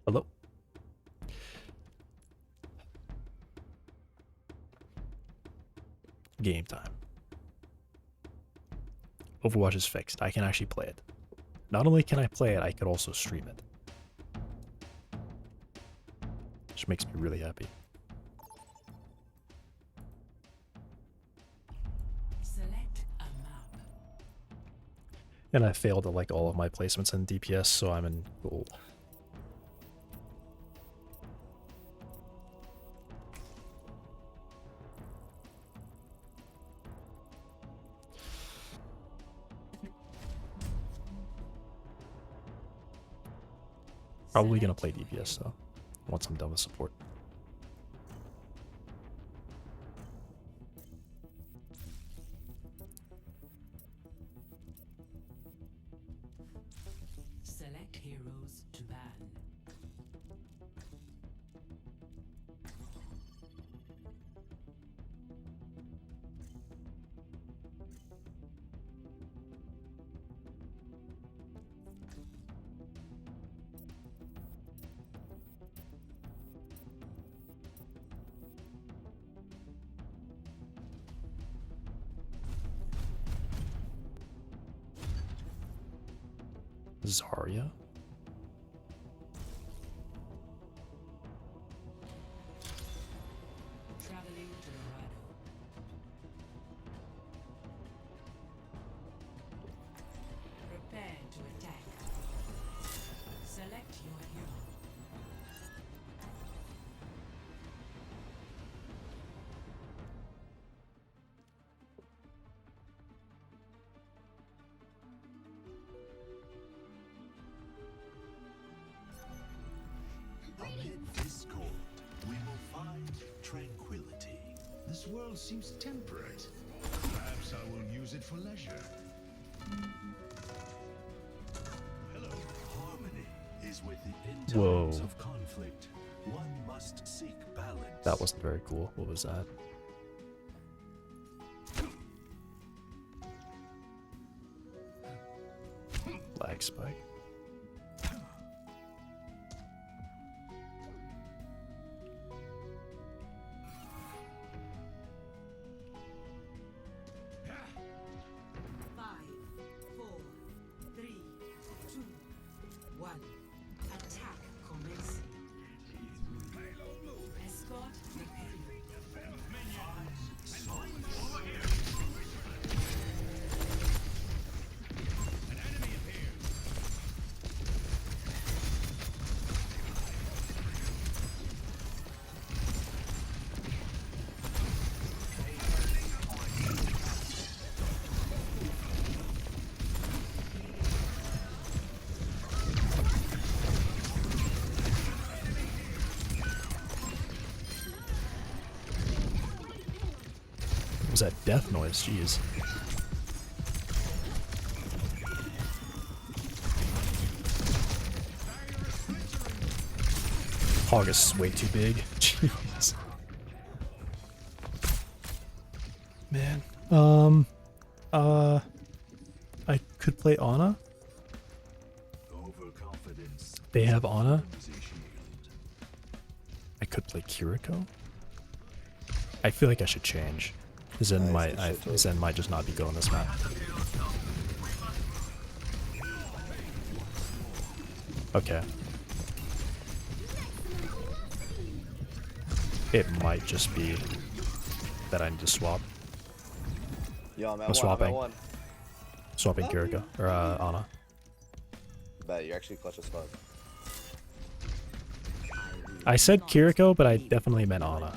Hello? Game time. Overwatch is fixed. I can actually play it. Not only can I play it, I could also stream it. Which makes me really happy. Select a map. And I failed at like all of my placements in DPS, so I'm in gold. Probably gonna play DPS though, once I'm done with support. Select heroes to ban. Zarya? Traveling to Dorado. Prepare to attack. Select your hero. Amid this cold, we will find tranquility. This world seems temperate. Perhaps I will use it for leisure. Hello. Harmony is within Whoa. times of conflict. One must seek balance. That wasn't very cool. What was that? Lag spike. Five, four, three, two, one. Attack commencing. Escort prepared. What was that death noise? Jeez. Hog is way too big. Jeez. Man. I could play Ana. Overconfidence. They have Ana. I could play Kiriko. I feel like I should change. Zen might just not be good on this map. Okay. It might just be that I need to swap. Yo, I'm at I'm swapping. one. Swapping Kiriko or Ana. Bet you're actually clutch as fuck. I said Kiriko, but I definitely meant Ana.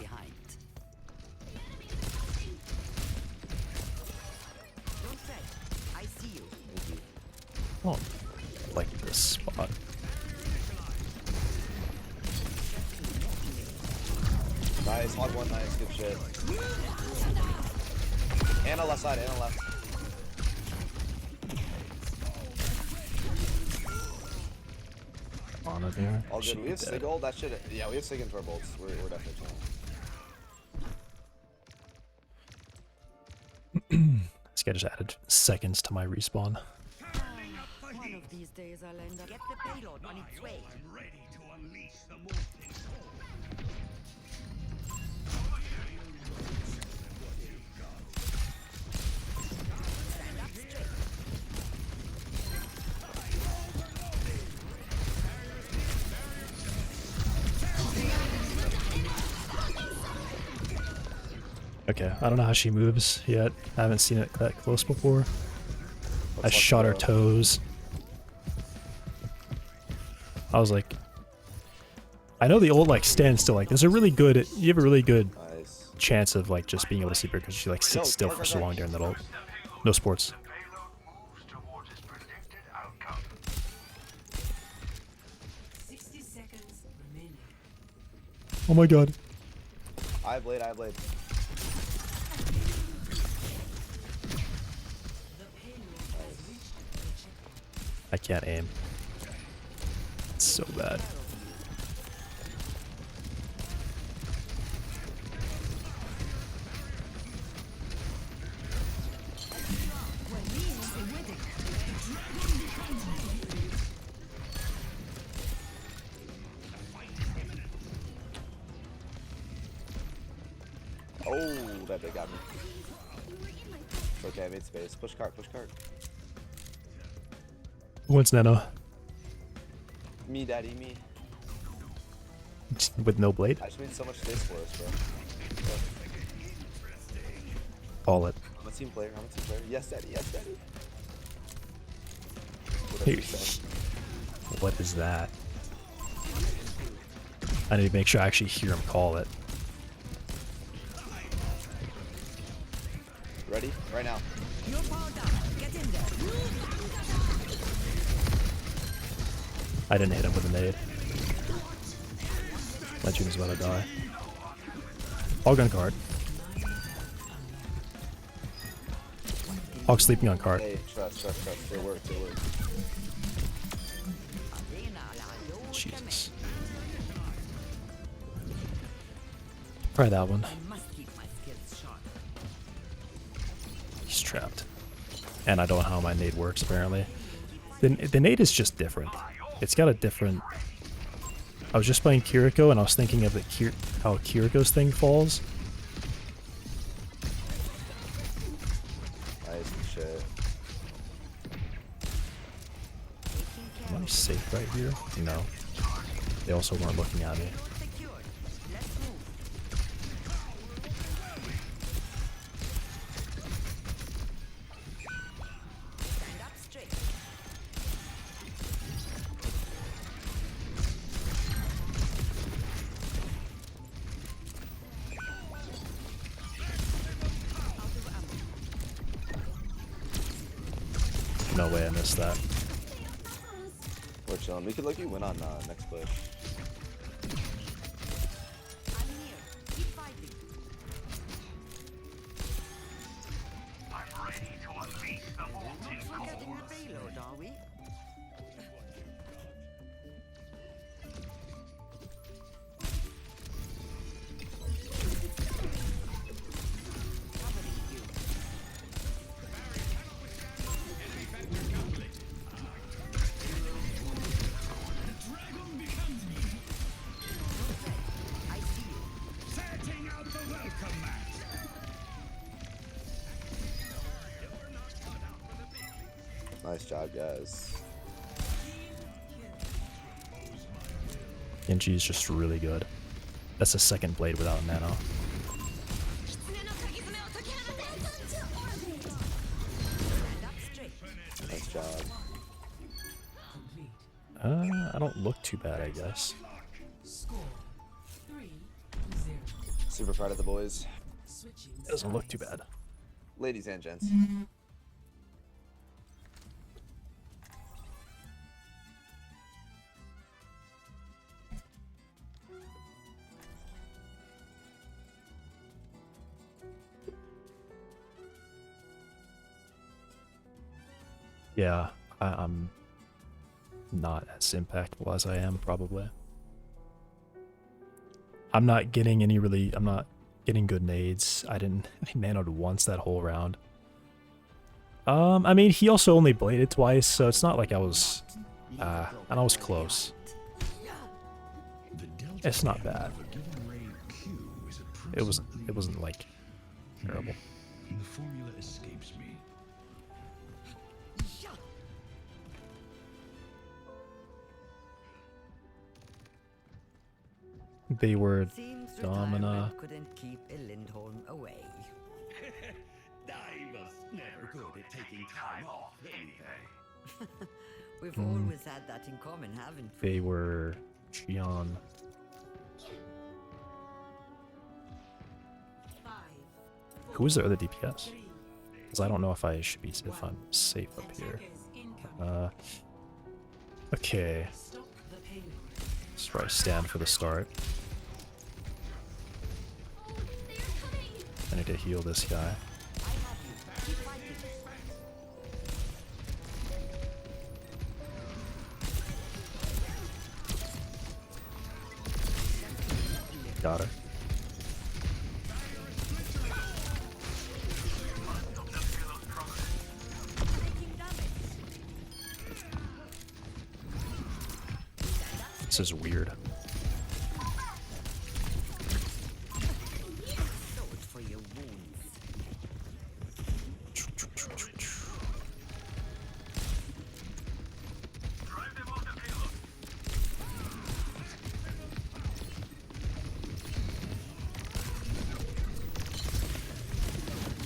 I don't like this spot. Nice, hog one, nice, good shit. And a left side, and a left. Ana there. All Should good. We be have dead. Sigil, that shit. Yeah, we have Sig into our bolts. We're definitely chilling. This guy just added seconds to my respawn. One of these days I'll end up. Get the payload on its way. I'm ready to unleash the molten core. Stand up straight. Okay, I don't know how she moves yet. I haven't seen it that close before. I shot her toes. I was like, I know the old like stand still, like there's a really good, you have a really good Nice. chance of like just being able to sleep her because she like sits still for so long during that ult. No sports. 60 seconds remaining. Oh my god. I blade, I blade. The payload has reached the checkpoint. I can't aim. It's so bad. Oh, that big got me. It's okay, I made space. Push cart, push cart. Who wants Nano? Me, daddy, me. With no blade? I just made so much space for us, bro. Call it. I'm a team player, I'm a team player. Yes, daddy, yes, daddy. Hey, Whatever you say. what is that? I need to make sure I actually hear him call it. Ready? Right now. You're powered down. Get in there. I didn't hit him with a nade. My June is about to die. Hog on cart. Hog sleeping on cart. Hey, trust. They work, they work. Jesus. Try that one. I must keep my skills sharp. He's trapped. And I don't know how my nade works, apparently. The nade is just different. It's got a different... I was just playing Kiriko, and I was thinking of how Kiriko's thing falls. Nice shit. Am I safe right here? No. They also weren't looking at me. Secured. Let's move. Stand up straight. No way I missed that. We're chilling. We could look you win on next push. I'm here. Keep fighting. I'm ready to unleash the molten Not forgetting core. the payload, are we? Covering you. I see you. Setting out the welcome mat. Nice job, guys. Genji is just really good. That's the second blade without nano. Stand up straight. Nice job. Complete. I don't look too bad, I guess. Score 3-0. Super proud of the boys. Switching It doesn't look too sides. bad. Ladies and gents. Yeah, I'm not as impactful as I am, probably. I'm not getting I'm not getting good nades. I nanoed once that whole round. I mean, he also only bladed twice, so it's not like I was, and I was close. The delta It's not M bad. of a given ray Q is It wasn't like terrible. The formula escapes me. They were Seems Domina. retirement couldn't keep a Lindholm away. I was never good at taking time off anything. We've always had that in common, haven't we? They were Xion. Who is their other DPS? Because I don't know if I should be if I'm safe up here. Okay. Let's try to stand for the start. I need to heal this guy. Got her. This is weird. Sword for your wounds.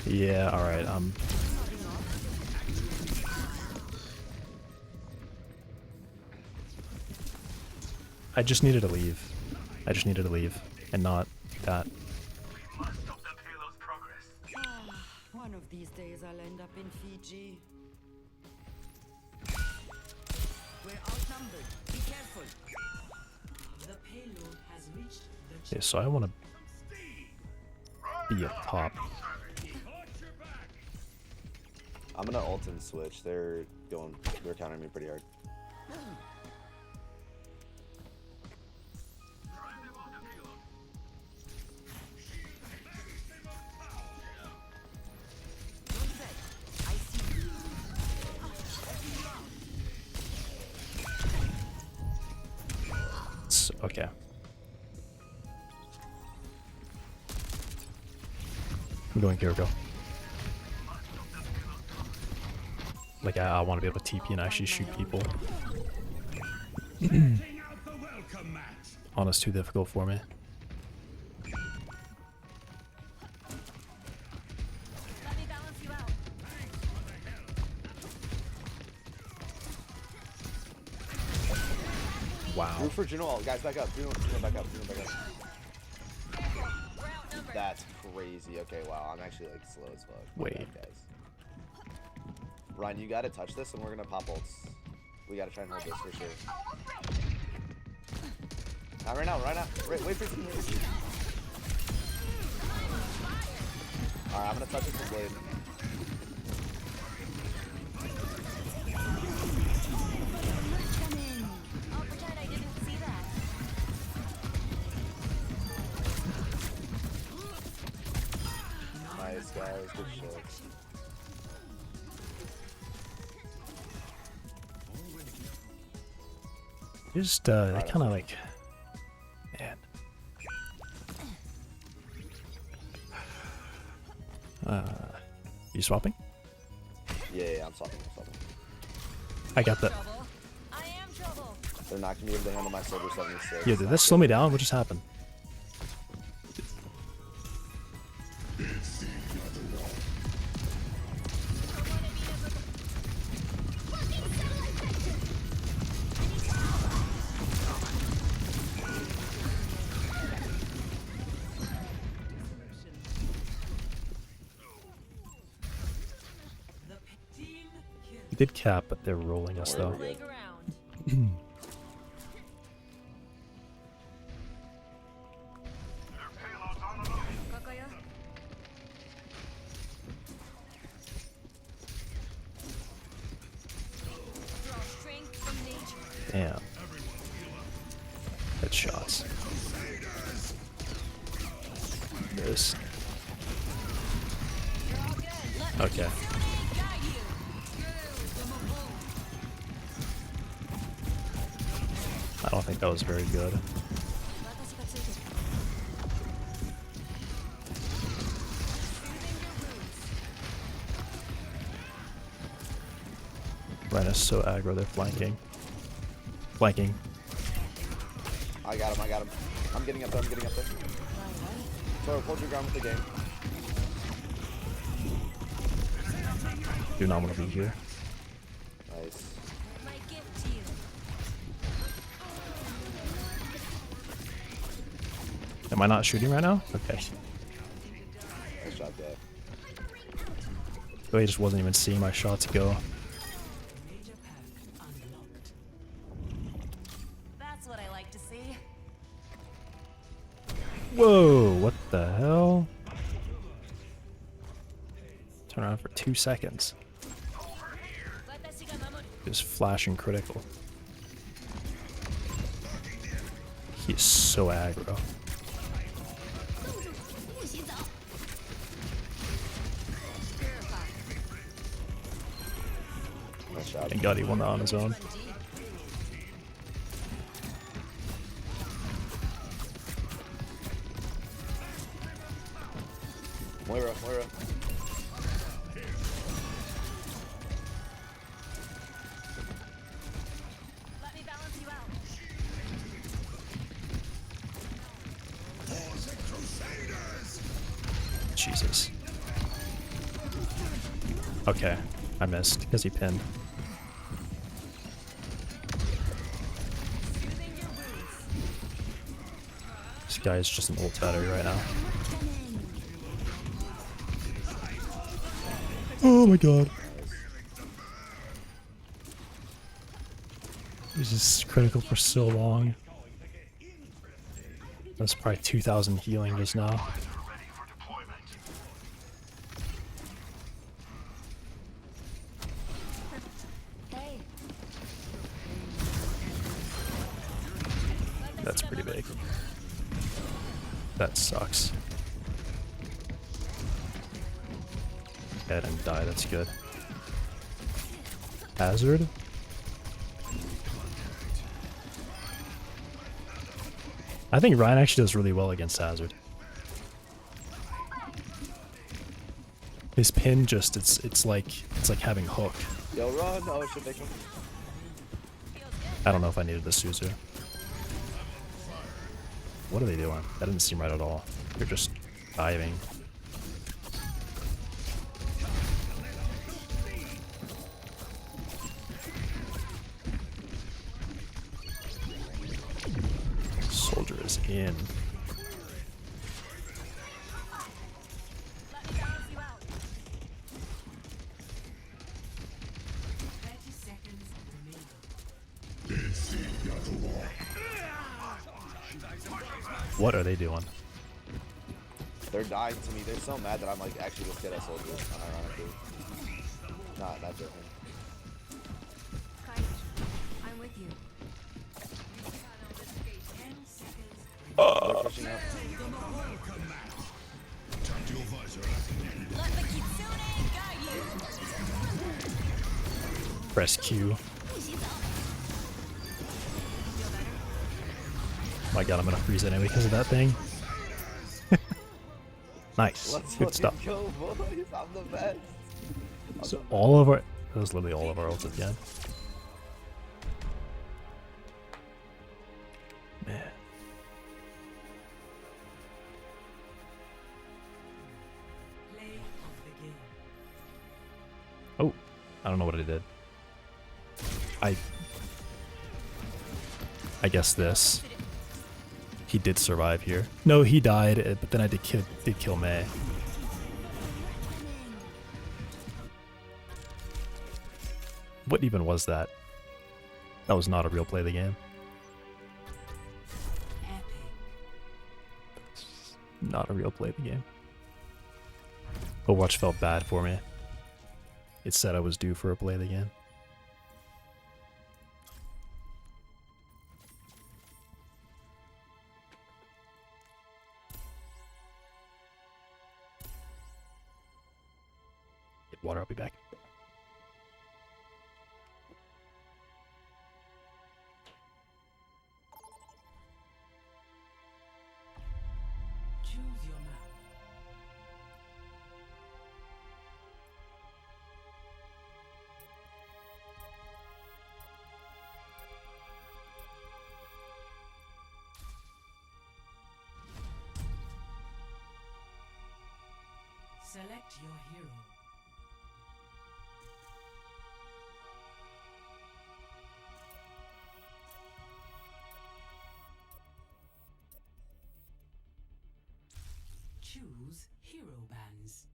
Yeah, alright, I just needed to leave. I just needed to leave, and not that. One of these days I'll end up in Fiji. We're outnumbered. Be careful. The payload has reached the Okay, so I want to be up top. I'm gonna ult and switch. They're countering me pretty hard. I see you. Okay. I'm going Kiriko. Like, I want to be able to TP and actually shoot people. Honest, too difficult for me. Let me balance you out. Wow. Root for Juno. Guys, back up. Juno, back up. Juno, back up. That's crazy. Okay, wow. I'm actually like slow as fuck. My Wait. bad, guys. Ryan, you gotta touch this and we're gonna pop ults. We gotta try and hold this for sure. Not right now, right now. Wait for some. Alright, I'm gonna touch this with Blade. I'll pretend I didn't see that. Nice, guys. Good shit. Just, they kind of like, man. You swapping? Yeah, I'm swapping. I got that. I am trouble. They're not gonna be able to handle my Silver 76. Yeah, did that slow me down? What just happened? We did cap, but they're rolling us though. Kakaya? Draw strength from nature. Damn. Headshots. This. Okay. Got you. I don't think that was very good. Ren is so aggro, they're flanking. Flanking. I got him, I got him. I'm getting up there, I'm getting up there. So hold your ground with the game. Do not want to be here. Nice. Am I not shooting right now? Okay. Nice job, Dad. Oh, he just wasn't even seeing my shots go. That's what I like to see. Whoa, what the hell? Turn around for 2 seconds. Just flashing critical. He's so aggro. Nice job. Thank God he won that on his own. Moira, Moira. Let me balance you out. Jesus. Okay, I missed because he pinned. This guy is just an ult battery right now. Oh my god. This is critical for so long. That's probably 2,000 healing just now. That's pretty big. That sucks. Dead and die, that's good. Hazard? I think Ryan actually does really well against Hazard. His pin just it's like having hook. Yo, run! Oh, should make him. I don't know if I needed the Suzu. What are they doing? That didn't seem right at all. They're just diving. Soldier is in. Let me balance you out. 30 seconds remaining. What are they doing? They're dying to me. They're so mad that I'm like, actually, let's get a soldier, unironically. Not joking. I'm with you. They're pushing up. Let the Kitsune guide you. Press Q. Oh my god, I'm gonna freeze anyway because of that thing. Nice. Let's Good stuff. go, boys. I'm the best. So all of our... That was literally all of our ults again. Man. Oh, I don't know what I did. I guess this. He did survive here. No, he died, but then I did kill Mei. What even was that? That was not a real play of the game. Not a real play of the game. Overwatch felt bad for me. It said I was due for a play of the game. Get water, I'll be back. Choose your map. Select your hero. Choose hero bands.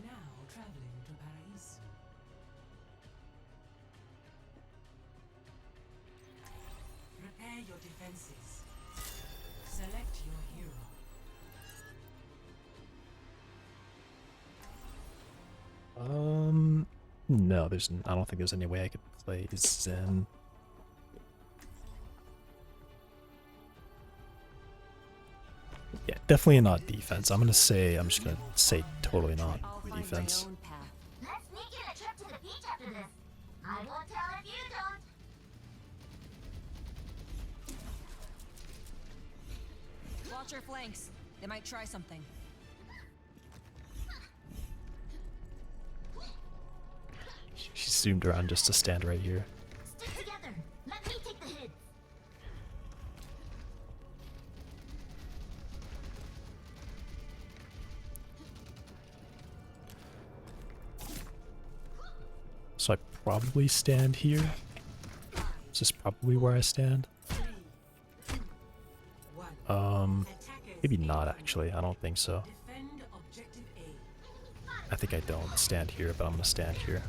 Now traveling to Paraíso. Prepare your defenses. Select your hero. No, I don't think there's any way I could play Zen. Yeah, definitely not defense. I'm just gonna say totally not I'll find defense. my own path. Let's sneak in a trip to the beach after this. I won't tell if you don't. Watch your flanks. They might try something. She zoomed around just to stand right here. Stick together. Let me take the hit. So I probably stand here. This is probably where I stand. Maybe not actually. I don't think so. Defend objective A. I think I don't stand here, but I'm gonna stand here.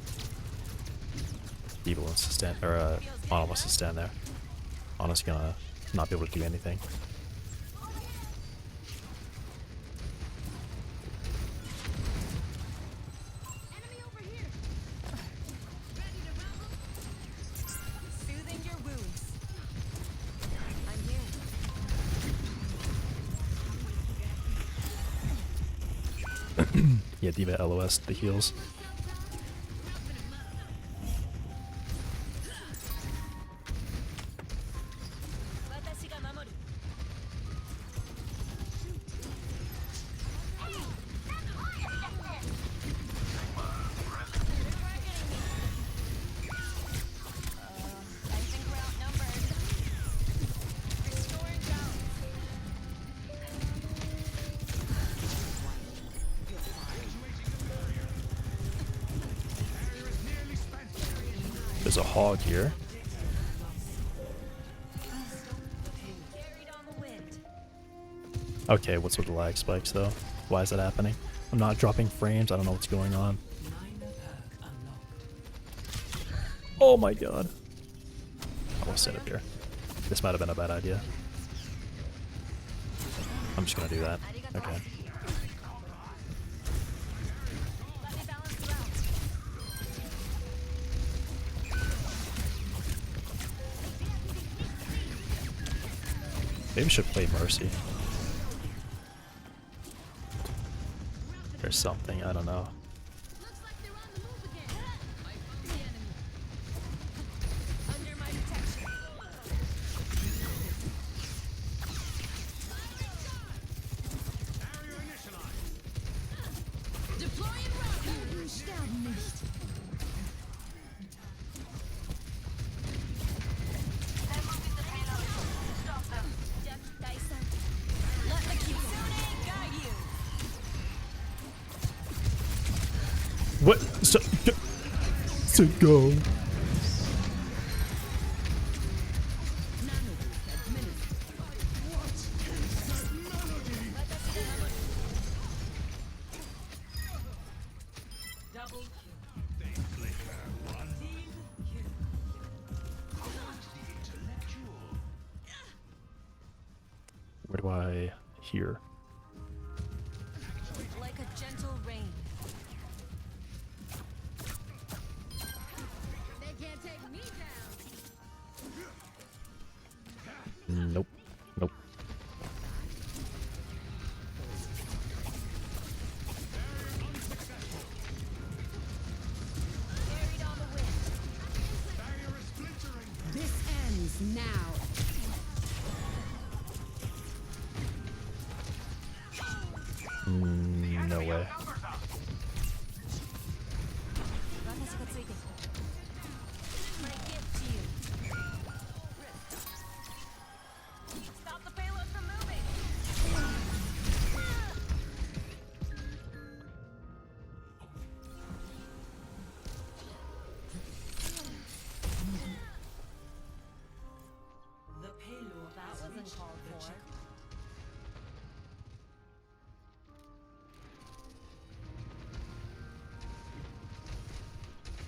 Evil wants to stand, or Anna wants to stand there. Anna's gonna not be able to do anything. Soothing your wounds. I'm here. Yeah, Diva LOS the heals. I think we're outnumbered. Restoring balance. There's a hog here. Carried on the wind. Okay, what's with the lag spikes though? Why is that happening? I'm not dropping frames. I don't know what's going on. Oh my god. I will sit up here. This might have been a bad idea. I'm just gonna do that. Okay. Let me balance you out. Maybe we should play Mercy. Or something, I don't know. Under my protection. Deploying rocket. Sterben nicht. Let the Kitsune guide you. What? So go. Double kill. They flicker one Team kill. the intellectual. Where do I... Here. Like a gentle rain. They can't take me down. Nope. Nope. Carried on the wind. This ends now. No way. My gift to you. Stop the payload from moving. The payload That has wasn't reached called the for. checkpoint.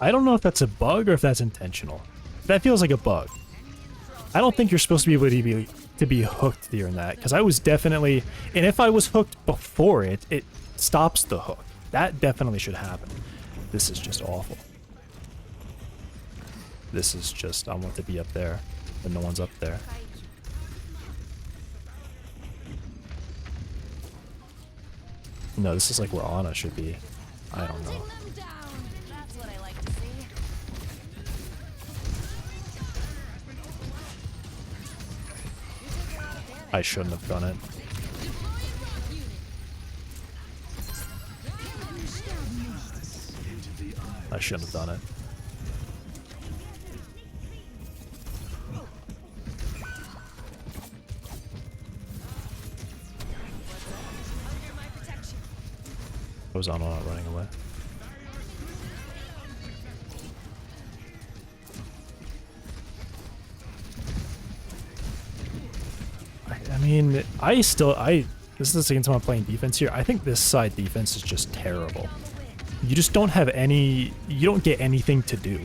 I don't know if that's a bug or if that's intentional. That feels like a bug. I don't think you're supposed to be able to be hooked during that, because I was definitely... And if I was hooked before it, it stops the hook. That definitely should happen. This is just awful. This is just... I want to be up there, but no one's up there. No, this is like where Ana should be. I don't know. Them down. That's what I like to see. I shouldn't have done it. I shouldn't have done it. Under my protection. I was on not running away. I mean, this is the second time I'm playing defense here. I think this side defense is just terrible. You just don't have any, you don't get anything to do.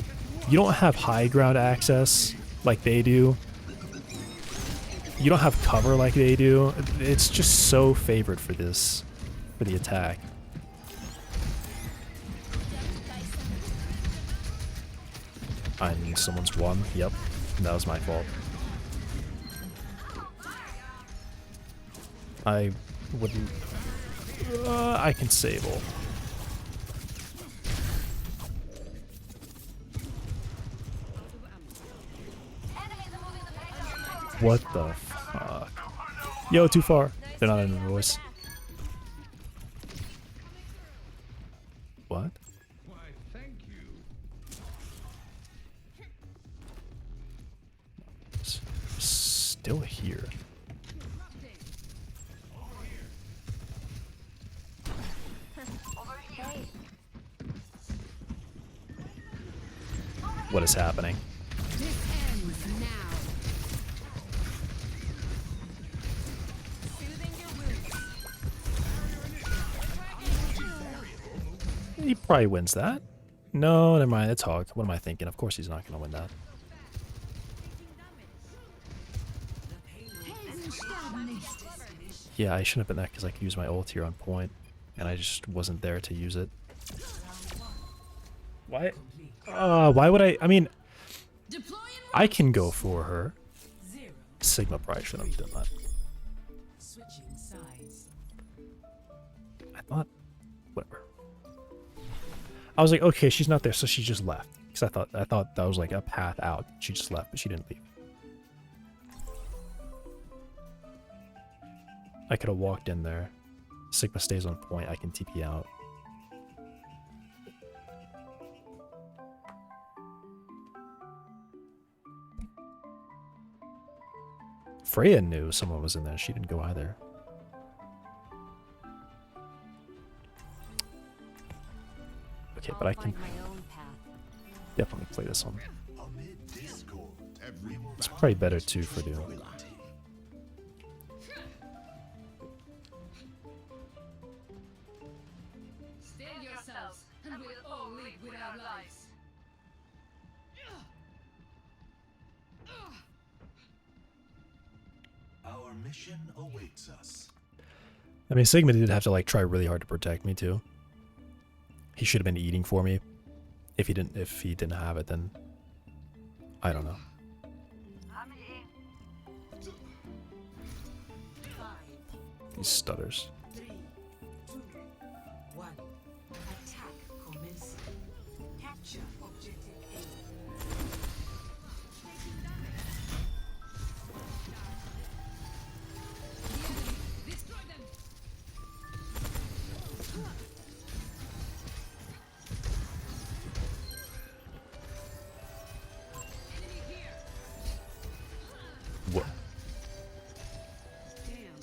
You don't have high ground access like they do. You don't have cover like they do. It's just so favored for this, for the attack. I mean, someone's won. Yep, that was my fault. I wouldn't... I can sable. What the fuck? Yo, too far. They're not in the voice. What? Why, thank you. Still here. What is happening? This ends now. Soothing your wounds. He probably wins that. No, never mind. It's Hog. What am I thinking? Of course he's not going to win that. Yeah, I shouldn't have been that because I could use my ult here on point, and I just wasn't there to use it. Why? Why would I? I mean, I can go for her. Sigma probably shouldn't have done that. Switching sides. I thought, whatever. I was like, okay, she's not there, so she just left. Because I thought that was like a path out. She just left, but she didn't leave. I could have walked in there. Sigma stays on point. I can TP out. Freya knew someone was in there. She didn't go either. Okay, but I can definitely play this one. Amid discord, every It's probably better too for Doom. Stand yourselves, and we'll all live with our lives. Our mission awaits us. I mean, Sigma did have to like try really hard to protect me too. He should have been eating for me. If he didn't have it, then I don't know. He stutters. 3, 2, 1. Attack commencing. Capture objective A. Destroy them. Enemy here. What? Damn.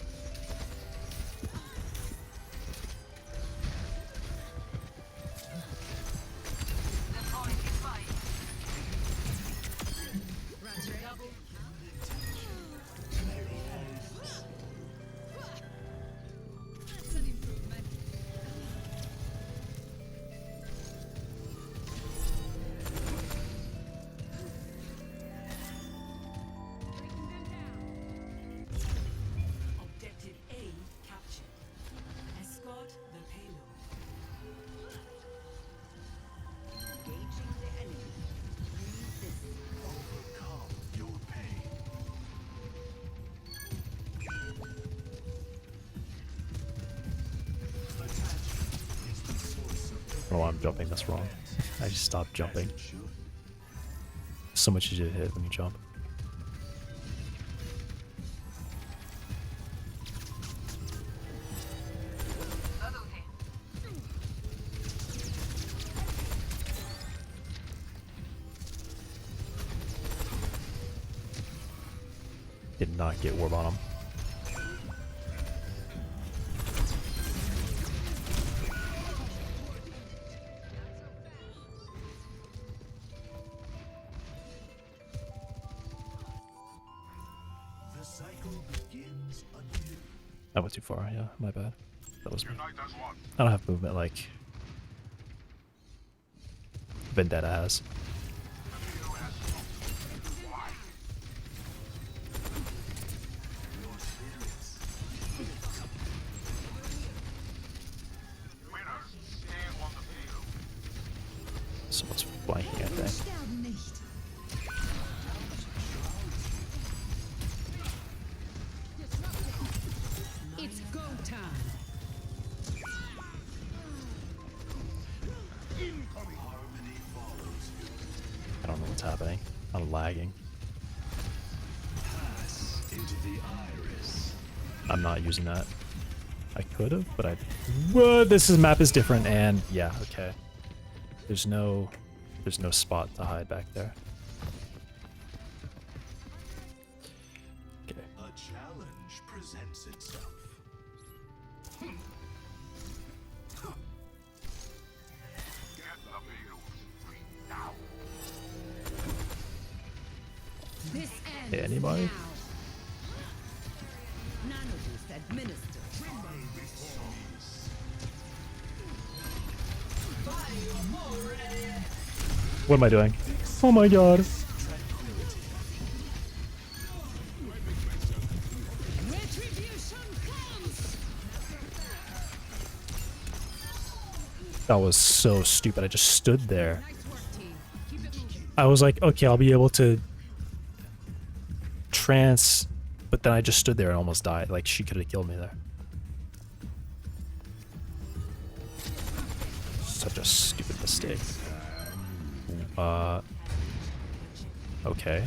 That's an improvement. Breaking them down. Objective A captured. Escort the payload. Engaging the enemy. Use this. Overcome your pain. Attachment is the source of Oh, I'm jumping. That's wrong. I just stopped jumping. So much easier to hit when you jump. Did not get Warb on him. The cycle begins anew. I went too far. Yeah, my bad. That was me. I don't have movement like Vendetta has. Someone's flanking, I think. It's go time. I don't know what's happening. I'm lagging. Pass into the iris. I'm not using that. I could have, but I. Whoa, this map is different, and yeah, okay. There's no spot to hide back there. Okay. A challenge presents itself. This ends Hey, anybody? now. Nanoboost administered. What am I doing? Oh my god. Retribution comes. That was so stupid. I just stood there. Nice work, team. Keep it moving. I was like, okay, I'll be able to trance, but then I just stood there and almost died. Like, she could have killed me there. Such a stupid mistake. Okay.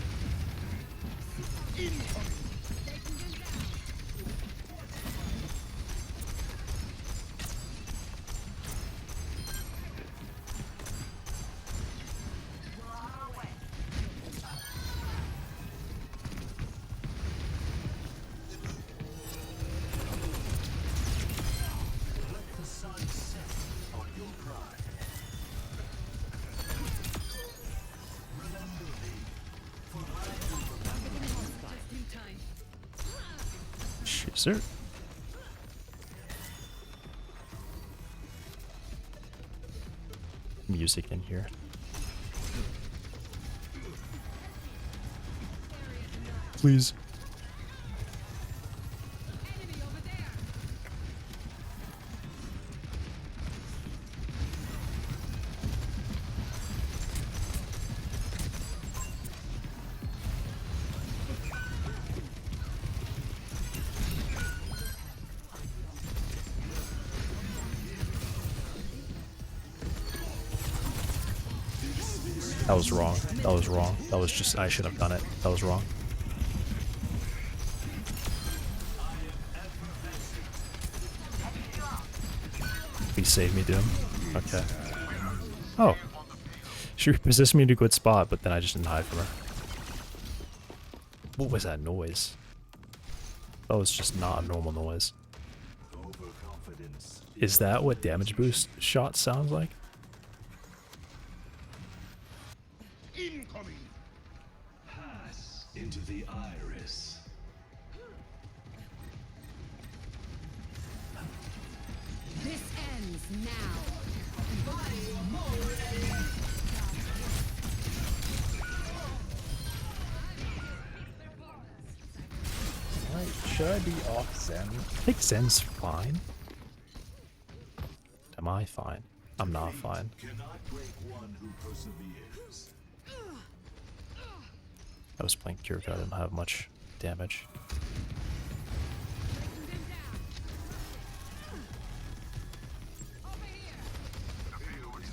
The sun sets on your pride. Remember me, for I will Just in time. Yes, sir. Music in here. Please. That was wrong. That was wrong. That was just, I should have done it. That was wrong. Please save me, Doom. Okay. Oh. She repositioned me in a good spot, but then I just didn't hide from her. What was that noise? That was just not a normal noise. Is that what damage boost shot sounds like? Incoming. Pass into the iris. This ends now. Should I be off Zen? I think Zen's fine. Am I fine? I'm not fine. Cannot break one who perseveres. I was playing Kiriko, I didn't have much damage.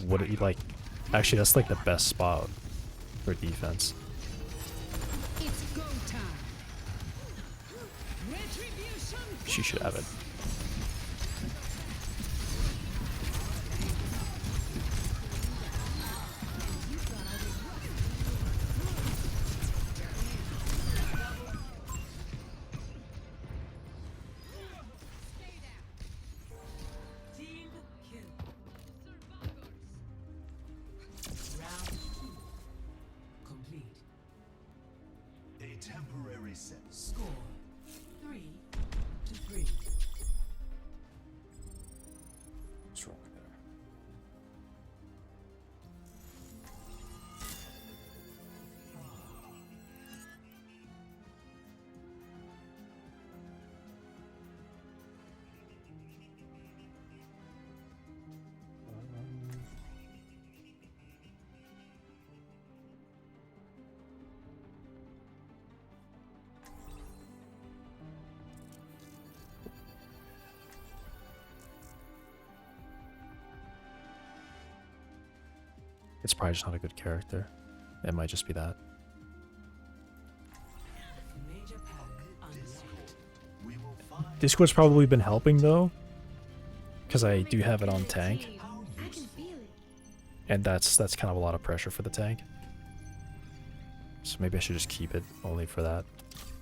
What do you like? Actually, that's like the best spot for defense. It's go time. Retribution. She should have it. Team kill. Round 2. Complete. A temporary set. Score 3-3. What's wrong there? It's probably just not a good character. It might just be that. Major pack unlocked. We will find Discord's probably been helping though, because I do have it on tank, I can feel it. and that's kind of a lot of pressure for the tank. So maybe I should just keep it only for that.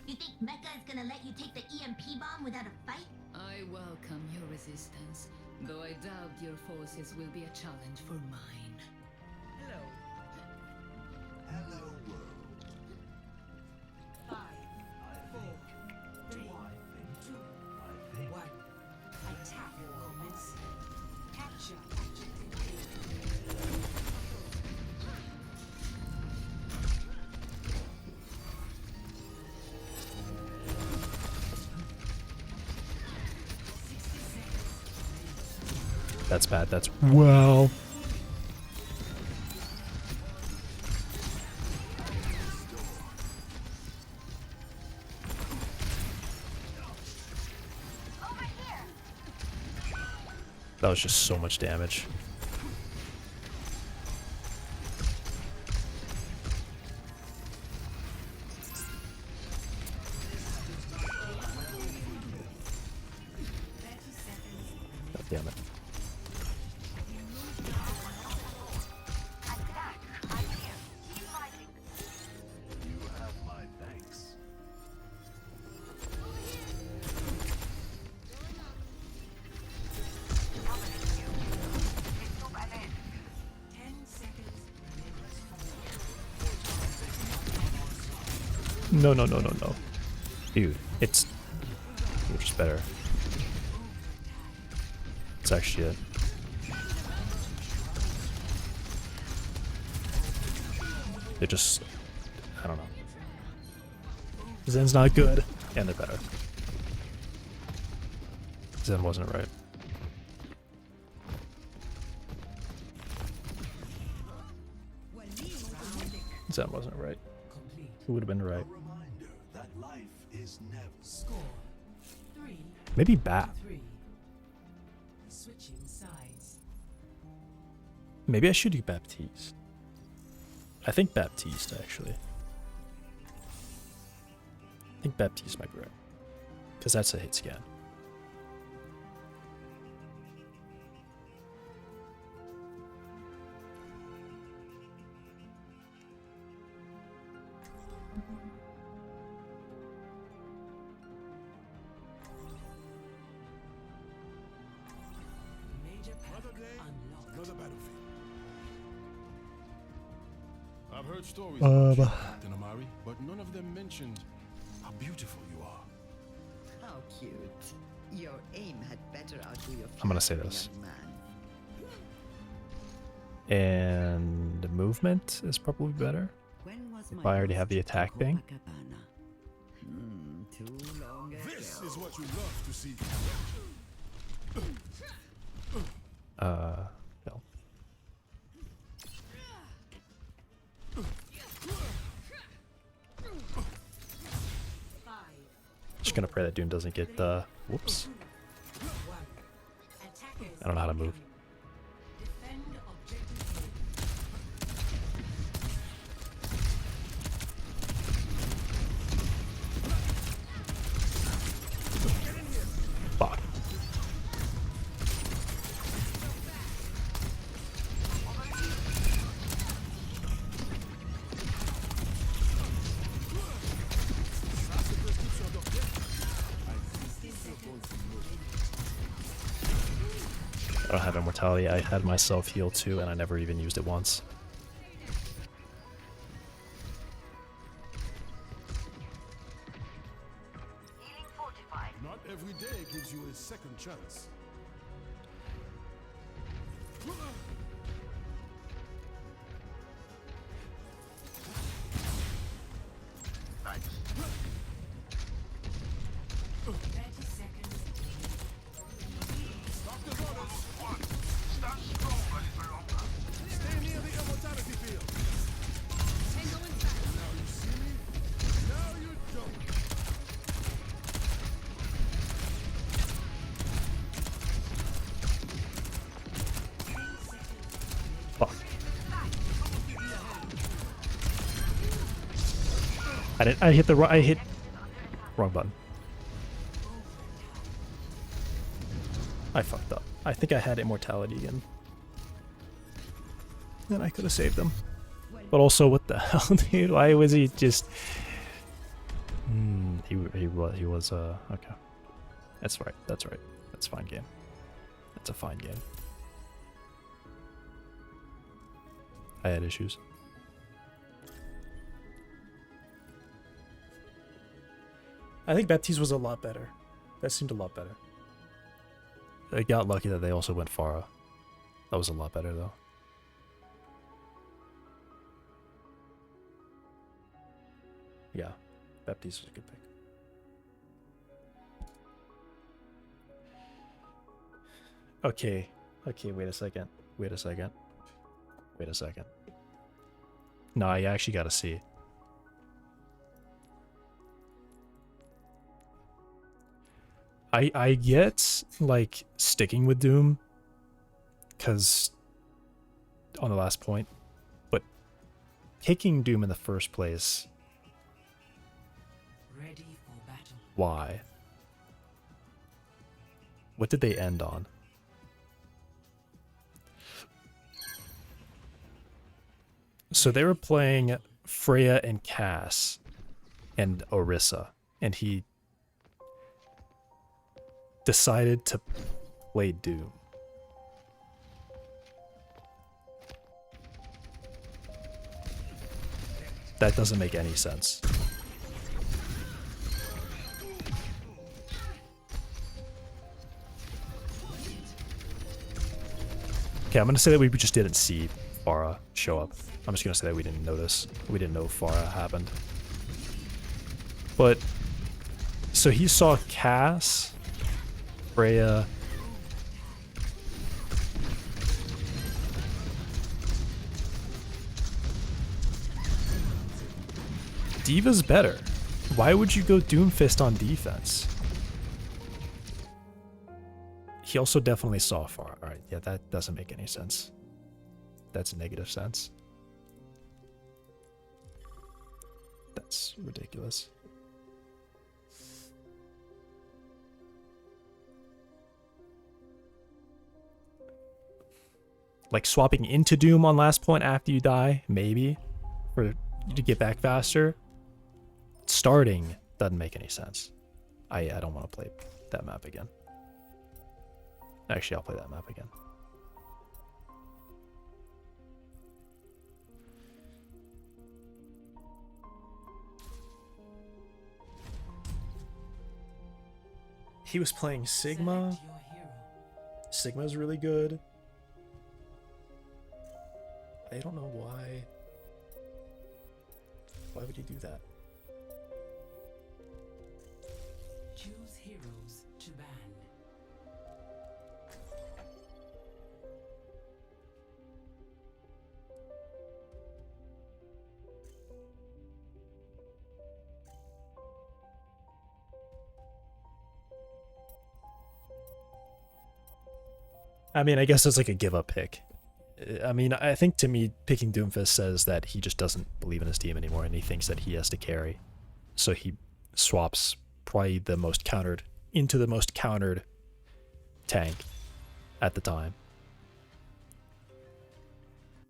You think Mecha is gonna let you take the EMP bomb without a fight? I welcome your resistance, though I doubt your forces will be a challenge for mine. hello world. 5, 4, 3, 2, 1. Attack commencing. Capture objective A. That's bad. That's well. That was just so much damage. God damn it. You have my thanks. 10 seconds. No, no, no, no, no. Dude, it's just better. It's actually it. They're just, I don't know. Zen's not good, and they're better. Zen wasn't right. Zen wasn't right. Complete. Who would have been right? A reminder that life is never Score 3-3. Maybe Bat. Switching sides. Maybe I should do Baptiste. I think Baptiste, actually. I think Baptiste might be right. Because that's a hit scan. Major pack unlocked. Another battlefield. I've heard stories Um, about you, Captain Amari, but none of them mentioned how beautiful you are. How cute. Your aim had better outdo your I'm gonna say flattery, this. young man. And the movement is probably better. When was If my I already have last the attack trip to thing. Copacabana? Too long ago. This is what you love to see. No. Just gonna pray that Doom doesn't get whoops. Attackers I don't know how to move. defend objective A. Fuck. I don't have immortality. I had myself heal too, and I never even used it once. Not every day gives you a second chance. Thanks. 30 seconds. Doctor's orders. One. Stand strong a little longer. Stay near the immortality field. Now you see me. Now you don't. Fuck. I hit the wrong. I hit wrong button. I fucked up. I think I had immortality again. Then I could have saved him. But also, what the hell, dude? Why was he just? He was okay. That's right. That's right. That's a fine game. That's a fine game. I had issues. I think Baptiste was a lot better. That seemed a lot better. I got lucky that they also went Pharah. That was a lot better though. Yeah, Baptiste was a good pick. Okay, wait a second. Wait a second. Wait a second. No, I actually gotta see. I get, like, sticking with Doom, because on the last point, but picking Doom in the first place, Ready for battle. why? What did they end on? So they were playing Freya and Cass and Orisa, and he decided to play Doom. That doesn't make any sense. Okay, I'm gonna say that we just didn't see Pharah show up. I'm just gonna say that we didn't notice. We didn't know Pharah happened. But, so he saw Cass, Freya, Diva's better. Why would you go Doomfist on defense? He also definitely saw Pharah. Alright, yeah, that doesn't make any sense. That's a negative sense. It's ridiculous. Like swapping into Doom on last point after you die, maybe, for you to get back faster. Starting doesn't make any sense. I don't want to play that map again. Actually, I'll play that map again. He was playing Sigma. Select your hero. Sigma's really good. I don't know why. Why would he do that? Choose heroes to ban. I mean, I guess it's like a give up pick. I mean, I think to me, picking Doomfist says that he just doesn't believe in his team anymore and he thinks that he has to carry. So he swaps probably the most countered into the most countered tank at the time.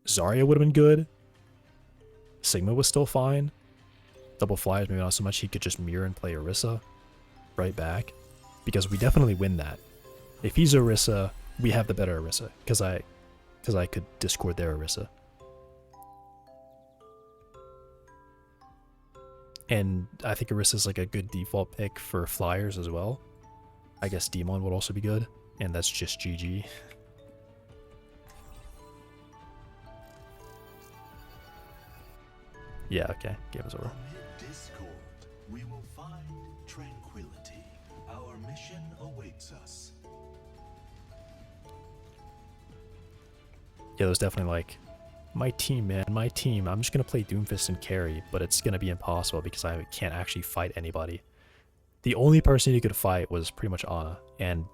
Zarya would have been good. Sigma was still fine. Double flyers, maybe not so much. He could just mirror and play Orisa right back. Because we definitely win that. If he's Orisa, we have the better Orisa. Because I could discord their Orisa. And I think Orisa's like a good default pick for flyers as well. I guess Demon would also be good. And that's just GG. Yeah, okay. Game is over. Amid discord, we will find tranquility. Our mission awaits us. Yeah, there's definitely like, my team, man, my team. I'm just going to play Doomfist and carry, but it's going to be impossible because I can't actually fight anybody. The only person you could fight was pretty much Ana, and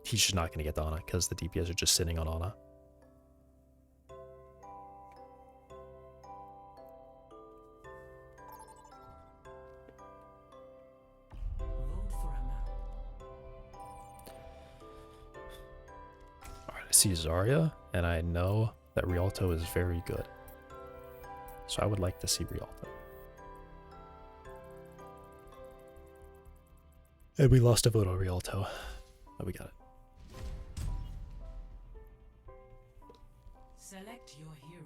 he's just not going to get the Ana because the DPS are just sitting on Ana. Vote for a map. Alright, I see Zarya, and I know that Rialto is very good. So I would like to see Rialto. And we lost a vote on Rialto. But we got it. Select your hero.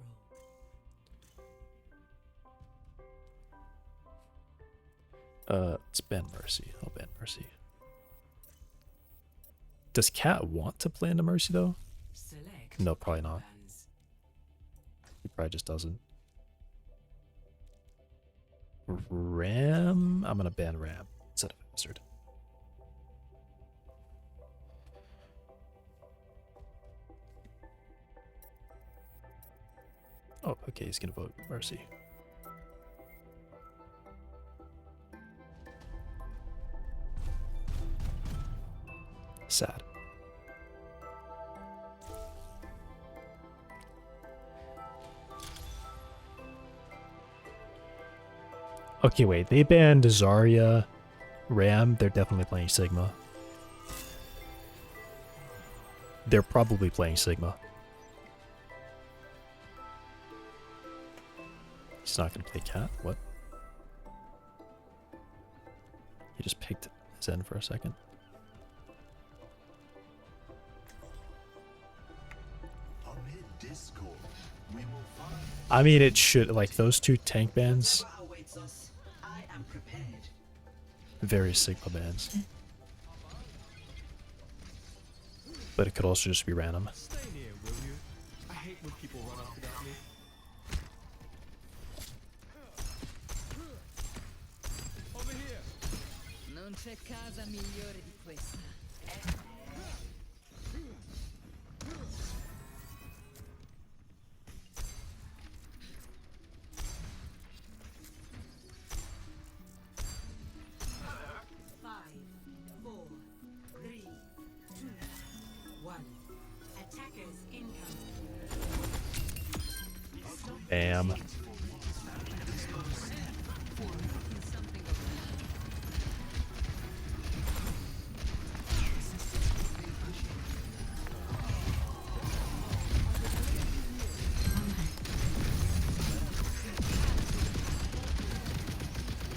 Let's ban Mercy. I'll ban Mercy. Does Cat want to play into Mercy though? Select No, probably not. bans. He probably just doesn't. Ram? I'm gonna ban Ram instead of Wizard. Oh, okay, he's gonna vote Mercy. Sad. Okay, wait, they banned Zarya, Ram, they're definitely playing Sigma. They're probably playing Sigma. He's not gonna play Cat? What? He just picked Zen for a second. Amid discord, we will find I mean, it should, like, those two tank bans, Awaits us. I am prepared. very Sigma bans. But it could also just be random. Stay near, will you? I hate when people run off without me. Over here. Non c'è casa migliore di questa. Five, four, three, two, one. Attackers incoming. Bam.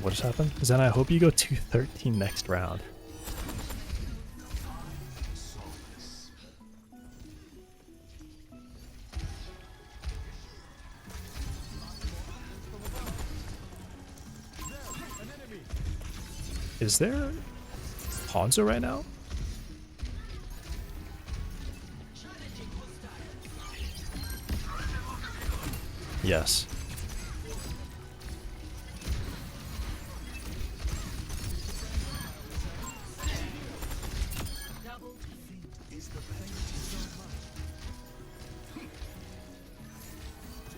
What just happened? Zen, I hope you go 213 next round. Is there Hanzo right now? Yes.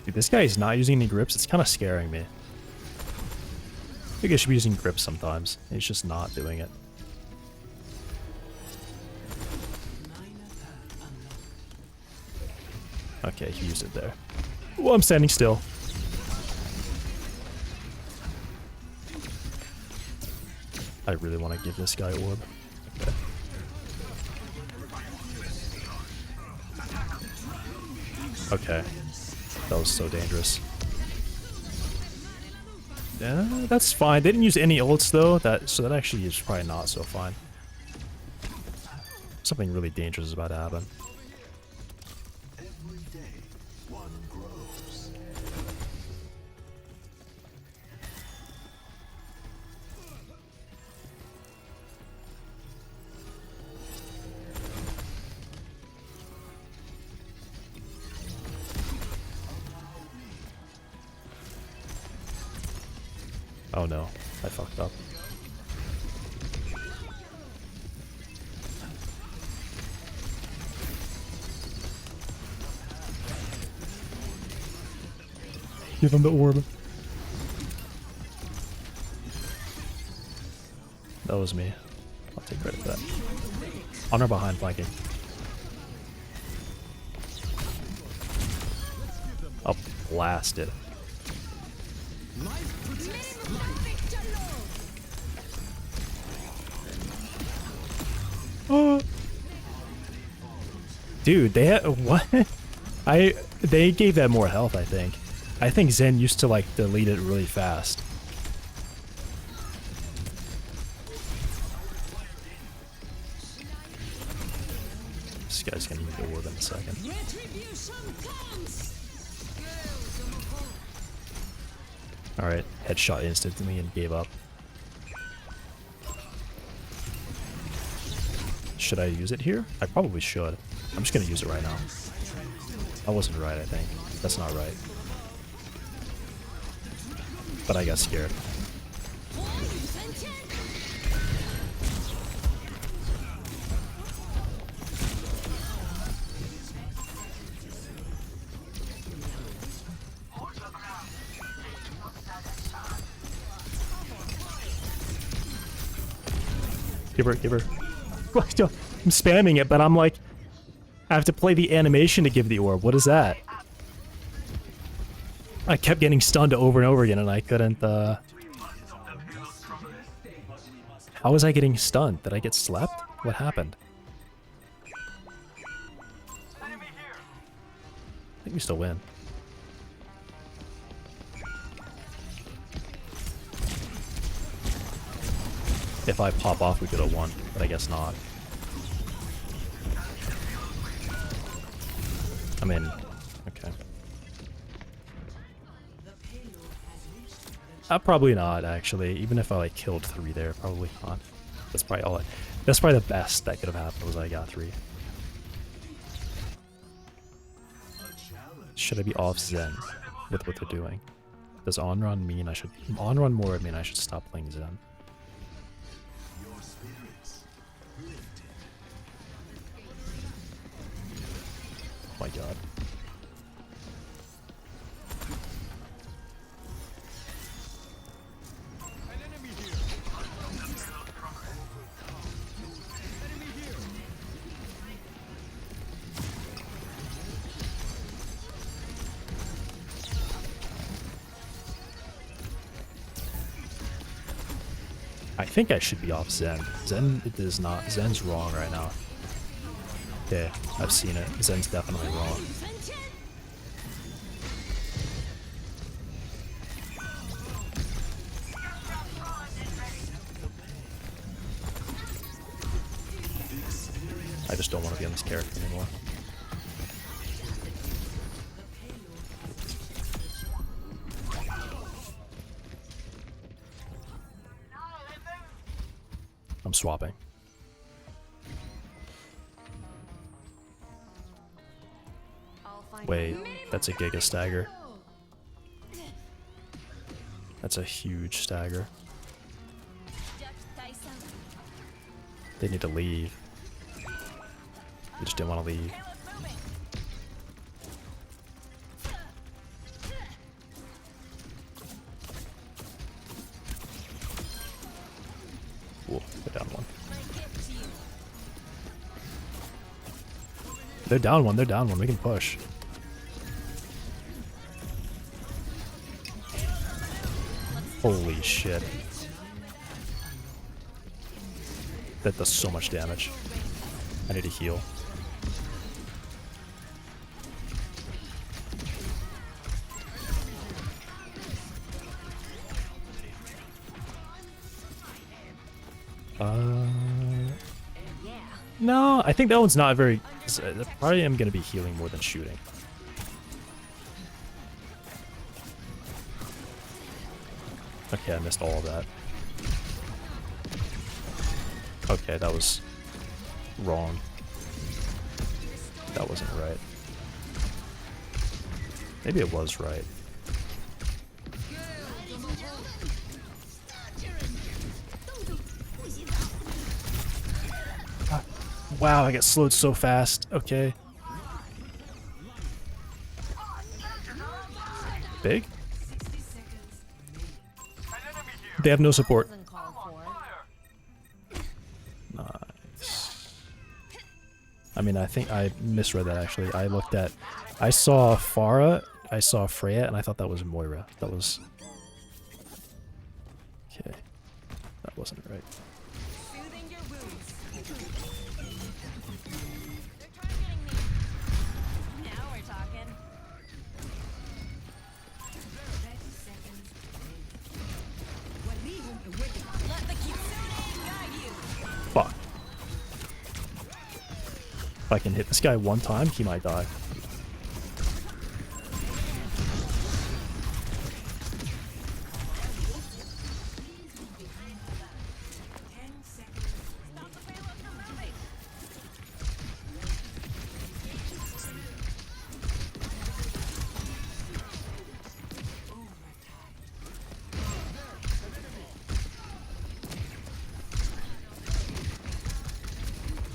Dude, this guy is not using any grips. It's kind of scaring me. I think I should be using grips sometimes. He's just not doing it. Okay, he used it there. Well, I'm standing still. I really want to give this guy orb. Okay. Okay. That was so dangerous. Yeah, that's fine. They didn't use any ults though, so that actually is probably not so fine. Something really dangerous is about to happen. Every day, one grows. Oh no, I fucked up. Give him the orb. That was me. I'll take credit for that. Honor behind flanking. Oh, blasted. Oh. Dude, they had what? They gave that more health, I think. I think Zen used to like delete it really fast. This guy's gonna need the orb in a second. Alright, headshot instantly and gave up. Should I use it here? I probably should. I'm just gonna use it right now. That wasn't right, I think. That's not right. But I got scared. Give her, give her. I'm spamming it, but I'm like, I have to play the animation to give the orb. What is that? I kept getting stunned over and over again, and I couldn't, How was I getting stunned? Did I get slapped? What happened? I think we still win. If I pop off, we could have won, but I guess not. I mean, okay. Probably not, actually. Even if I like killed 3 there, probably not. That's probably all. That's probably the best that could have happened was I got 3. Should I be off Zen with what they're doing? Does on-run mean I should on-run more? Would mean I should stop playing Zen. Oh my god. I think I should be off Zen. Zen is not. Zen's wrong right now. Okay, I've seen it. Zen's definitely wrong. I just don't want to be on this character anymore. I'm swapping. Wait, that's a Giga Stagger. That's a huge stagger. They need to leave. They just didn't want to leave. Whoa, they're down one. They're down one, they're down one. We can push. Holy shit. That does so much damage. I need to heal. No, I think that one's not very... I probably am going to be healing more than shooting. Okay, I missed all of that. Okay, that was wrong. That wasn't right. Maybe it was right. Wow, I got slowed so fast. Okay. Big? They have no support. Nice. I mean, I think I misread that actually. I looked at... I saw Pharah, I saw Freya, and I thought that was Moira. That was... Okay. That wasn't right. Fuck. If I can hit this guy one time, he might die.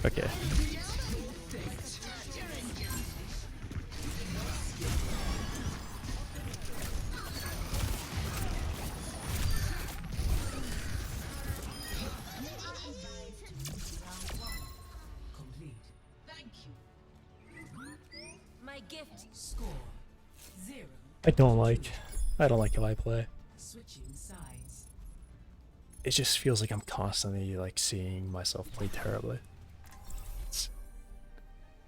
Okay. My gift score 0. I don't like how I play. Switching sides. It just feels like I'm constantly like seeing myself play terribly.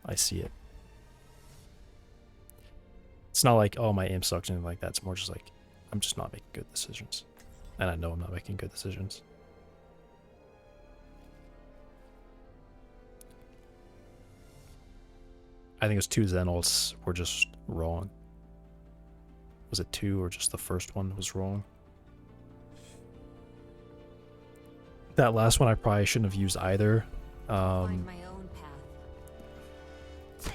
I see it. It's not like, oh, my aim sucks or anything like that. It's more just like, I'm just not making good decisions. And I know I'm not making good decisions. I think it was 2 Zen ults were just wrong. Was it 2 or just the first one was wrong? That last one I probably shouldn't have used either. Find my own path.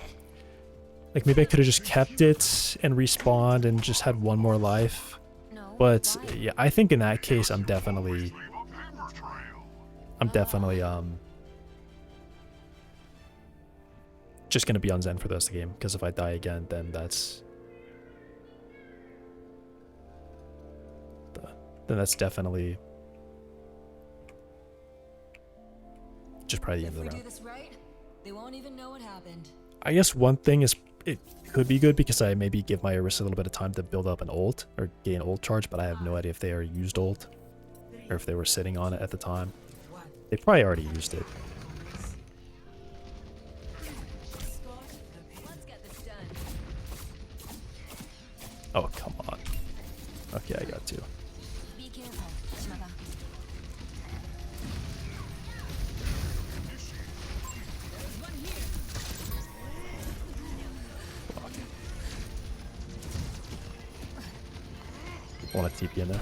Like maybe I could have just kept it and respawned and just had one more life. No, But why? yeah, I think in that case I'm definitely just gonna be on Zen for the rest of the game, because if I die again, then that's definitely just probably the end of the round. If we do this right, they won't even know what happened. I guess one thing is it could be good because I maybe give my Orisa a little bit of time to build up an ult or gain ult charge, but I have no idea if they already used ult or if they were sitting on it at the time. They probably already used it. Let's get this done. Oh, come on. Okay, I got 2. Be careful, Shimada. There's one here. want to TP in there.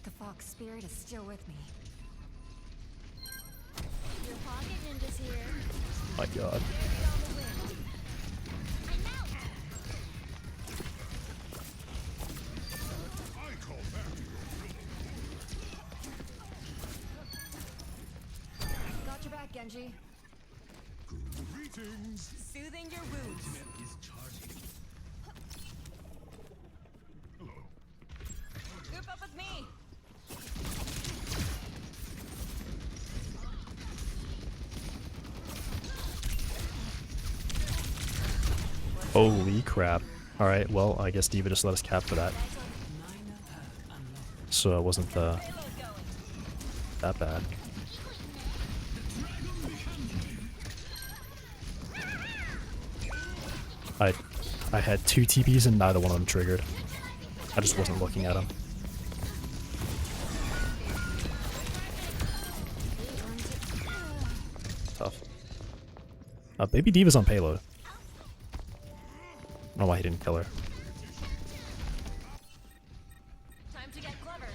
The fox spirit is still with me. Your pocket ninja's here. My god. Got your back, Genji. Greetings. Soothing your wounds. Is charging. Hello. Group up with me. Holy crap. Alright, well, I guess Diva just let us cap for that. So it wasn't that bad. I had 2 TPs and neither one of them triggered. I just wasn't looking at them. Tough. Baby Diva's on payload. I don't know why he didn't kill her. Time to get clever.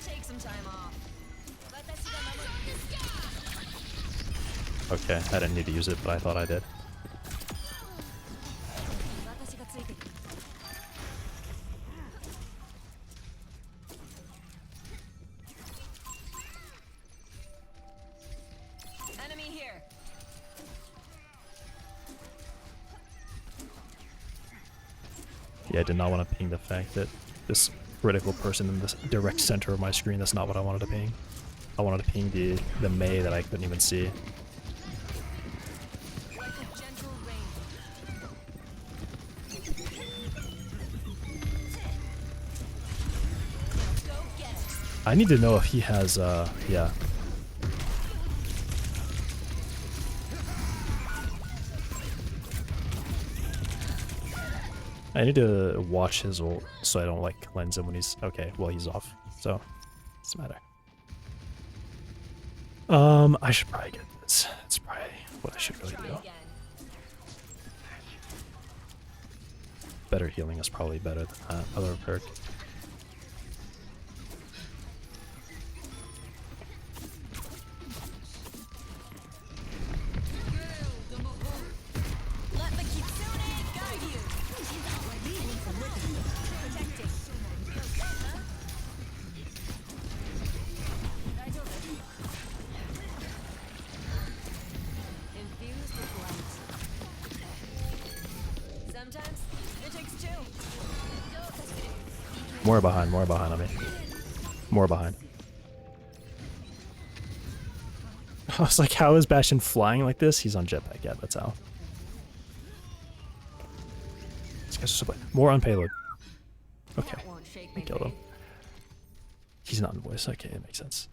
Take some time off. Okay, I didn't need to use it, but I thought I did. Enemy here. Yeah, I did not want to ping the fact that this critical person in the direct center of my screen, that's not what I wanted to ping. I wanted to ping the Mei that I couldn't even see. Like a gentle rain. Go get it. I need to know if he has, yeah. I need to watch his ult so I don't like cleanse him when he's okay. Well, he's off, so doesn't matter. I should probably get this. It's probably what I should really Try do. again. Better healing is probably better than that other perk. Let the kitsune guide you. Protecting. Infused with light. Sometimes it takes two. More behind on me. More behind. I was like, how is Bastion flying like this? He's on jetpack, yeah, that's how. These guys are so more on payload. Okay, That won't shake we me, killed him. babe. He's not in voice, okay, it makes sense.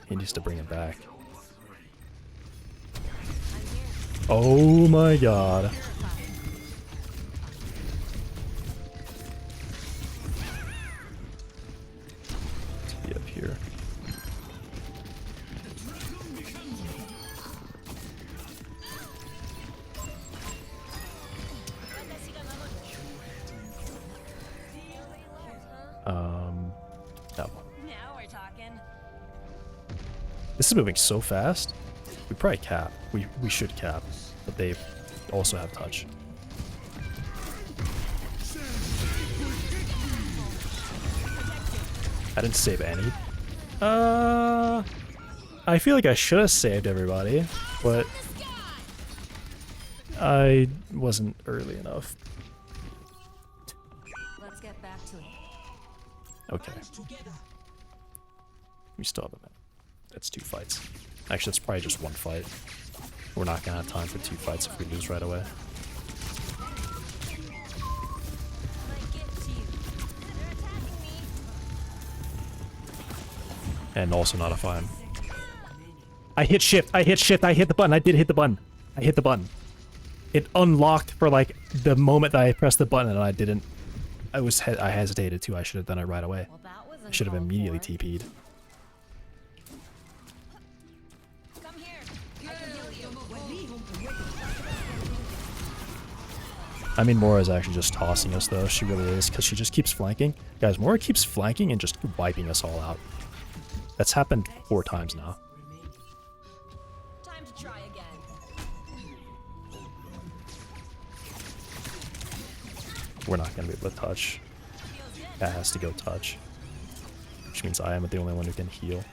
He needs to bring it back. Oh my god. Be up here. That one. Now we're talking. This is moving so fast. We probably cap. We should cap, but they also have touch. I didn't save any. I feel like I should have saved everybody, but I wasn't early enough. Let's get back to it. Okay. We still have a minute. That's 2 fights. Actually, it's probably just 1 fight. We're not gonna have time for 2 fights if we lose right away. My And also not a fine. I hit shift, I hit shift, I hit the button, I did hit the button. I hit the button. It unlocked for like the moment that I pressed the button and I didn't. I hesitated too, I should have done it right away. I should have immediately TP'd. I mean, Mora's actually just tossing us though, she really is, because she just keeps flanking. Guys, Mora keeps flanking and just wiping us all out. That's happened 4 times now. Time to try again. We're not gonna be able to touch. That has to go touch. Which means I am the only one who can heal.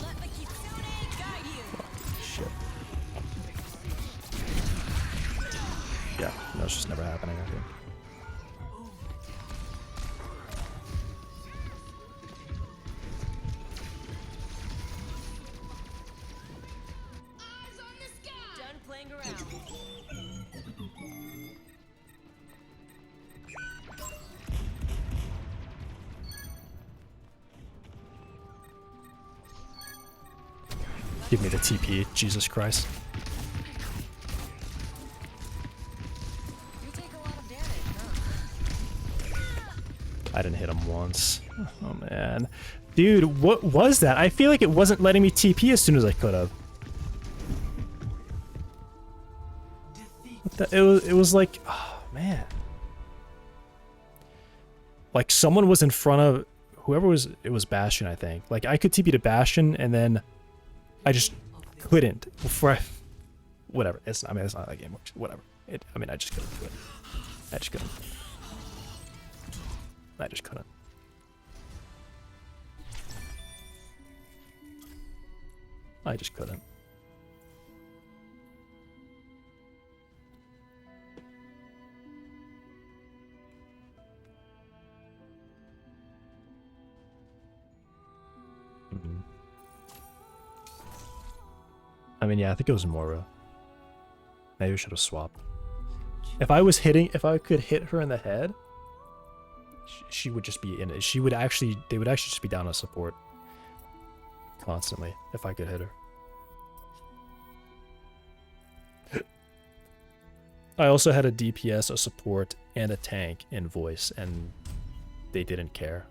Let the Kitsune guide you. Shit. Yeah, no, it's just never happening, I think. Done playing around. Give me the TP, Jesus Christ. You take a lot of damage, huh? I didn't hit him once. Oh man. Dude, what was that? I feel like it wasn't letting me TP as soon as I could have. It was like, oh man. Like someone was in front of whoever was, it was Bastion, I think. Like I could TP to Bastion and then I just couldn't before whatever. I mean, it's not how that game works. Whatever. I mean, I just couldn't do it. I just couldn't. I just couldn't. I just couldn't. I mean, yeah, I think it was Mora. Maybe we should have swapped. If I could hit her in the head, she would just be in it. They would actually just be down on support constantly if I could hit her. I also had a DPS, a support, and a tank in voice, and they didn't care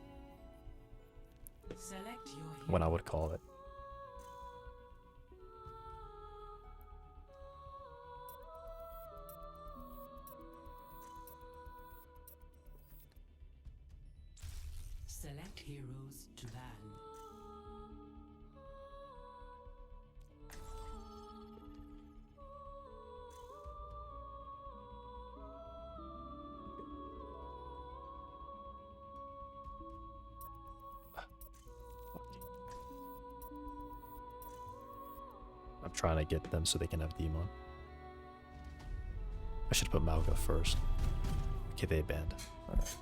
when I would call it. Select heroes to ban. I'm trying to get them so they can have Demon. I should put Malga first. Okay, they banned. Alright.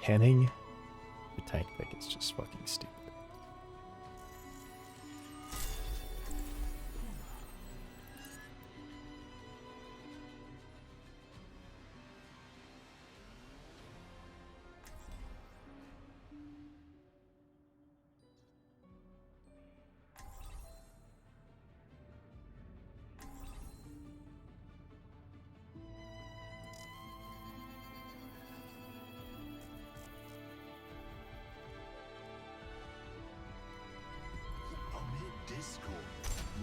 Panning the tank pick is just fucking stupid. Discord,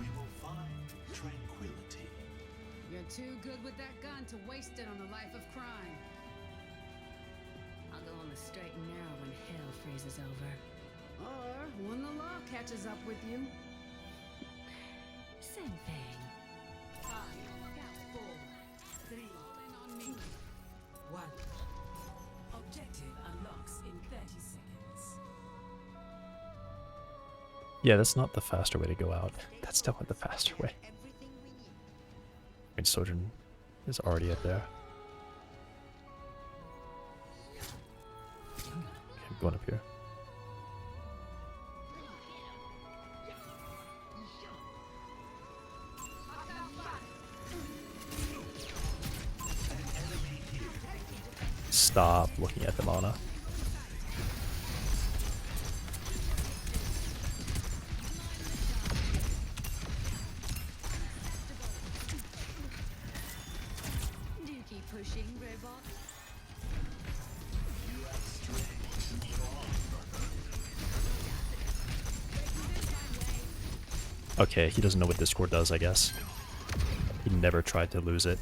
we will find tranquility. You're too good with that gun to waste it on the life of crime. I'll go on the straight and narrow when hell freezes over. Or when the law catches up with you. Same thing. 5, 4, 3, 1. Objective unlocks in 30 seconds. Yeah, that's not the faster way to go out. That's definitely the faster way. I mean, Sojourn is already up there. Okay, I'm going up here. stop looking at the mana. Do you keep pushing, robot? Okay, he doesn't know what Discord does, I guess. He never tried to lose it.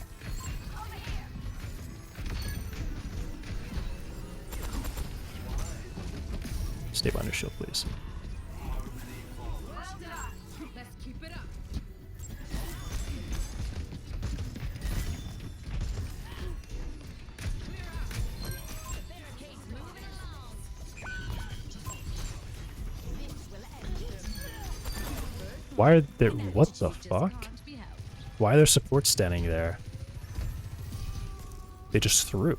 Stay behind your shield, please. Let's keep it up. Why are there... What the fuck? Why are there supports standing there? They just threw.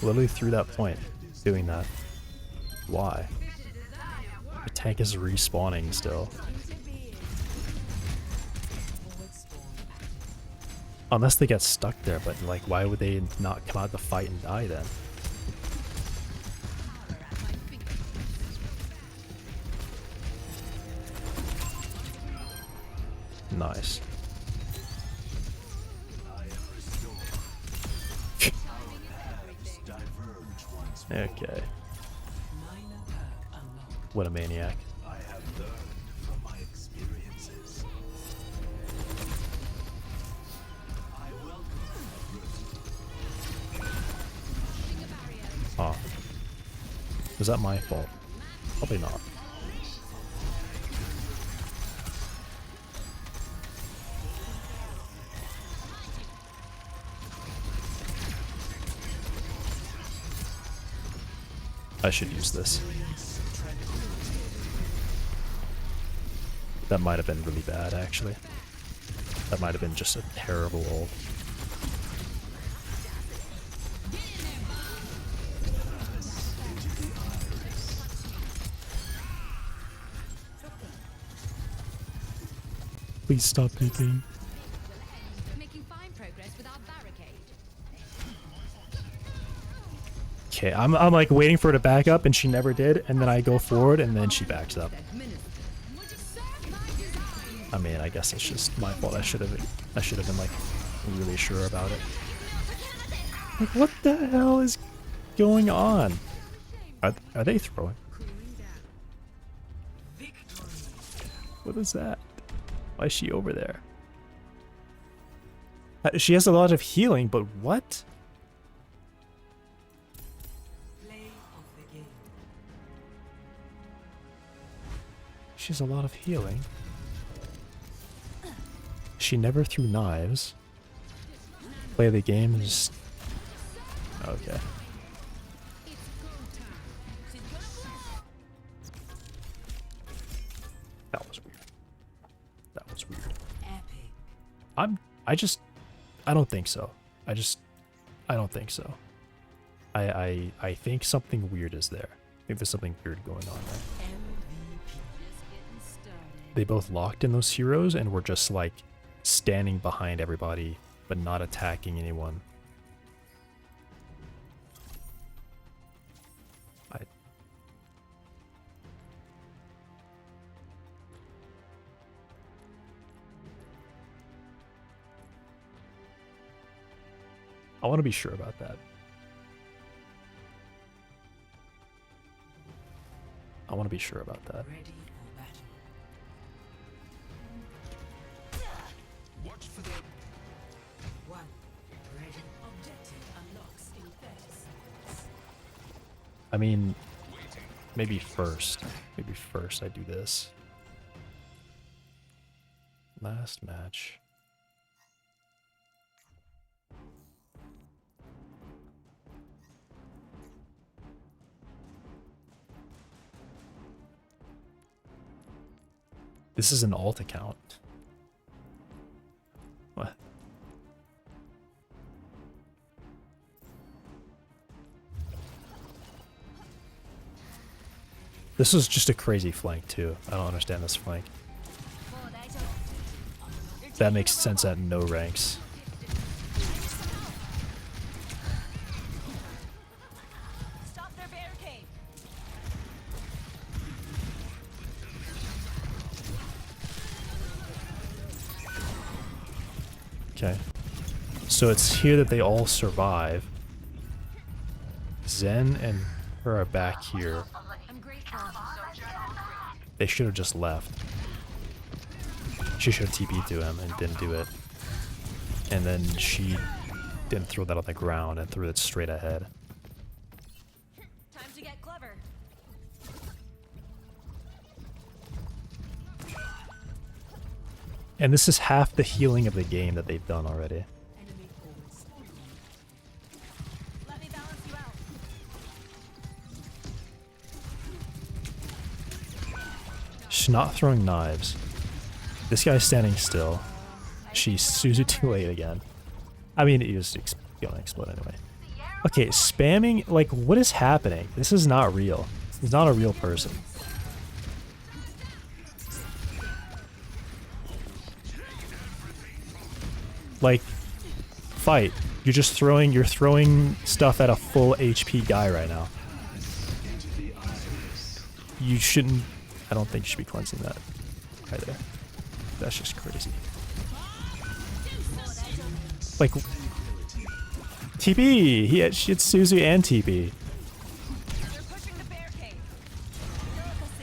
Literally through that point, doing that. Why? The tank is respawning still. Unless they get stuck there, but like, why would they not come out to fight and die then? Nice. Okay. What a maniac. I have learned from my experiences. I welcome. Oh. Was that my fault? Probably not. I should use this. That might have been really bad, actually. That might have been just a terrible ult. Please stop peeking. Making fine progress with our barricade. Okay, I'm like waiting for her to back up, and she never did, and then I go forward, and then she backs up. I mean, I guess it's just my fault. I should have been like really sure about it. Like, what the hell is going on? Are they throwing? What is that? Why is she over there? She has a lot of healing, but what? She has a lot of healing. She never threw knives. Play the game and just... Okay. That was weird. That was weird. I don't think so. I don't think so. I think something weird is there. I think there's something weird going on there. They both locked in those heroes and were just like standing behind everybody but not attacking anyone. I want to be sure about that. I want to be sure about that. Watch for the I mean, maybe first. Maybe first I do this. Last match. This is an alt account. What? This is just a crazy flank too. I don't understand this flank. That makes sense at no ranks. Okay. So it's here that they all survive. Zen and her are back here. They should have just left. She should have TP'd to him and didn't do it. And then she didn't throw that on the ground and threw it straight ahead. Time to get clever. And this is half the healing of the game that they've done already. Let me balance you out. She's not throwing knives. This guy's standing still. She's Suzu too late again. I mean, he was gonna explode anyway. Okay, spamming, like, what is happening? This is not real. He's not a real person. Like, fight. You're throwing stuff at a full HP guy right now. You shouldn't, I don't think you should be cleansing that either. That's just crazy. Like, TP! She had Suzu and TP.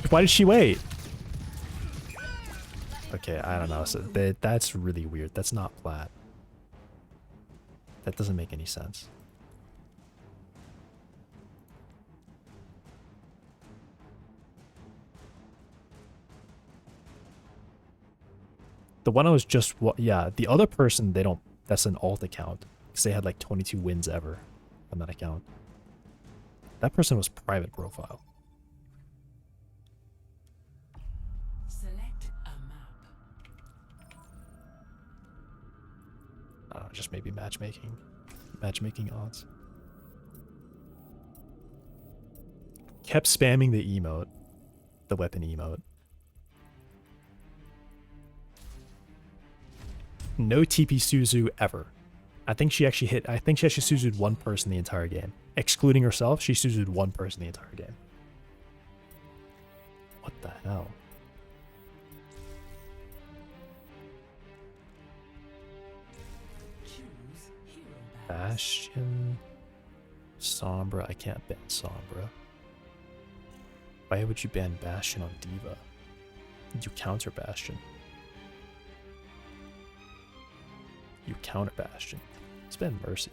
Why did she wait? Okay, I don't know. So that's really weird. That's not flat. That doesn't make any sense. The one I was just, yeah, the other person, they don't, that's an alt account. Because they had like 22 wins ever on that account. That person was private profile. Select a map. Just maybe matchmaking. Matchmaking odds. Kept spamming the emote. The weapon emote. No TP Suzu ever. I think she actually Suzu'd one person the entire game. Excluding herself, she Suzu'd one person the entire game. What the hell? Bastion. Sombra. I can't ban Sombra. Why would you ban Bastion on Diva? You counter Bastion. You counter Bastion. Let's ban Mercy.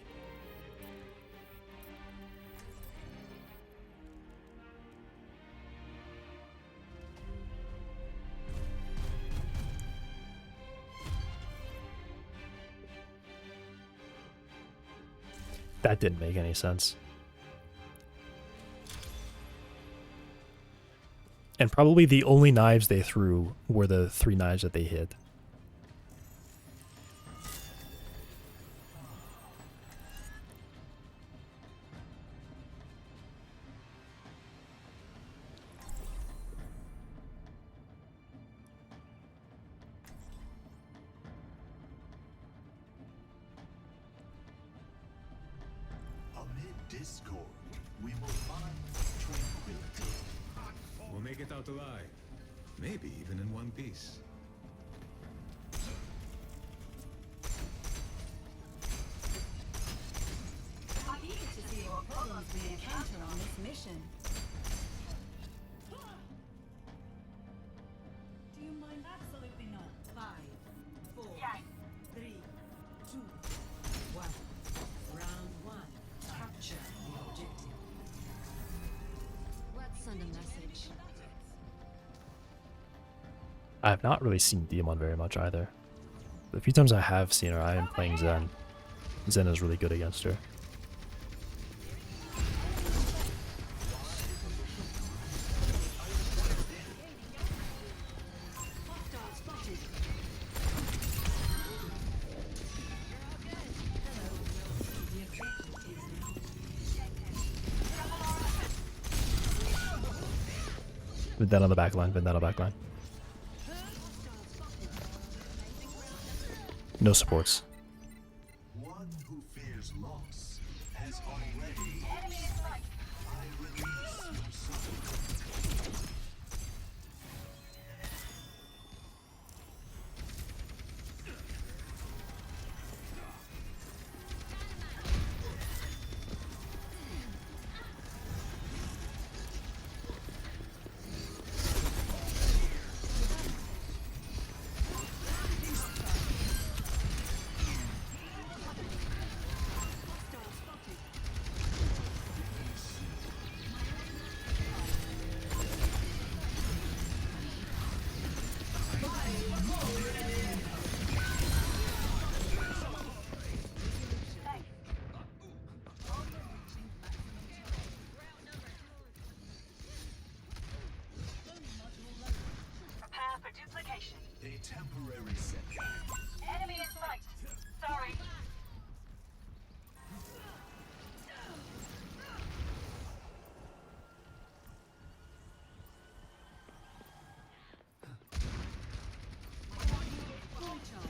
That didn't make any sense. And probably the only knives they threw were the 3 knives that they hit. Discord, we will find tranquility. We'll make it out alive. Maybe even in one piece. I'm eager to see what problems we encounter on this mission. Do you mind? Absolutely not. 5, 4, 3, 2, 1. Round 1. Capture the objective. Let's send a message. I have not really seen Demon very much either. The few times I have seen her, I am playing Zen. Zen is really good against her. Vendetta on the back line, Vendetta back line. No supports. One who fears loss has already. I release your soul. temporary setback. Enemy in sight. Sorry.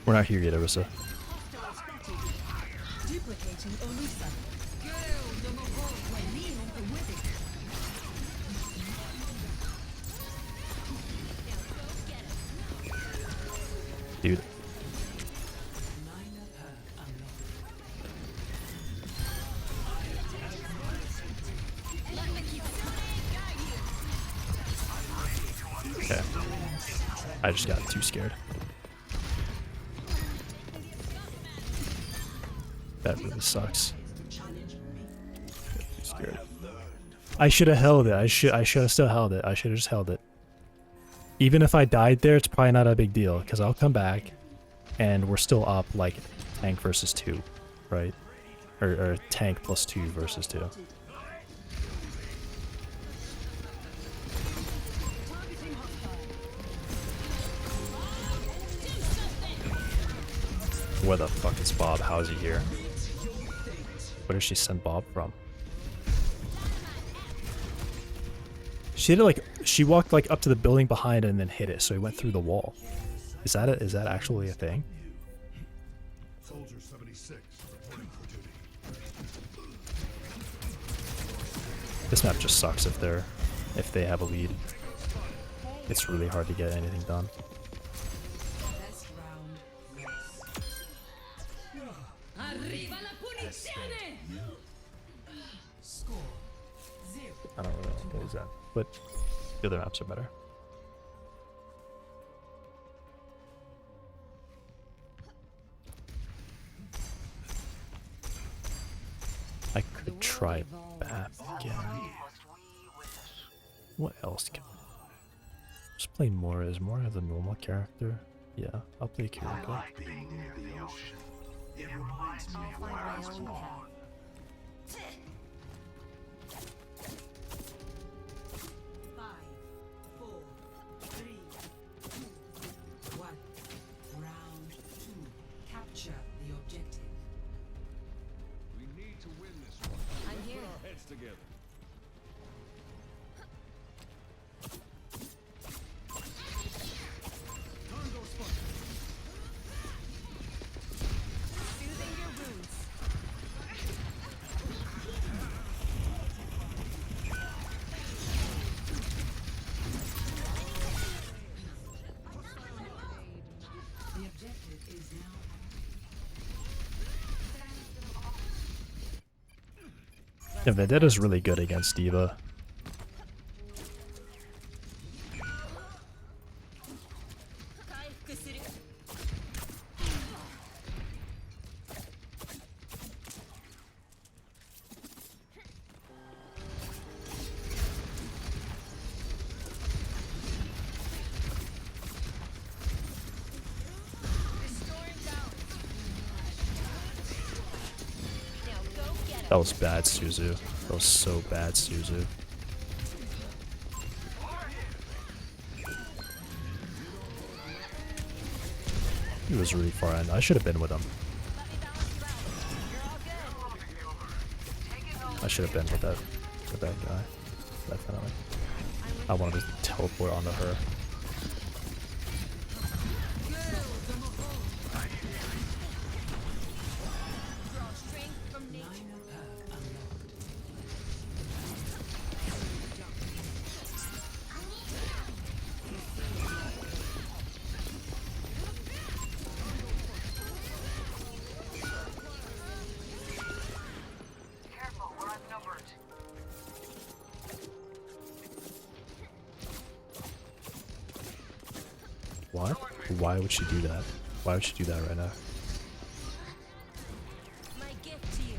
We're not here yet, Arissa. Duplicating Olisa. Dude. Okay. I just got too scared. That really sucks. Too scared. I should have held it. I should have still held it. I should have just held it. Even if I died there, it's probably not a big deal, because I'll come back, and we're still up, like, tank versus 2, right? Or tank plus 2 versus 2. Where the fuck is Bob? How is he here? Where did she send Bob from? She did like she walked like up to the building behind it and then hit it, so he went through the wall. Is that actually a thing? Soldier 76 reporting for duty. This map just sucks if they have a lead. It's really hard to get anything done. Best round lost. Arriva la punizione! Score 0. I don't really know what is that, but the other maps are better. I could try BAP again. What else can just play Mora? Is Mora the normal character? Yeah, I'll play Kiriko. Being near the ocean. It reminds me of where I was born. Five, four, three, two, one. Round 2. Capture the objective. We need to win this one. I'm here. Put our heads together. Soothing your wounds. The objective is now Yeah, Vendetta's really good against D.Va. That was bad, Suzu. That was so bad, Suzu. He was really far in. I should have been with him. I should have been with that guy. Definitely. I wanted to teleport onto her. careful. We're outnumbered. What? Why would she do that? Why would she do that right now? My gift to you.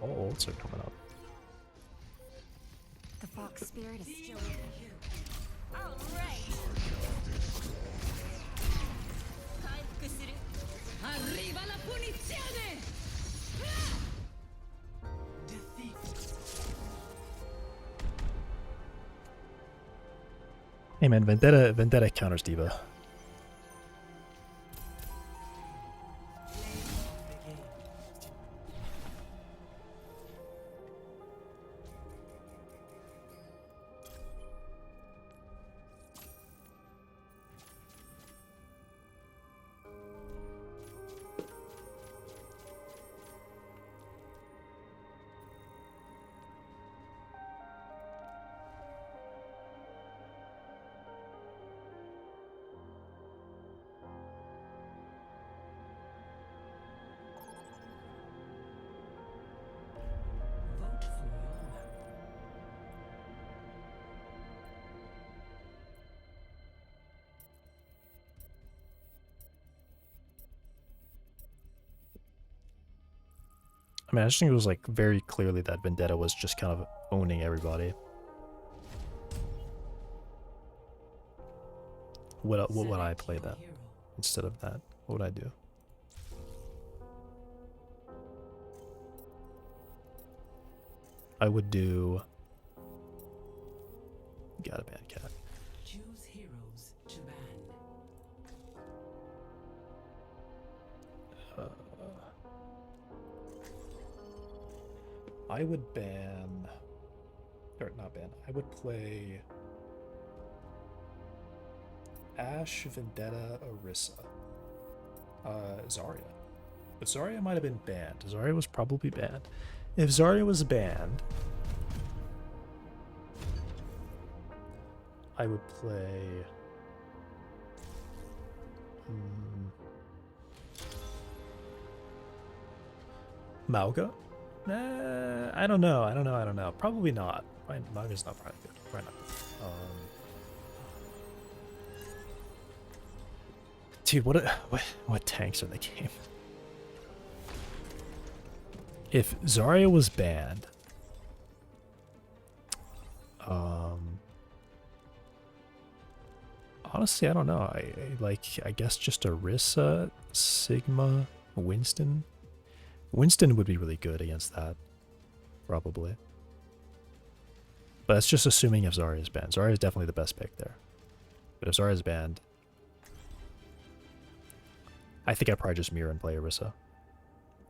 All ults are coming up. The fox spirit is still with me. Arriva la punizione! Hey man, Vendetta counters Diva. Vote for Yana. I mean, I just think it was like very clearly that Vendetta was just kind of owning everybody. What would I play that instead of that? What would I do? I would do. Got a bad cat. Choose heroes to ban. I would ban, or not ban. I would play Ashe, Vendetta, Orisa, Zarya. But Zarya might have been banned. Zarya was probably banned. If Zarya was banned, I would play. Mauga? I don't know. I don't know. Probably not. Mauga's not probably good. Probably not. Dude, what tanks are in the game? If Zarya was banned, honestly, I don't know. I guess just Orisa, Sigma, Winston. Winston would be really good against that, probably. But that's just assuming if Zarya is banned. Zarya is definitely the best pick there. But if Zarya is banned, I think I'd probably just mirror and play Orisa.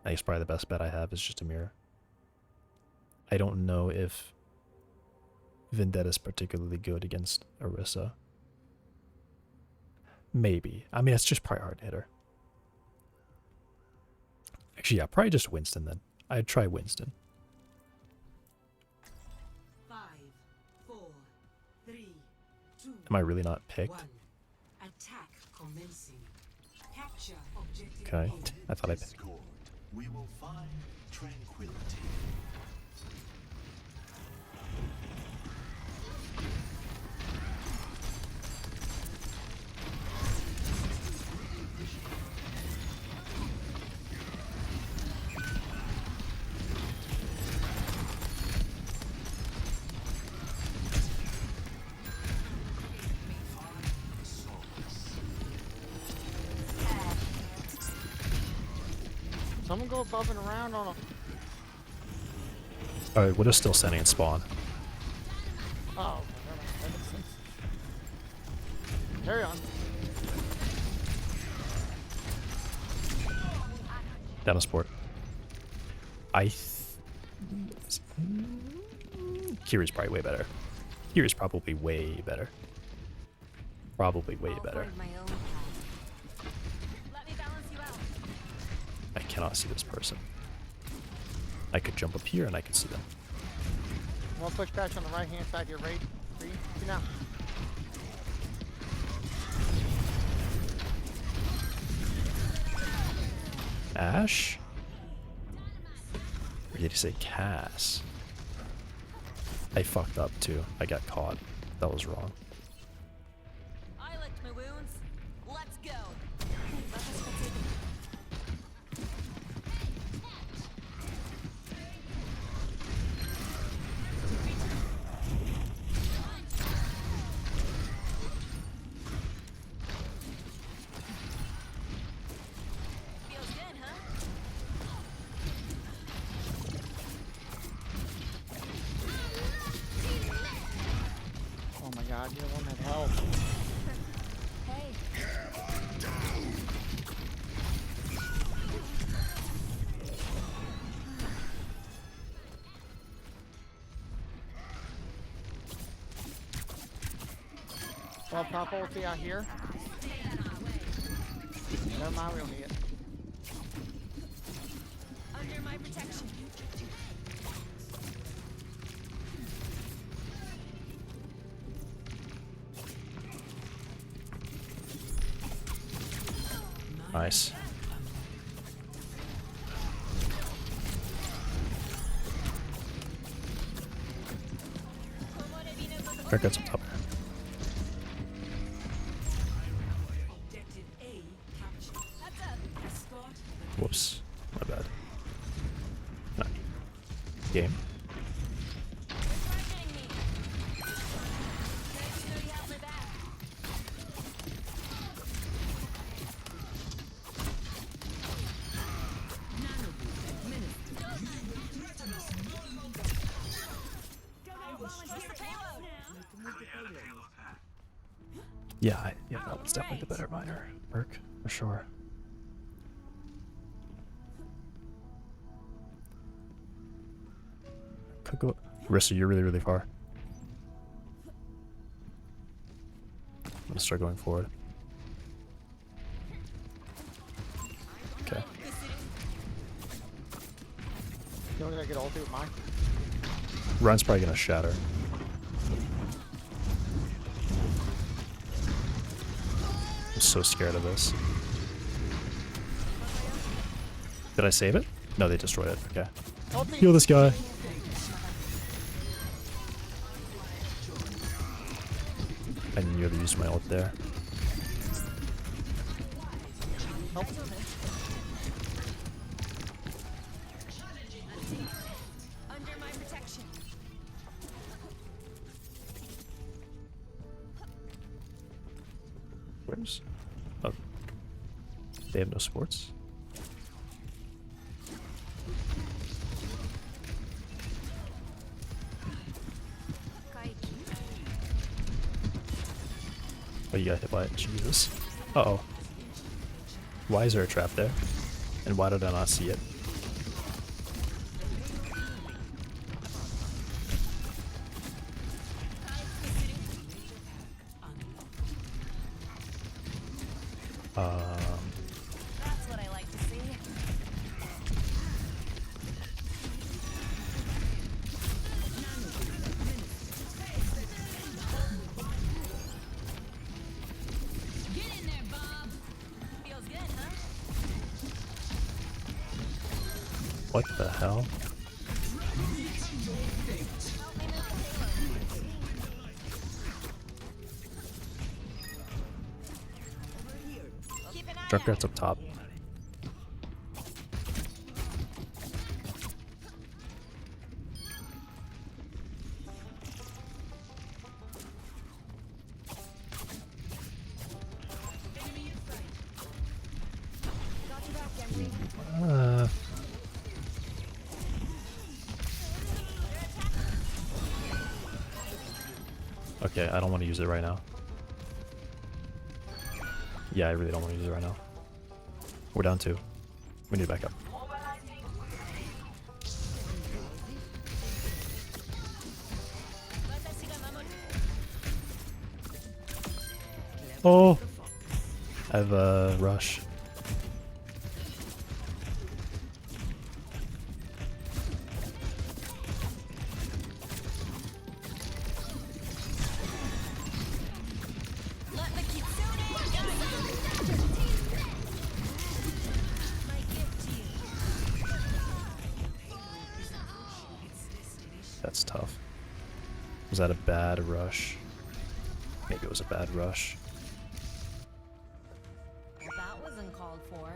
I think it's probably the best bet I have is just a mirror. I don't know if Vendetta's particularly good against Orisa. Maybe. I mean, it's just probably hard to hit her. Actually, yeah, probably just Winston then. I'd try Winston. 5, 4, 3, 2, Am I really not picked? 1. Attack commencing. Capture objective. Okay, I thought I picked. Discord, we will find tranquility. Someone go above and around on a. Alright, Widow's still standing in spawn. Oh, okay, never mind. That makes sense. Carry on. Down a sport. Kiri's probably way better. Kiri's probably way better. Probably way better. I cannot see this person. I could jump up here and I could see them. One push back on the right hand side of your raid. See now. Ashe? Or did you say Cass? I fucked up too. I got caught. That was wrong. I licked my wounds. Let's go. god, you don't have help. Well, pop ulti out here. Never mind, we don't need it. Under my protection. Nice. Crack got some top. Objective A captured. Escort Whoops. My bad. Nah. Game. Yeah, yeah, that one's definitely the better miner perk for sure. Could go. Rissa, you're really, really far. I'm gonna start going forward. Okay. You want to get ulti with mine? Ryan's probably gonna shatter. I'm so scared of this. Did I save it? No, they destroyed it. Okay. Ulti. Heal this guy. I nearly used my ult there. Nope. Under my protection. Where's... Oh. They have no sports? Oh, you got hit by it. Jesus. Uh-oh. Why is there a trap there? And why did I not see it? That's what I like to see. Get in there, Bob. Feels good, huh? What the hell? Help me move the payload. Keep an eye Junkrat's out. up top. Okay, I don't want to use it right now. Yeah, I really don't want to use it right now. We're down 2. We need to back up. Oh! I have a rush. Let the kitsune my gift to you. That's tough. Was that a bad rush? Maybe it was a bad rush. Well, that wasn't called for.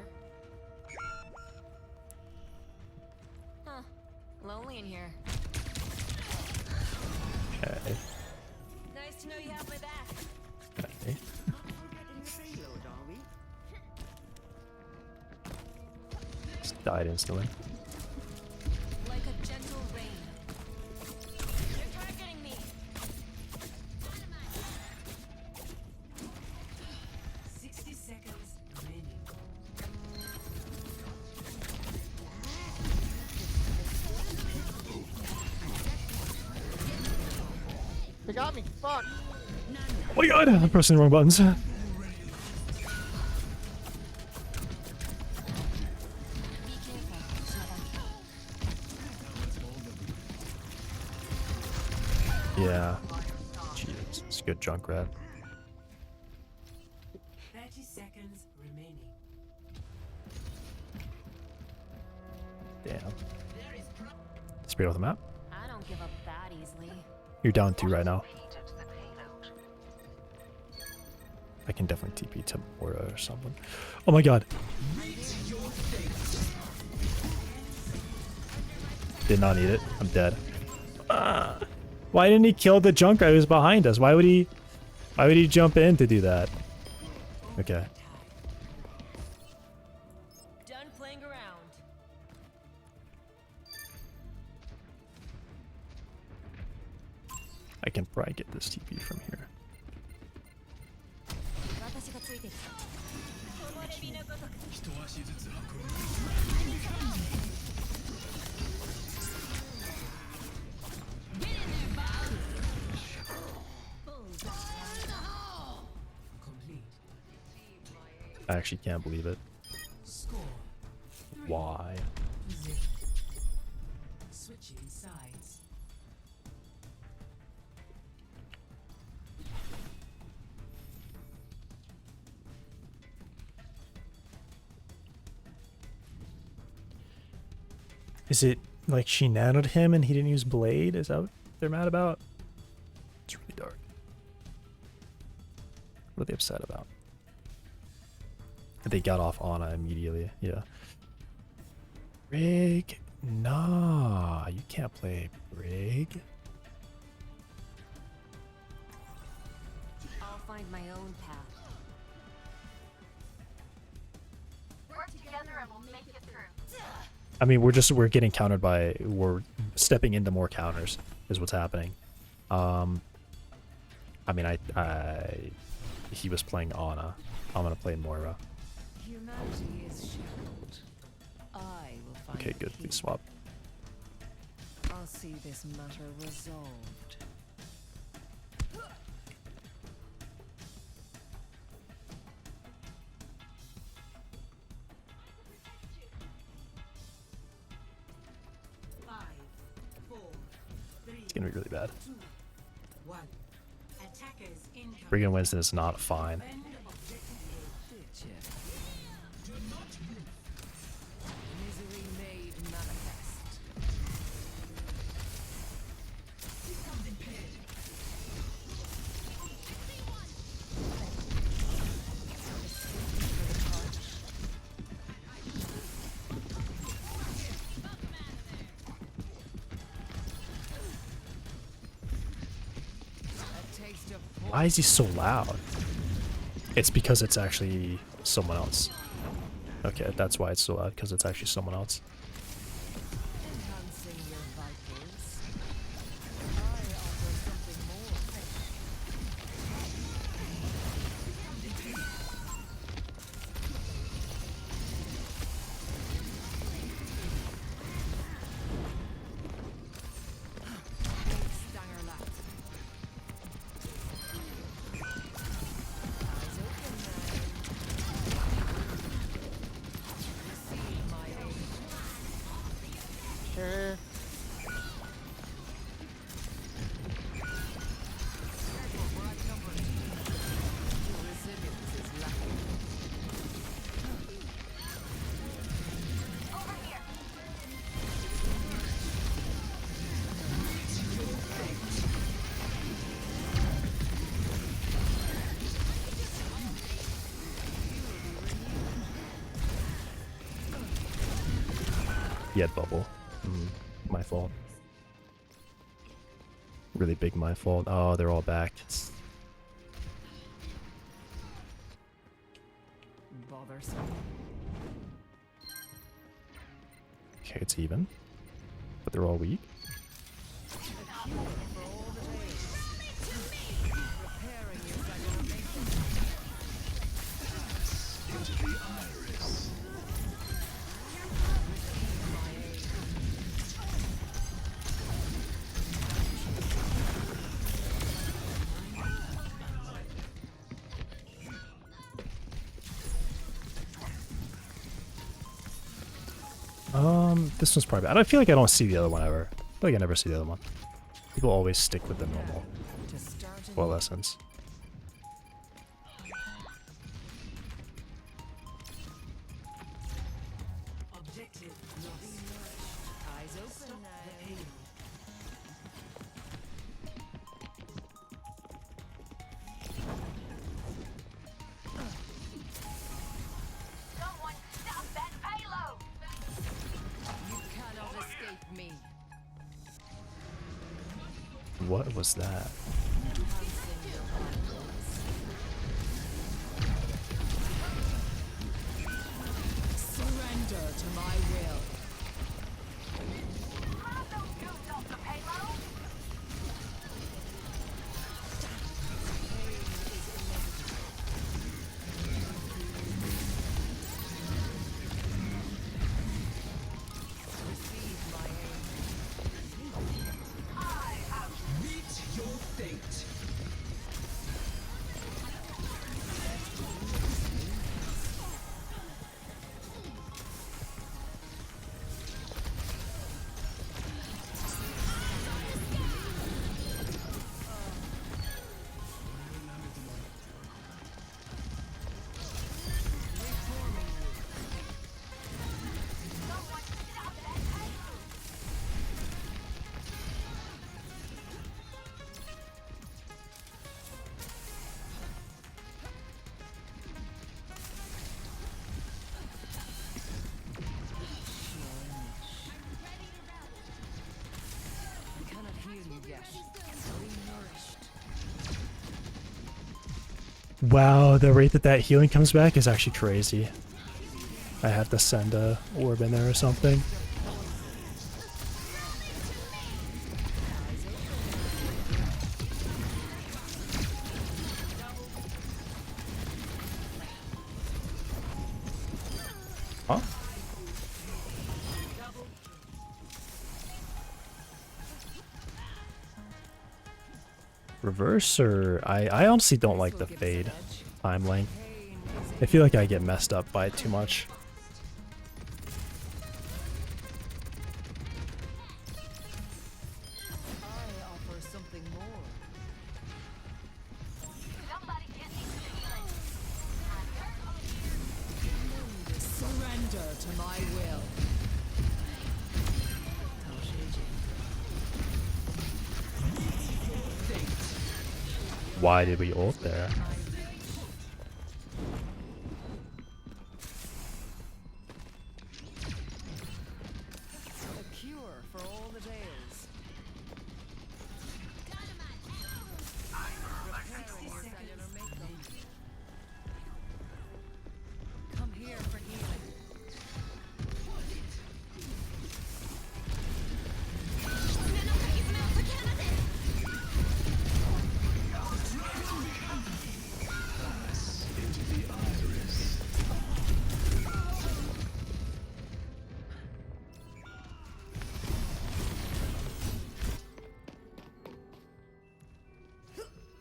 Huh. Lonely in here. Okay. Nice to know you have my back. Okay. Payload, are we? Just died instantly. Like a gentle rain. They're targeting me. They got me. Fuck. Oh my god, I'm pressing the wrong buttons. Yeah. Jeez, it's a good Junkrat. 30 seconds remaining. Damn. Speed off the map. I don't give up that easily. You're down 2 right now. I can definitely TP to Mora or something. Oh my god. Did not need it. I'm dead. Why didn't he kill the Junkrat who was behind us? Why would he jump in to do that? Okay. Done playing around. I can probably get this TP from here. I actually can't believe it. Why? Switching sides. Is it like she nanoed him and he didn't use blade? Is that what they're mad about? It's really dark. What are they upset about? They got off Ana immediately, yeah. Brig? Nah, you can't play Brig. I'll find my own path. Work together and we'll make it through. I mean, we're getting countered by, we're stepping into more counters is what's happening. I mean, he was playing Ana. I'm gonna play Moira. Humanity is shackled. I will find Okay, the good. key. Please swap. I'll see this matter resolved. It's gonna be really bad. 1. Attackers incoming. Brig Winston is not fine. End objective Misery made manifest. Why is he so loud? It's because it's actually someone else. Okay, that's why it's so loud, because it's actually someone else. Enhancing your vitals. I offer something more. Stanger left. Eyes open now. Receive my aid. Sure. Resilience is lacking. He had bubble. My fault. Really big my fault. Oh, they're all back. Bothersome. Okay, it's even. But they're all weak. Repairing your degradation. Into the iris. My aid. This one's probably bad. I feel like I don't see the other one ever. I feel like I never see the other one. People always stick with the normal coalescence. Objective lost. Eyes open now. Someone stop that payload! You cannot escape me. What was that? Surrender to my will. Grab those goons off the payload! I cannot heal you yet. Wow, the rate that that healing comes back is actually crazy. I have to send a orb in there or something. Huh? Reverse or I honestly don't like the fade time length. I feel like I get messed up by it too much. I offer something more. Somebody get me some healing. Surrender to my will. Why did we ult there? A cure for all the tales. Repairing your cellular makeup. Come here for healing.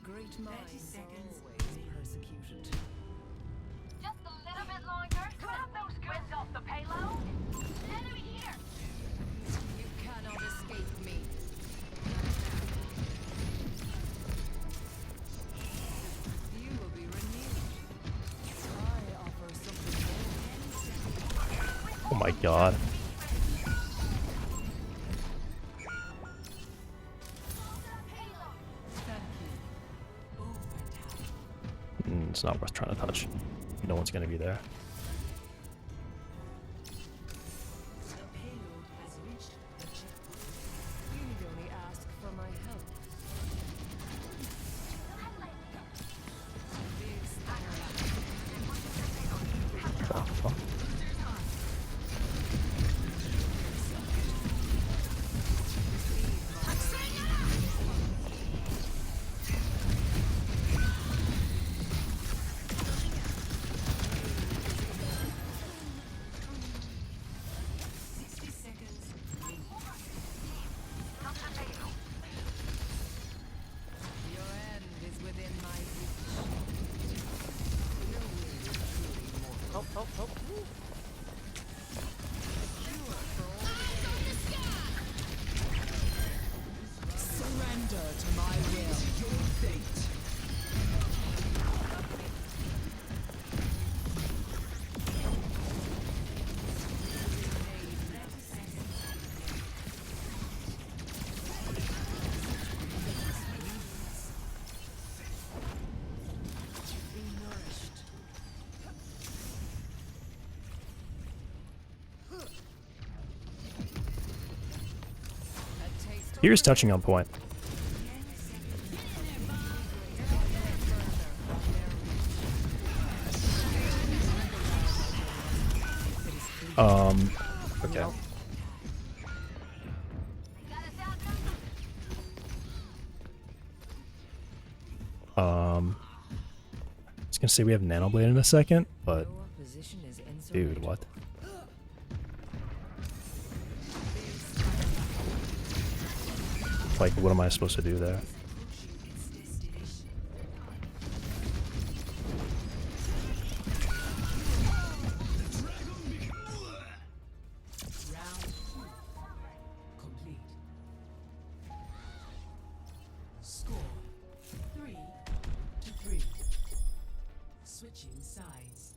Great minds are always persecuted. Just a little bit longer. Grab those goons off the payload. Enemy here. You cannot escape me. You will be renewed. I offer something more. Oh my god. It's not worth trying to touch. No one's gonna be there. The payload has reached the checkpoint. You need only ask for my help. Big Oh, fuck. to my will. Here's touching on point. Okay. I was gonna say we have Nano Blade in a second, but dude, what? Like, what am I supposed to do there? Switching sides.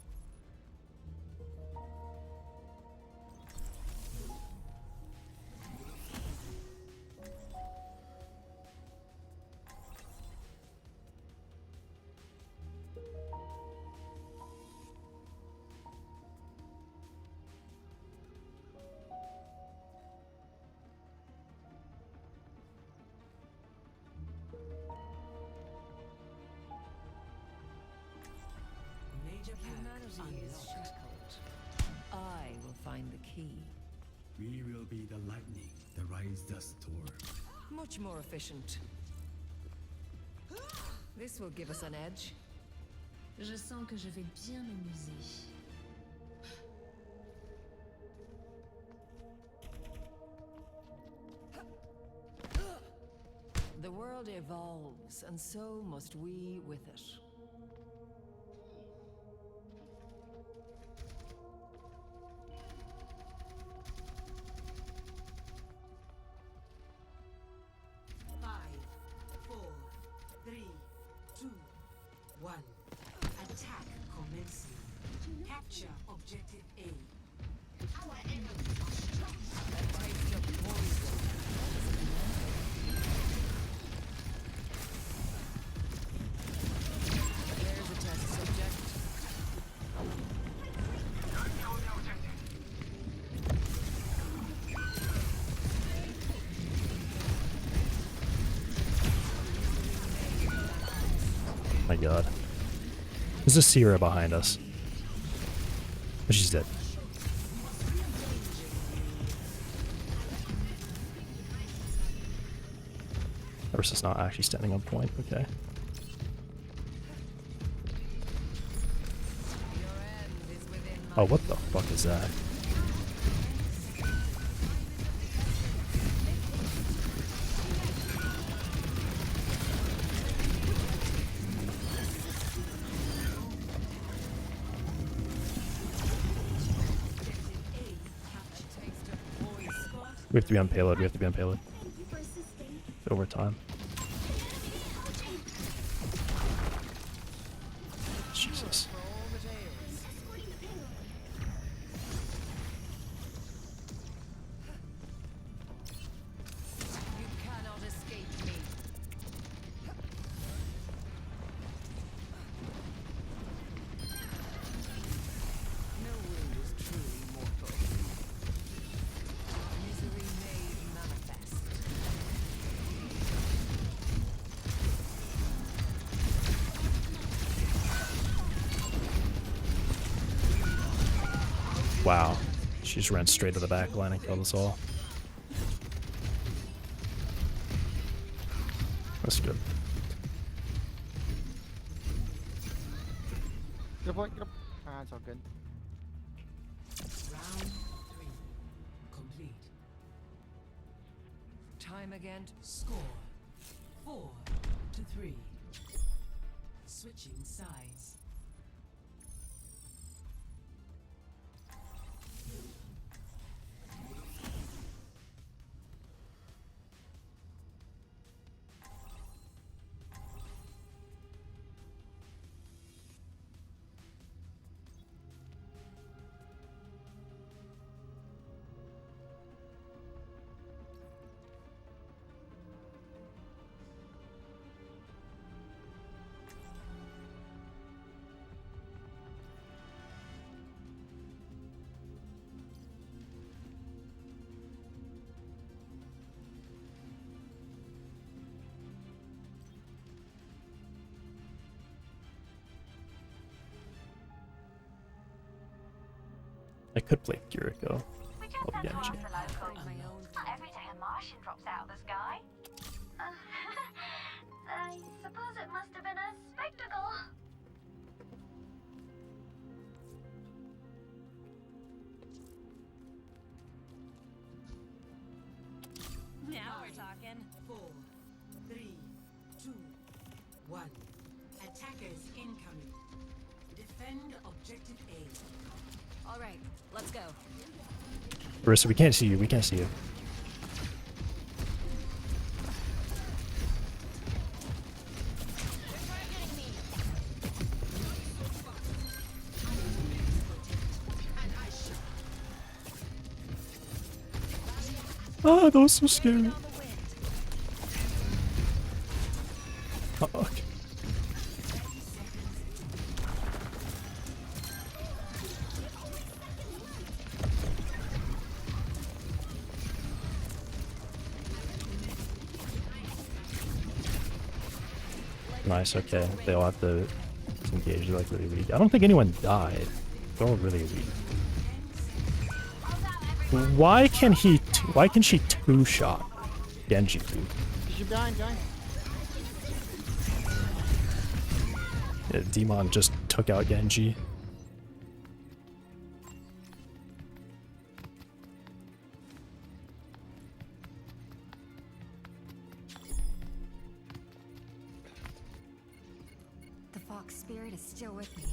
Humanity is shackled. I will find the key. We will be the lightning that rides the storm. Much more efficient. This will give us an edge. Je sens que je vais bien m'amuser. The world evolves, and so must we with it. Attack commencing. Capture objective A. Our enemies are strong. A taste of poison. There's a test subject. My god. There's a Sierra behind us. But she's dead. Ursa's not actually standing on point, okay. Oh, what the fuck is that? We have to be on payload, we have to be on payload. Over time. Jesus. You cannot escape me. No wound is truly mortal. Misery made manifest. Wow. She just ran straight to the back line and killed us all. That's good. Get a point, get a... Ah, it's all good. Round 3. Complete. Time again. Score 4-3. Switching sides. could play Kiriko. We just Oh, had to Genji. ask the locals. Not every day a Martian drops out of the sky. I suppose it must have been a spectacle. Now we're talking. 4, 3, 2, 1. Attackers incoming. Defend objective A. All right, let's go. Marissa, we can't see you. We can't see you. Ah, that was so scary. Fuck. Nice, okay. They all have to engage, they're like really weak. I don't think anyone died. They're all really weak. Why can she two-shot Genji? Because you're dying. Yeah, Demon just took out Genji. The fox spirit is still with me.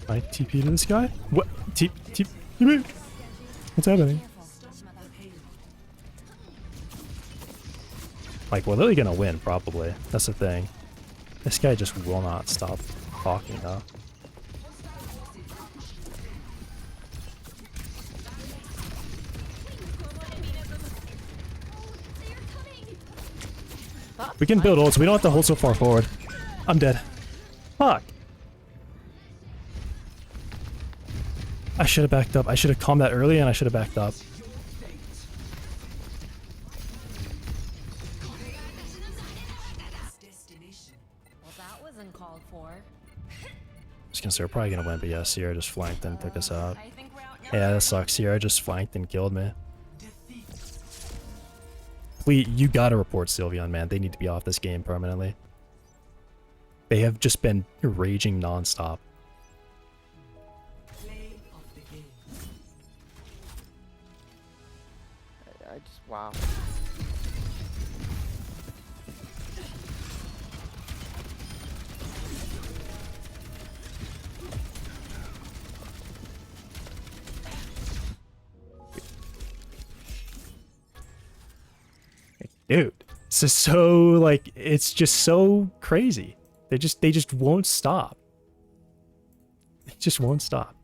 I TP to this guy? What? TP? What's happening? Like, we're literally gonna win, probably. That's the thing. This guy just will not stop talking, though. We can build ults. We don't have to hold so far forward. I'm dead. Fuck. I should have backed up. I should have calmed that early, and I should have backed up. Well, that was uncalled for. I was gonna say we're probably gonna win, but yeah, Sierra just flanked and took us out. I think we're outnumbered. Yeah, that sucks. Sierra just flanked and killed me. You gotta report Sylveon, man. They need to be off this game permanently. They have just been raging non-stop. I just, wow. Dude, this is so, like, it's just so crazy. They just won't stop. They just won't stop.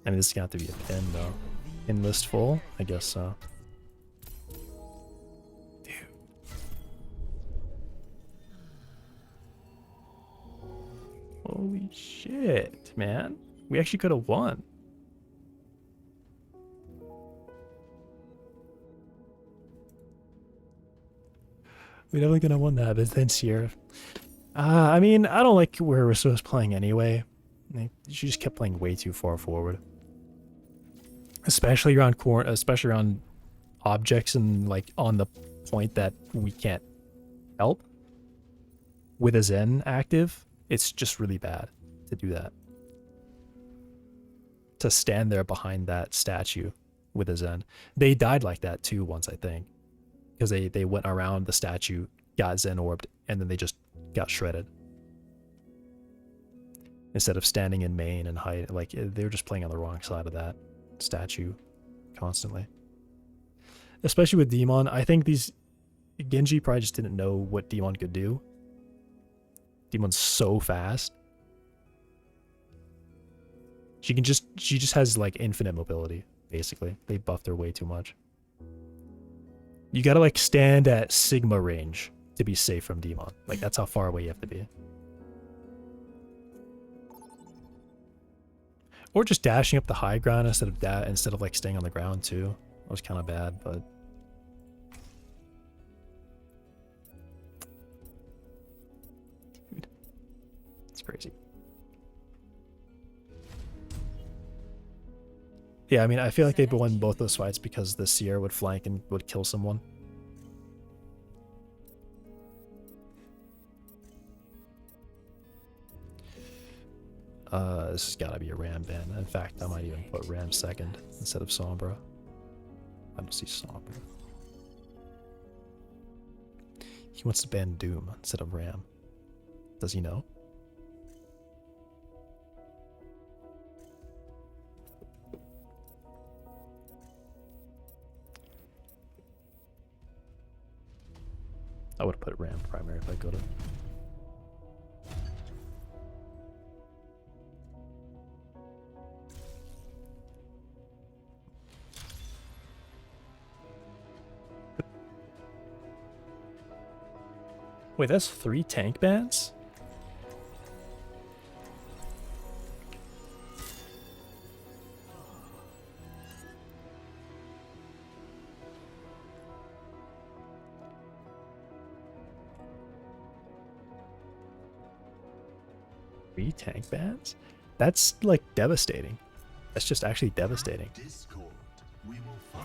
I mean, this is gonna have to be a pin, though. In list full? I guess so. Dude. Holy shit, man. We actually could have won. We definitely could have won that, but then Sierra. I mean, I don't like where Rissa was playing anyway. She just kept playing way too far forward. Especially around objects and like on the point that we can't help. With a Zen active, it's just really bad to do that. To stand there behind that statue with a Zen. They died like that too once, I think. Because they went around the statue, got Zen orbed, and then they just got shredded. Instead of standing in main and hide, like they were just playing on the wrong side of that statue constantly. Especially with Demon, I think Genji probably just didn't know what Demon could do. Demon's so fast. She just has like infinite mobility, basically. They buffed her way too much. You gotta like stand at Sigma range to be safe from Demon. Like that's how far away you have to be. Or just dashing up the high ground instead of like staying on the ground too. That was kind of bad, but dude, it's crazy. Yeah, I mean, I feel like they've won both those fights because the Sierra would flank and would kill someone. This has got to be a Ram ban. In fact, I might even put Ram second instead of Sombra. I don't see Sombra. He wants to ban Doom instead of Ram. Does he know? I would have put Ram primary if I could have. Wait, that's 3 tank bans? Three tank bans? That's like devastating. That's just actually devastating.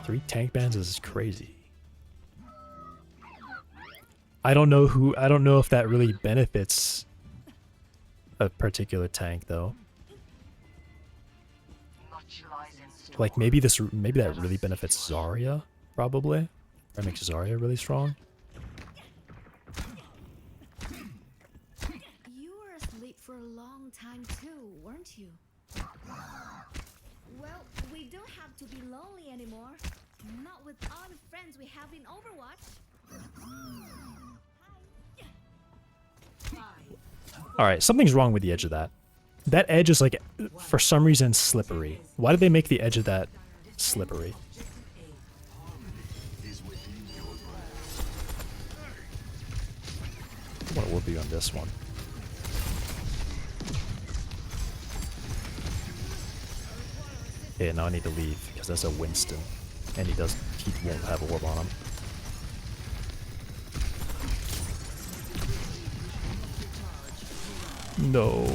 3 tank bans is crazy. I don't know if that really benefits a particular tank though. Like maybe that really benefits Zarya, probably. That makes Zarya really strong. You were asleep for a long time too, weren't you? Well, we don't have to be lonely anymore. Not with all the friends we have in Overwatch. Alright, something's wrong with the edge of that. That edge is like, for some reason, slippery. Why did they make the edge of that slippery? What will be on this one? Okay, now I need to leave because that's a Winston, and he won't have a orb on him. No.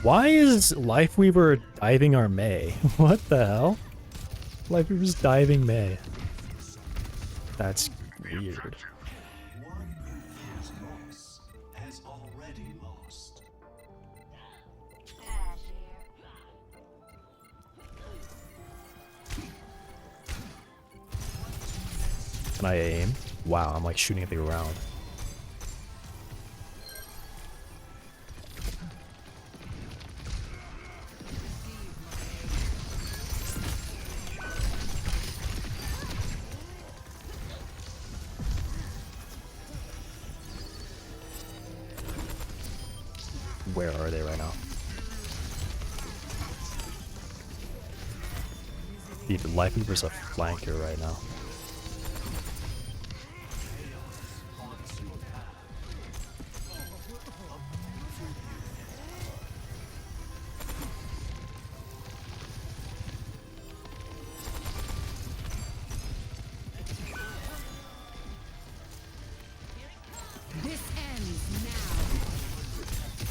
Why is Lifeweaver diving our Mei? What the hell? Lifeweaver's diving Mei. That's weird. Can I aim? Wow, I'm like shooting at the ground. Where are they right now? Dude, Lifeweaver's a flanker right now.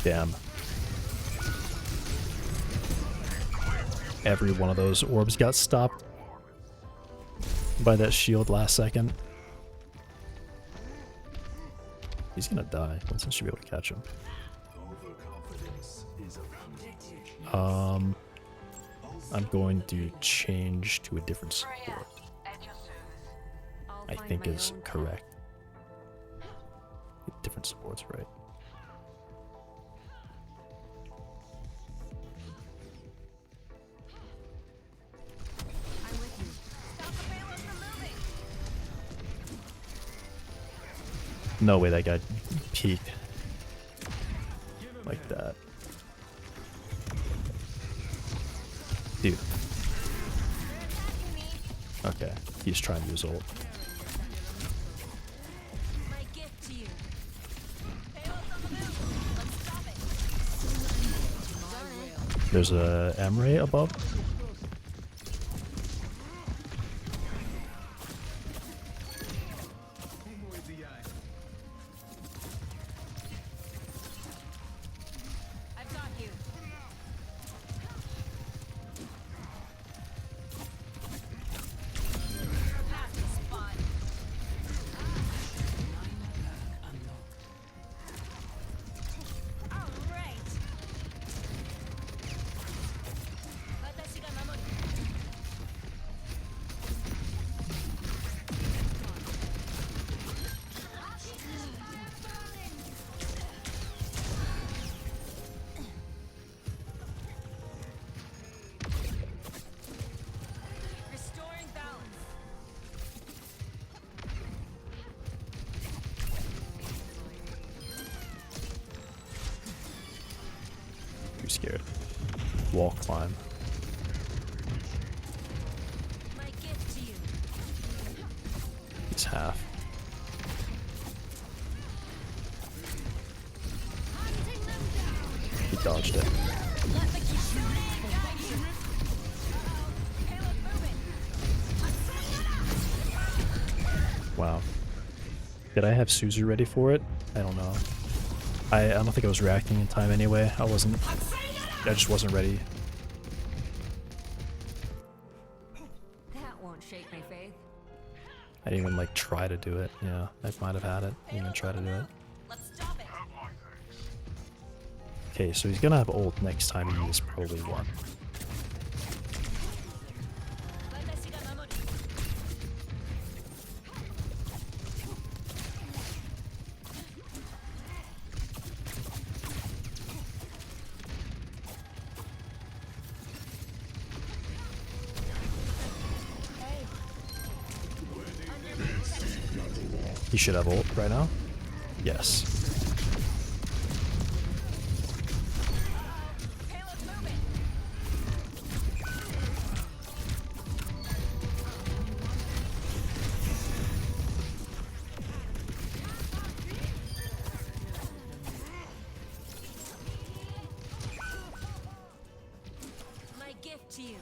Damn. Every one of those orbs got stopped by that shield last second. He's gonna die. Winston should be able to catch him. I'm going to change to a different support. I think is correct. Different supports, right? No way that guy peeked like that. Dude. Okay, he's trying to use ult. There's a Emre above. too scared. Wall climb. My gift to you. It's half. He dodged it. Let the Kitsune guide you. Payload moving. Wow. Did I have Suzu ready for it? I don't know. I don't think I was reacting in time anyway. I just wasn't ready. That won't shake my faith. I didn't even like try to do it. Yeah, I might have had it. I didn't even try to do it. Let's stop it. Okay, so he's gonna have ult next time he uses probably one. He should have ult right now. Yes. My gift to you.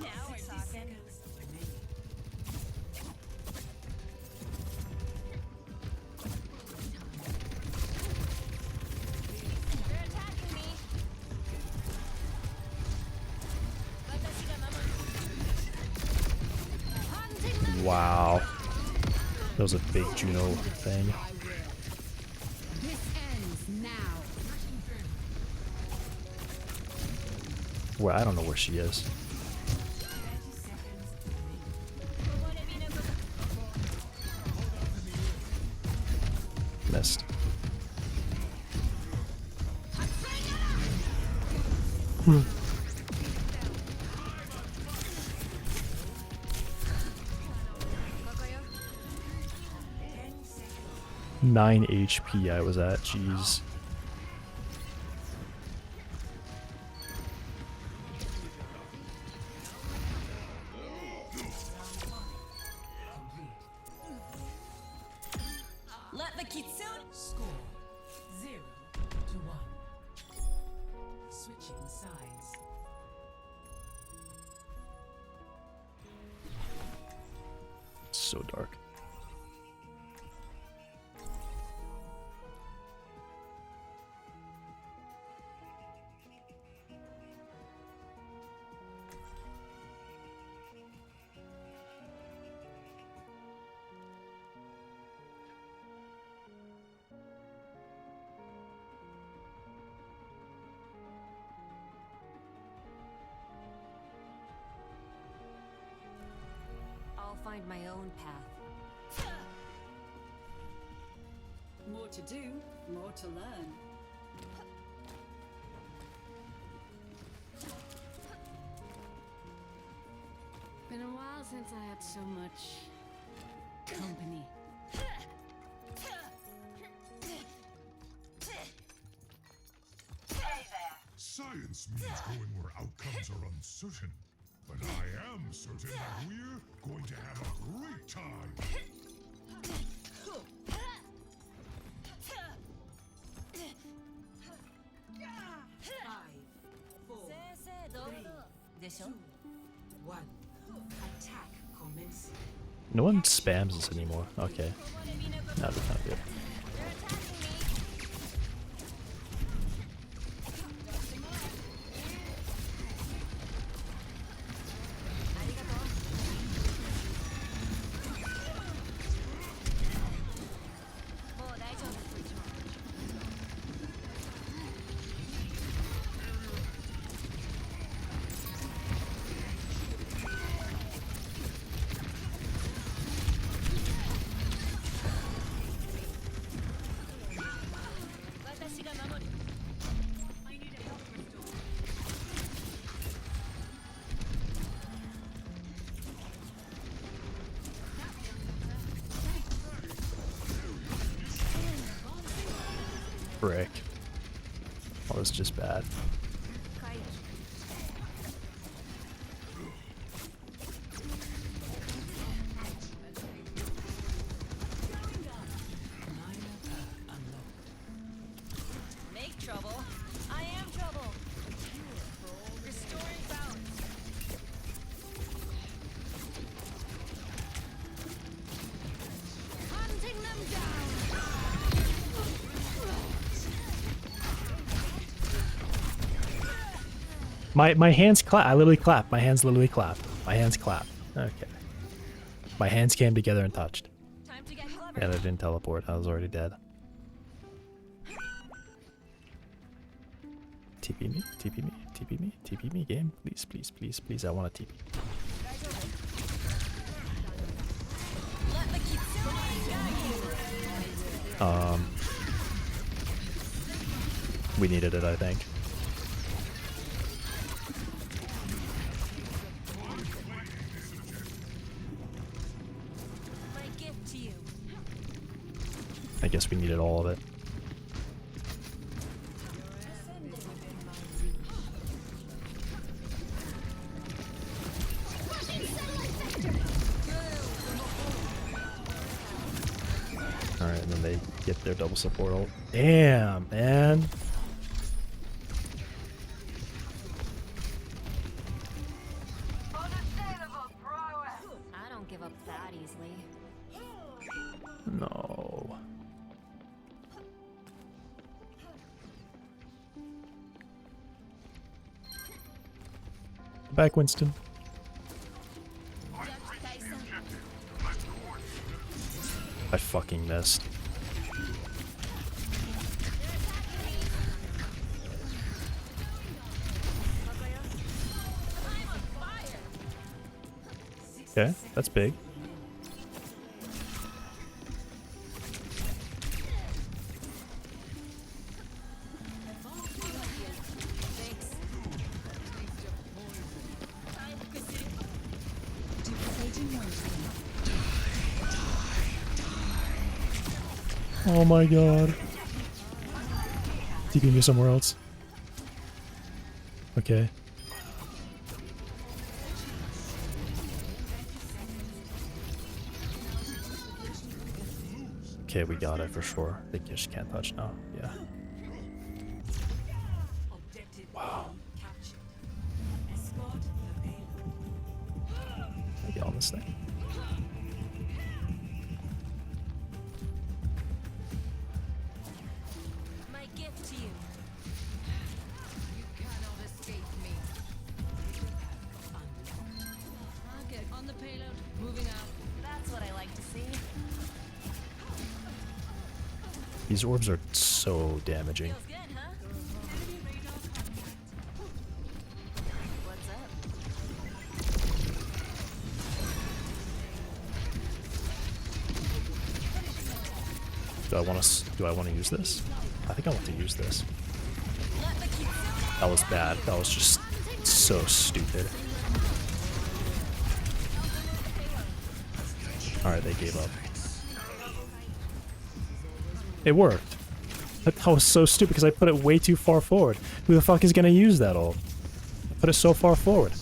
Now we're talking. They're attacking me. Wow. That was a big Juno thing. This ends now. Well, I don't know where she is. Missed. Hmm. 9 HP I was at, jeez. Let the Kitsune score 0-1. Switching sides. It's so dark. I'll find my own path. More to do, more to learn. Been a while since I had so much company. Science means going where outcomes are uncertain. But I am certain that we're going to have a great time. No one spams this anymore. Okay. That's not good. Frick. That was just bad. Make trouble. I am trouble. Restoring balance. Hunting them down. My hands clap. I literally clap. My hands literally clap. My hands clap. Okay. My hands came together and touched. Time to get clever. And I didn't teleport. I was already dead. TP me, TP me, TP me, TP me, game. Please, please, please, please. I want a TP. Let the Kitsune guide you. We needed it, I think. My gift to you. I guess we needed all of it. Alright, and then they get their double support ult. Damn, man. I don't give up that easily. No. Back, Winston. I fucking missed. Okay, that's big. Oh my god. TP me somewhere else. Okay. Okay, we got it for sure. They just can't touch now. Yeah. Wow. I get on this thing. My gift to you. You cannot escape me. Okay, on the payload, moving out. That's what I like to see. These orbs are so damaging. Feels good, huh? What's up? Do I want to use this? I think I want to use this. Let the Kitsune. That was bad. That was just so stupid. Alright, they gave up. It worked. That was so stupid because I put it way too far forward. Who the fuck is gonna use that ult? I put it so far forward.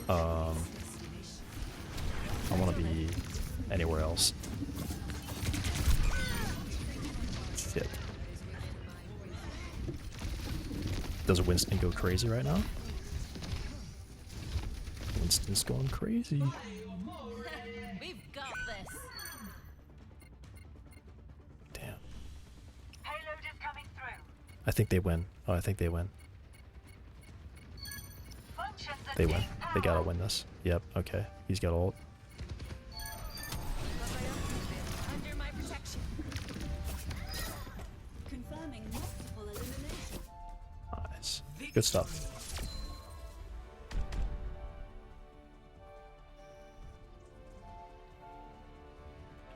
I want to be anywhere else. Shit. Does Winston go crazy right now? Winston's going crazy. We've got this. Damn. Payload is coming through. I think they win. Oh, I think they win. They win. They gotta win this. Yep, okay. He's got ult. Under my protection. Confirming multiple elimination. Nice. Good stuff.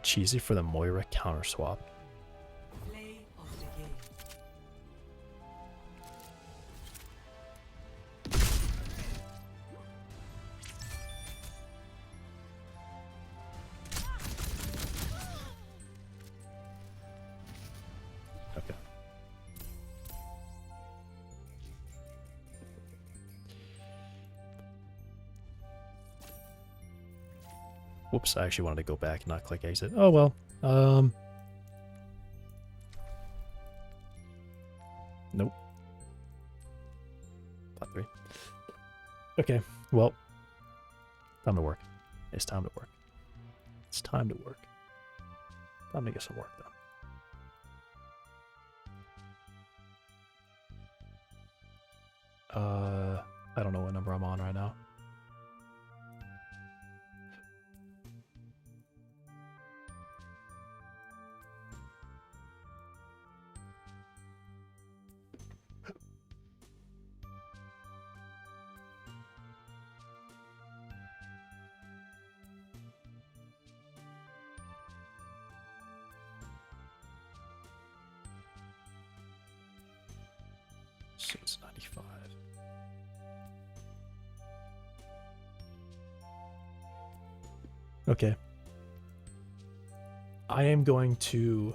Cheesy for the Moira counter swap. Play of the game. Whoops, I actually wanted to go back and not click exit. Oh well. Nope. Bot 3. Okay, well. Time to work. It's time to work. It's time to work. Time to get some work done. I don't know what number I'm on right now. So it's 95. Okay. I am going to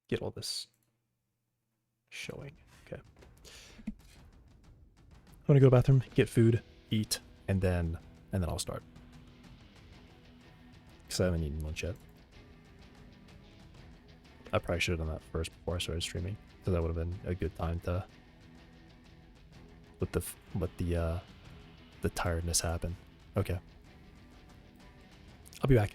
get all this showing. Okay. I'm gonna go to the bathroom, get food, eat, and then I'll start. Because I haven't eaten lunch yet. I probably should have done that first before I started streaming, because that would have been a good time to let the tiredness happen. Okay. I'll be back.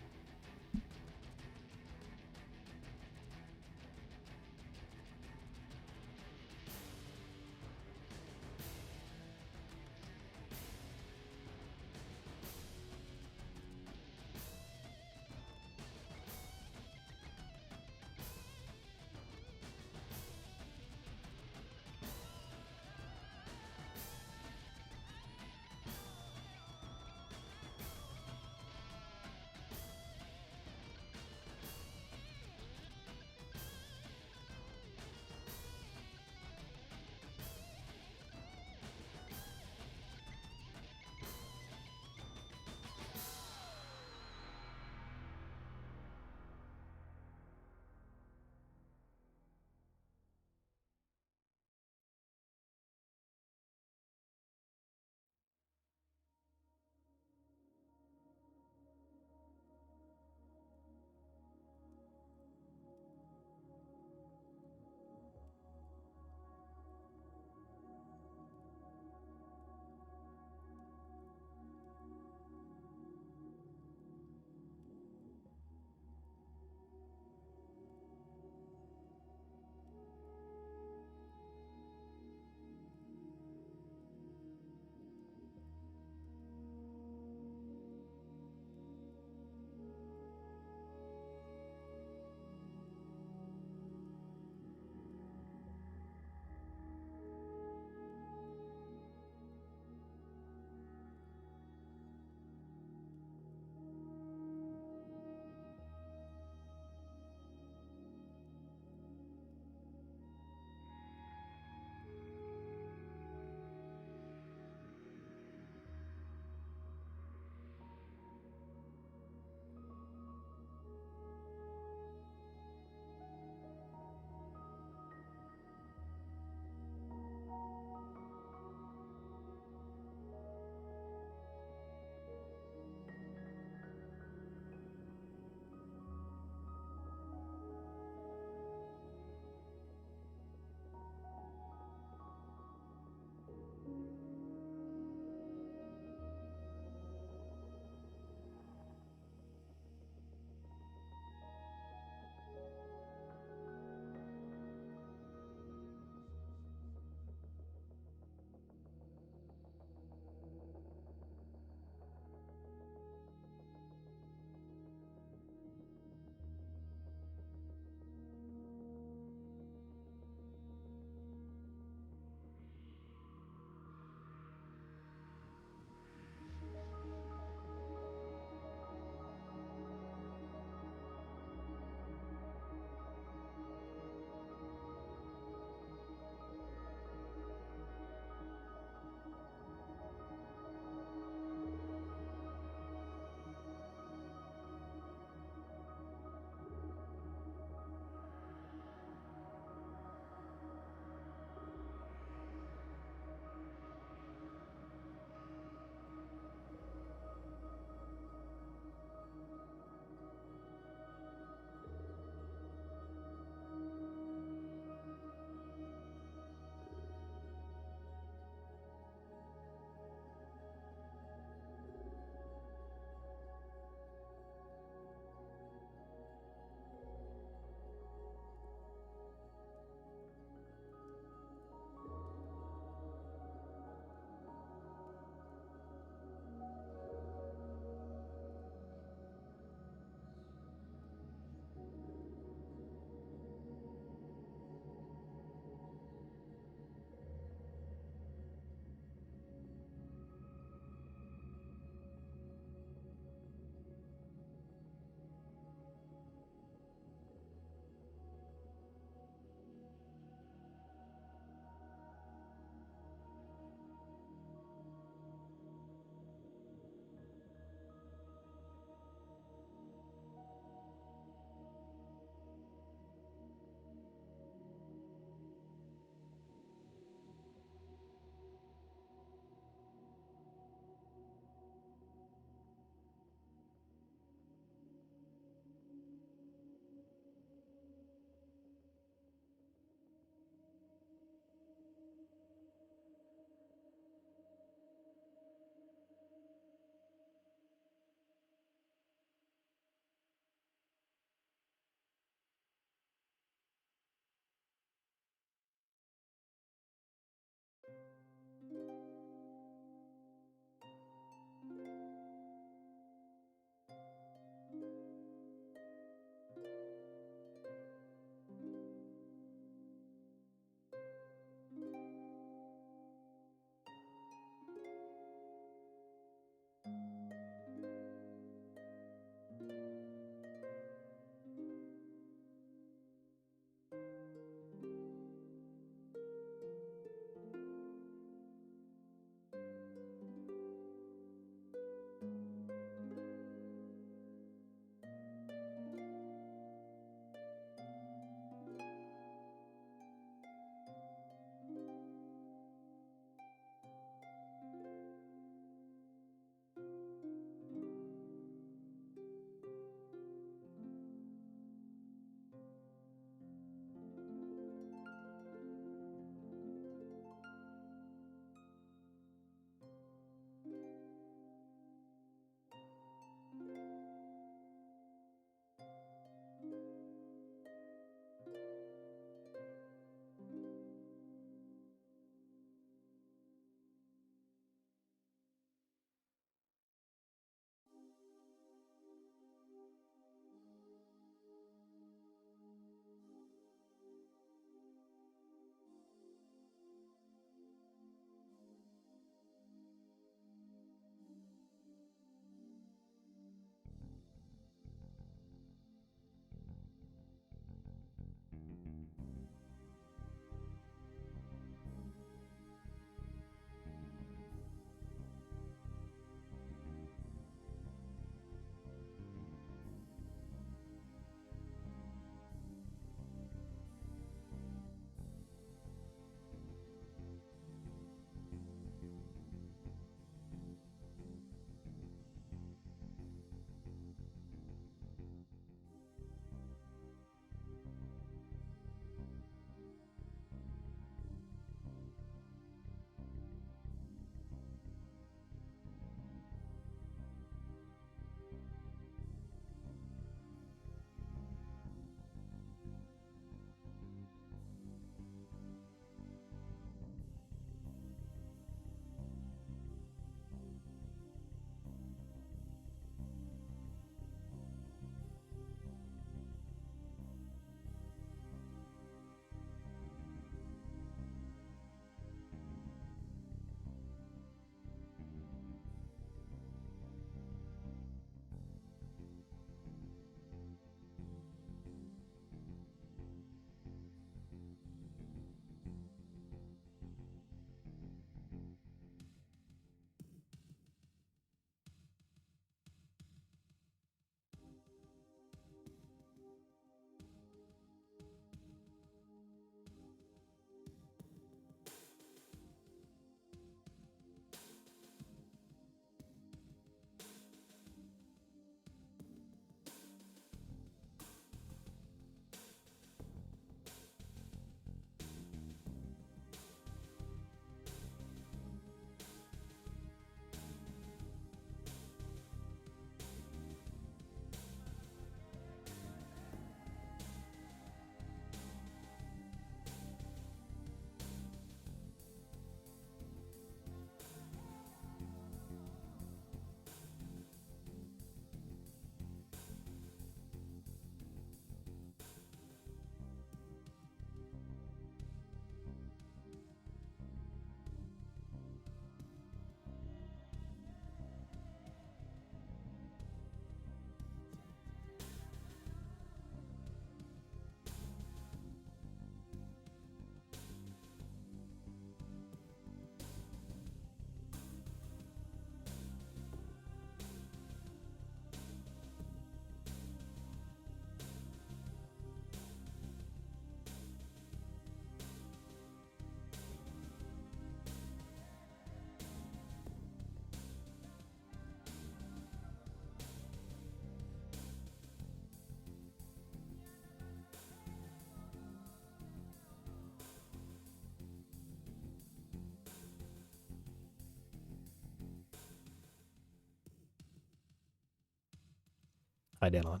Hi, Danon.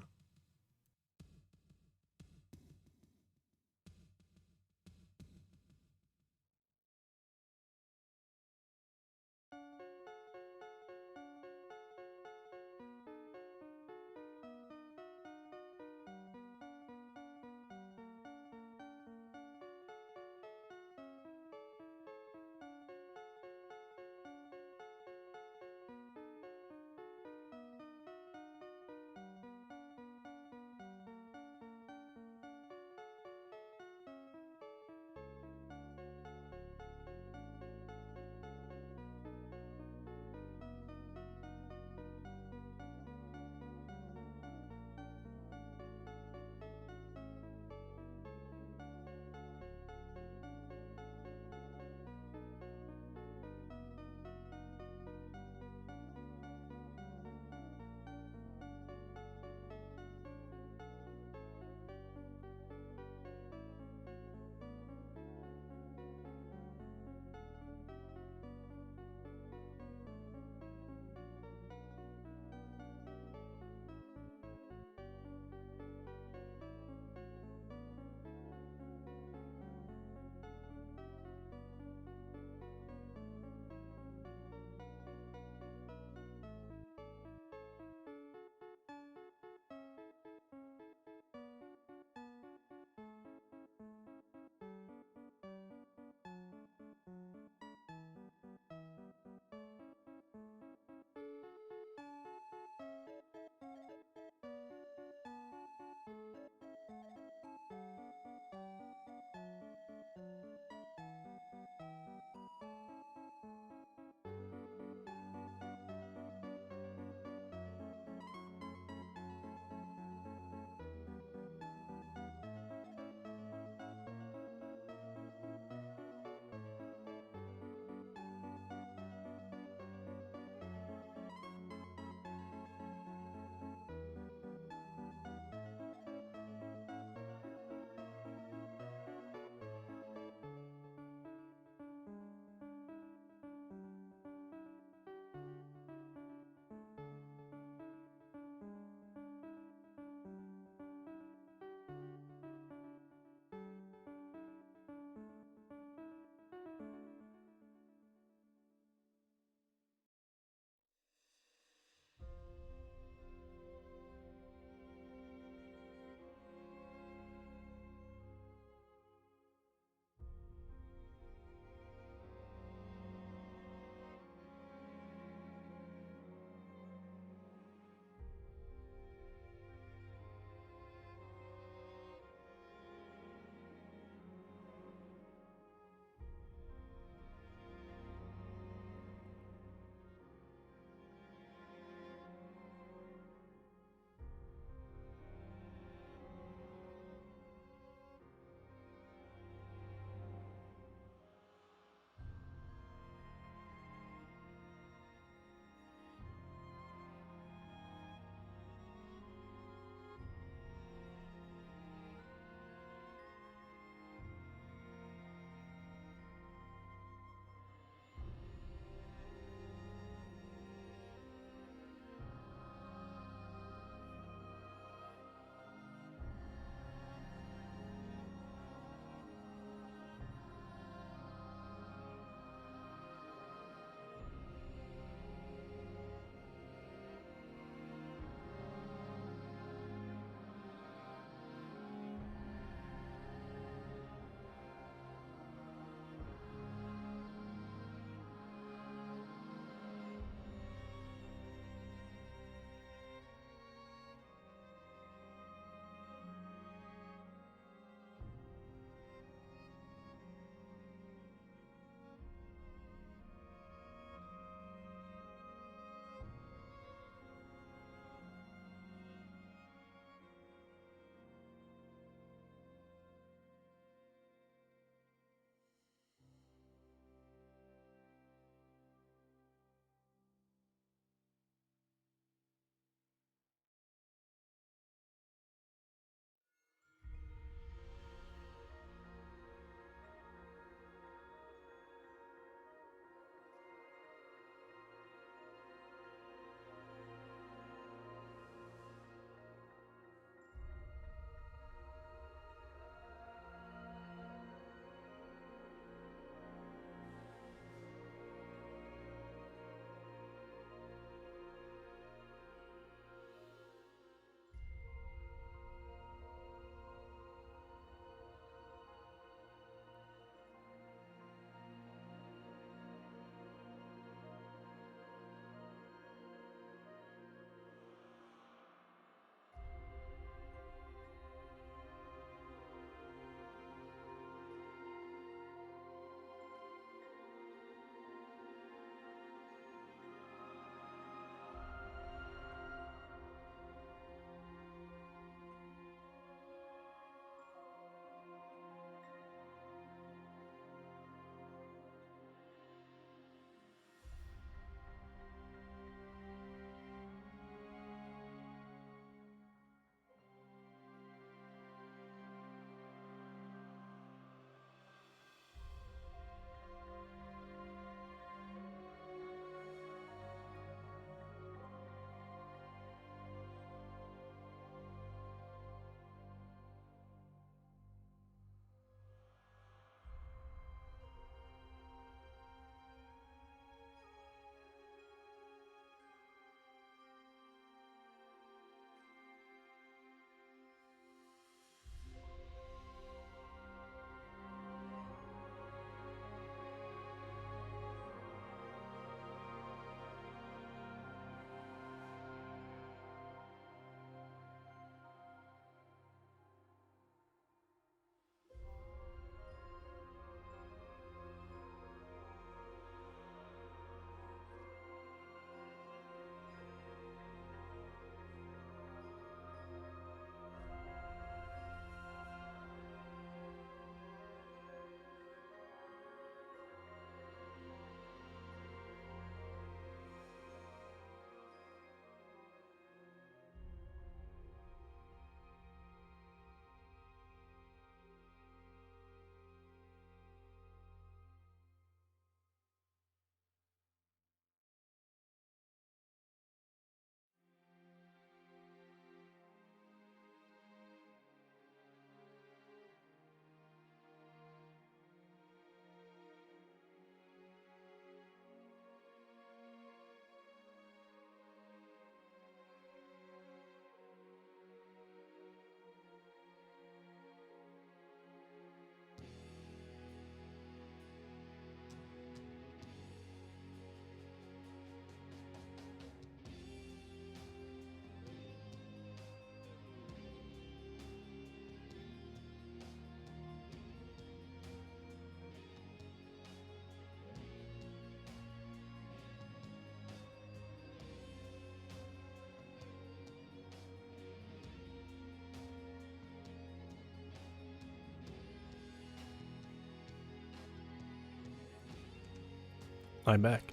I'm back.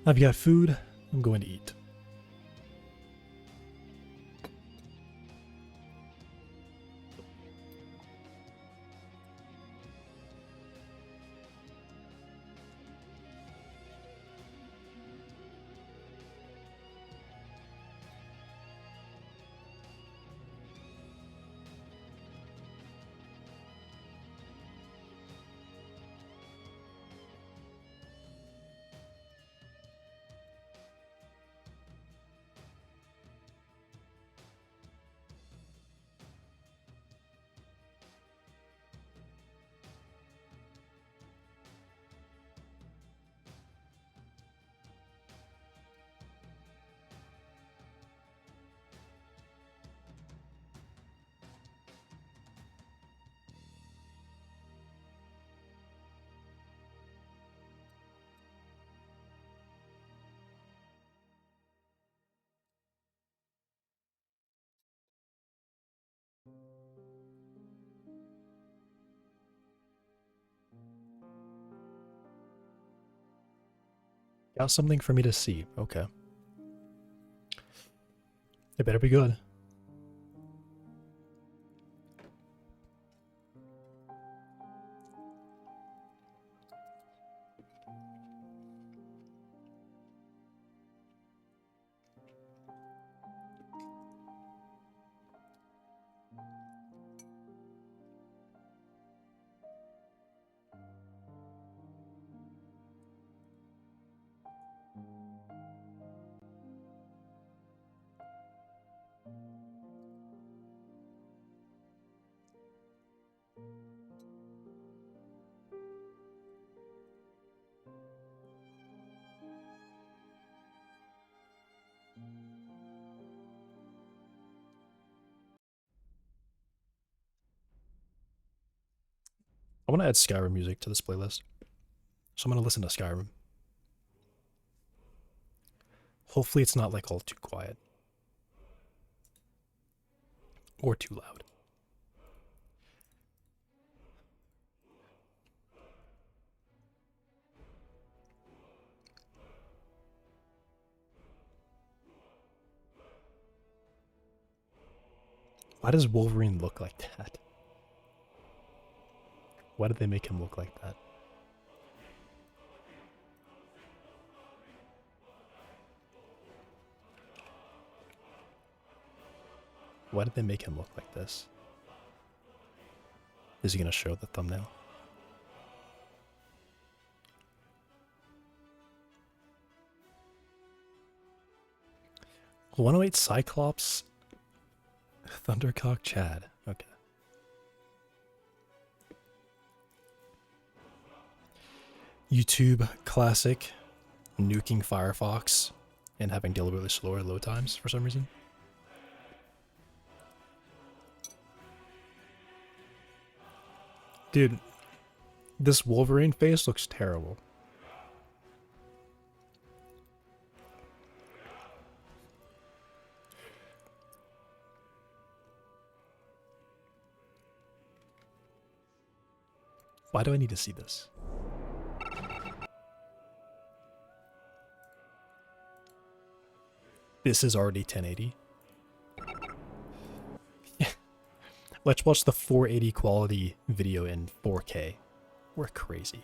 I've got food. I'm going to eat. Got something for me to see. Okay. It better be good. I want to add Skyrim music to this playlist. So I'm going to listen to Skyrim. Hopefully it's not like all too quiet. Or too loud. Why does Wolverine look like that? Why did they make him look like that? Why did they make him look like this? Is he going to show the thumbnail? "108 Cyclops, Thundercock Chad." Okay. YouTube classic, nuking Firefox and having deliberately slower load times for some reason. Dude, this Wolverine face looks terrible. Why do I need to see this? This is already 1080. Let's watch the 480 quality video in 4K. We're crazy.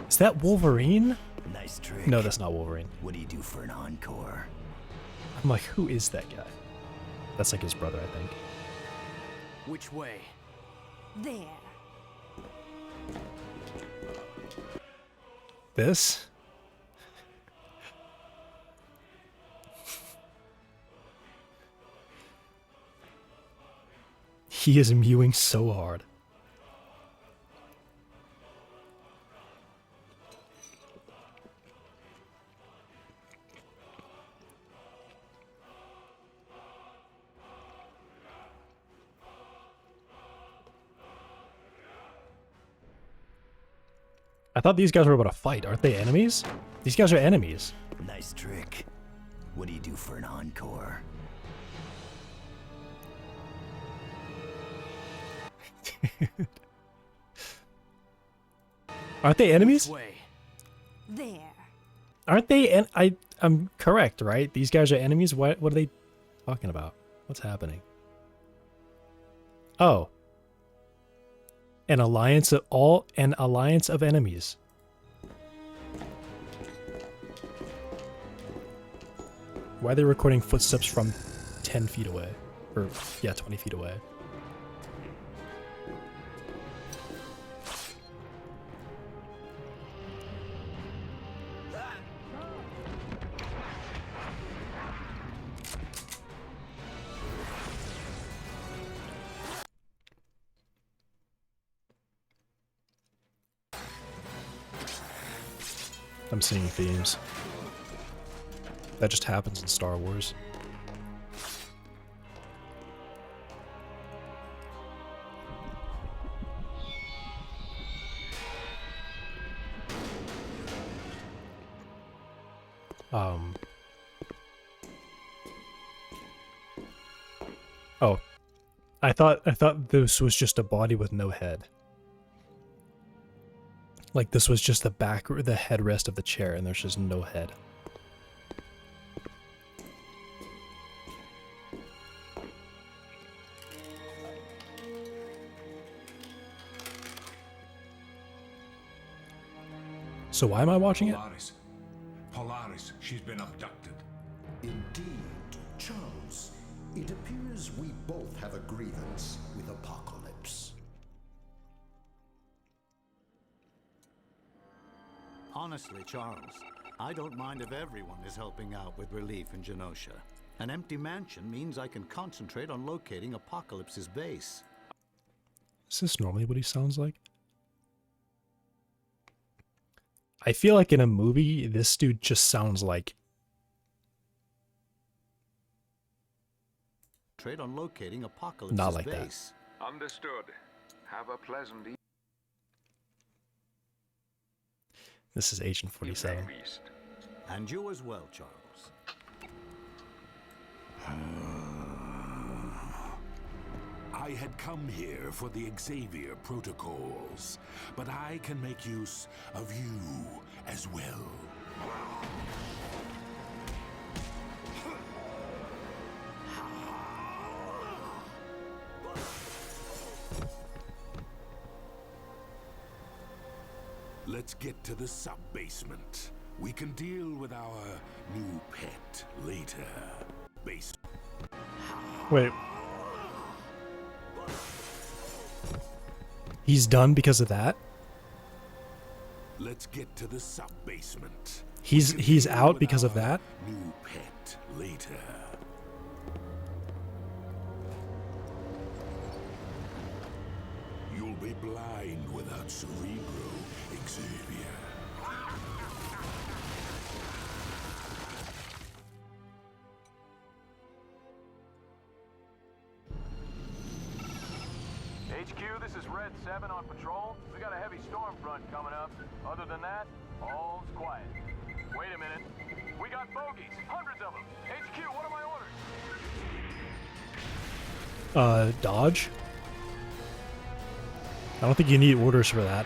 Is that Wolverine? Nice trick. No, that's not Wolverine. What do you do for an encore? I'm like, who is that guy? That's like his brother, I think. Which way? There. This? He is mewing so hard. I thought these guys were about to fight. Aren't they enemies? These guys are enemies. Nice trick. What do you do for an encore? Aren't they enemies? There. Aren't they? And I'm correct, right? These guys are enemies. What are they talking about? What's happening? Oh, an alliance of enemies. Why are they recording footsteps from 10 feet away? Or yeah, 20 feet away. I'm seeing themes. That just happens in Star Wars. Oh. I thought this was just a body with no head. Like this was just the headrest of the chair and there's just no head. So why am I watching it? Polaris, she's been abducted. Indeed, Charles. It appears we both have a grievance with Apocalypse. Honestly, Charles, I don't mind if everyone is helping out with relief in Genosha. An empty mansion means I can concentrate on locating Apocalypse's base. Is this normally what he sounds like? I feel like in a movie, this dude just sounds like... Trade on locating Apocalypse's not like base. That. Understood. Have a pleasant evening. This is Agent 47. And you as well, Charles. I had come here for the Xavier protocols, but I can make use of you as well. Let's get to the sub-basement. We can deal with our new pet later. Wait. He's done because of that? Let's get to the sub-basement. He's out because of that? New pet later. You'll be blind without Cerebro, Xavier. HQ, this is Red 7 on patrol. We got a heavy storm front coming up. Other than that, all's quiet. Wait a minute. We got bogeys, hundreds of them. HQ, what are my orders? Dodge? I don't think you need orders for that.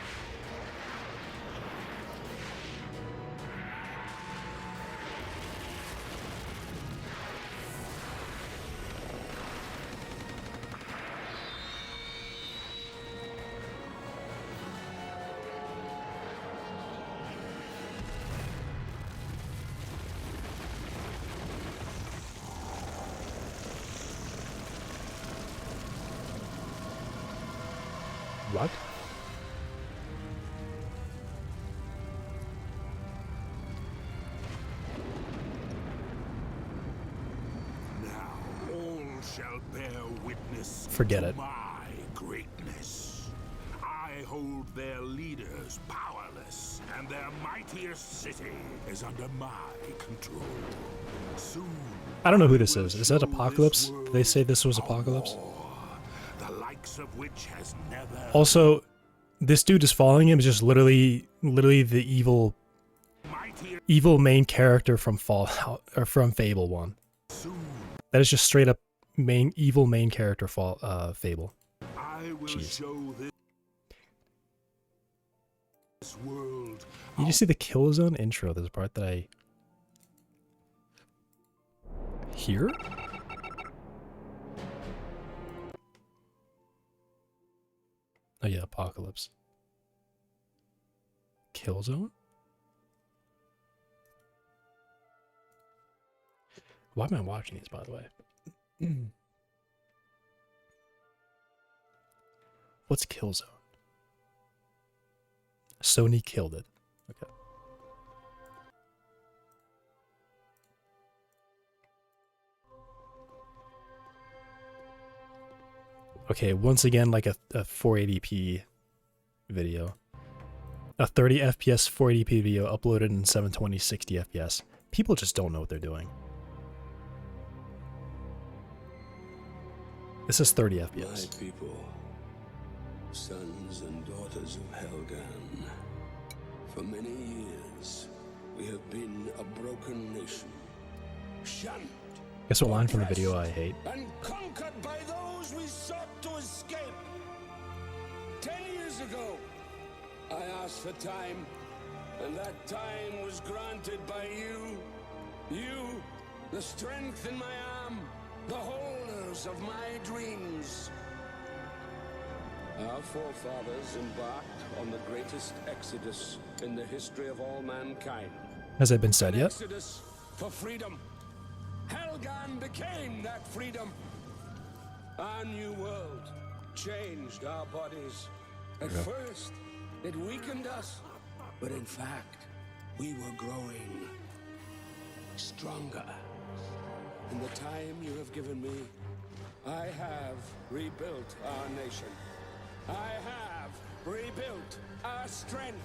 What? Now all shall bear witness Forget to it. my greatness. I hold their leaders powerless, and their mightiest city is under my control. Soon, I don't know who this is. Is that Apocalypse? Did they say this was Apocalypse? the likes of which has never. Also, this dude is following him is just literally literally the evil main character from Fallout or from Fable 1. That is just straight up evil main character Fable. Jeez. You just see the Killzone intro. There's a part that I hear. Oh yeah, Apocalypse. Killzone? Why am I watching these, by the way? What's Killzone? Sony killed it. Okay. Okay, once again, like a 480p video. A 30 FPS 480p video uploaded in 720 60 FPS. People just don't know what they're doing. This is 30 FPS. My people, sons and daughters of Helgan, for many years we have been a broken nation, shunned. Guess what line from the video I hate? And conquered by those we sought to escape. 10 years ago, I asked for time, and that time was granted by you. You, the strength in my arm, the holders of my dreams. Our forefathers embarked on the greatest exodus in the history of all mankind. Has that been said yet? Exodus for freedom. Helgan became that freedom. Our new world changed our bodies. At first, it weakened us, but in fact, we were growing stronger. In the time you have given me, I have rebuilt our nation. I have rebuilt our strength.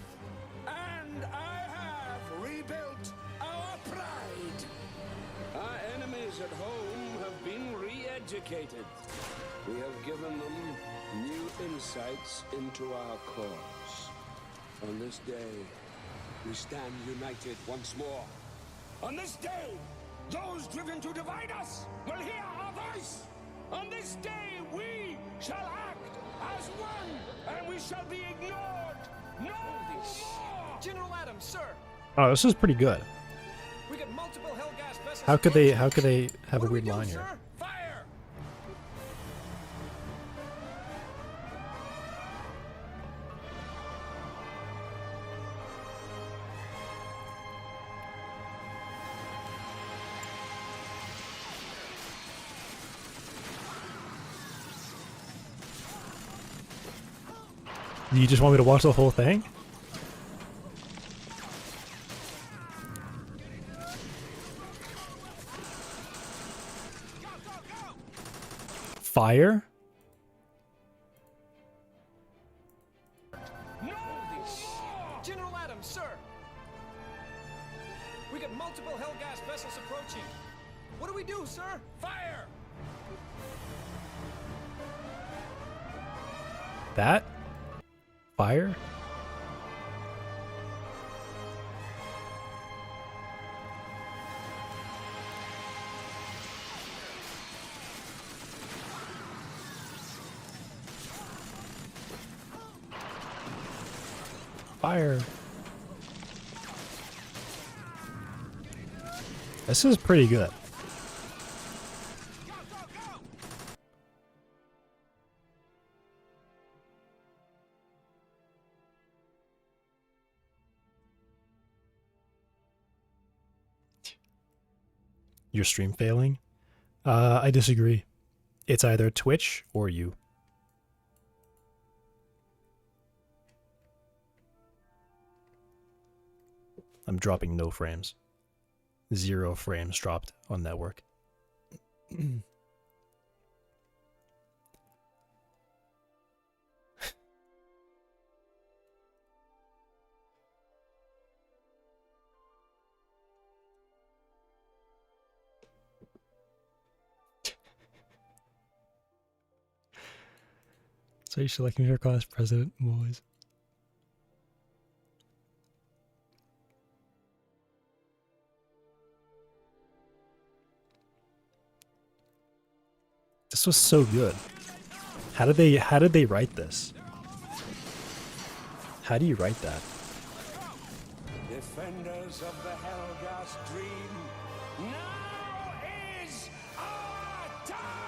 And I have rebuilt our pride. Our enemies at home have been re-educated. We have given them new insights into our cause. On this day, we stand united once more. On this day, those driven to divide us will hear our voice. On this day, we shall act as one, and we shall be ignored no more. General Adams, sir. Oh, this is pretty good. We got multiple Hellgas vessels. How could they have a weird line here? Fire! You just want me to watch the whole thing? Fire? General Adams, sir. We got multiple Hellgas vessels approaching. What do we do, sir? Fire! That? Fire? Fire. This is pretty good. Your stream failing? I disagree. It's either Twitch or you. I'm dropping no frames. 0 frames dropped on network. So you should like me for class president, boys. This was so good. How did they write this? How do you write that? Defenders of the Helghast dream, now is our time!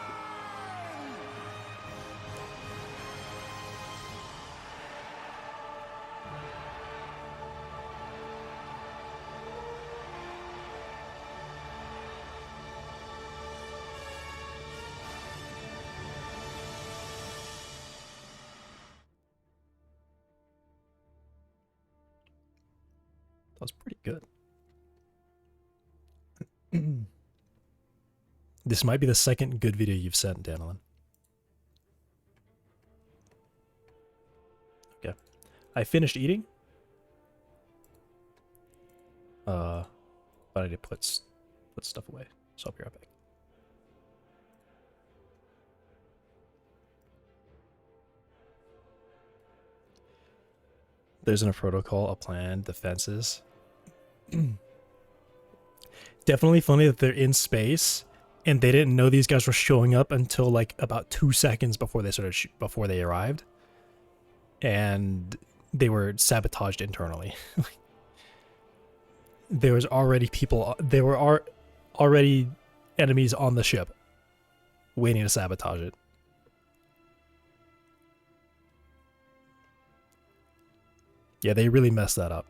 That was pretty good. This might be the second good video you've sent, Danilin. Okay. I finished eating. But I need to put stuff away. So I'll be right back. There isn't a protocol, a plan, defenses. Definitely funny that they're in space and they didn't know these guys were showing up until like about 2 seconds before they before they arrived, and they were sabotaged internally. There was already people. There were already enemies on the ship, waiting to sabotage it. Yeah, they really messed that up.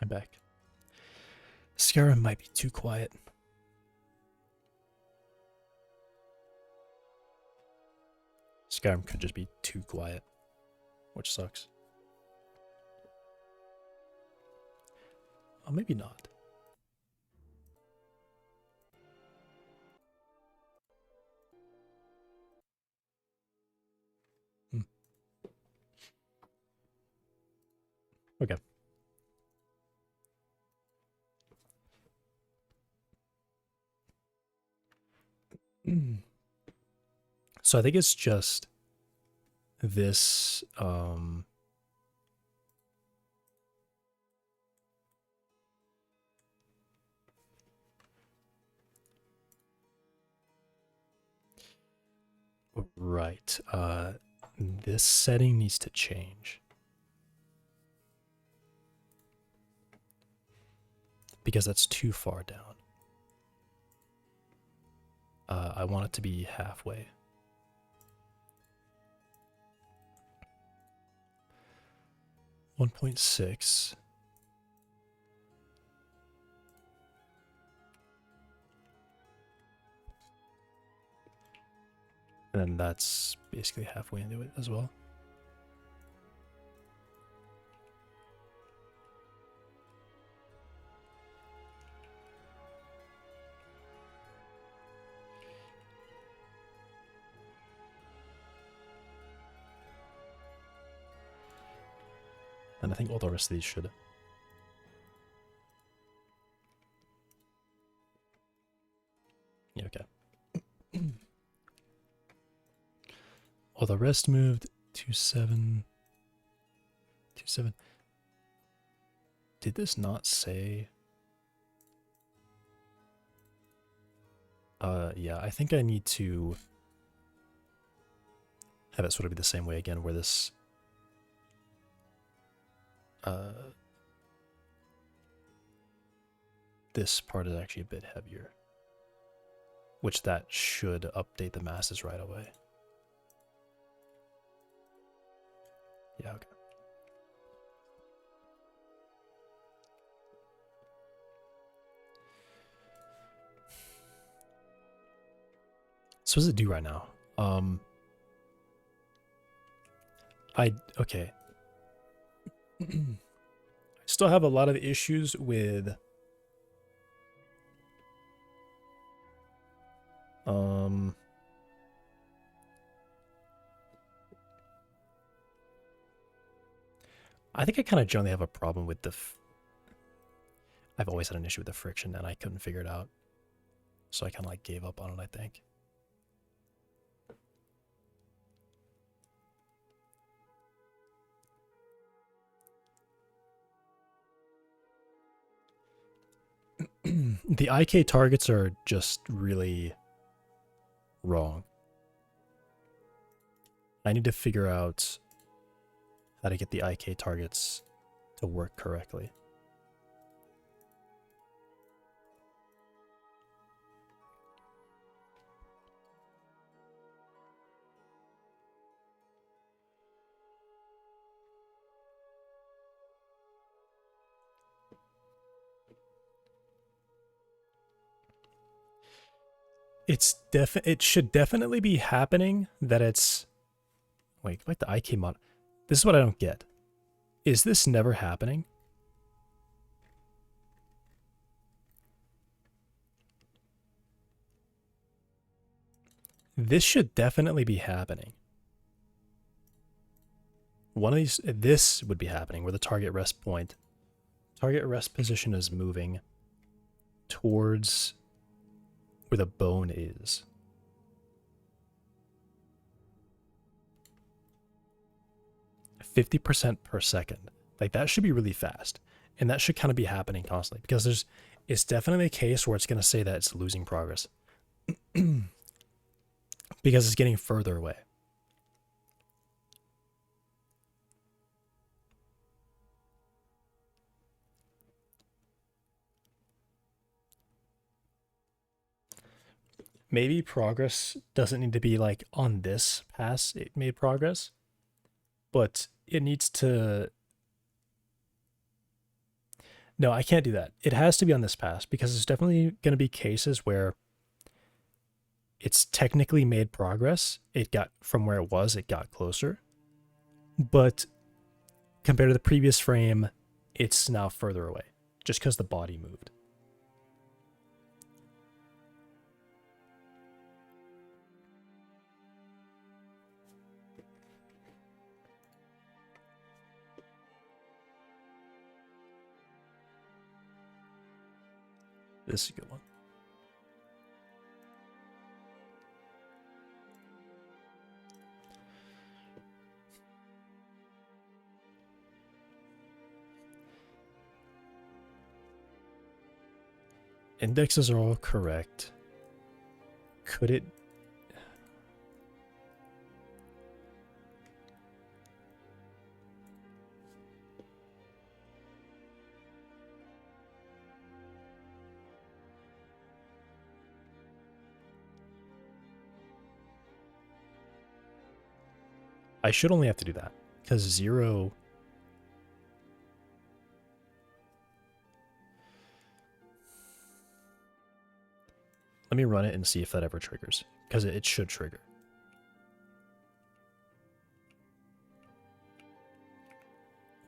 I'm back. Skyrim might be too quiet. Skyrim could just be too quiet, which sucks. Oh, maybe not. Okay. So I think it's just this right. This setting needs to change. Because that's too far down. I want it to be halfway. .6. And then that's basically halfway into it as well. And I think all the rest of these should. Yeah, okay. All the rest moved to 7. To 7. Did this not say? Yeah, I think I need to have it sort of be the same way again, where this this part is actually a bit heavier, which that should update the masses right away. Yeah, okay. So what does it do right now? Okay. I still have a lot of issues with I think I kind of generally have a problem with the I've always had an issue with the friction and I couldn't figure it out. So I kind of like gave up on it, I think. The IK targets are just really wrong. I need to figure out how to get the IK targets to work correctly. It should definitely be happening that it's wait, like the IK mod. This is what I don't get. Is this never happening? This should definitely be happening. One of these, this would be happening where the target rest position is moving towards where the bone is. %50 per second. Like that should be really fast. And that should kind of be happening constantly because it's definitely a case where it's going to say that it's losing progress. Because it's getting further away. Maybe progress doesn't need to be like on this pass it made progress, but it needs to No, I can't do that. It has to be on this pass because there's definitely going to be cases where it's technically made progress. It got from where it was, it got closer. But compared to the previous frame, it's now further away just because the body moved. This is a good one. Indexes are all correct. Could it... I should only have to do that because 0... Let me run it and see if that ever triggers, because it should trigger.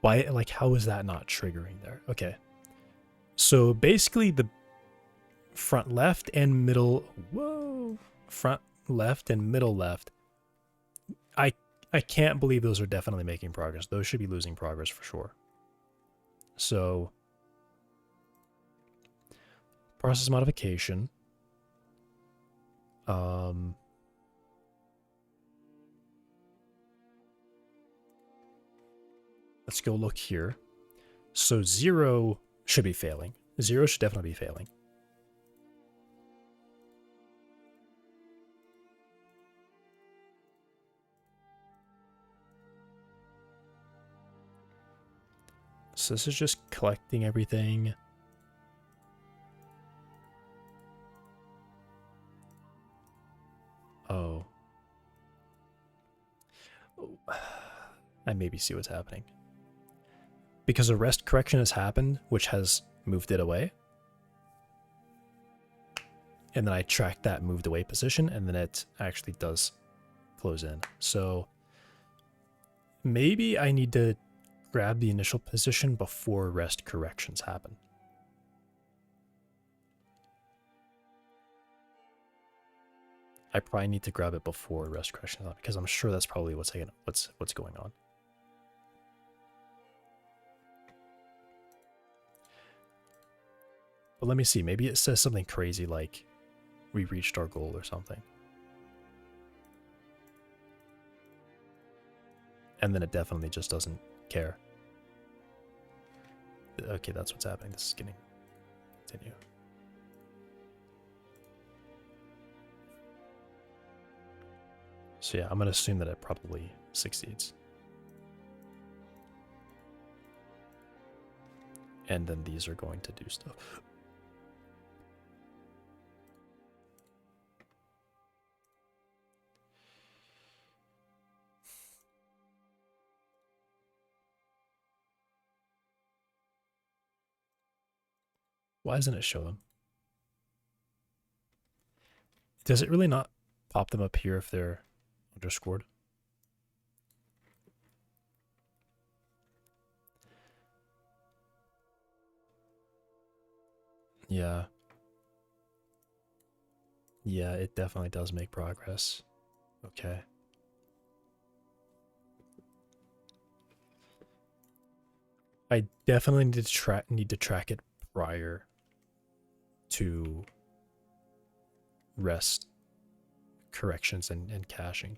Why, like, how is that not triggering there? Okay. So basically the front left and middle, whoa, front left and middle left, I can't believe those are definitely making progress. Those should be losing progress for sure. So, process modification. Let's go look here. So 0 should be failing. 0 should definitely be failing. So this is just collecting everything. Oh. I maybe see what's happening. Because a rest correction has happened, which has moved it away. And then I tracked that moved away position, and then it actually does close in. So maybe I need to grab the initial position before rest corrections happen. I probably need to grab it before rest corrections happen, because I'm sure that's probably what's going on. But let me see, maybe it says something crazy like we reached our goal or something. And then it definitely just doesn't care. Okay, that's what's happening. This is getting... Continue. So yeah, I'm going to assume that it probably succeeds. And then these are going to do stuff. Why doesn't it show them? Does it really not pop them up here if they're underscored? Yeah. Yeah, it definitely does make progress. Okay. I definitely need to track it prior to rest corrections and caching.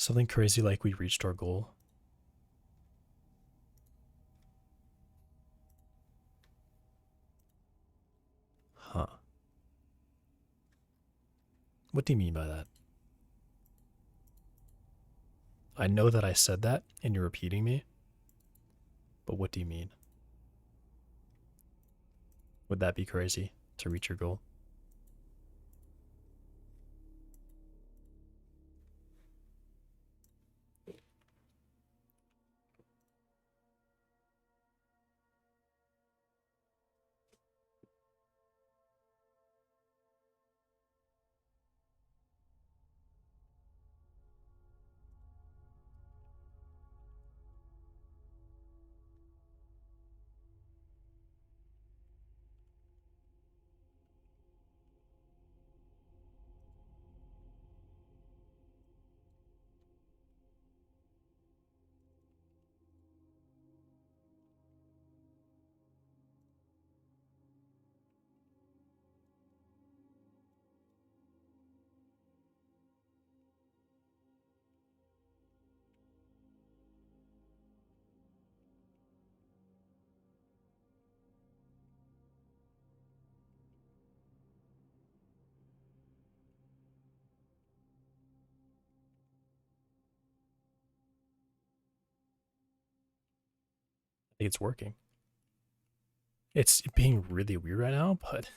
Something crazy like we reached our goal. Huh. What do you mean by that? I know that I said that and you're repeating me, but what do you mean? Would that be crazy to reach your goal? I think it's working. It's being really weird right now, but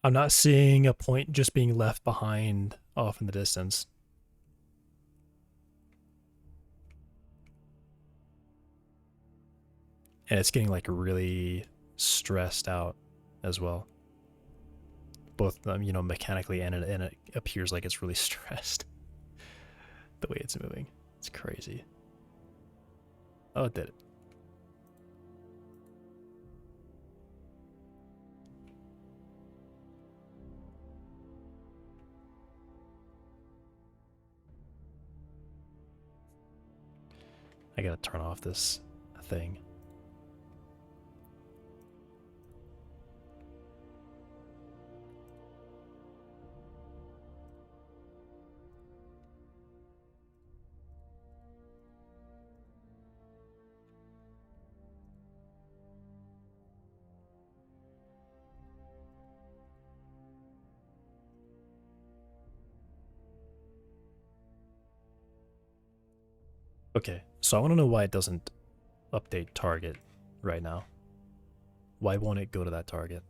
I'm not seeing a point just being left behind off in the distance. And it's getting like really stressed out as well. Both, you know, mechanically and it appears like it's really stressed. The way it's moving. It's crazy. Oh, it did it. I gotta turn off this thing. Okay, so I want to know why it doesn't update target right now. Why won't it go to that target?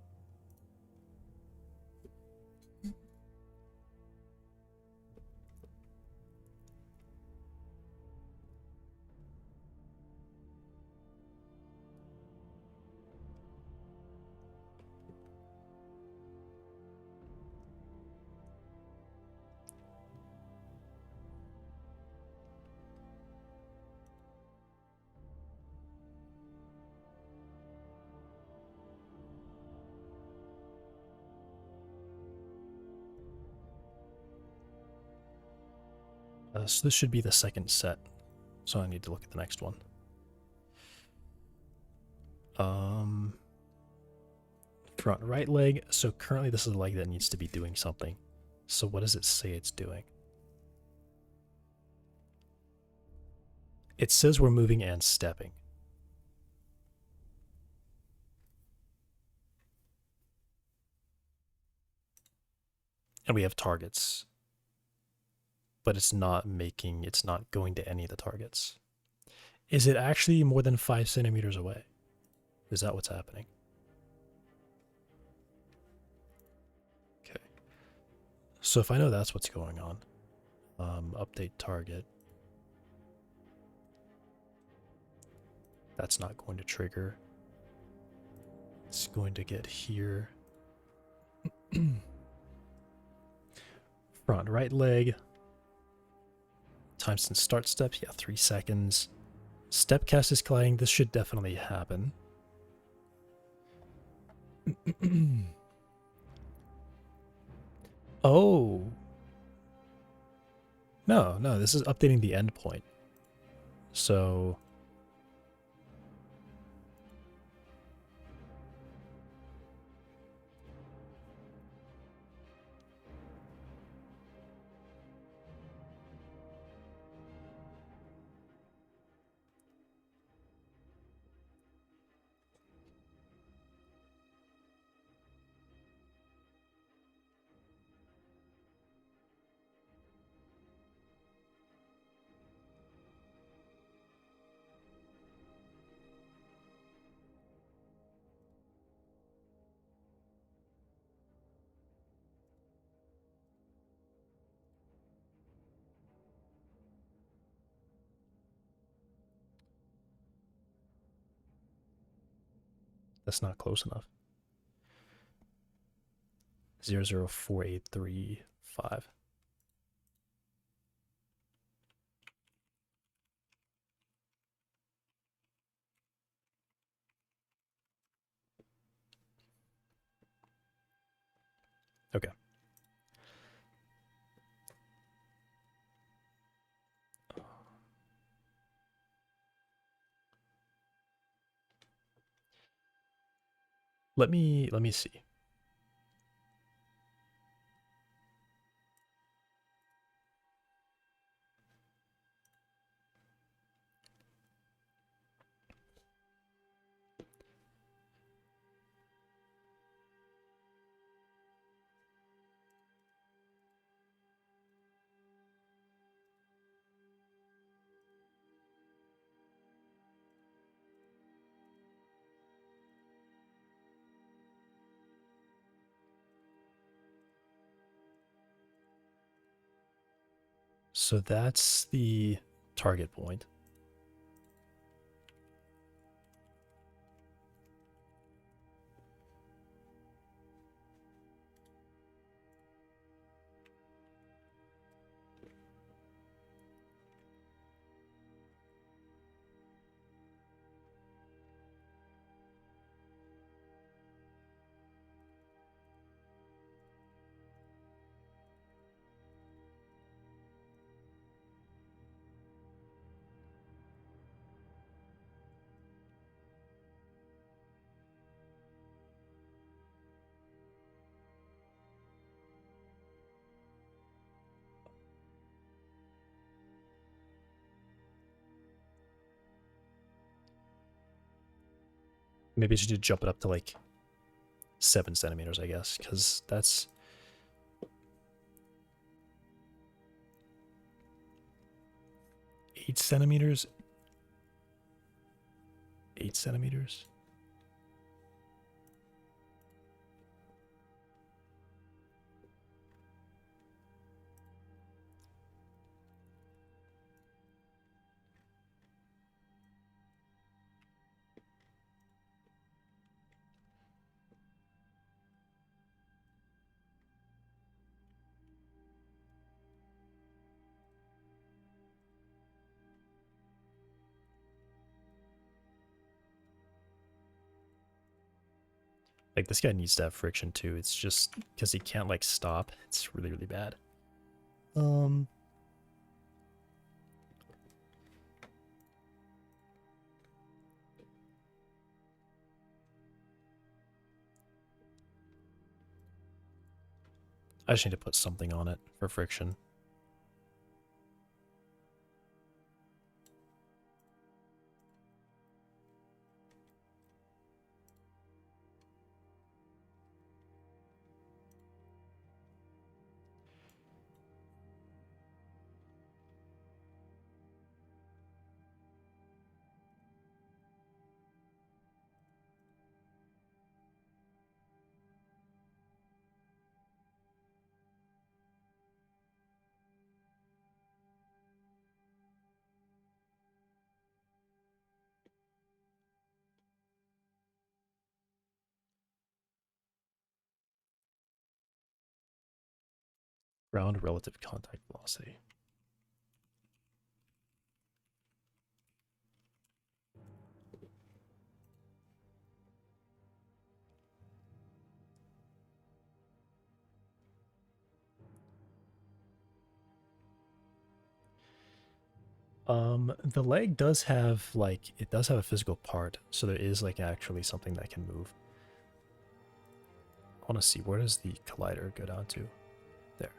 So this should be the second set. So I need to look at the next one. Front right leg. So currently this is a leg that needs to be doing something. So what does it say it's doing? It says we're moving and stepping. And we have targets. But it's not going to any of the targets. Is it actually more than 5 centimeters away? Is that what's happening? Okay. So if I know that's what's going on, update target. That's not going to trigger. It's going to get here. Front right leg. Time since start step, yeah, 3 seconds. Step cast is colliding. This should definitely happen. Oh. No, this is updating the endpoint. So That's not close enough. 004835. Okay. Let me see. So that's the target point. Maybe I should jump it up to like 7 centimeters, I guess, because that's 8 centimeters. 8 centimeters. Like, this guy needs to have friction too. It's just because he can't like stop. It's really, really bad. I just need to put something on it for friction. Ground relative contact velocity. The leg does have like, it does have a physical part, so there is like actually something that can move. I want to see, where does the collider go down to? There.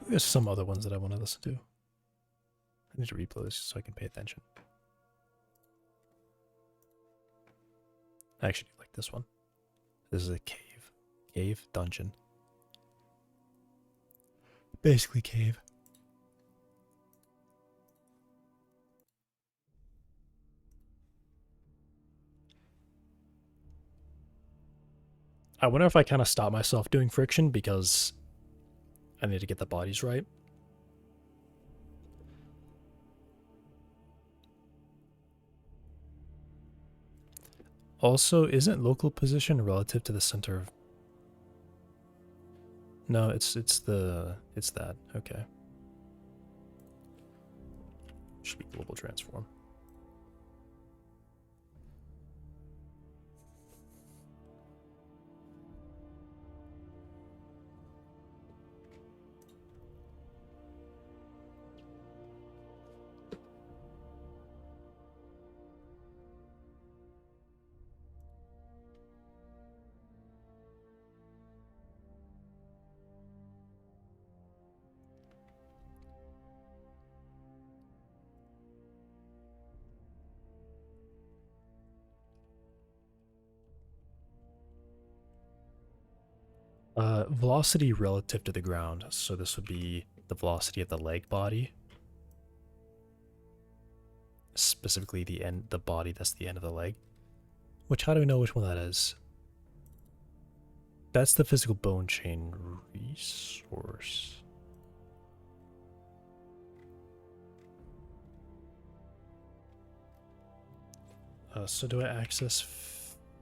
There's some other ones that I want to listen to. I need to replay this so I can pay attention. I actually like this one. This is a cave. Cave dungeon. Basically cave. I wonder if I kind of stop myself doing friction because I need to get the bodies right. Also, isn't local position relative to the center of... No, it's that. Okay. Should be global transform. Velocity relative to the ground. So this would be the velocity of the leg body. Specifically the body that's the end of the leg. Which, how do we know which one that is? That's the physical bone chain resource. So do I access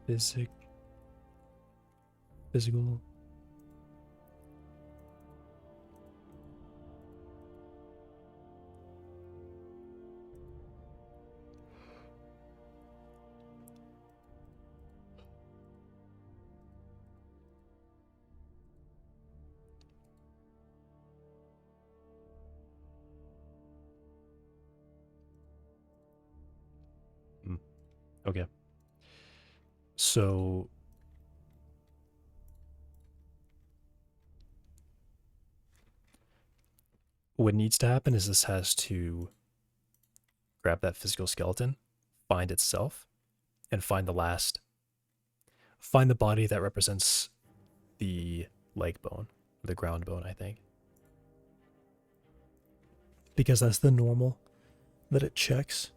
physical? Okay. So what needs to happen is this has to grab that physical skeleton, find itself, and find the body that represents the leg bone, the ground bone, I think. Because that's the normal that it checks.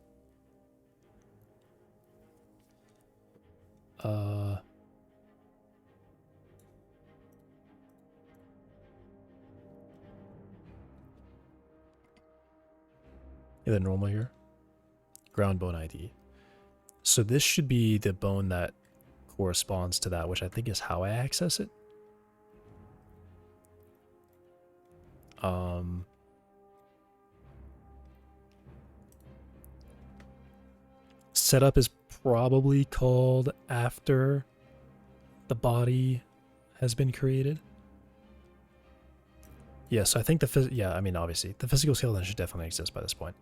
Yeah, the normal here. Ground bone ID. So this should be the bone that corresponds to that, which I think is how I access it. Setup is probably called after the body has been created. Yeah, so I think I mean, obviously, the physical skeleton should definitely exist by this point.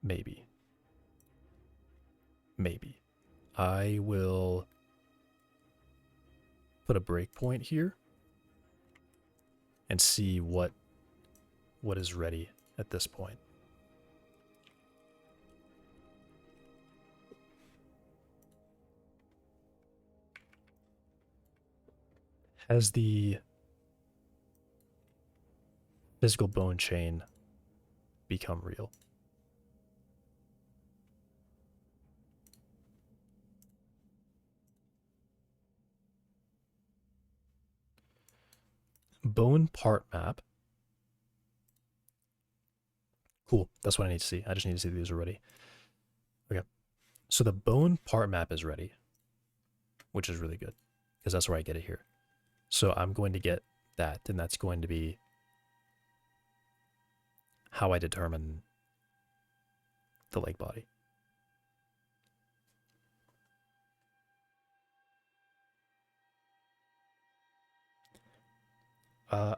Maybe. Maybe. I will put a breakpoint here and see what is ready at this point. Has the physical bone chain become real? Bone part map. Cool. That's what I need to see. I just need to see these are ready. Okay. So the bone part map is ready, which is really good because that's where I get it here. So I'm going to get that, and that's going to be how I determine the leg body.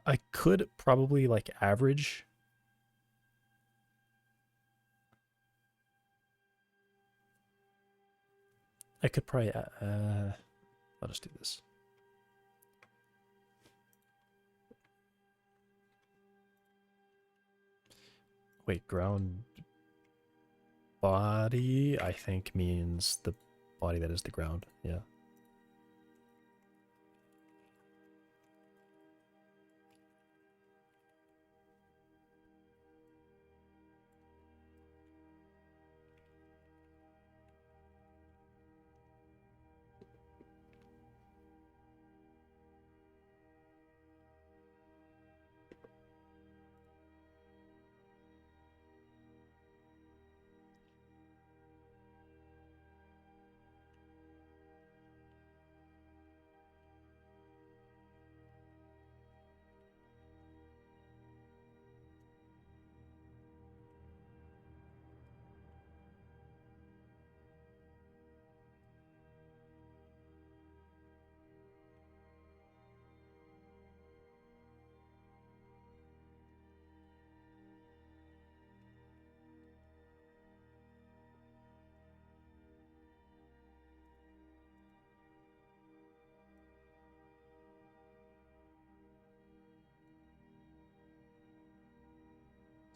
I could probably like average. I could probably, I'll just do this. Wait, ground body, I think means the body that is the ground, yeah.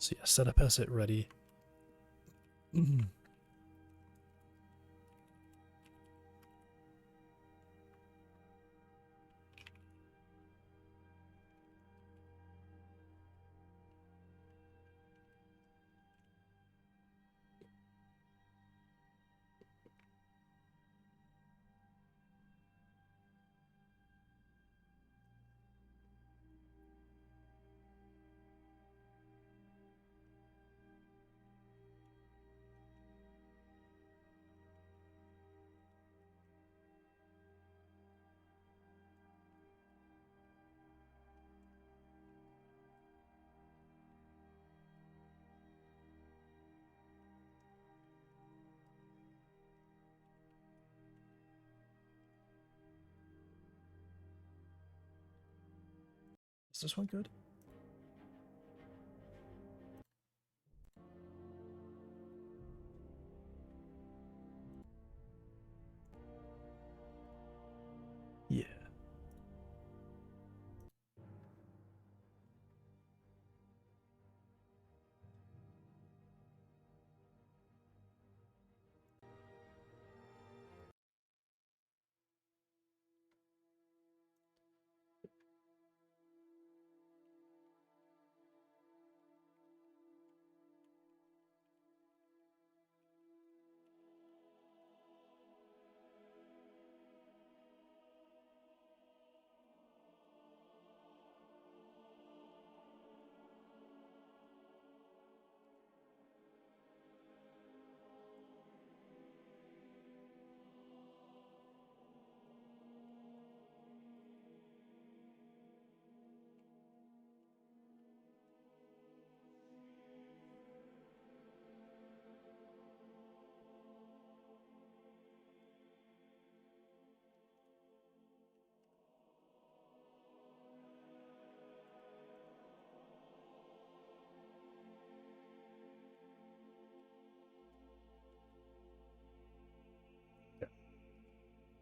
So yeah, set up asset ready. Is this one good? Yeah.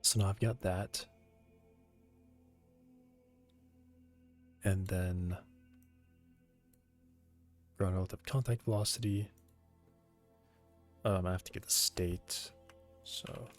So now I've got that. And then ground relative contact velocity. I have to get the state. So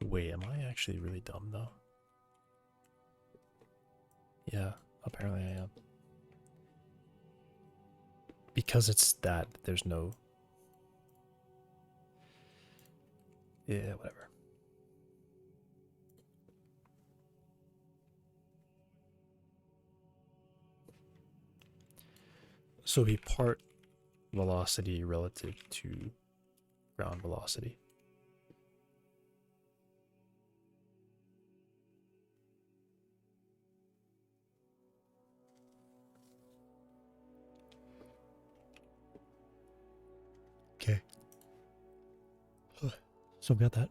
wait, am I actually really dumb though? Yeah, apparently I am. Because it's that, there's no... Yeah, whatever. So be part velocity relative to ground velocity. Okay. So I've got that.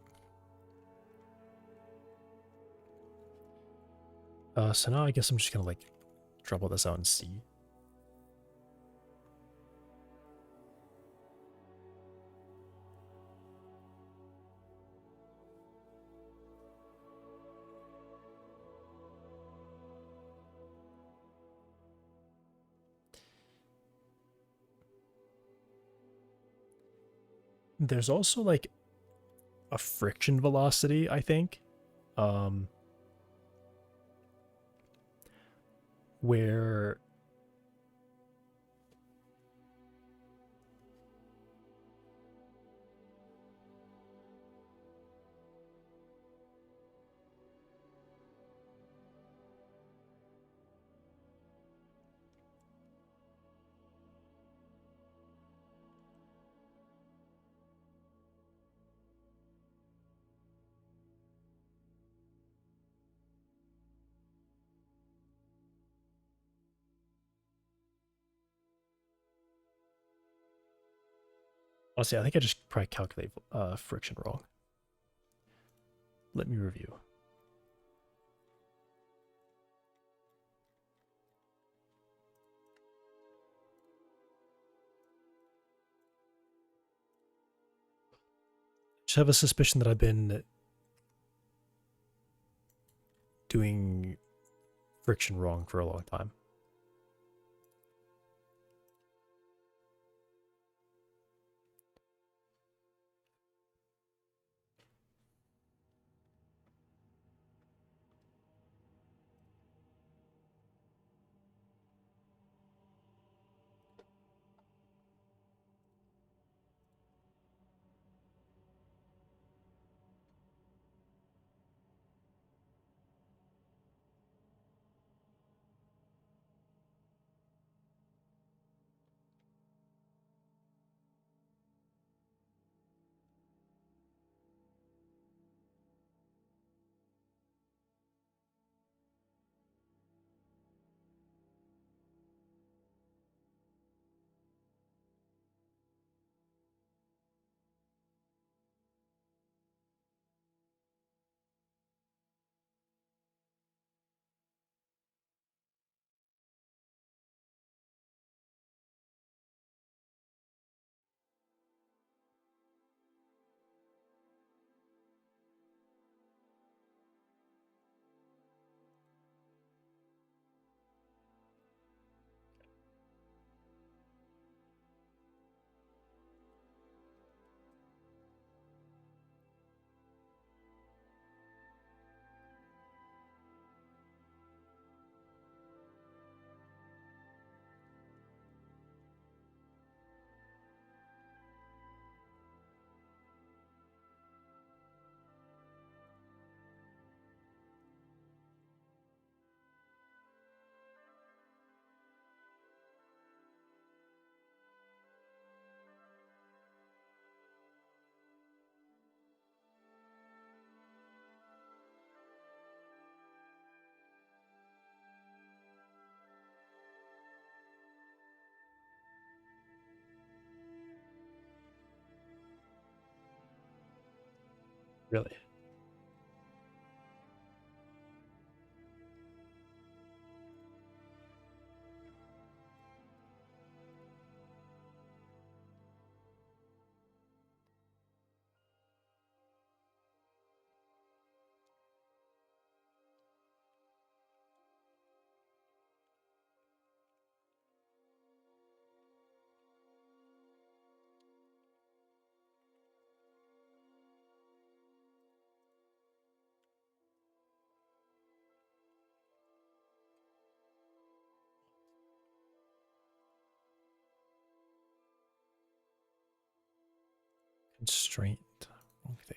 So now I guess I'm just gonna like trouble this out and see. There's also like a friction velocity, I think, where honestly, I think I just probably calculate friction wrong. Let me review. Just have a suspicion that I've been doing friction wrong for a long time. Really? Constraint. Wrong thing.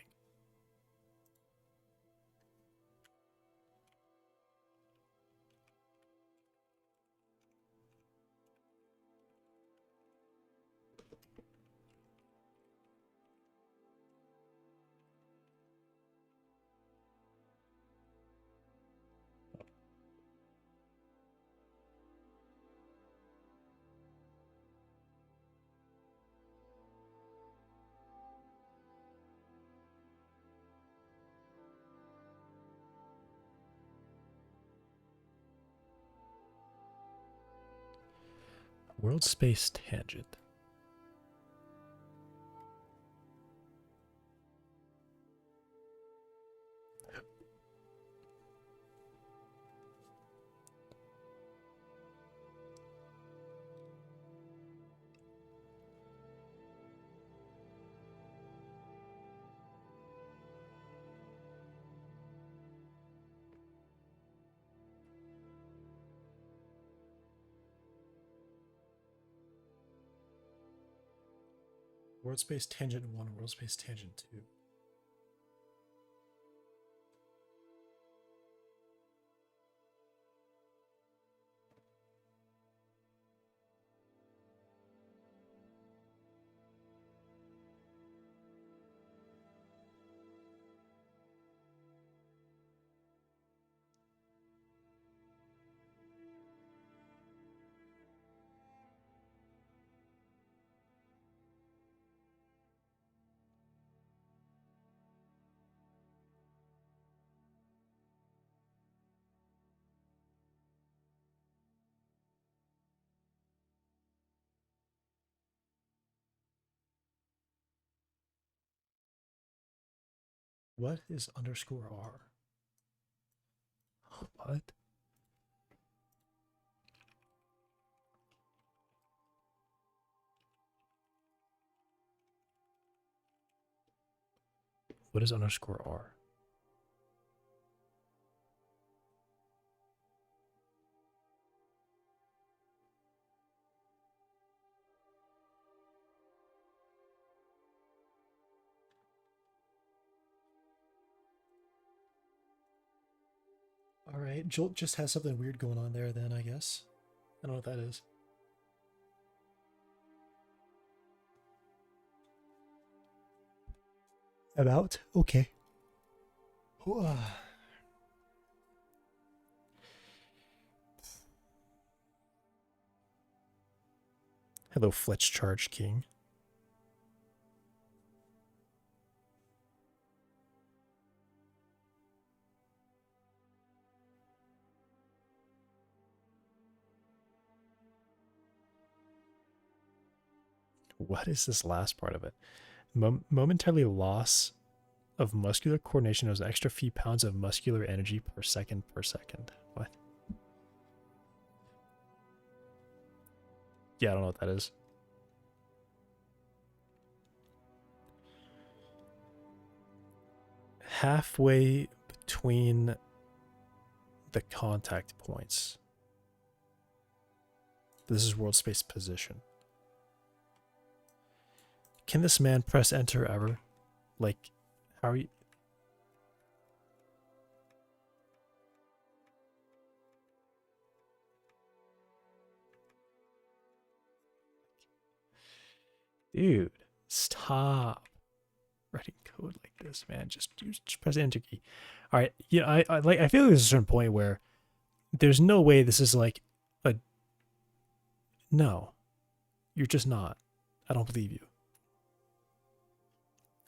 World space tangent. World Space Tangent 1, World Space Tangent 2. What is underscore R? What? What is underscore R? Alright, Jolt just has something weird going on there then, I guess. I don't know what that is. About? Okay. Hello, Fletch Charge King. What is this last part of it? Momentarily loss of muscular coordination as an extra few pounds of muscular energy per second. What? Yeah, I don't know what that is. Halfway between the contact points. This is world space position. Can this man press enter ever? Like, how are you? Dude, stop writing code like this, man. Just press enter key. All right, yeah, I like. I feel like there's a certain point where there's no way this is like a. No, you're just not. I don't believe you.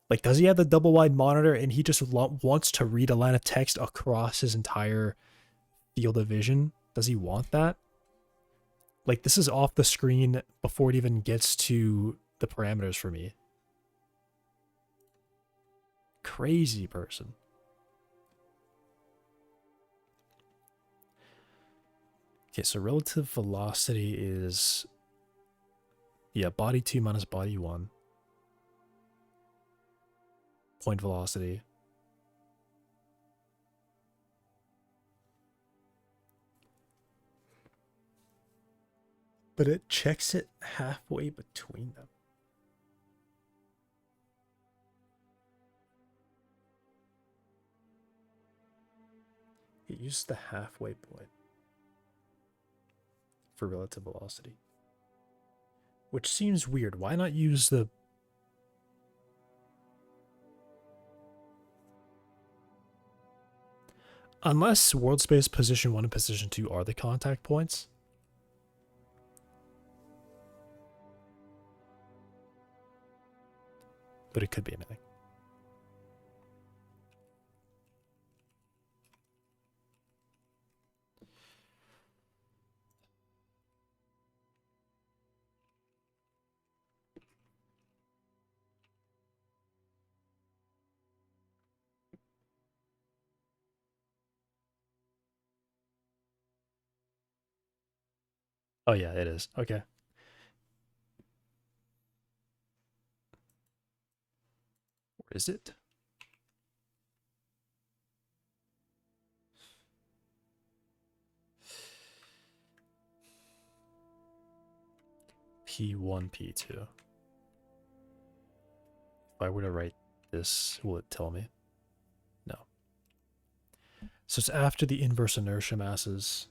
Like, does he have the double wide monitor and he just wants to read a line of text across his entire field of vision? Does he want that? Like, this is off the screen before it even gets to the parameters for me. Crazy person. Okay, so relative velocity is, yeah, body 2 minus body 1. Point velocity. But it checks it halfway between them. It uses the halfway point for relative velocity. Which seems weird. Why not use the... Unless world space position 1 and position 2 are the contact points. But it could be anything. Oh yeah, it is. Okay. Where is it? P1, P2. If I were to write this, will it tell me? No. So it's after the inverse inertia masses.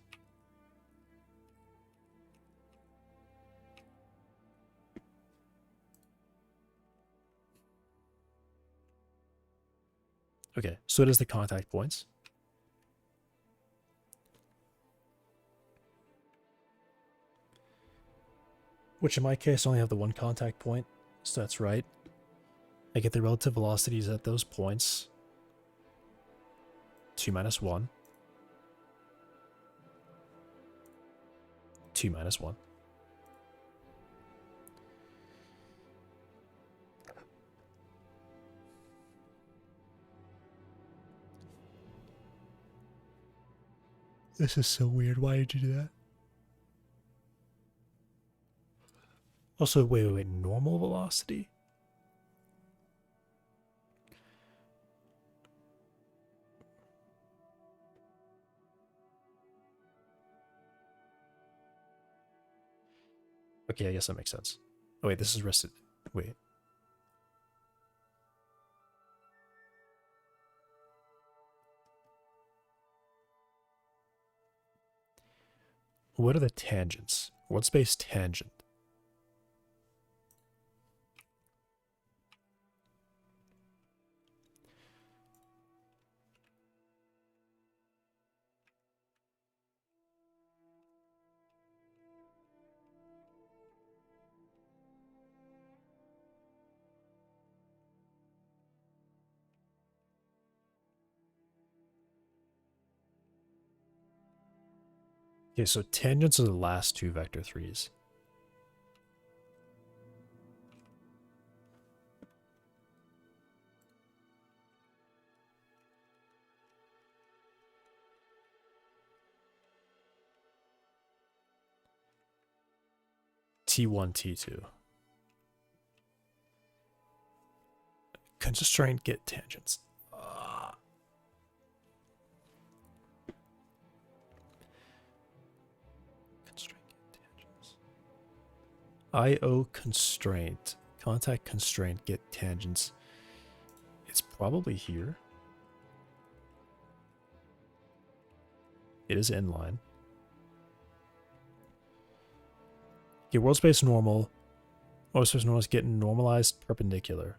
Okay, so it is the contact points. Which in my case only have the one contact point, so that's right. I get the relative velocities at those points. 2 minus 1. 2 minus 1. This is so weird. Why did you do that? Also, wait, normal velocity? Okay, I guess that makes sense. Oh wait, this is rested. Wait. What are the tangents? World space tangent. Okay, so tangents are the last two vector 3s. T1, T2. Constraint get tangents. Constraint get tangents. IO constraint. Contact constraint get tangents. It's probably here. It is inline. Okay, world space normal. World space normal is getting normalized perpendicular.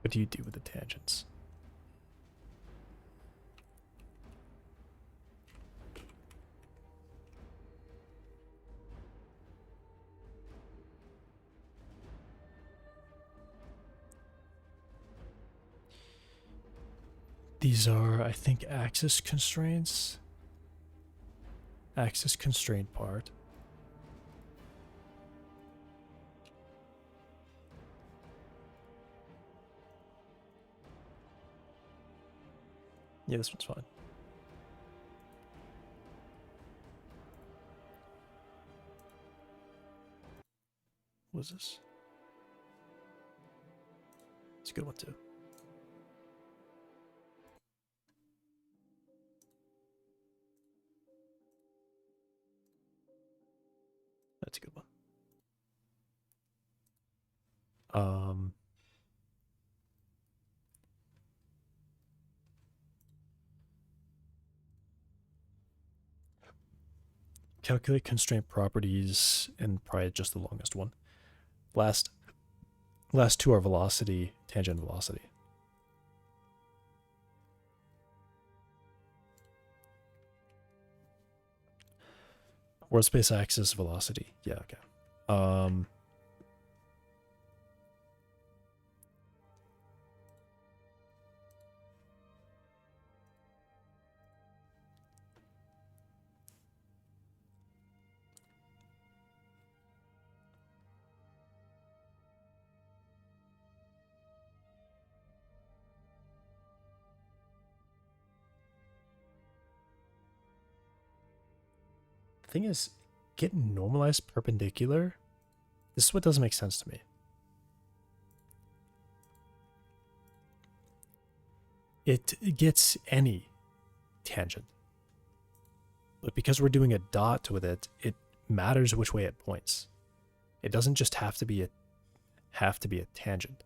What do you do with the tangents? These are, I think, axis constraints. Axis constraint part. Yeah, this one's fine. What is this? It's a good one too. That's a good one. Calculate constraint properties and probably just the longest one. Last two are velocity, tangent velocity. World space axis velocity. Yeah, okay. thing is, getting normalized perpendicular, this is what doesn't make sense to me. It gets any tangent. But because we're doing a dot with it, it matters which way it points. It doesn't just have to be a tangent.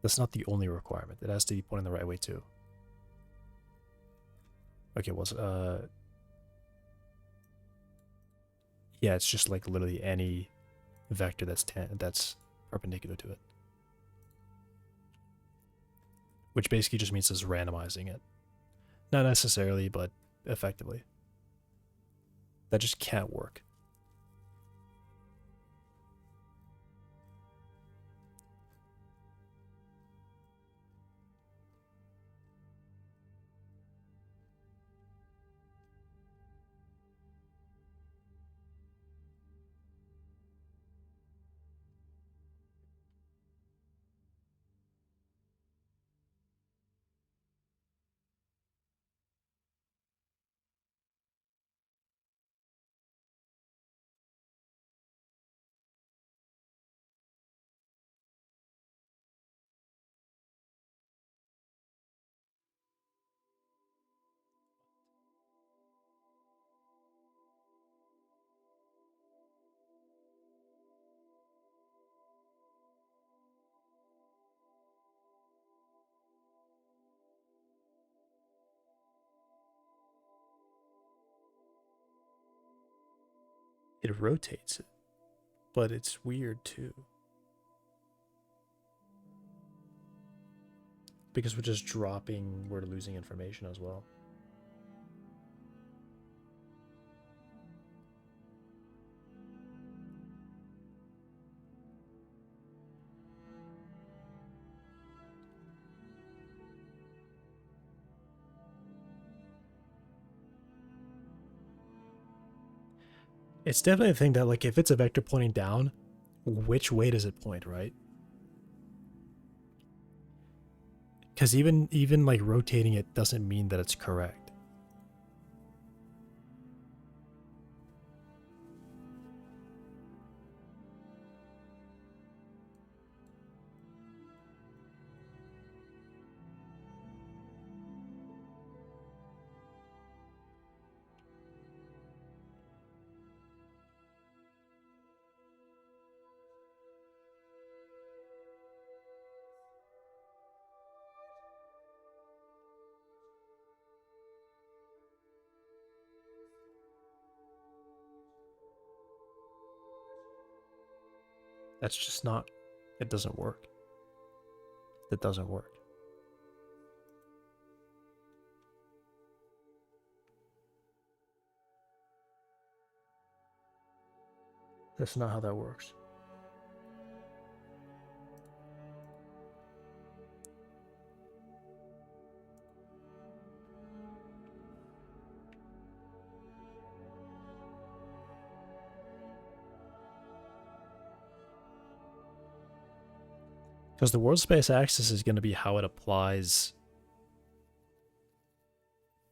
That's not the only requirement. It has to be pointing the right way too. Okay, well, yeah, it's just like literally any vector that's perpendicular to it. Which basically just means it's randomizing it. Not necessarily, but effectively. That just can't work. It rotates it, but it's weird too. Because we're just dropping, we're losing information as well. It's definitely a thing that, like, if it's a vector pointing down, which way does it point, right? Because even like rotating it doesn't mean that it's correct. That's just not, it doesn't work. It doesn't work. That's not how that works. Because the world space axis is going to be how it applies.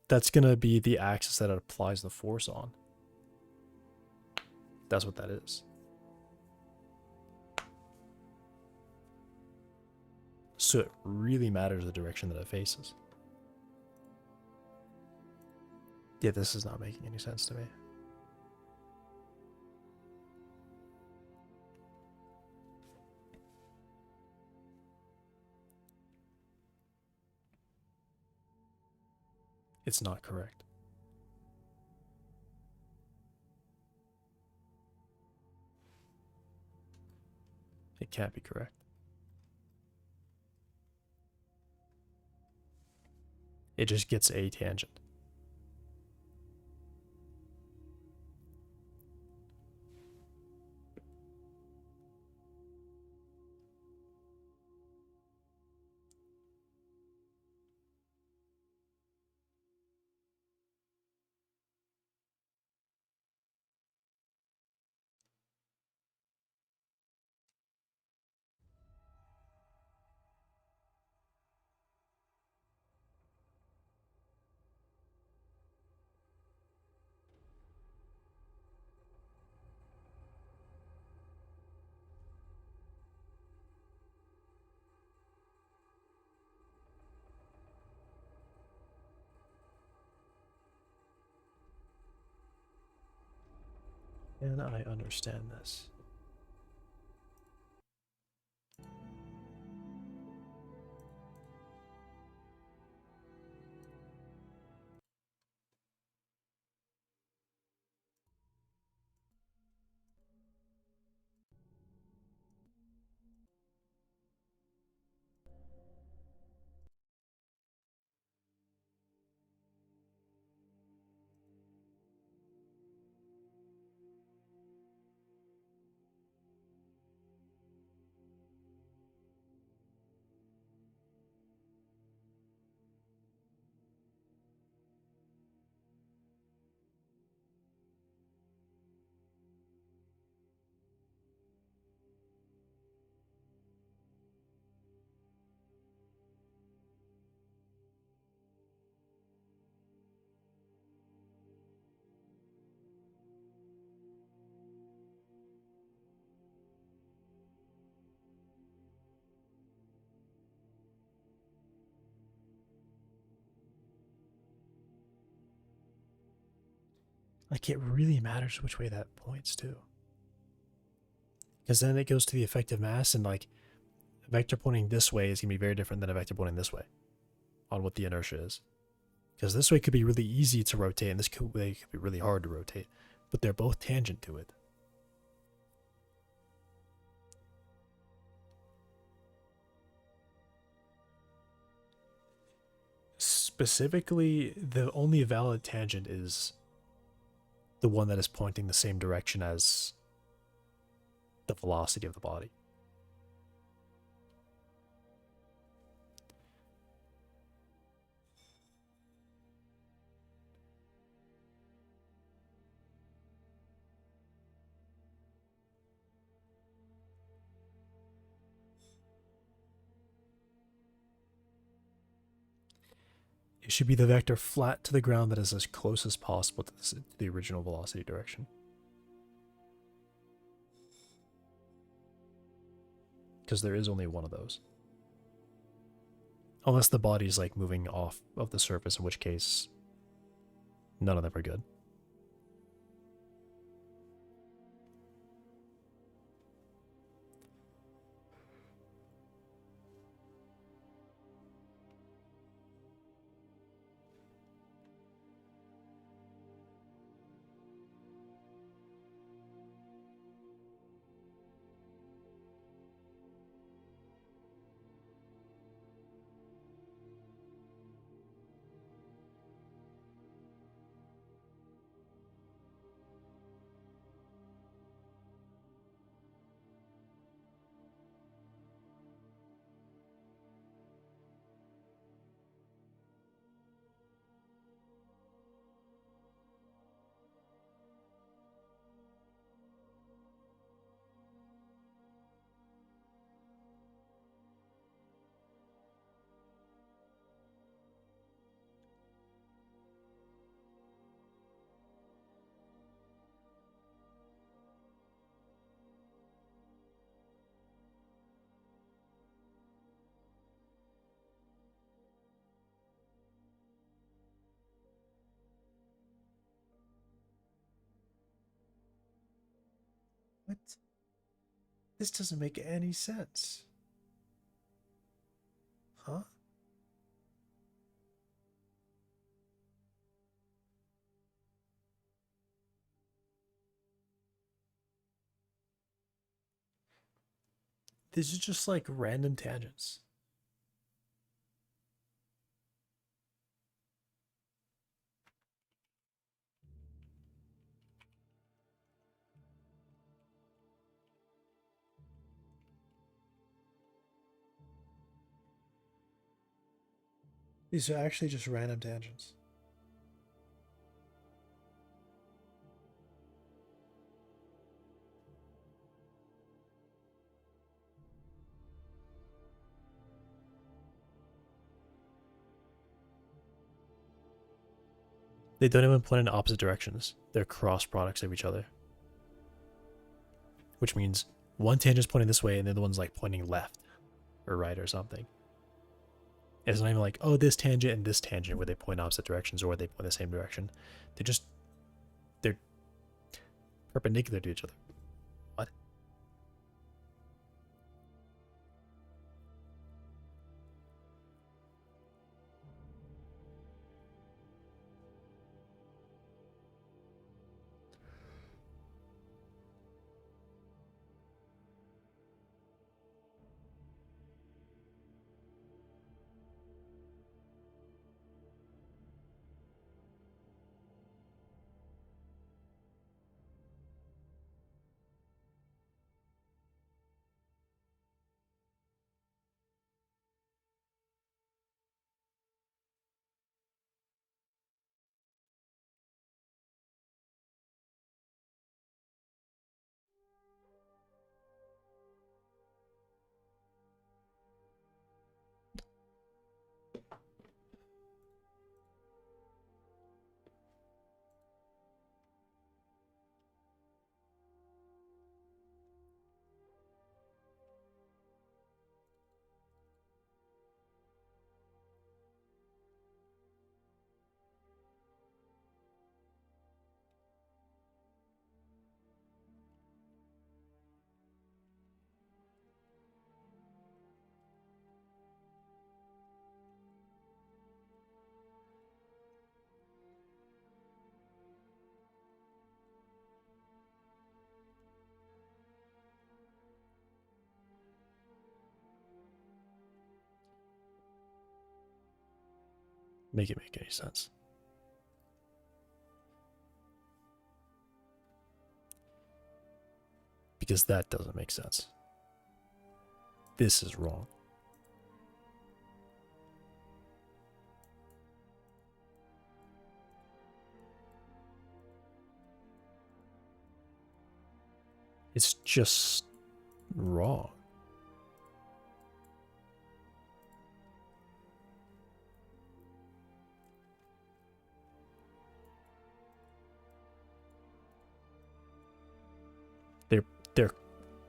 That's going to be the axis that it applies the force on. That's what that is. So it really matters the direction that it faces. Yeah, this is not making any sense to me. It's not correct. It can't be correct. It just gets a tangent. Can I understand this? Like, it really matters which way that points to. Because then it goes to the effective mass, and like, a vector pointing this way is going to be very different than a vector pointing this way on what the inertia is. Because this way could be really easy to rotate, and this way could be really hard to rotate. But they're both tangent to it. Specifically, the only valid tangent is the one that is pointing the same direction as the velocity of the body. It should be the vector flat to the ground that is as close as possible to the original velocity direction. Because there is only one of those. Unless the body's like moving off of the surface, in which case none of them are good. What? This doesn't make any sense. Huh? These are just like random tangents. These are actually just random tangents. They don't even point in opposite directions. They're cross products of each other. Which means one tangent's pointing this way and the other one's like pointing left or right or something. It's not even like, oh, this tangent and this tangent where they point opposite directions or where they point the same direction. They're perpendicular to each other. What? Make it make any sense. Because that doesn't make sense. This is wrong. It's just wrong.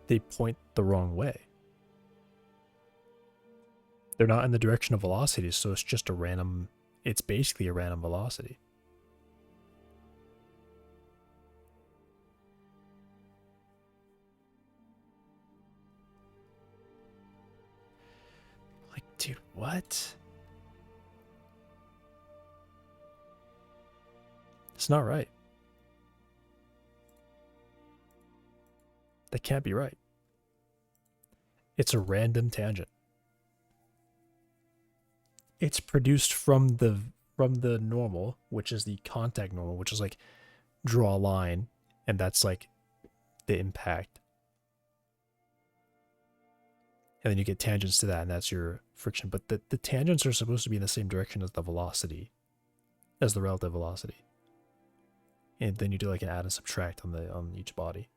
They point the wrong way. They're not in the direction of velocity, so it's just a random, it's basically a random velocity. Like, dude, what? It's not right. That can't be right. It's a random tangent. It's produced from the normal, which is the contact normal, which is like draw a line, and that's like the impact. And then you get tangents to that, and that's your friction. But the tangents are supposed to be in the same direction as the velocity, as the relative velocity. And then you do like an add and subtract on each body.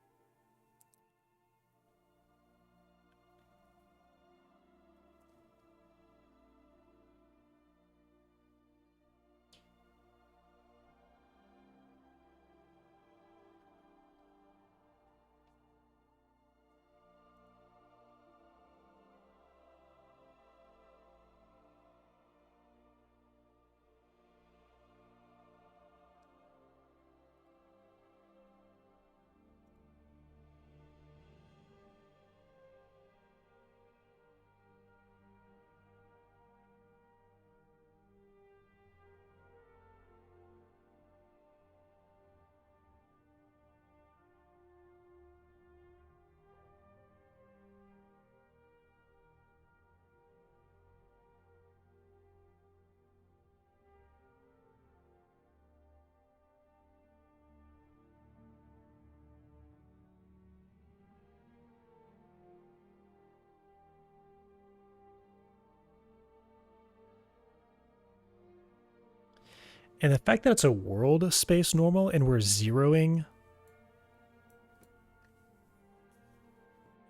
And the fact that it's a world space normal and we're zeroing,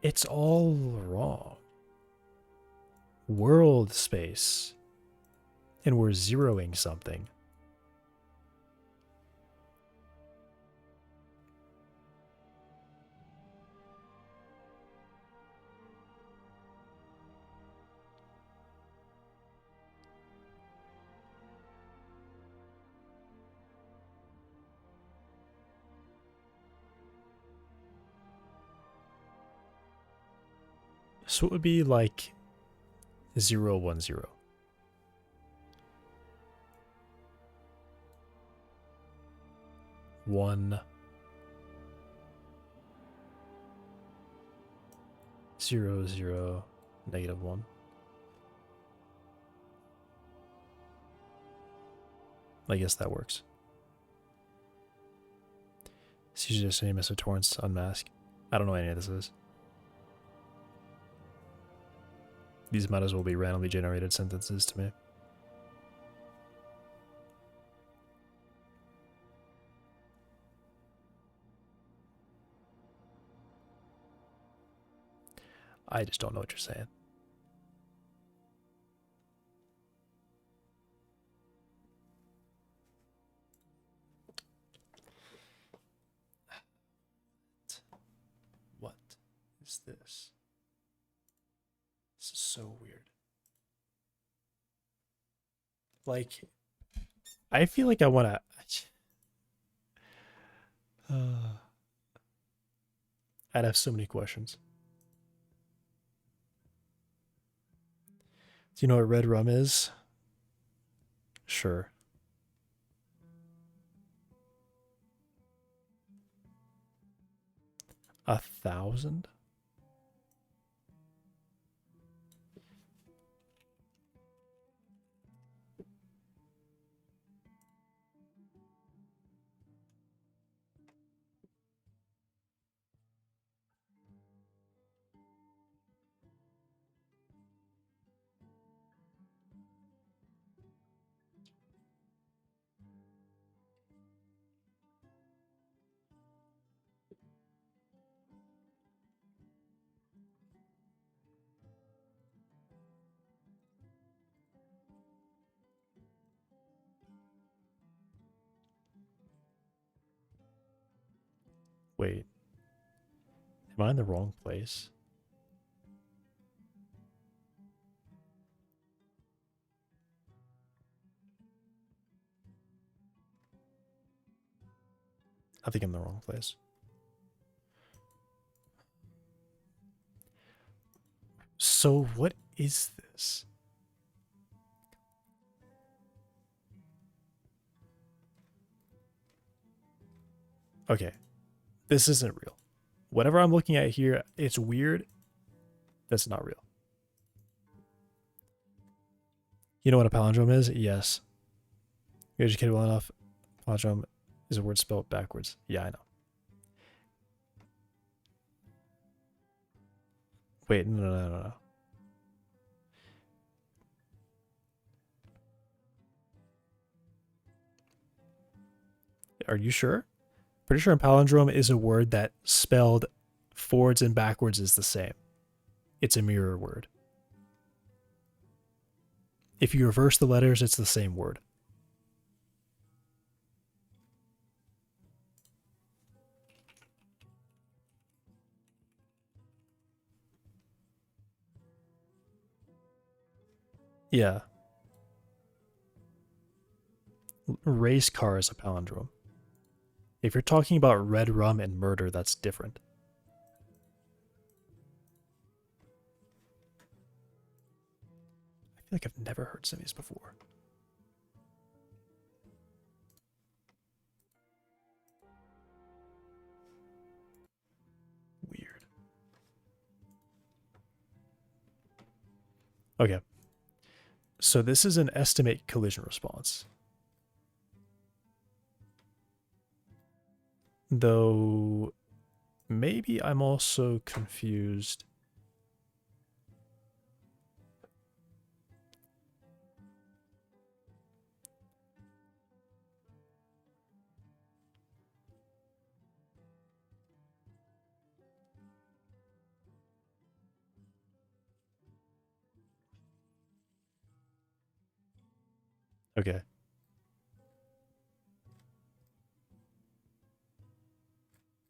it's all wrong. World space and we're zeroing something. So it would be like 010. One 0 0 -1. I guess that works. CJ Destiny, Mr. Torrance, Unmask. I don't know what any of this is. These might as well be randomly generated sentences to me. I just don't know what you're saying. What is this? This is so weird. Like, I feel like I want to... I'd have so many questions. Do you know what red rum is? Sure. $1,000? Wait. Am I in the wrong place? I think I'm in the wrong place. So what is this? Okay. This isn't real. Whatever I'm looking at here, it's weird. That's not real. You know what a palindrome is? Yes. You're educated well enough. Palindrome is a word spelled backwards. Yeah, I know. Wait, no. Are you sure? Pretty sure a palindrome is a word that spelled forwards and backwards is the same. It's a mirror word. If you reverse the letters, it's the same word. Yeah. Race car is a palindrome. If you're talking about red rum and murder, that's different. I feel like I've never heard some of these before. Weird. Okay. So this is an estimate collision response. Though maybe I'm also confused. Okay.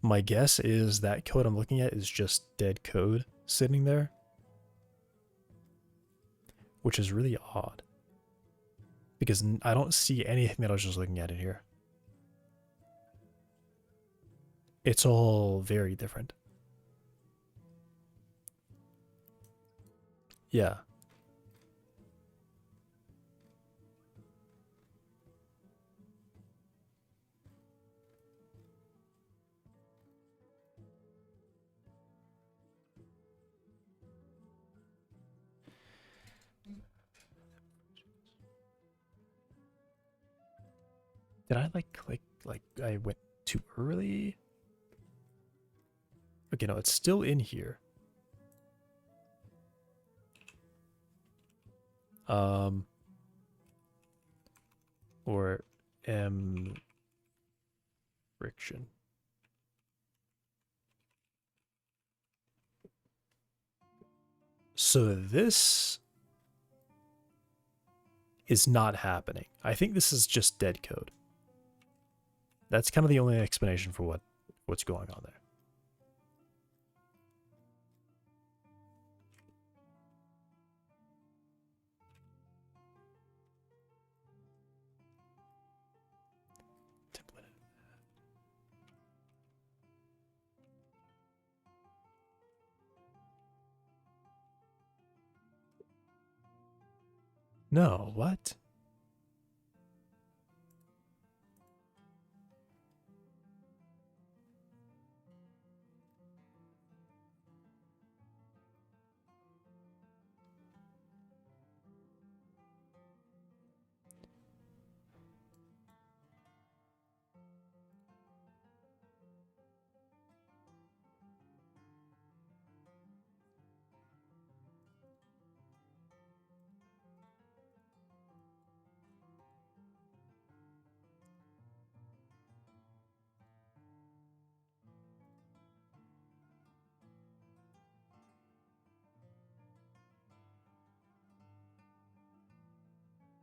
My guess is that code I'm looking at is just dead code sitting there, which is really odd because I don't see anything that I was just looking at in here. It's all very different. Yeah. Did I like I went too early? Okay, no, it's still in here. Or M friction. So this is not happening. I think this is just dead code. That's kind of the only explanation for what's going on there. No, what?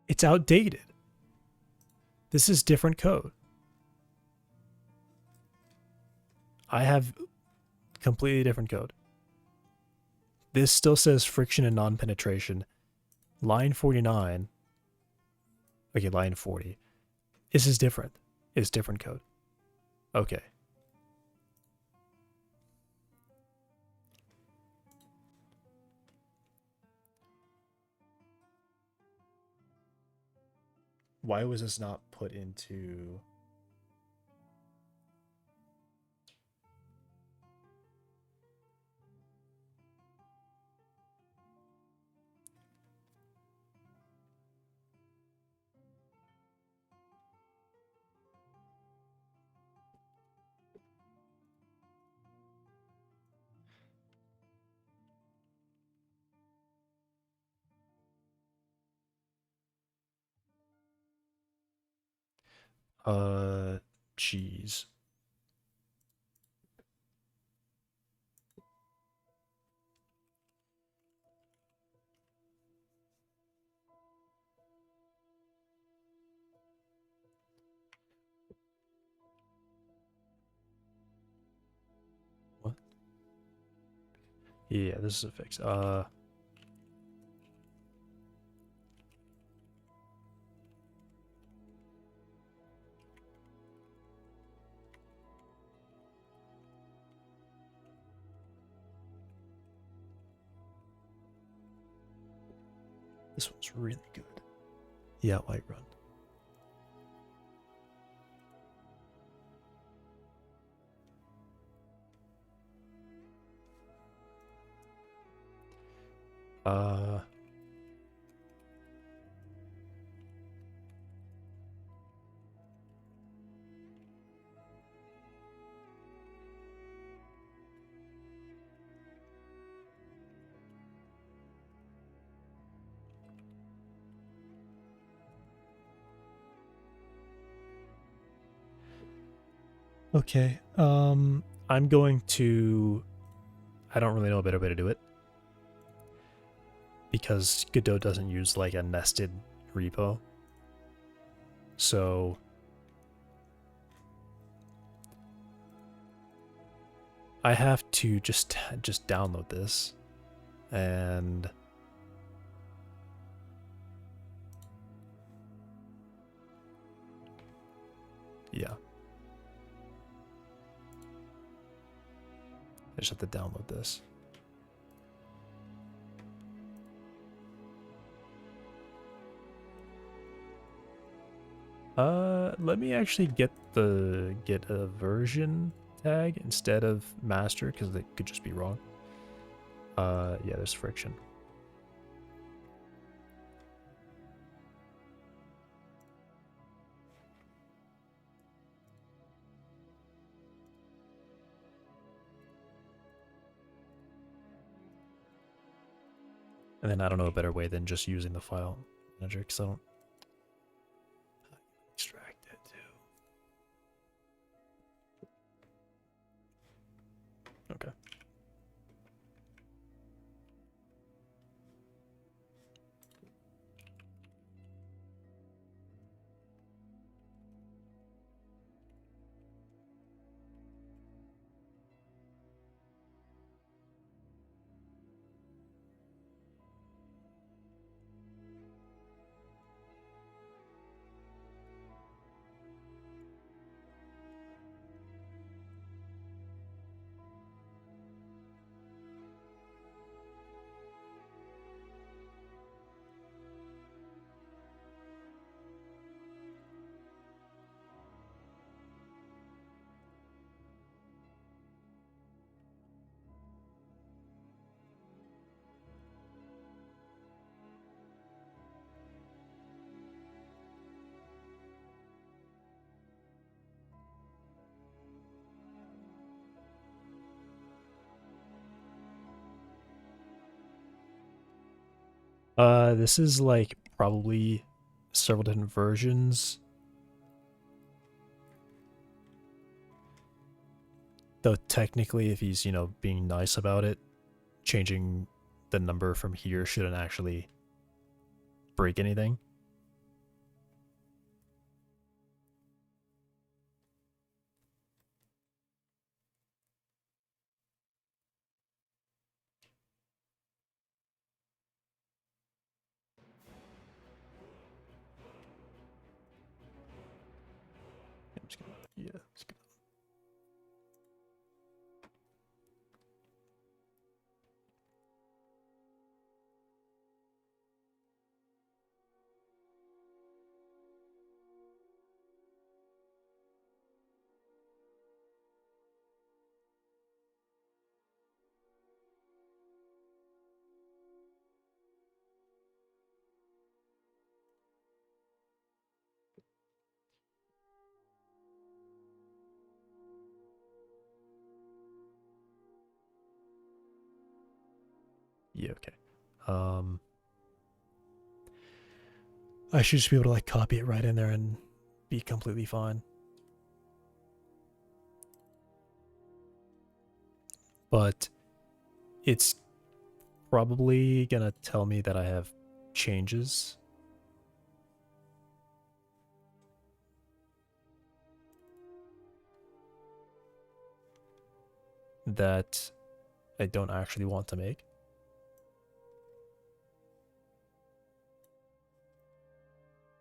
It's outdated. This is different code. I have completely different code. This still says friction and non-penetration. Line 49. Okay, line 40. This is different. It's different code. Okay. Why was this not put into... Jeez. What? Yeah, this is a fix. This one's really good. Yeah, Whiterun. Okay. I'm going to... I don't really know a better way to do it. Because Godot doesn't use like a nested repo. So... I have to just download this. And... yeah. I just have to download this. Let me actually get a version tag instead of master, because it could just be wrong. Yeah, there's friction. And then I don't know a better way than just using the file manager, because I don't extract it too. Okay. This is like probably several different versions. Though technically, if he's, being nice about it, changing the number from here shouldn't actually break anything. I'm just gonna, yeah, just gonna. Yeah, okay. I should just be able to like copy it right in there and be completely fine. But it's probably gonna tell me that I have changes. That I don't actually want to make.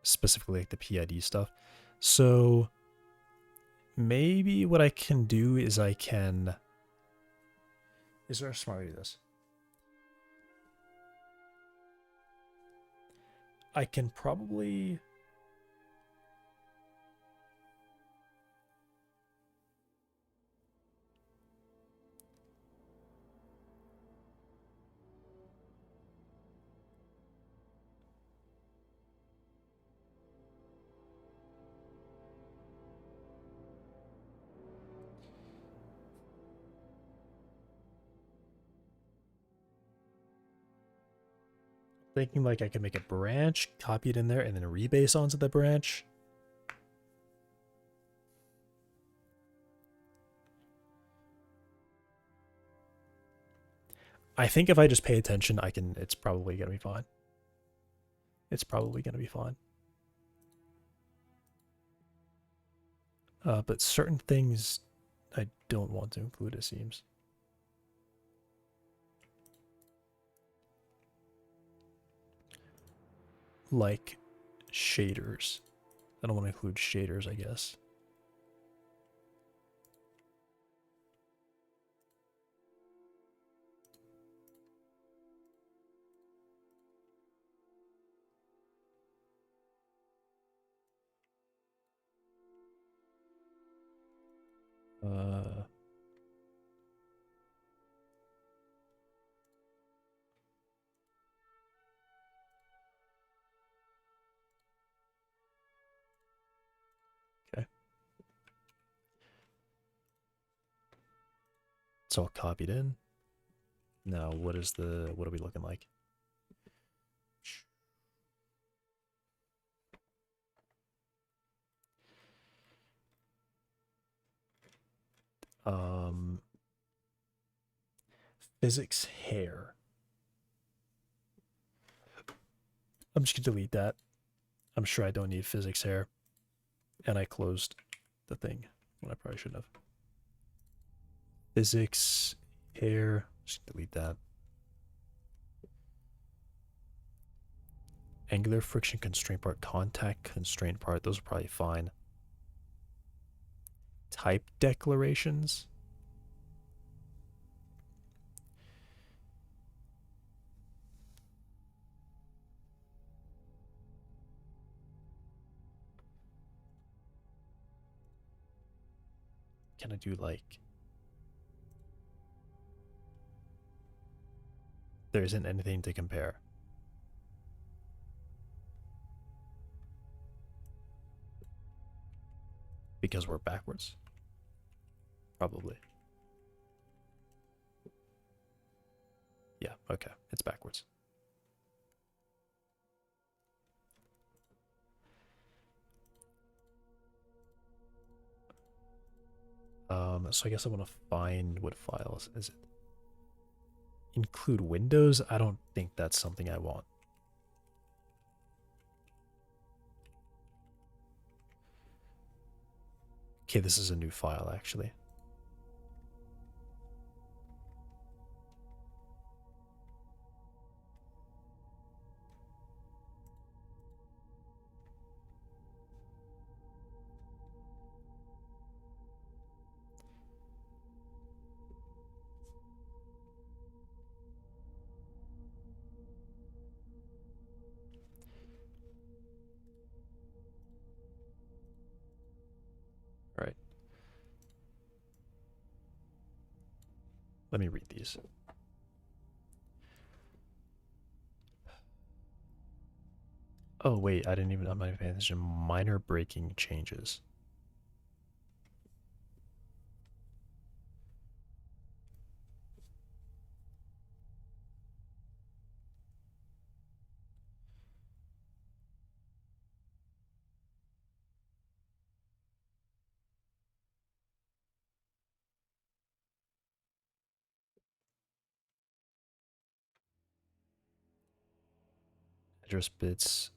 Specifically like the PID stuff. So maybe what I can do is I can... Is there a smart way to do this? I can probably... Thinking like I could make a branch, copy it in there, and then rebase onto the branch. I think if I just pay attention, it's probably gonna be fine. It's probably gonna be fine. But certain things I don't want to include, it seems. Like shaders. I don't want to include shaders, I guess. Uh, okay. It's all copied in. Now, what are we looking like? Physics hair. I'm just gonna delete that. I'm sure I don't need physics hair. And I closed the thing when I probably shouldn't have. Physics hair. Just delete that. Angular friction constraint part, contact constraint part. Those are probably fine. Type declarations. Can I do like... There isn't anything to compare. Because we're backwards? Probably. Yeah, okay. It's backwards. So I guess I want to find what files is it. Include Windows? I don't think that's something I want. Okay, this is a new file actually. All right. Let me read these. Oh wait, I'm not even paying attention. Minor breaking changes. Address bits.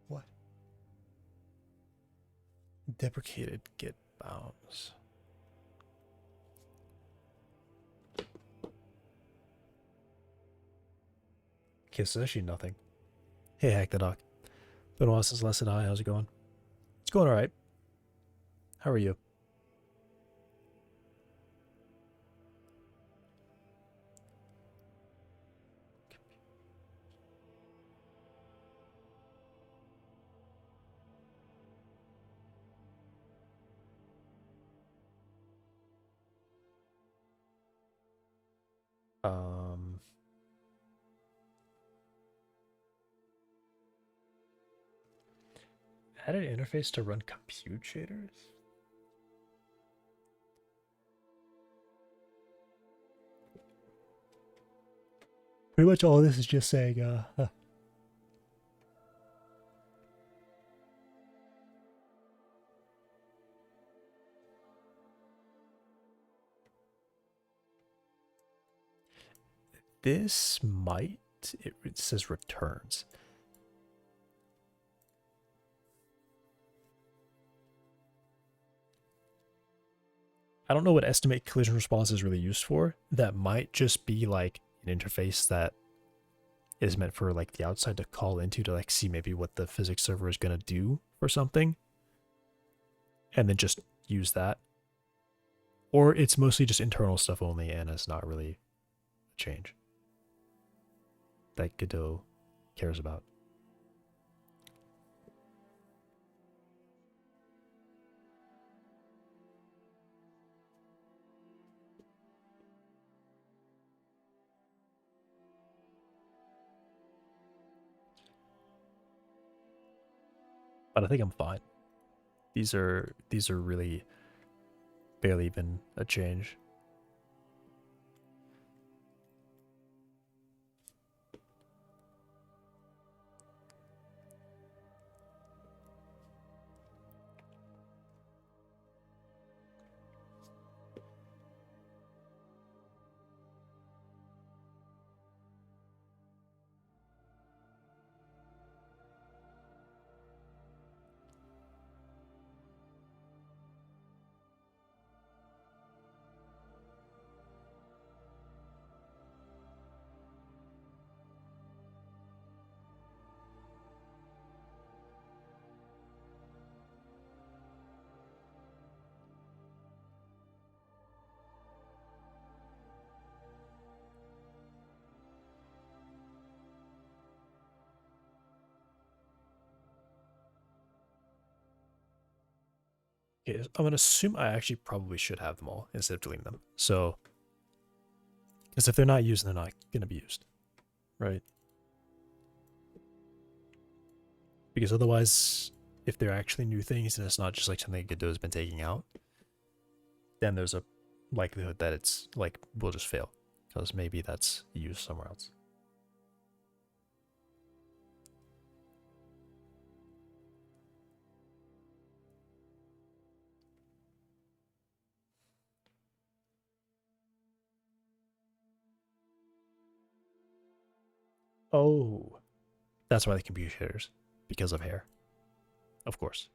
What? Deprecated get bounds. Okay, so actually nothing. Hey, Hack the Doc. Been a while since last said hi. How's it going? It's going alright. How are you? Add an interface to run compute shaders? Pretty much all this is just saying, This might, it says returns. I don't know what estimate collision response is really used for. That might just be like an interface that is meant for like the outside to call into to like see maybe what the physics server is going to do for something. And then just use that. Or it's mostly just internal stuff only and it's not really a change. that Godot cares about. But I think I'm fine. These are really barely even a change. Okay, I'm gonna assume I actually probably should have them all instead of deleting them. So, because if they're not used, they're not gonna be used, right? Because otherwise, if they're actually new things and it's not just like something Godot's been taking out, then there's a likelihood that it's like will just fail because maybe that's used somewhere else. Oh, that's why the computer shares, because of hair, of course.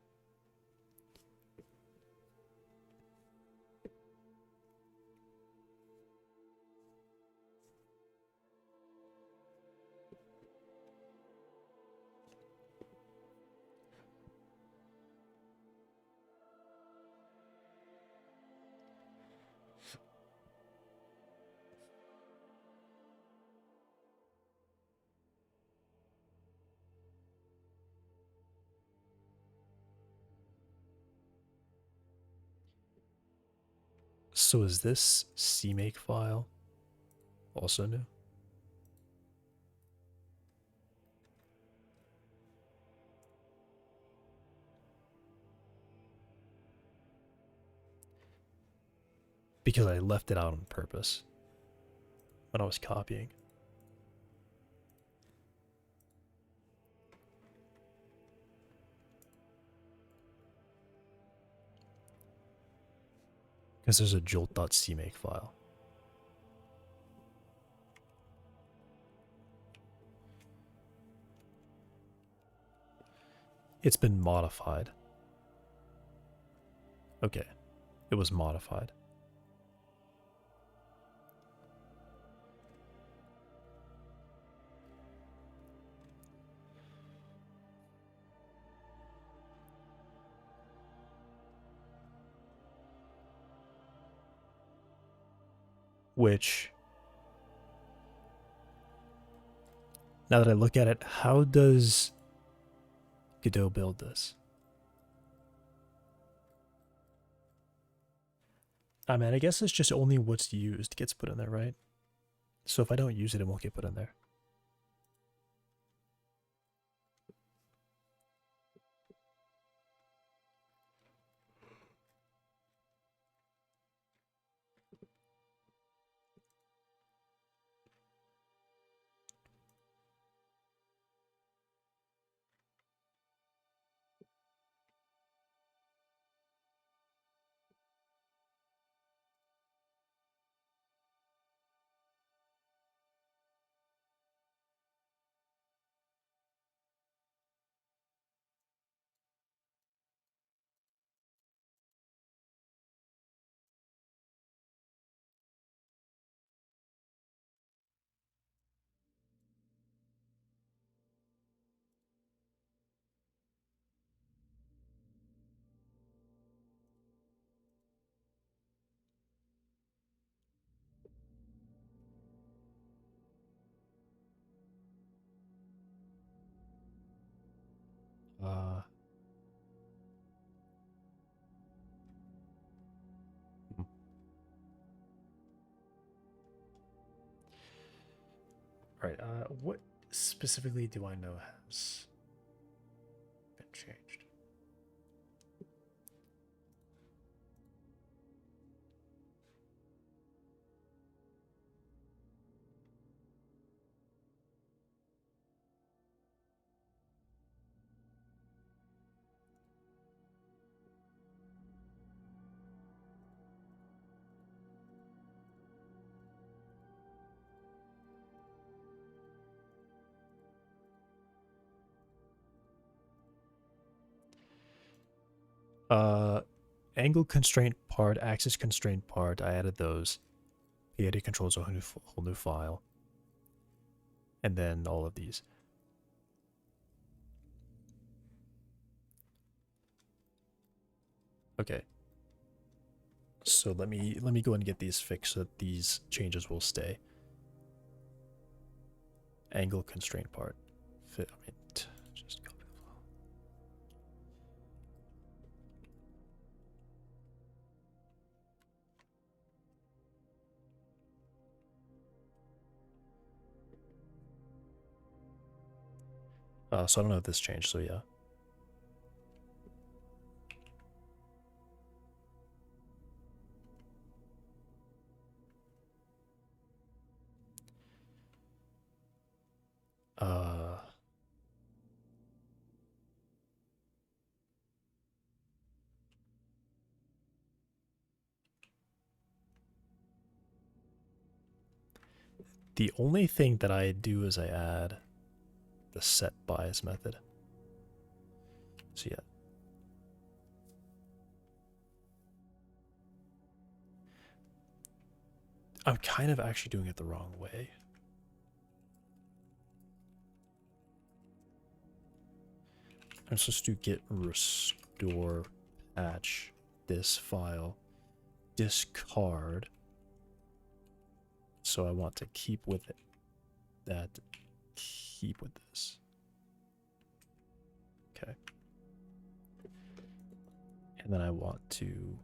So is this CMake file also new? Because I left it out on purpose when I was copying. Because there's a jolt.cmake file. It's been modified. Okay, it was modified. Which, now that I look at it, how does Godot build this? I mean, I guess it's just only what's used gets put in there, right? So if I don't use it, it won't get put in there. Right, what specifically do I know has been changed? Angle constraint part, axis constraint part, I added those. PID controls a whole new file. And then all of these. Okay. So let me go and get these fixed so that these changes will stay. Angle constraint part. Just copy the file. So I don't know if this changed, so yeah. The only thing that I do is I add the set bias method. So yeah. I'm kind of actually doing it the wrong way. I'm supposed to get restore patch this file, discard. So I want to keep with it. Keep with this. Okay. And then I want to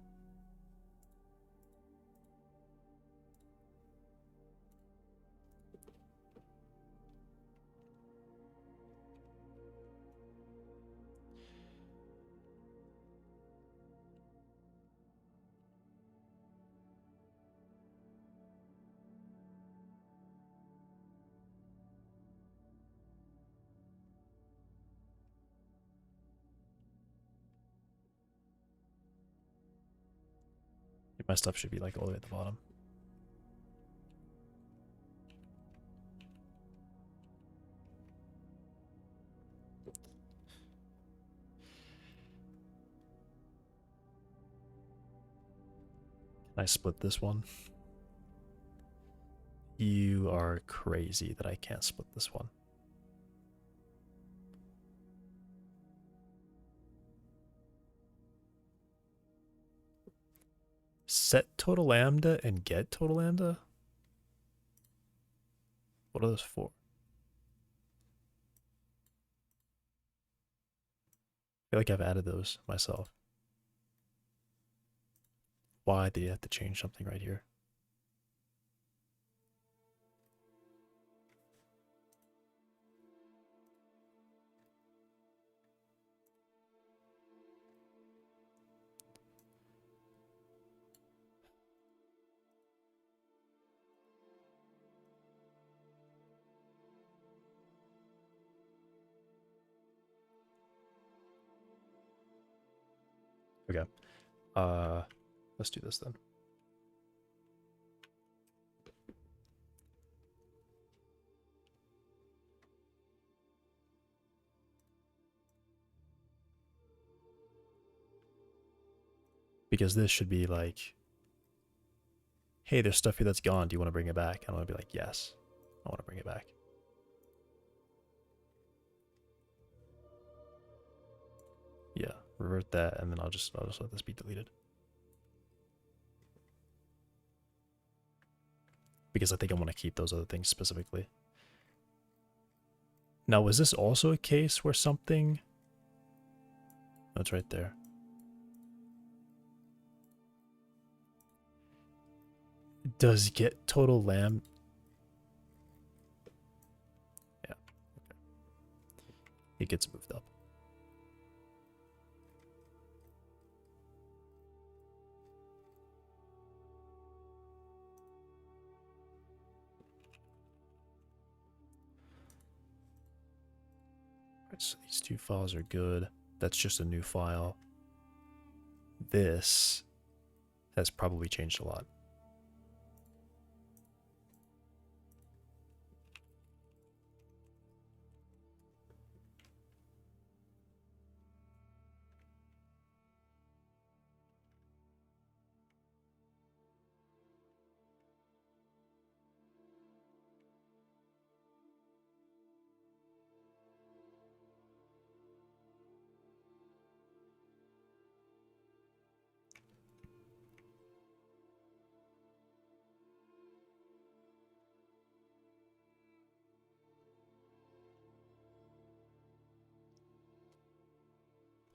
my stuff should be like all the way at the bottom. Can I split this one? You are crazy that I can't split this one. Set total lambda and get total lambda? What are those for? I feel like I've added those myself. Why did you have to change something right here? Okay. Let's do this then. Because this should be like, hey, there's stuff here that's gone. Do you want to bring it back? And I'm going to be like, yes, I want to bring it back. Yeah, revert that, and then I'll just let this be deleted. Because I think I want to keep those other things specifically. Now, was this also a case where something... Oh, it's right there. Does get total lamb... it gets moved up. Alright, so these two files are good. That's just a new file. This has probably changed a lot.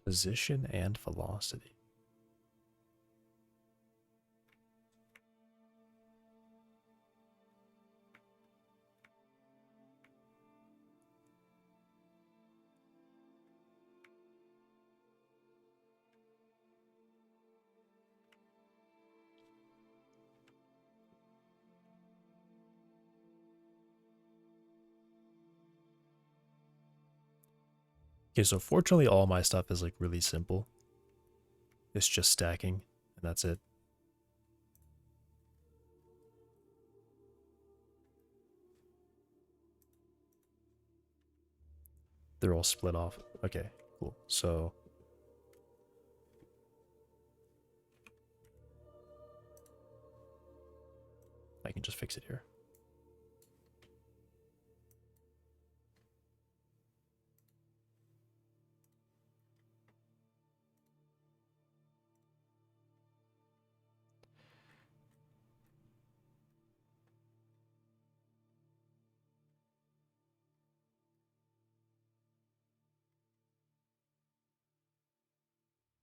Position and velocity. Okay, so fortunately all my stuff is like really simple. It's just stacking, and that's it. They're all split off. Okay, cool. So I can just fix it here.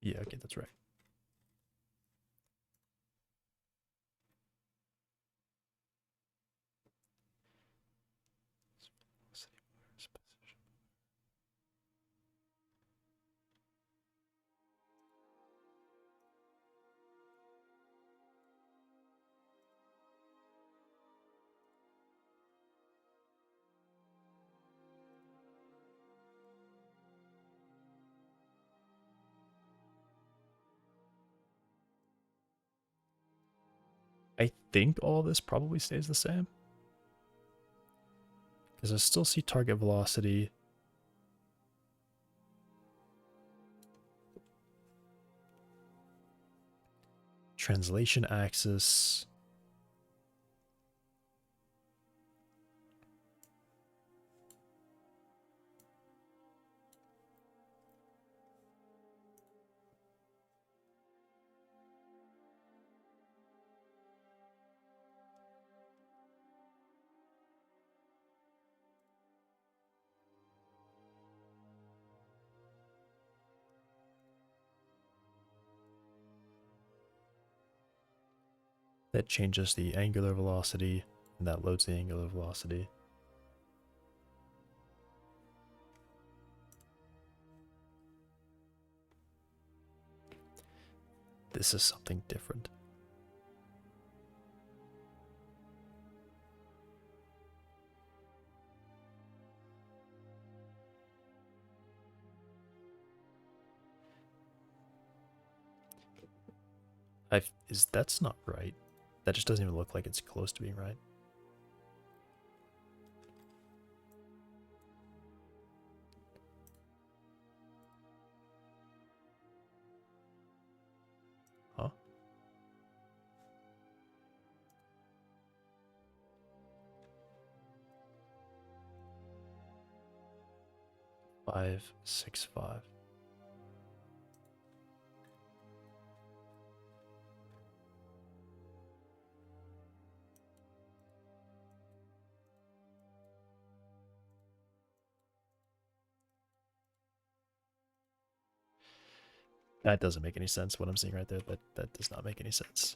Yeah, okay, that's right. I think all this probably stays the same. Because I still see target velocity. Translation axis. That changes the angular velocity, and that loads the angular velocity. This is something different. That's not right. That just doesn't even look like it's close to being right. Huh? Five, 6, 5. That doesn't make any sense. What I'm seeing right there, that does not make any sense.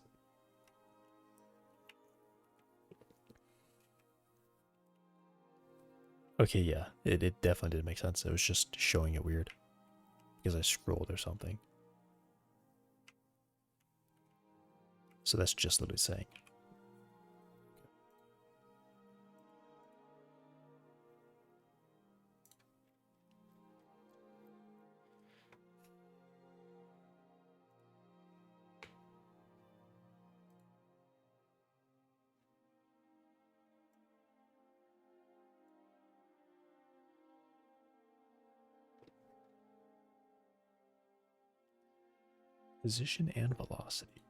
Okay, yeah, it definitely did make sense. It was just showing it weird because I scrolled or something. So that's just literally saying. Position and velocity.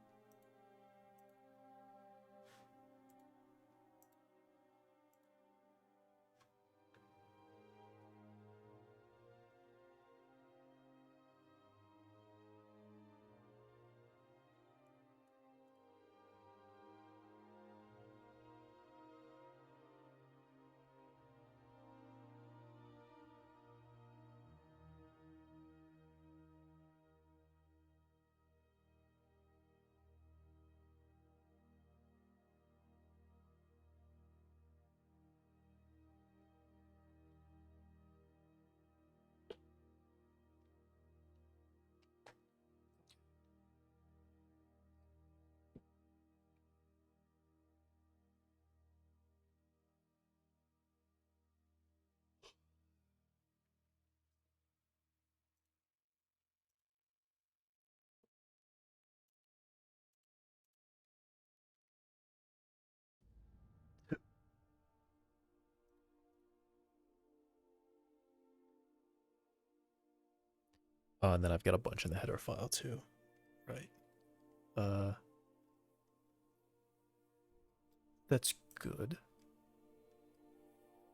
And then I've got a bunch in the header file too. Right. That's good.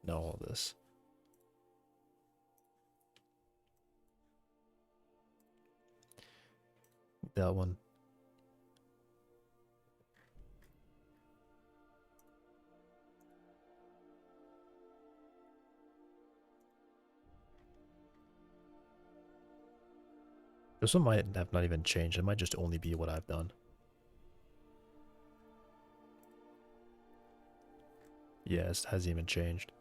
Know all this. That one. This one might have not even changed. It might just only be what I've done. Yeah, it hasn't even changed.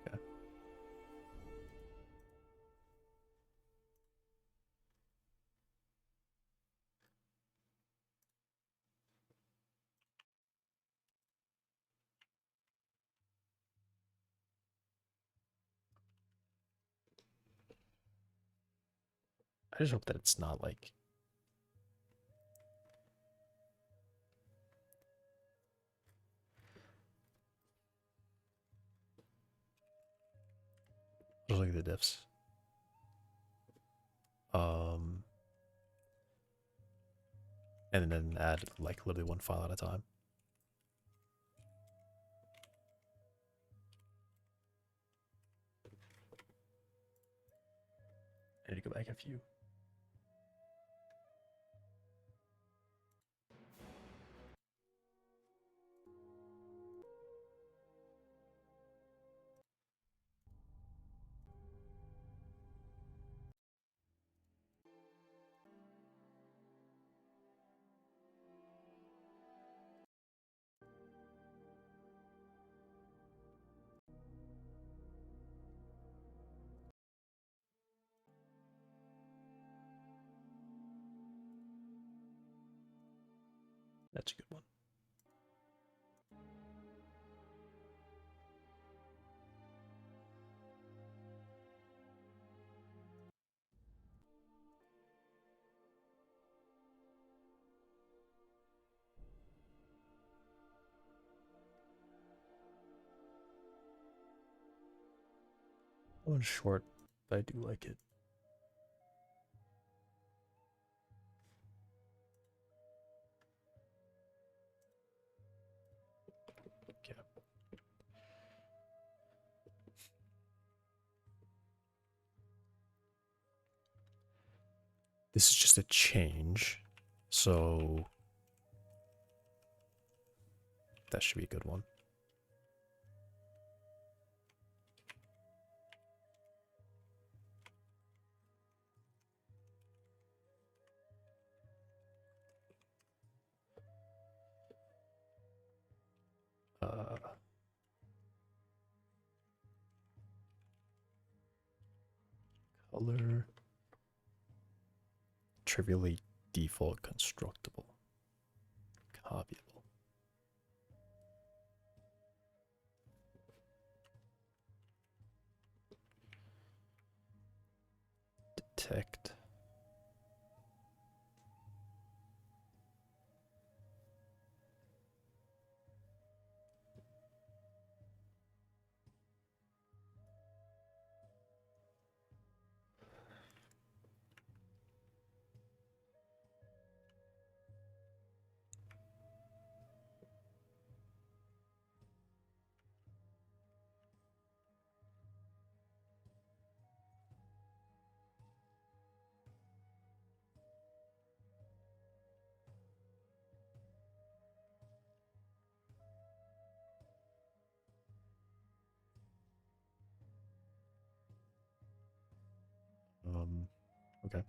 Okay. I just hope that it's not like... Just look at the diffs. And then add like literally one file at a time. I need to go back a few. That's a good one. That one's short, but I do like it. Okay. This is just a change, so that should be a good one. Color. Trivially default constructible. Copyable. Detect. Okay.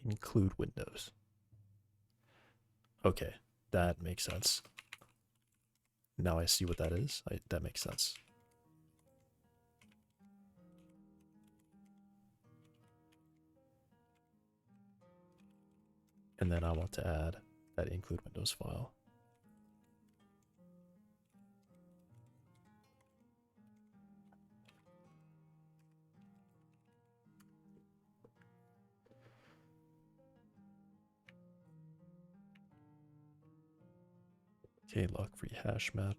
Include windows. Okay, that makes sense. Now I see what that is. That makes sense. And then I want to add that include windows file. Okay, lock free hash map.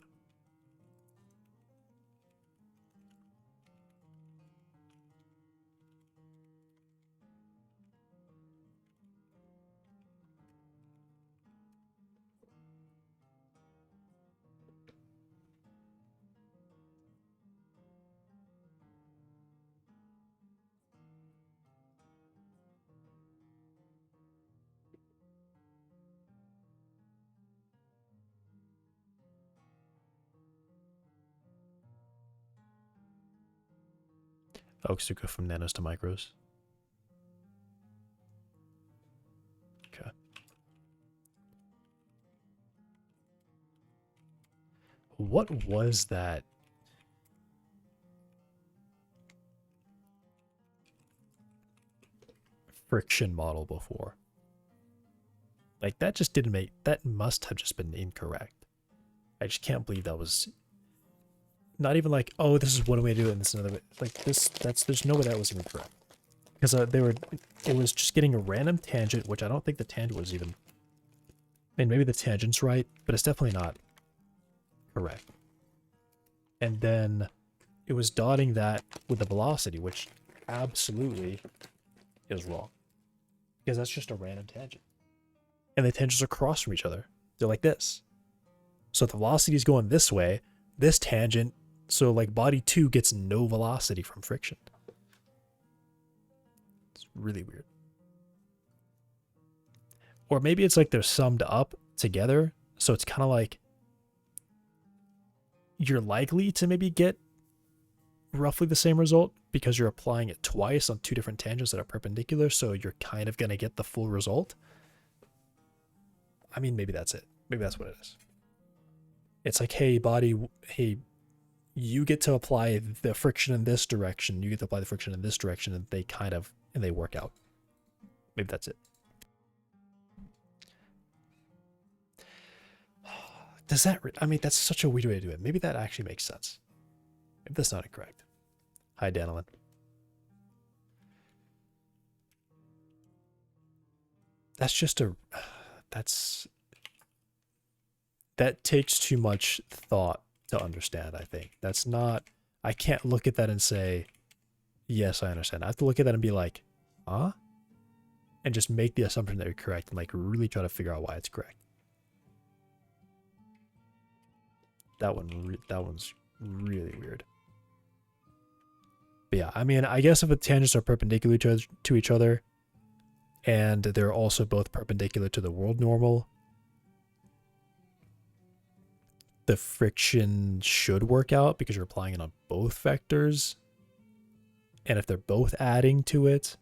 Oh, so go from nanos to micros. Okay. What was that? Friction model before? Like, that just didn't make... That must have just been incorrect. I just can't believe that was... Not even like, oh, this is one way to do it and this is another way. Like, there's no way that was even correct. Because it was just getting a random tangent, which I don't think the tangent was even... I mean, maybe the tangent's right, but it's definitely not correct. And then it was dotting that with the velocity, which absolutely is wrong. Because that's just a random tangent. And the tangents are across from each other. They're like this. So the velocity is going this way, this tangent, so like body 2 gets no velocity from friction. It's really weird. Or maybe it's like they're summed up together, so it's kind of like you're likely to maybe get roughly the same result because you're applying it twice on 2 different tangents that are perpendicular, so you're kind of going to get the full result. I mean, maybe that's it. Maybe that's what it is. It's like, hey, body, hey, you get to apply the friction in this direction, you get to apply the friction in this direction, and they work out. Maybe that's it. Does that, I mean, that's such a weird way to do it. Maybe that actually makes sense. Maybe that's not incorrect. Hi, Danilin. That's just that takes too much thought to understand, I think. That's not, I can't look at that and say, yes, I understand. I have to look at that and be like, huh? And just make the assumption that you're correct and like really try to figure out why it's correct. That one's really weird. But yeah, I mean, I guess if the tangents are perpendicular to each other, and they're also both perpendicular to the world normal, the friction should work out because you're applying it on both vectors. And if they're both adding to it,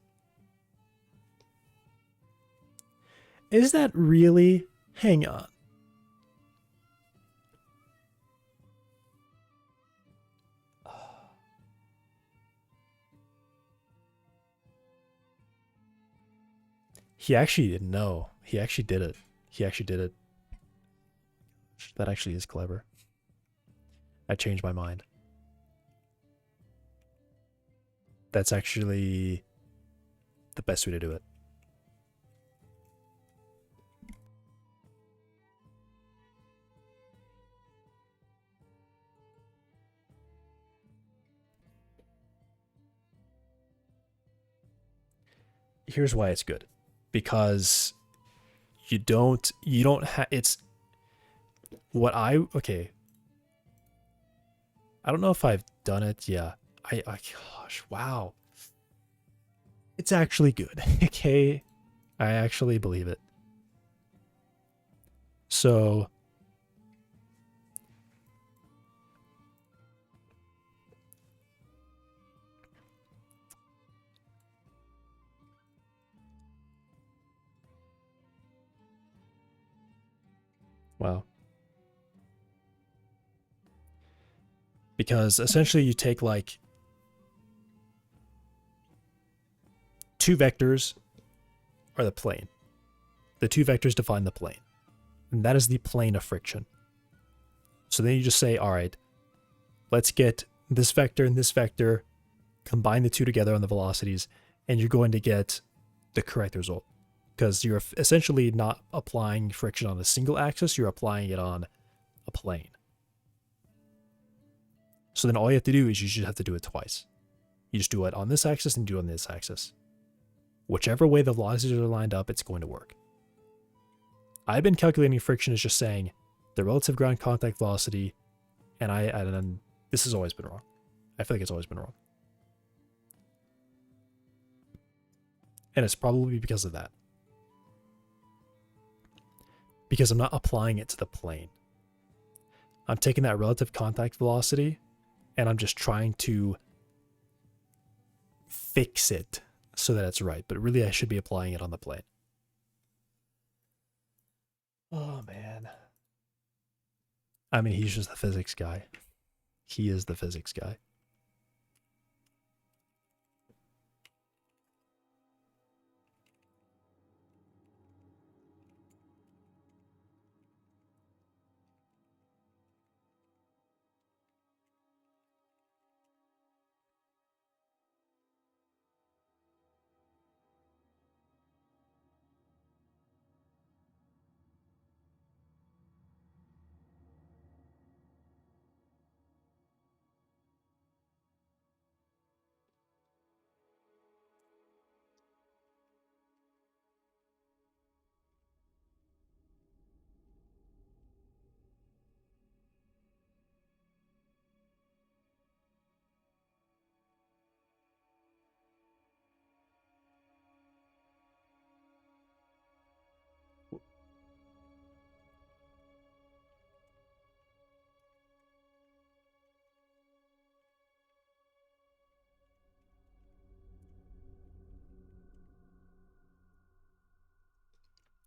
is that really? Hang on. He actually didn't know. He actually did it. He actually did it. That actually is clever. I changed my mind. That's actually the best way to do it. Here's why it's good. Because you don't have, it's what okay. I don't know if I've done it. Yeah. Gosh, wow. It's actually good. Okay. I actually believe it. So wow. Because essentially you take like two vectors are the plane. The two vectors define the plane. And that is the plane of friction. So then you just say, all right, let's get this vector and this vector, combine the two together on the velocities, and you're going to get the correct result. Because you're essentially not applying friction on a single axis, you're applying it on a plane. So then all you have to do is you just have to do it twice. You just do it on this axis and do it on this axis. Whichever way the velocities are lined up, it's going to work. I've been calculating friction as just saying the relative ground contact velocity, and then this has always been wrong. I feel like it's always been wrong. And it's probably because of that. Because I'm not applying it to the plane. I'm taking that relative contact velocity and I'm just trying to fix it so that it's right. But really I should be applying it on the plane. Oh, man. I mean, he's just the physics guy. He is the physics guy.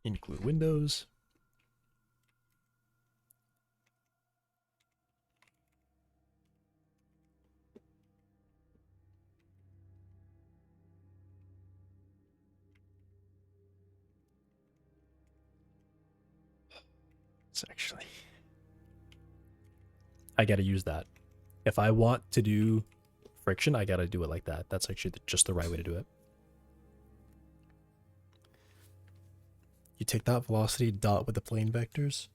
Include windows. It's actually, I gotta use that. If I want to do friction, I gotta do it like that. That's actually just the right way to do it. You take that velocity dot with the plane vectors,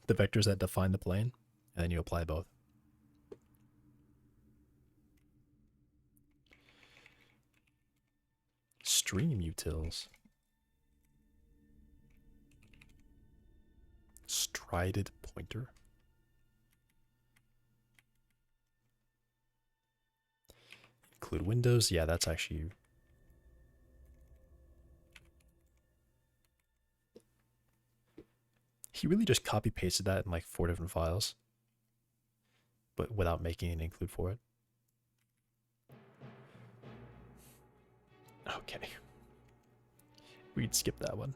the vectors that define the plane, and then you apply both. Stream utils. Strided pointer. include windows. Yeah, that's actually... He really just copy pasted that in like 4 different files, but without making an include for it. Okay. We'd skip that one.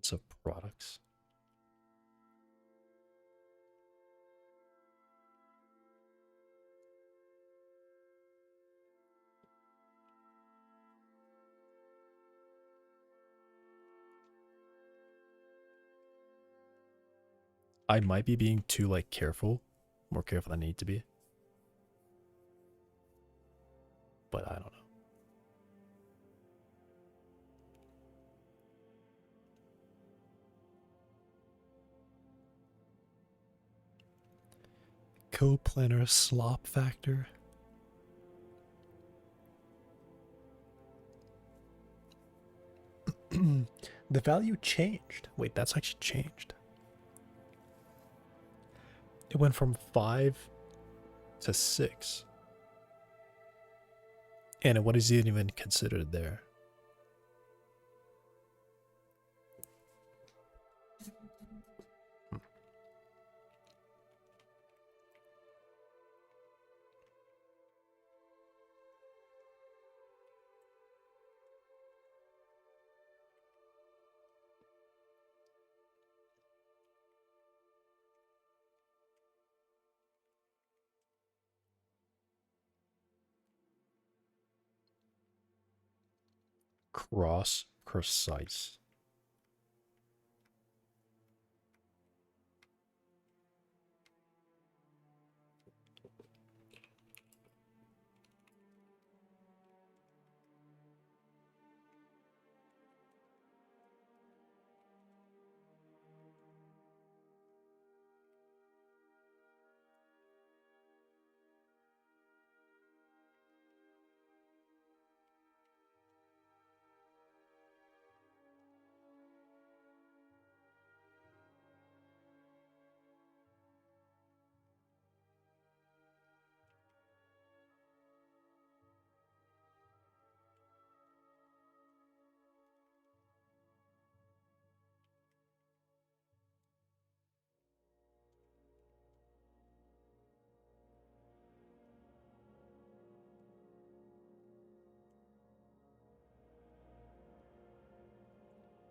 Difference of products. I might be being too like careful, more careful than I need to be. But I don't know. Co-planner slop factor. The value changed. Wait, that's actually changed. It went from 5 to 6. And what is even considered there? Cross precise.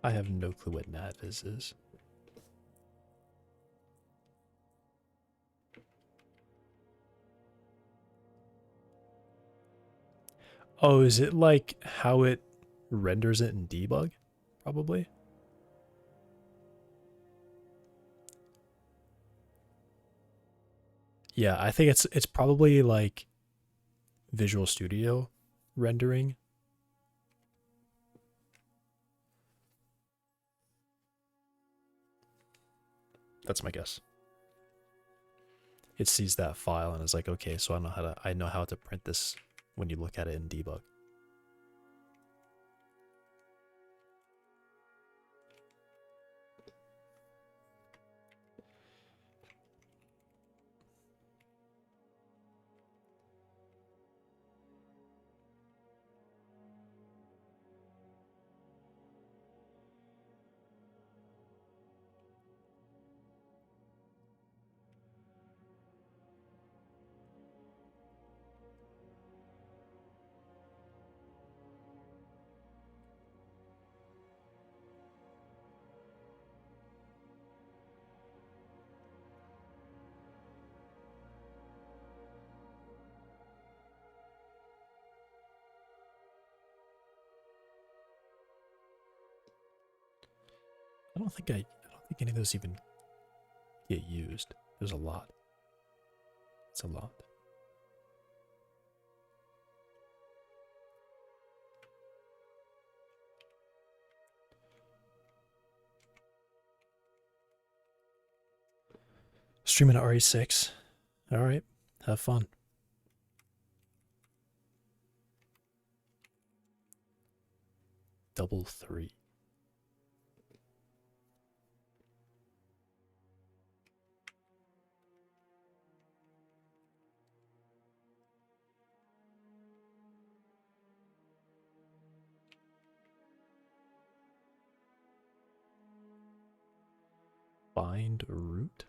I have no clue what NatVis is. Oh, is it like how it renders it in debug? Probably. Yeah, I think it's probably like Visual Studio rendering. That's my guess. It sees that file and is like, okay, so I know how to print this when you look at it in debug. don't think any of those even get used. There's a lot. It's a lot. Streaming at RE6. Alright, have fun. Double 3. Bind root?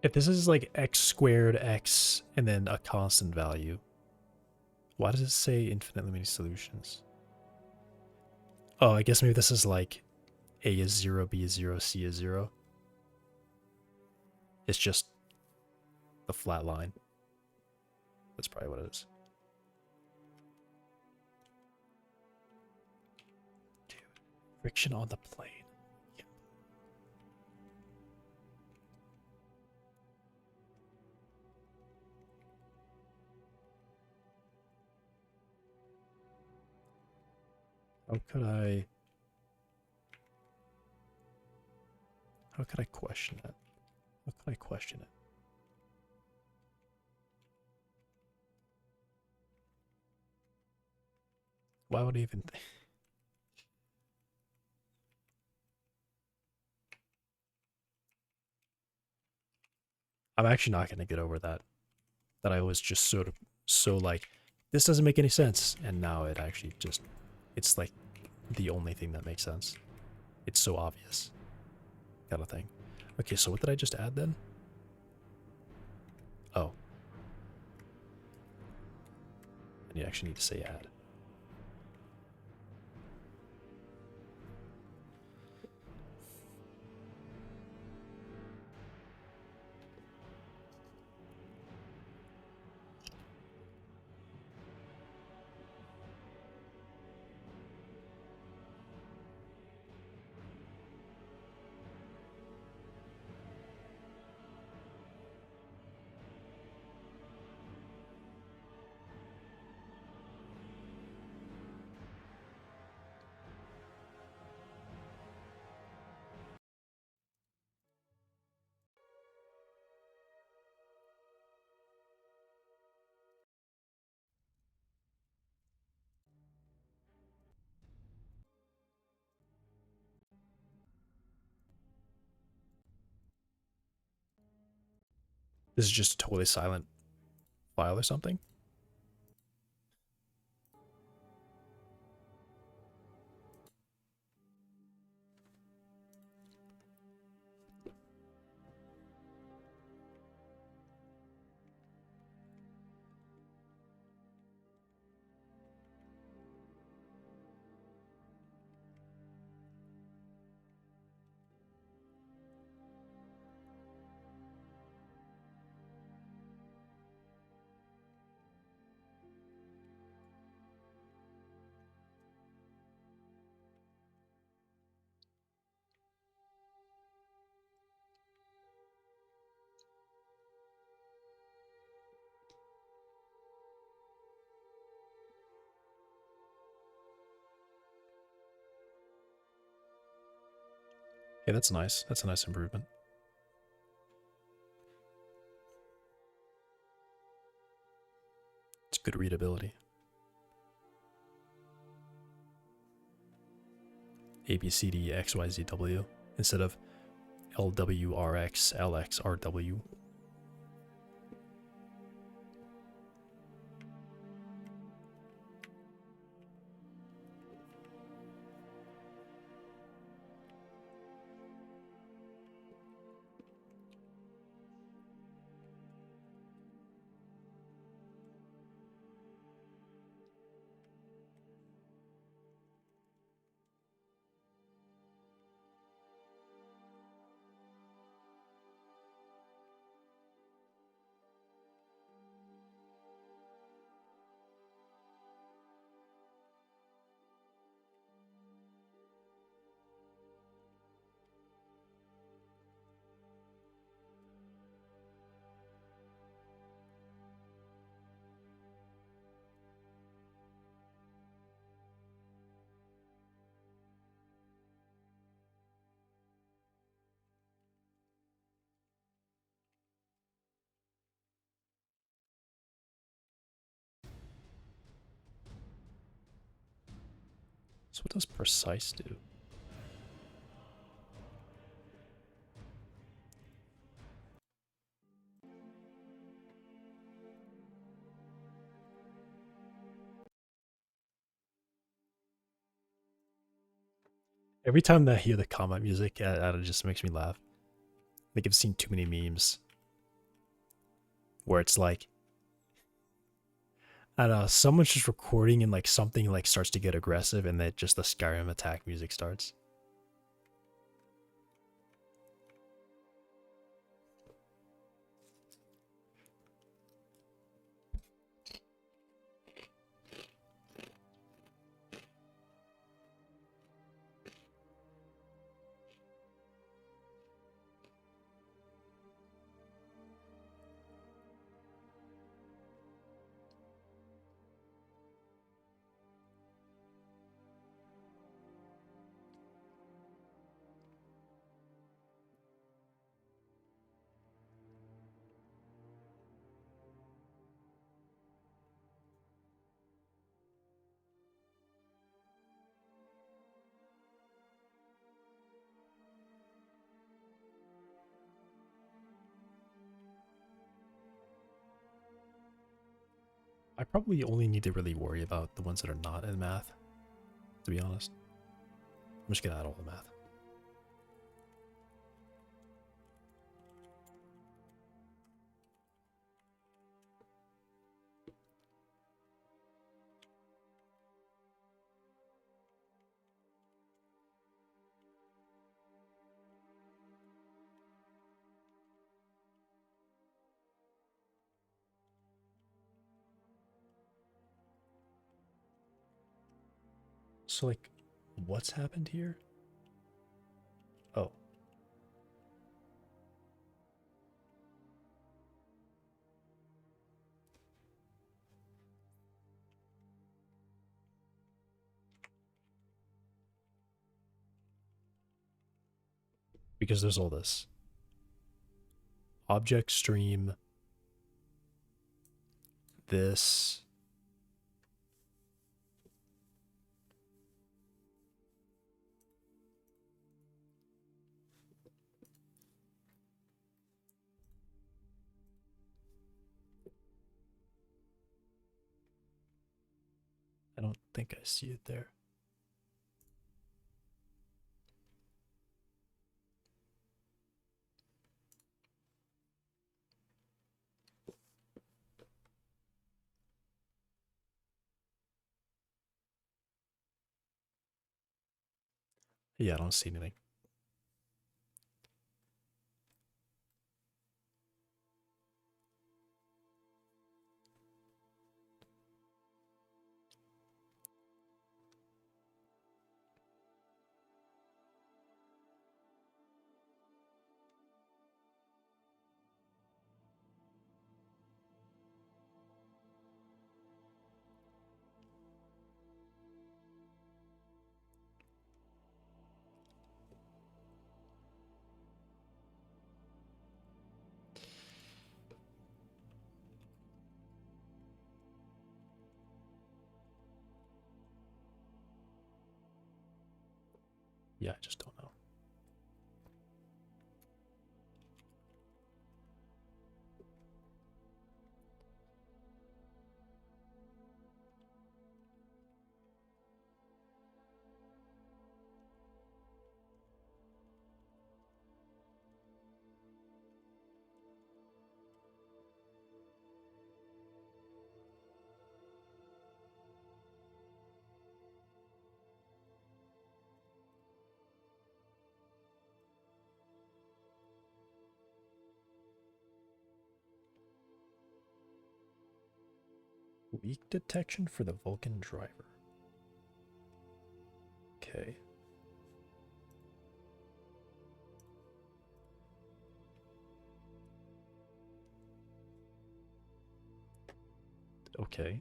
If this is like x squared x and then a constant value, why does it say infinitely many solutions? Oh, I guess maybe this is like A is 0, B is 0, C is 0. It's just the flat line. That's probably what it is. Dude, friction on the plane. How could I question it? How could I question it? Why would I even think? I'm actually not going to get over that. That I was just so like, this doesn't make any sense. And now it actually just, it's like the only thing that makes sense. It's so obvious. Kind of thing. Okay, so what did I just add then? Oh. And you actually need to say add. This is just a totally silent file or something? Yeah, that's nice. That's a nice improvement. It's good readability. A B C D X Y Z W instead of L W R X L X R W. So what does precise do? Every time that I hear the combat music, it just makes me laugh. Like I've seen too many memes where it's like, I don't know, someone's just recording and like something like starts to get aggressive and then just the Skyrim attack music starts. I probably only need to really worry about the ones that are not in math, to be honest. I'm just gonna add all the math. So like, what's happened here? Oh. Because there's all this. Object stream. This. I don't think I see it there. Yeah, I don't see anything. Yeah, I just don't know. Weak detection for the Vulcan driver. Okay. Okay.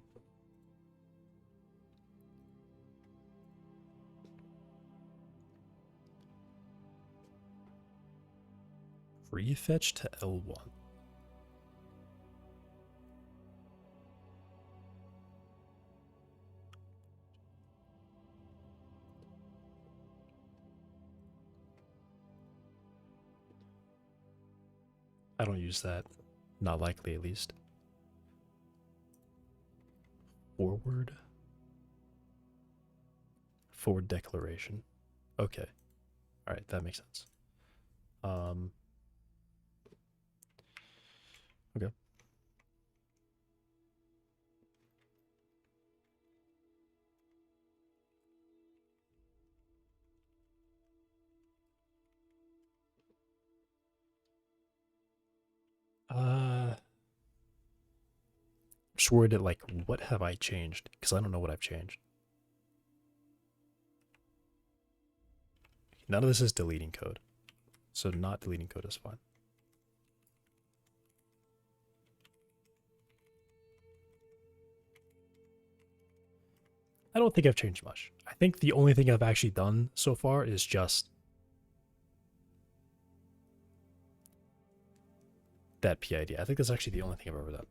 Refetch to L1. I don't use that. Not likely, at least. Forward. Forward declaration. Okay. Alright, that makes sense. Okay. Just worried at like, what have I changed? Because I don't know what I've changed. None of this is deleting code. So not deleting code is fine. I don't think I've changed much. I think the only thing I've actually done so far is just that PID. I think that's actually the only thing I've ever done.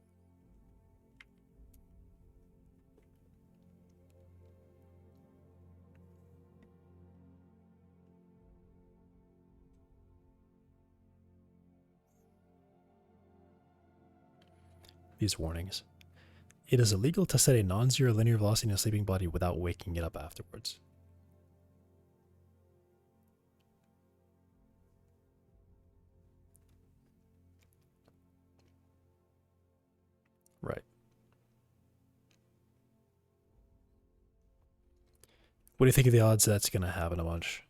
These warnings. It is illegal to set a non-zero linear velocity in a sleeping body without waking it up afterwards. Right. What do you think of the odds that's going to happen a bunch?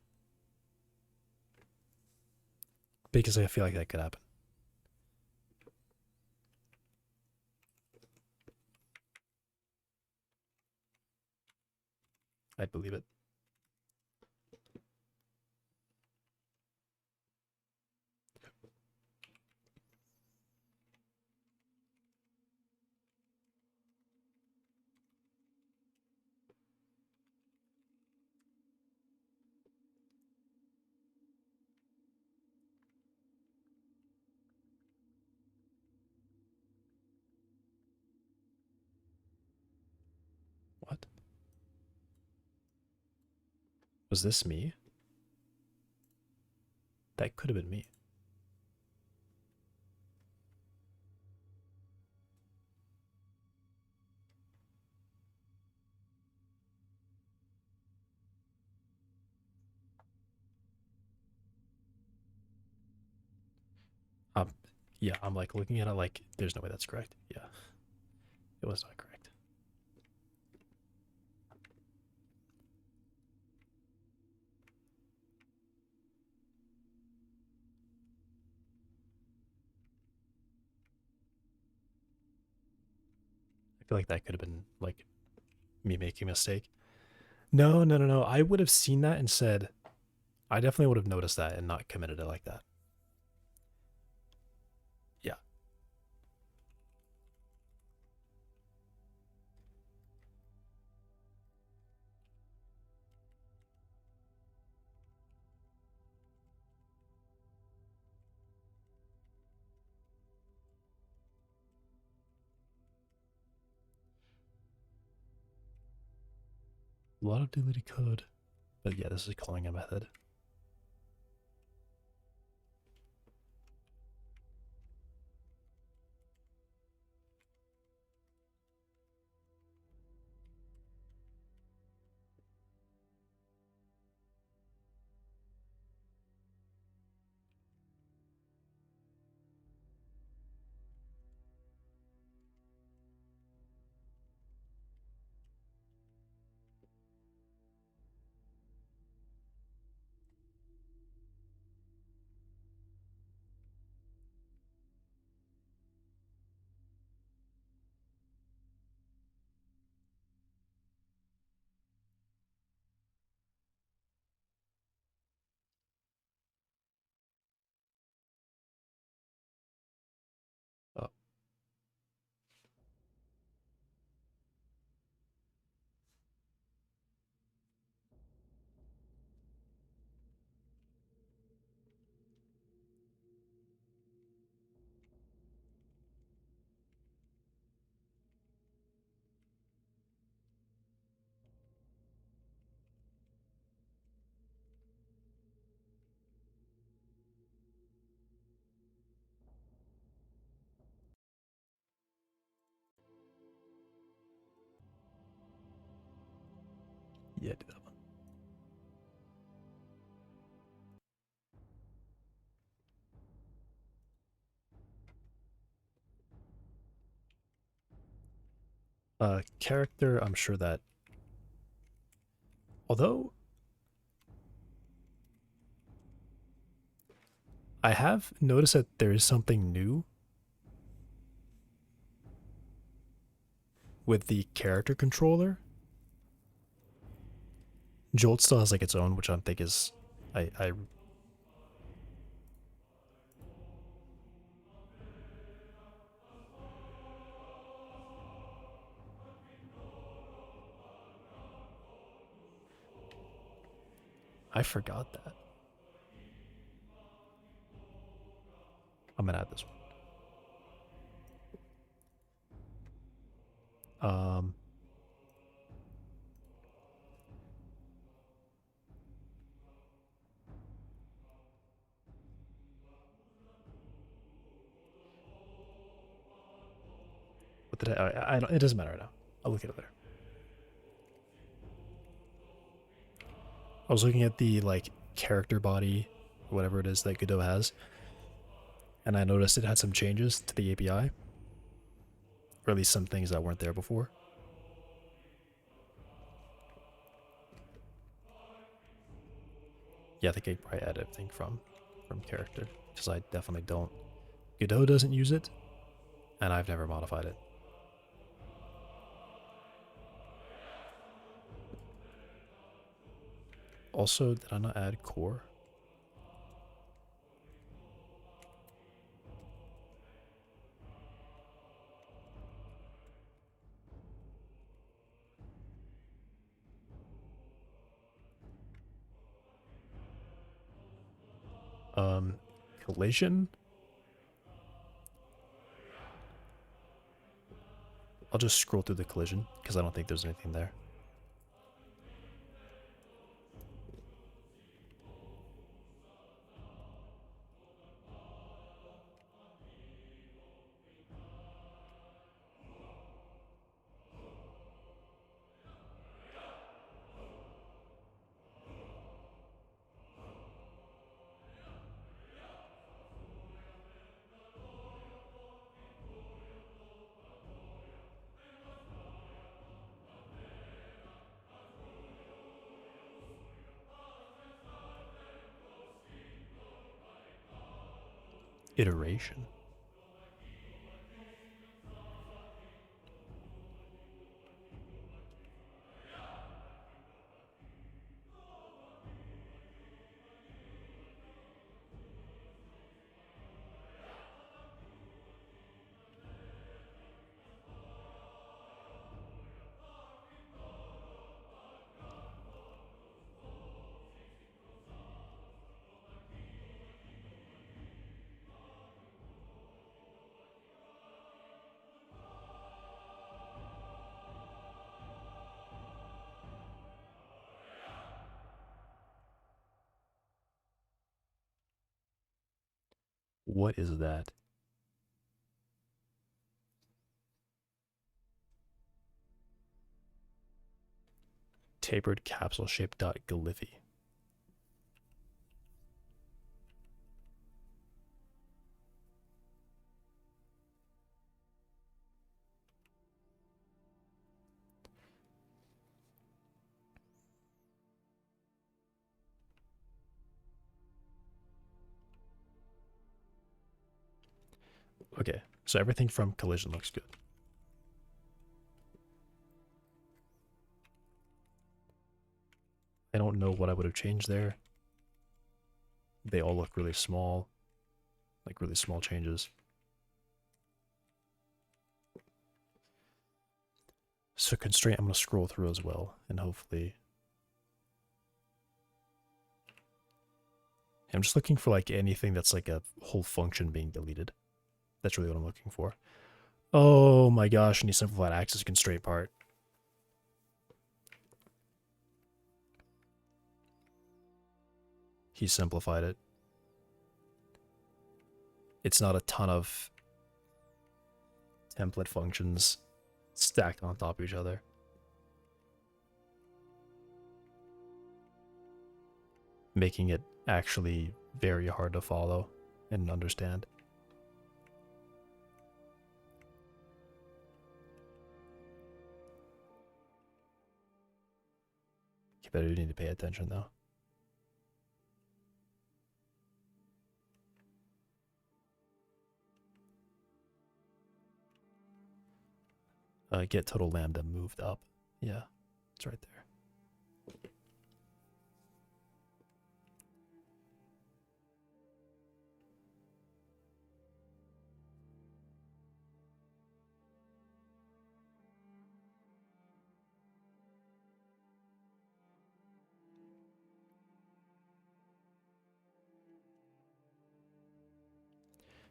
Because I feel like that could happen. I believe it. What? Was this me? That could have been me. Yeah, I'm like looking at it like there's no way that's correct. Yeah. It was not correct. I feel like that could have been like me making a mistake. No, no, no, no. I would have seen that and said, I definitely would have noticed that and not committed it like that. Yeah. A lot of deleted code. But yeah, this is calling a method. Yeah, do that one. Character, I'm sure that... Although... I have noticed that there is something new with the character controller. Jolt still has like its own, which I think is... I forgot that. I'm gonna add this one. What did I don't, it doesn't matter right now. I'll look at it later. I was looking at the like character body, whatever it is that Godot has, and I noticed it had some changes to the API, or at least some things that weren't there before. Yeah, I think I probably add everything from character, because I definitely don't. Godot doesn't use it, and I've never modified it. Also, did I not add core? Collision? I'll just scroll through the collision, because I don't think there's anything there. Iteration. What is that? Tapered capsule shaped dot glyphy. Okay, so everything from collision looks good. I don't know what I would have changed there. They all look really small, like really small changes. So constraint, I'm going to scroll through as well, and hopefully... I'm just looking for like anything that's like a whole function being deleted. That's really what I'm looking for. Oh my gosh, and he simplified axis constraint part. He simplified it. It's not a ton of template functions stacked on top of each other. making it actually very hard to follow and understand. You better need to pay attention though. Get total lambda moved up. Yeah, it's right there.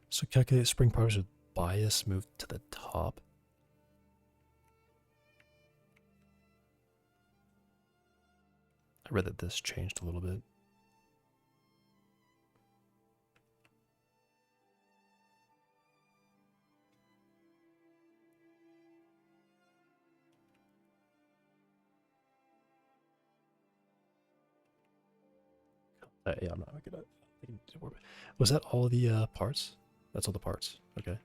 So calculate spring parts with bias moved to the top. I read that this changed a little bit. Yeah, I'm not gonna. Was that all the parts? That's all the parts. Okay.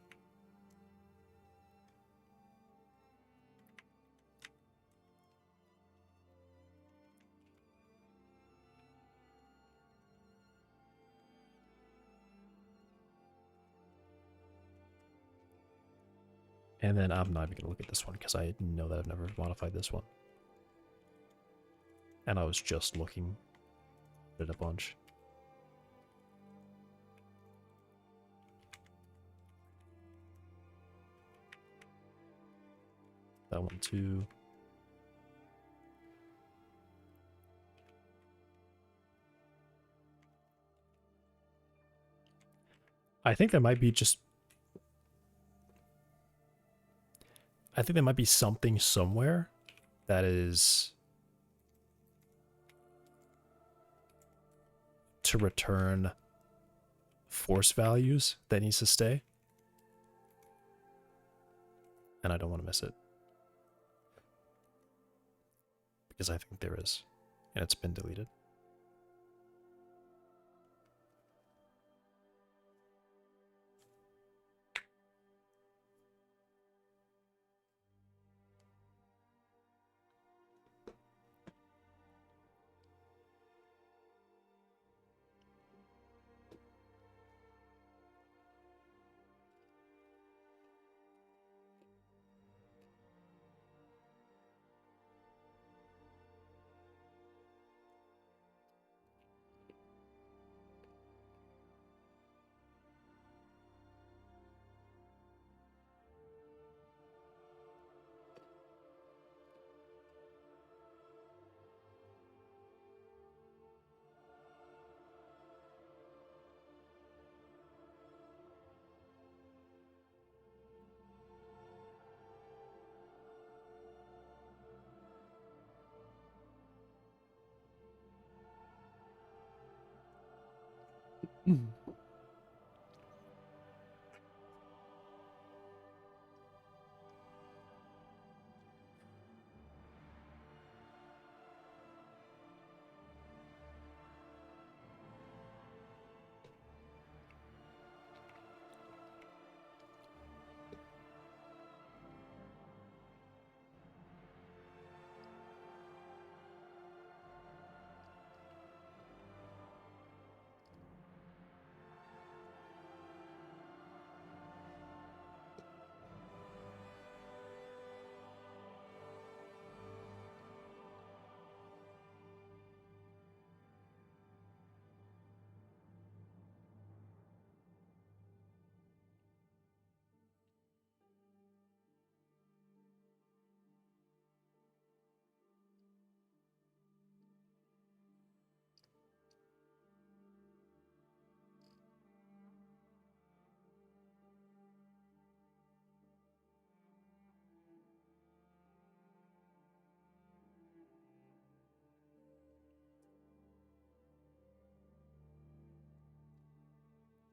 And then I'm not even gonna look at this one because I know that I've never modified this one. And I was just looking at it a bunch. That one too. I think there might be just... I think there might be something somewhere that is to return force values that needs to stay. And I don't want to miss it. Because I think there is. And it's been deleted.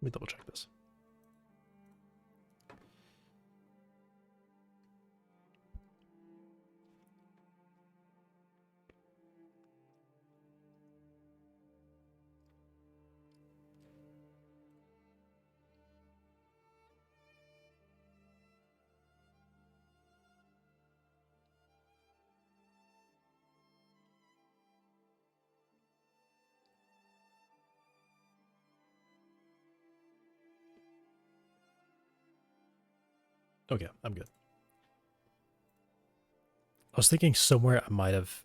Let me double check this. Okay, I'm good. I was thinking somewhere I might have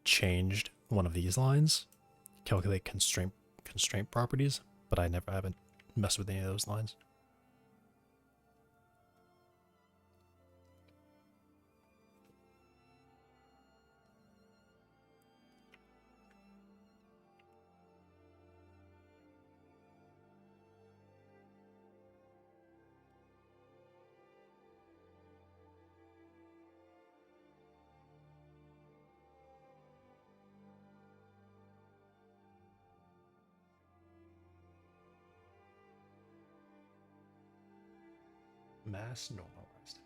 changed one of these lines, calculate constraint properties, but I haven't messed with any of those lines. Mass normalized.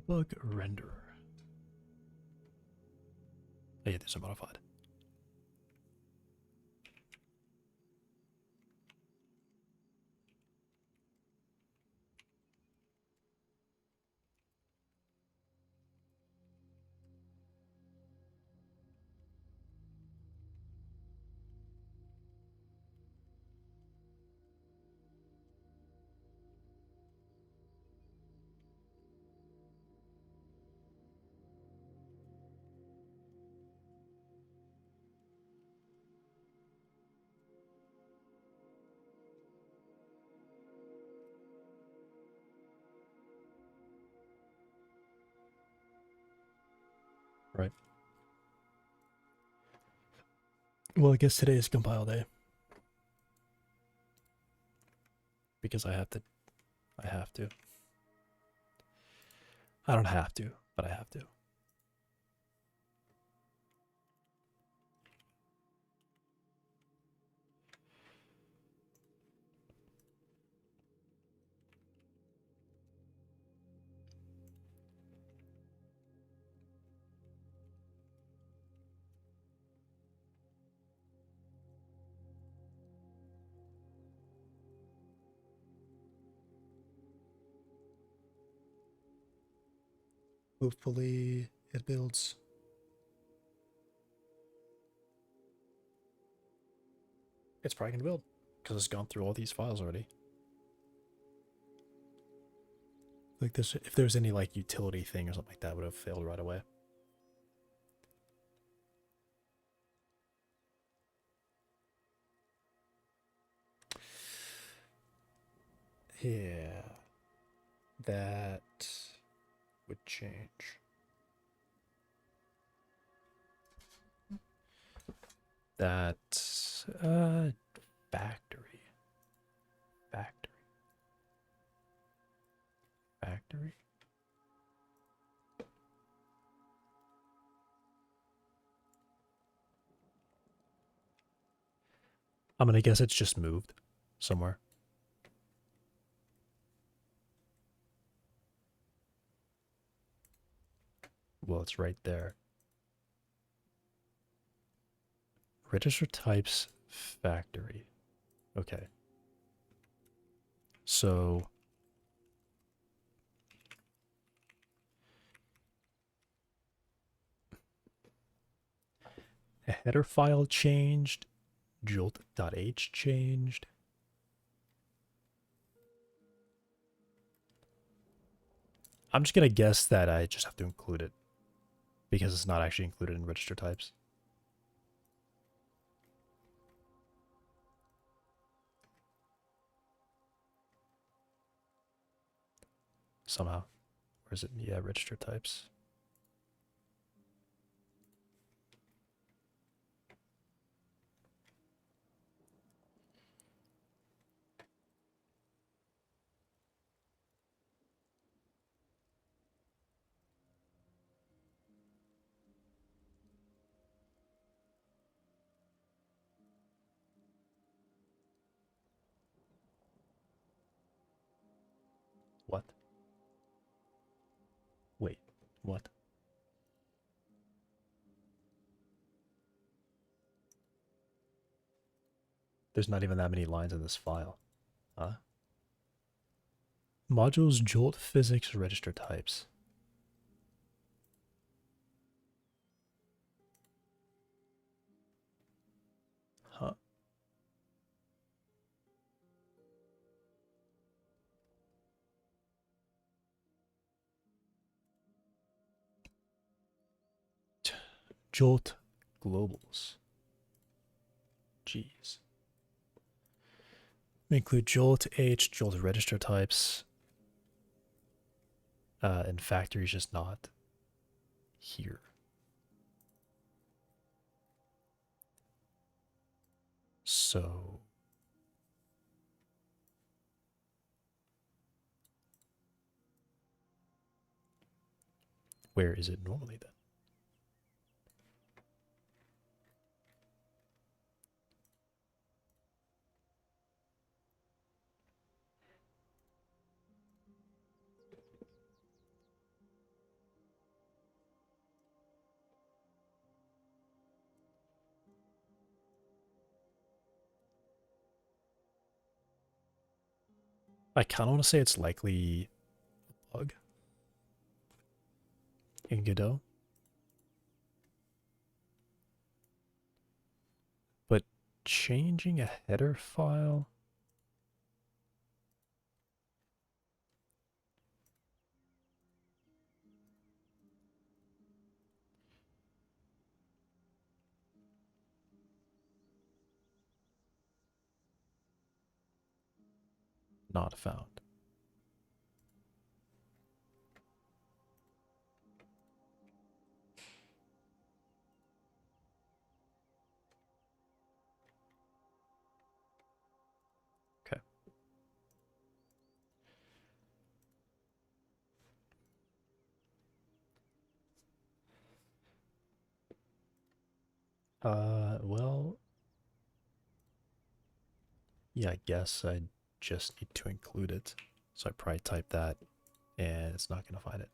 Debug renderer. Oh yeah, these are modified. Right. Well, I guess today is compile day. Because I have to. I have to. I don't have to, but I have to. Hopefully it builds. It's probably gonna build because it's gone through all these files already. Like this, if there's any like utility thing or something like that, would have failed right away. Yeah, that would change. That factory. I'm gonna guess it's just moved somewhere. Well, it's right there. Register types factory. Okay. So a header file changed, jolt.h changed. I'm just gonna guess that I just have to include it because it's not actually included in register types. Somehow. Where is it? Yeah, register types. What? Wait, what? There's not even that many lines in this file. Huh? Modules jolt physics register types. Huh? Jolt globals. Jeez. We include jolt h, jolt register types, and factory is just not here. So where is it normally then? I kind of want to say it's likely a bug in Godot. But changing a header file? Not found. Well, yeah, I guess I just need to include it. So I probably type that, and it's not gonna find it.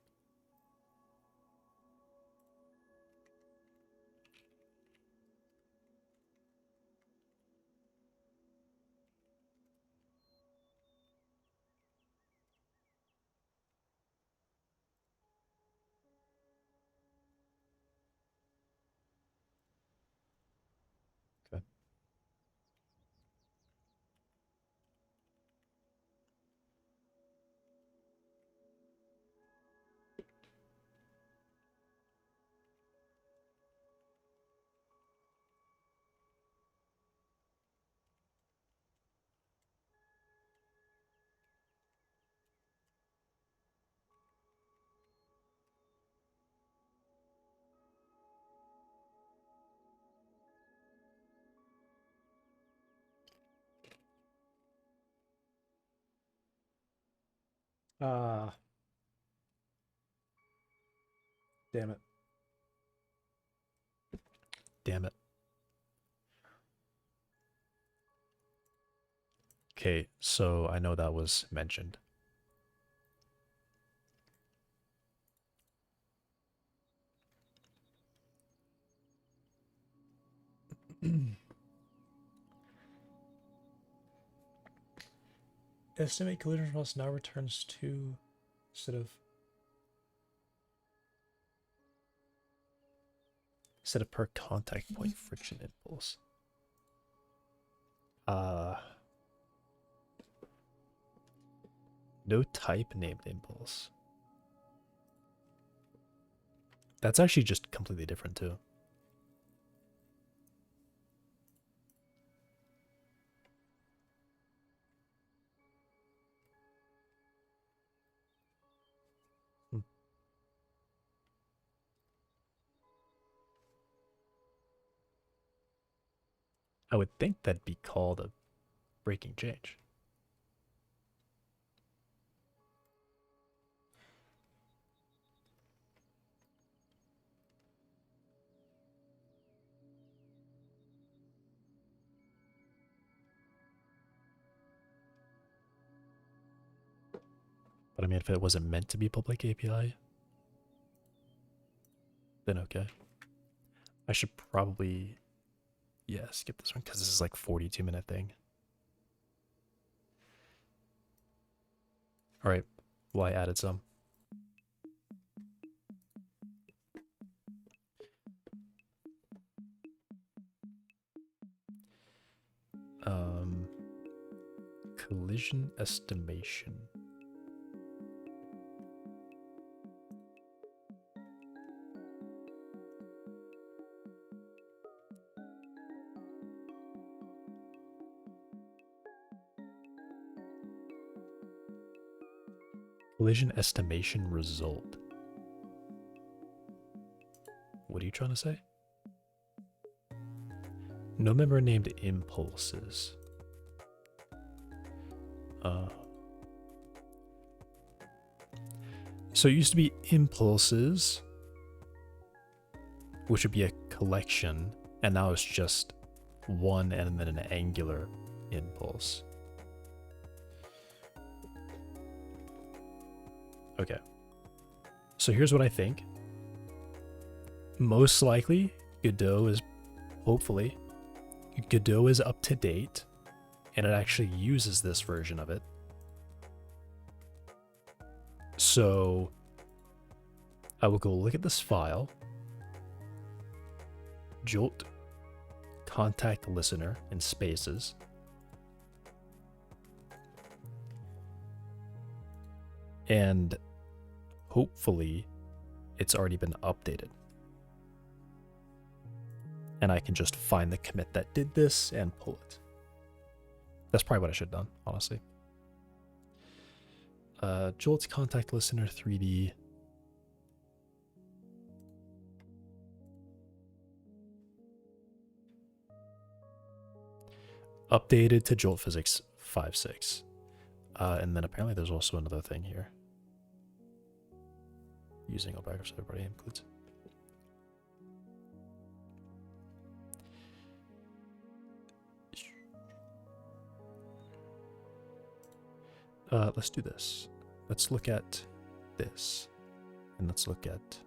Okay. Ah, damn it. Damn it. Okay, so I know that was mentioned. Estimate collision loss now returns to instead of per contact point friction impulse. No type named impulse. That's actually just completely different too. I would think that'd be called a breaking change. But I mean, if it wasn't meant to be public API, then okay. I should probably, yeah, skip this one because this is like 42-minute thing. All right, well, I added some. Collision estimation. Collision estimation result. What are you trying to say? No member named impulses. So it used to be impulses, which would be a collection, and now it's just one and then an angular impulse. Okay. So here's what I think. Most likely, Godot is, hopefully, Godot is up to date, and it actually uses this version of it. So I will go look at this file, jolt contact listener in spaces, and hopefully it's already been updated. And I can just find the commit that did this and pull it. That's probably what I should have done, honestly. Jolt's contact listener 3D. Updated to Jolt Physics 5.6. And then apparently there's also another thing here. Using all backups everybody includes. Let's do this. Let's look at this. And let's look at...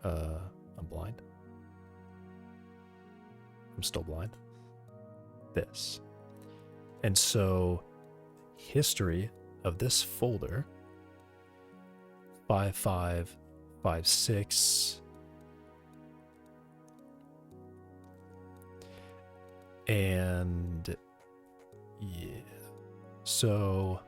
I'm blind. I'm still blind. This. And so, history of this folder, 5556, and yeah, so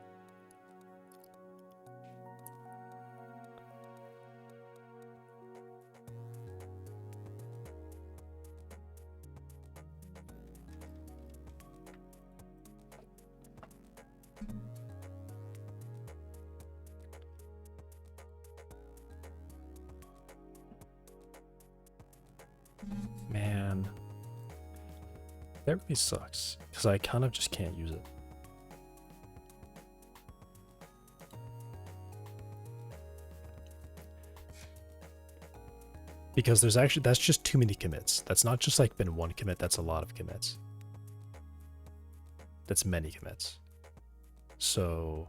man, that really sucks because I kind of just can't use it. Because there's actually, that's just too many commits. That's not just like been one commit, that's a lot of commits. That's many commits. So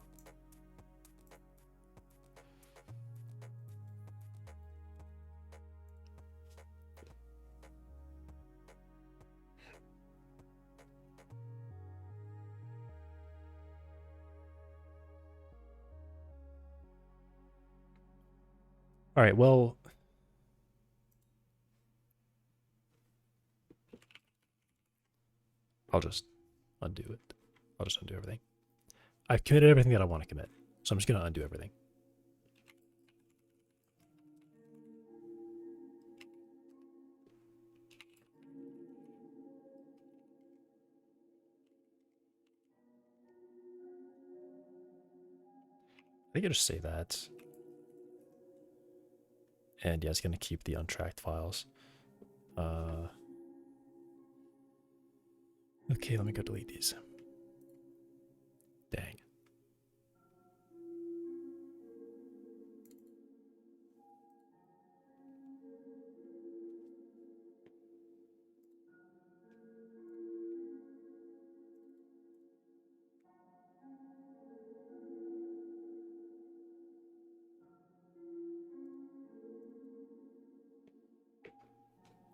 all right, well, I'll just undo it. I'll just undo everything. I've committed everything that I want to commit, so I'm just going to undo everything. I think I'll just say that. And yeah, it's going to keep the untracked files. Okay, let me go delete these. Dang.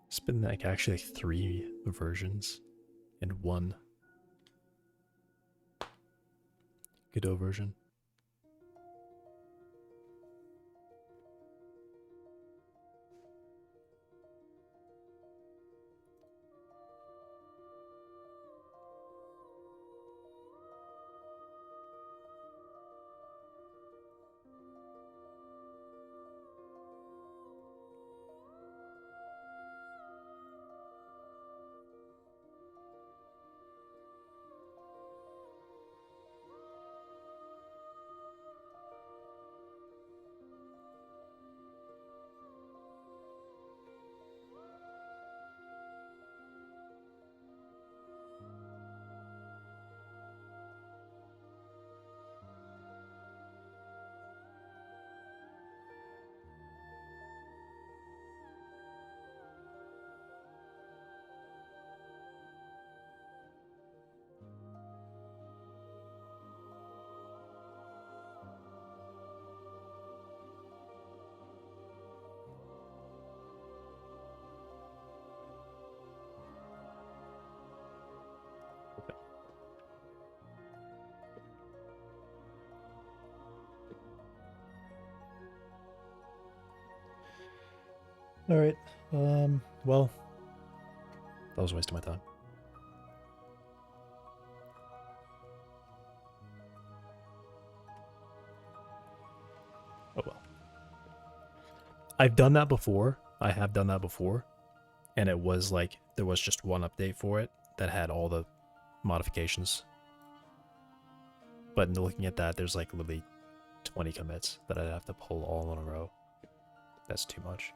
It's been like actually 3 versions and 1 Godot version. All right. Well, that was a waste of my time. Oh well. I've done that before. I have done that before. And it was like, there was just one update for it that had all the modifications. But in looking at that, there's like literally 20 commits that I'd have to pull all in a row. That's too much.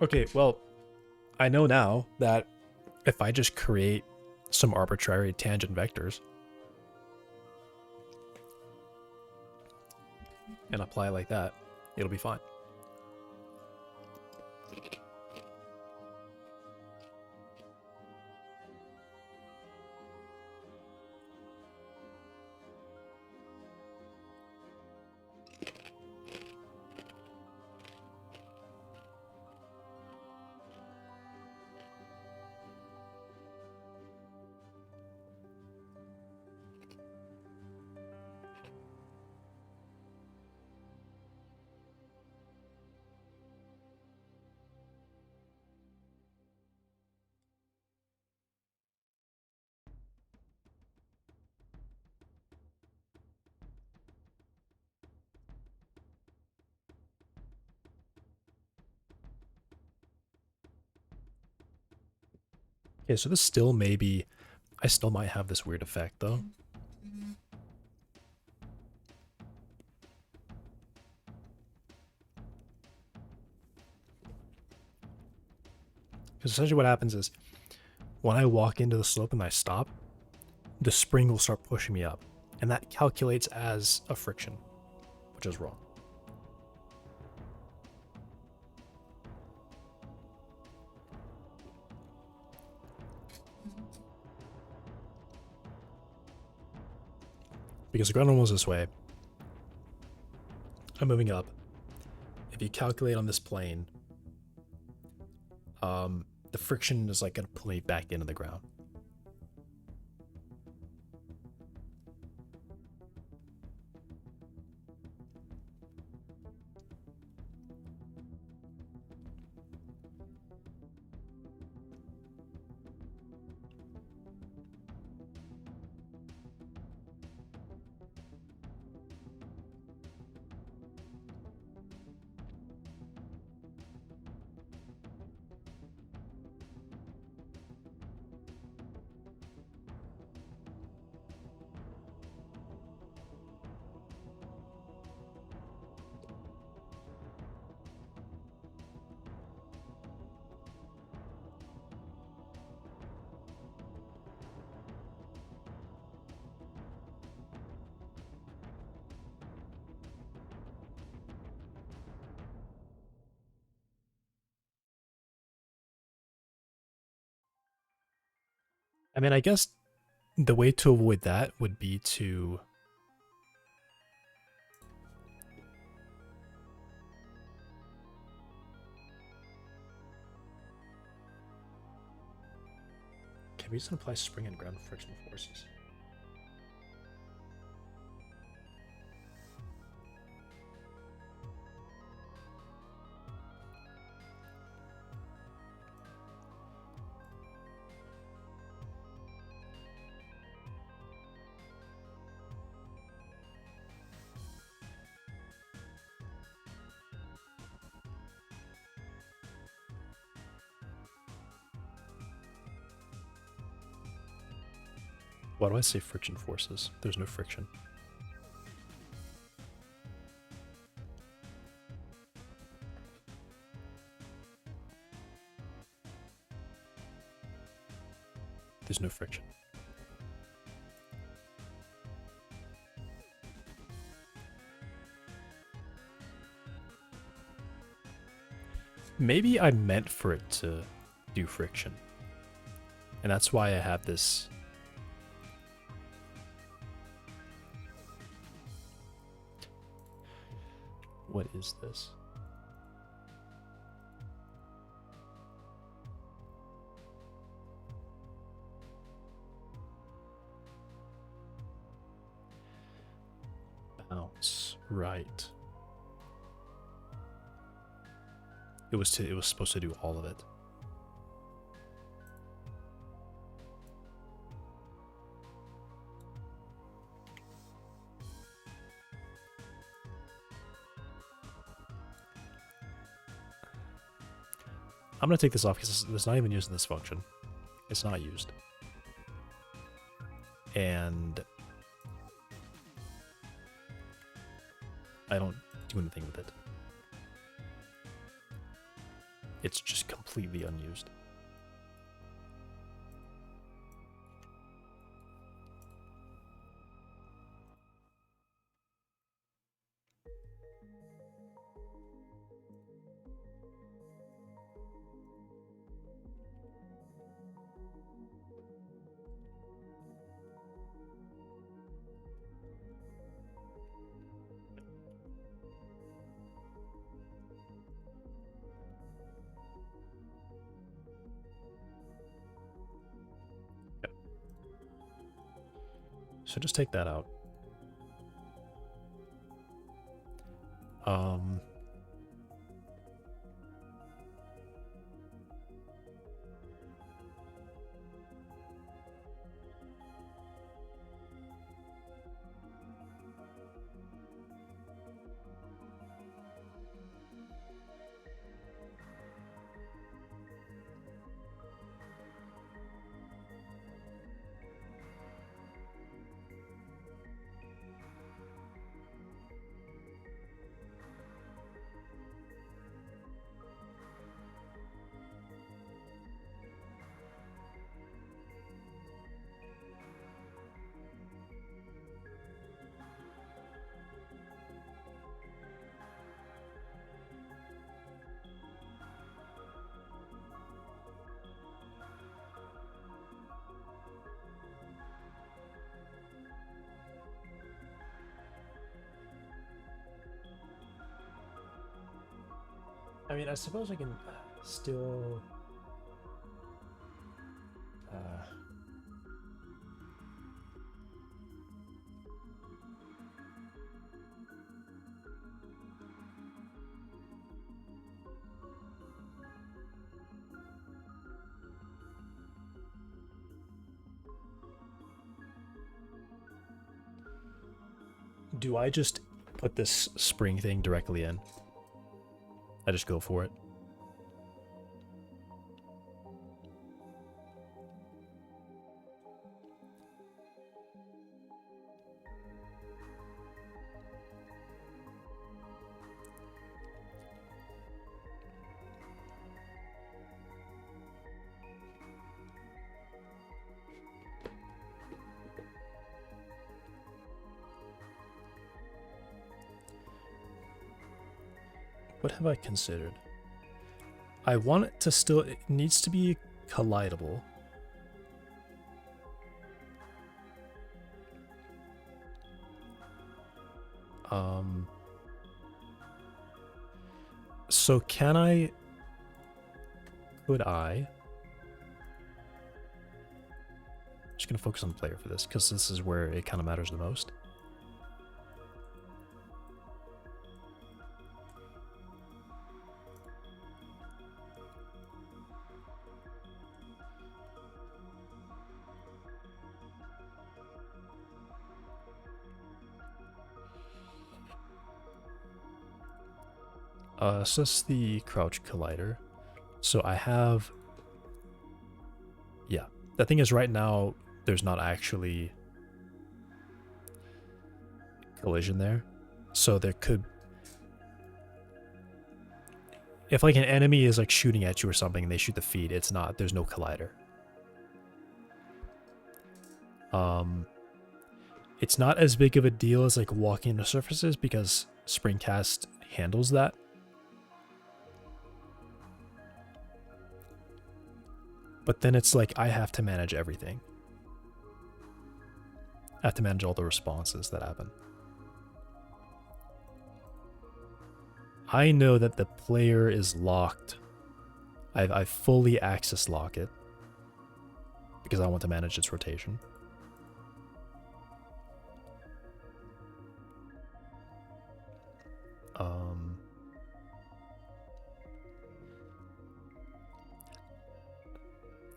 Okay, well, I know now that if I just create some arbitrary tangent vectors and apply it like that, it'll be fine. Okay, so this still maybe, I still might have this weird effect though. Because essentially what happens is, when I walk into the slope and I stop, the spring will start pushing me up. And that calculates as a friction, which is wrong. Because the ground normal is this way. I'm moving up. If you calculate on this plane, the friction is like going to pull me back into the ground. I mean, I guess the way to avoid that would be to can we just apply spring and ground friction forces? Why do I say friction forces? There's no friction. There's no friction. Maybe I meant for it to do friction. And that's why I have this. What is this? Bounce, right. It was supposed to do all of it. I'm going to take this off because it's not even used in this function. It's not used. And I don't do anything with it. It's just completely unused. So just take that out. I mean, I suppose I can still... Do I just put this spring thing directly in? I just go for it. What have I considered? I want it to still... It needs to be collidable. So can I... Could I... I'm just going to focus on the player for this, because this is where it kind of matters the most. So this is the crouch collider. So I have... Yeah. The thing is, right now, there's not actually collision there. So there could... If like an enemy is like shooting at you or something and they shoot the feed, it's not. There's no collider. It's not as big of a deal as like walking into surfaces because Springcast handles that. But then it's like I have to manage everything. I have to manage all the responses that happen. I know that the player is locked. I fully access lock it because I want to manage its rotation.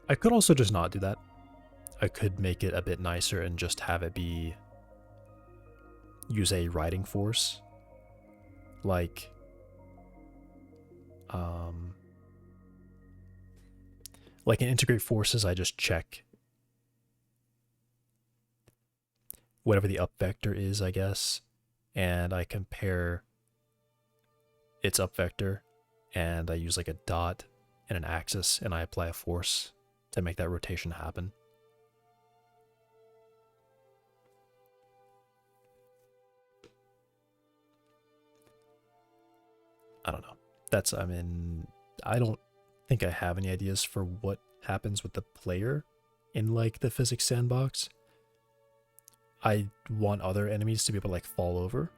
I could also just not do that. I could make it a bit nicer and just have it be... Use a riding force. Like... Like in integrate forces, I just check whatever the up vector is, I guess. And I compare its up vector. And I use like a dot and an axis and I apply a force to make that rotation happen. I don't know. That's, I mean, I don't think I have any ideas for what happens with the player in like the physics sandbox. I want other enemies to be able to like fall over.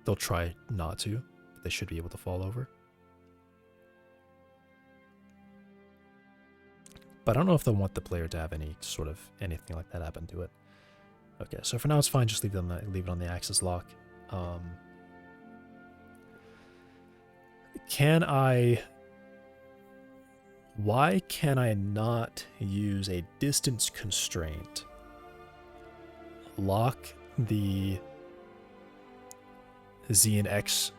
They'll try not to, but they should be able to fall over. But I don't know if they'll want the player to have any sort of anything like that happen to it. Okay, so for now it's fine. Just leave it on the axis lock. Can I? Why can I not use a distance constraint? Lock the Z and X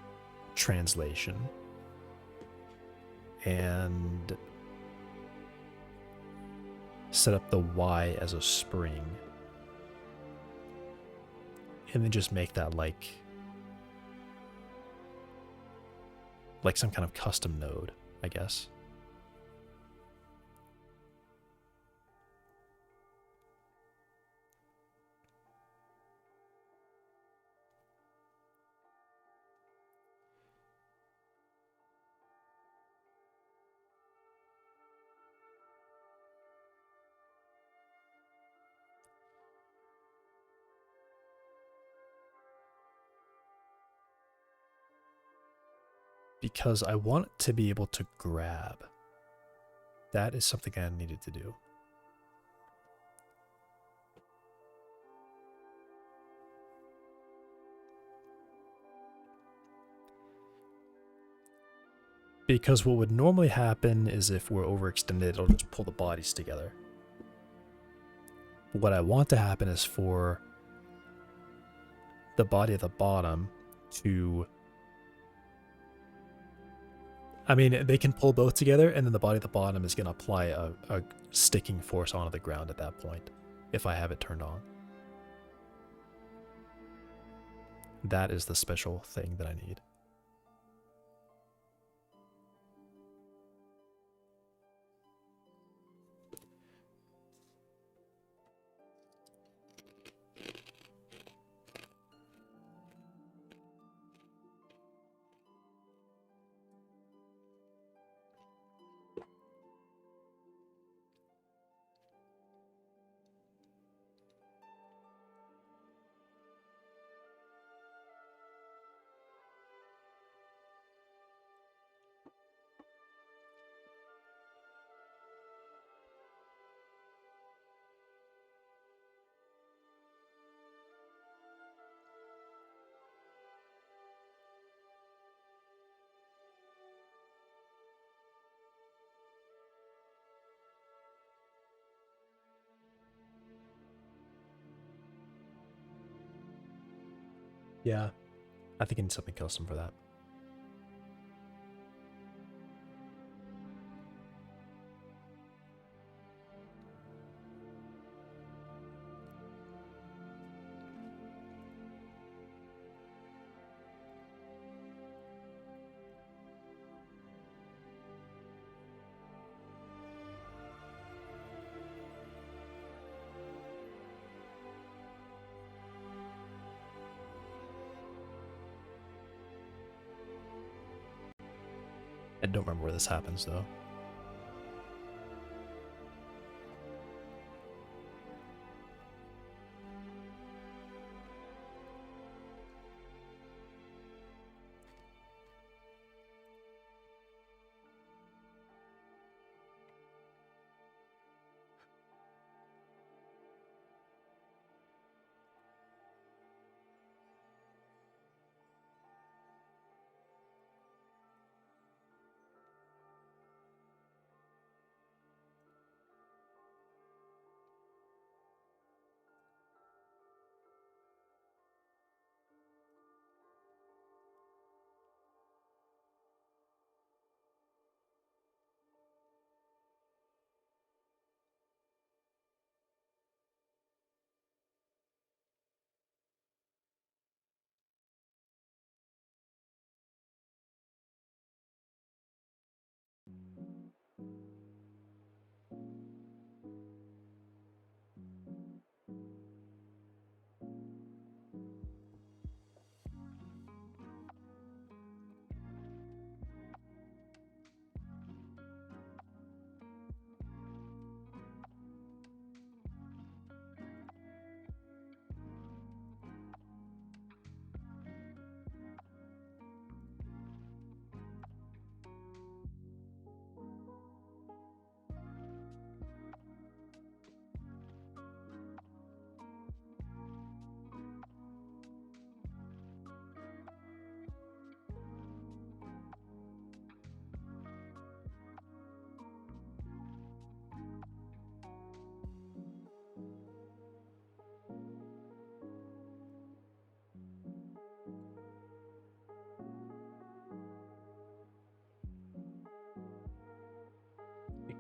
translation and set up the Y as a spring, and then just make that like some kind of custom node, I guess. Because I want it to be able to grab. That is something I needed to do. Because what would normally happen is if we're overextended, it'll just pull the bodies together. What I want to happen is for the body at the bottom to... I mean, they can pull both together, and then the body at the bottom is going to apply a sticking force onto the ground at that point, if I have it turned on. That is the special thing that I need. Yeah, I think I need something custom for that. I don't remember where this happens, though.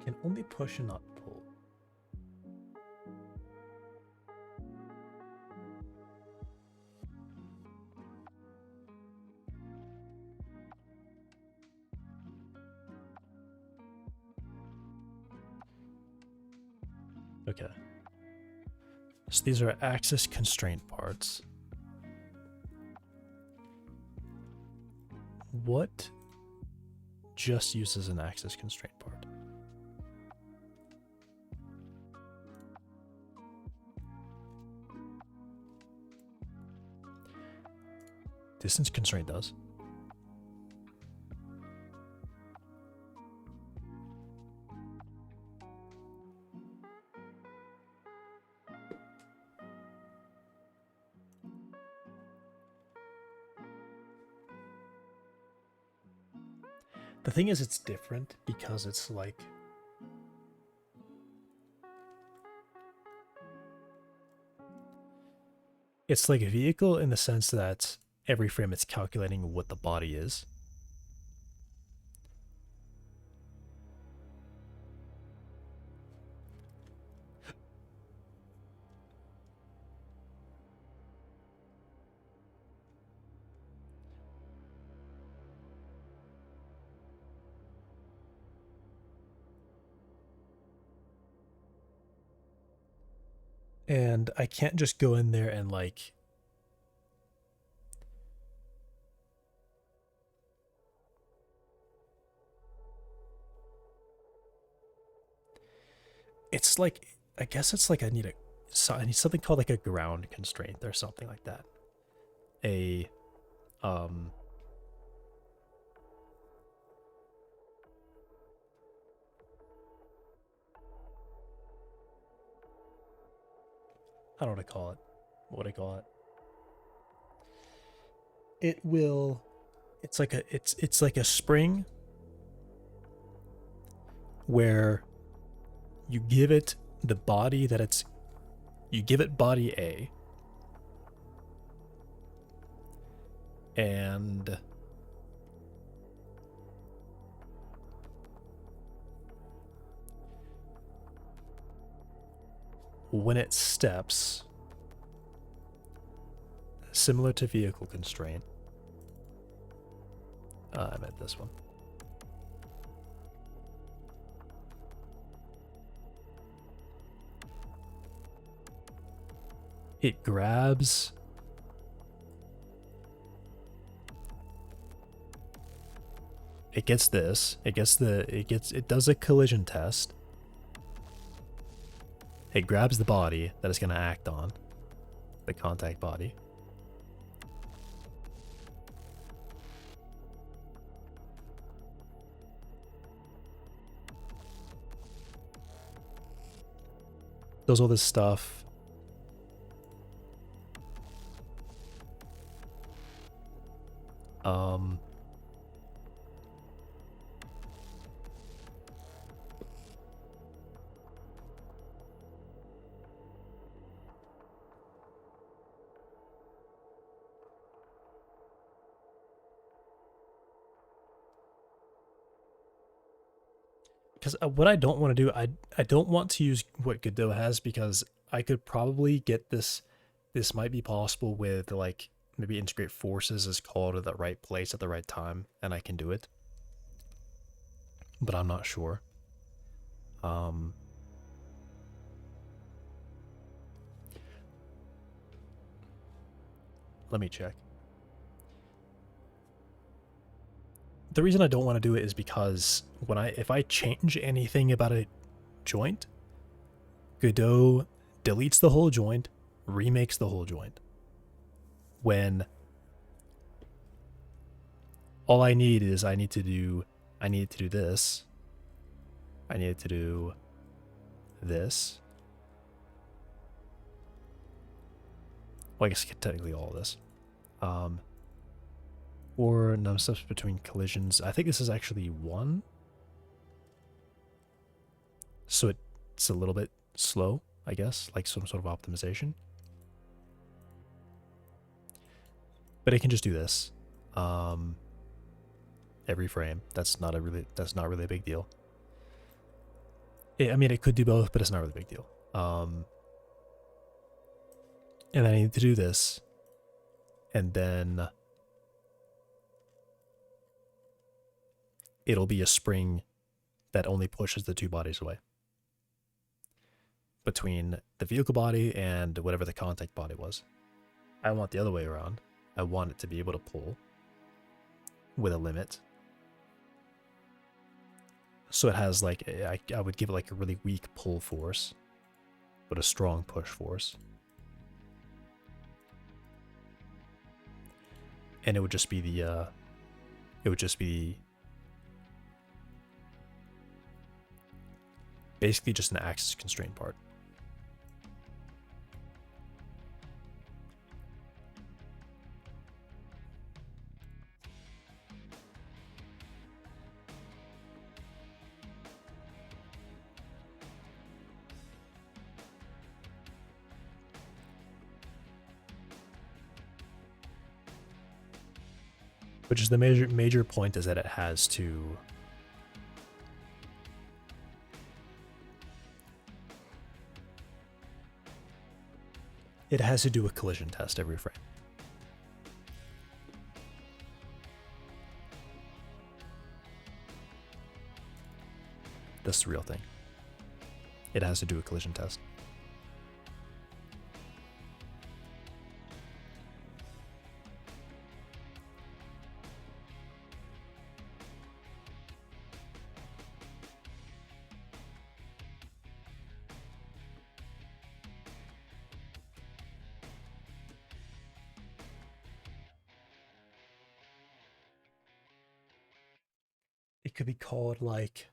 Can only push and not pull. Okay. So these are axis constraint parts. What just uses an axis constraint part? Distance constraint does. The thing is, it's different because it's like a vehicle in the sense that every frame it's calculating what the body is. And I can't just go in there and like it's like, I guess it's like I need something called like a ground constraint or something like that. I don't know what to call it. What do I call it? It's like a spring where you give it the body that you give it body A, and when it steps, similar to vehicle constraint, I meant this one. It grabs it gets this. It does a collision test. It grabs the body that it's going to act on, the contact body. Does all this stuff. Because what I don't want to do, I don't want to use what Godot has, because I could probably get this. This might be possible with like maybe integrate forces as called at the right place at the right time, and I can do it. But I'm not sure. Let me check. The reason I don't want to do it is because if I change anything about a joint, Godot deletes the whole joint, remakes the whole joint. When all I need is I need to do this. I need to do this. Well, I guess technically all of this. Or num steps between collisions. I think this is actually 1. So it's a little bit slow, I guess, like some sort of optimization. But it can just do this. Every frame. That's not really a big deal. I mean, it could do both, but it's not really a big deal. And I need to do this, and then it'll be a spring that only pushes the two bodies away between the vehicle body and whatever the contact body was. I want the other way around. I want it to be able to pull with a limit. So it has like, I would give it like a really weak pull force, but a strong push force. And it would just be the, basically just an axis constraint part. Which is the major point is that it has to do a collision test every frame. That's the real thing. It has to do a collision test. It could be called like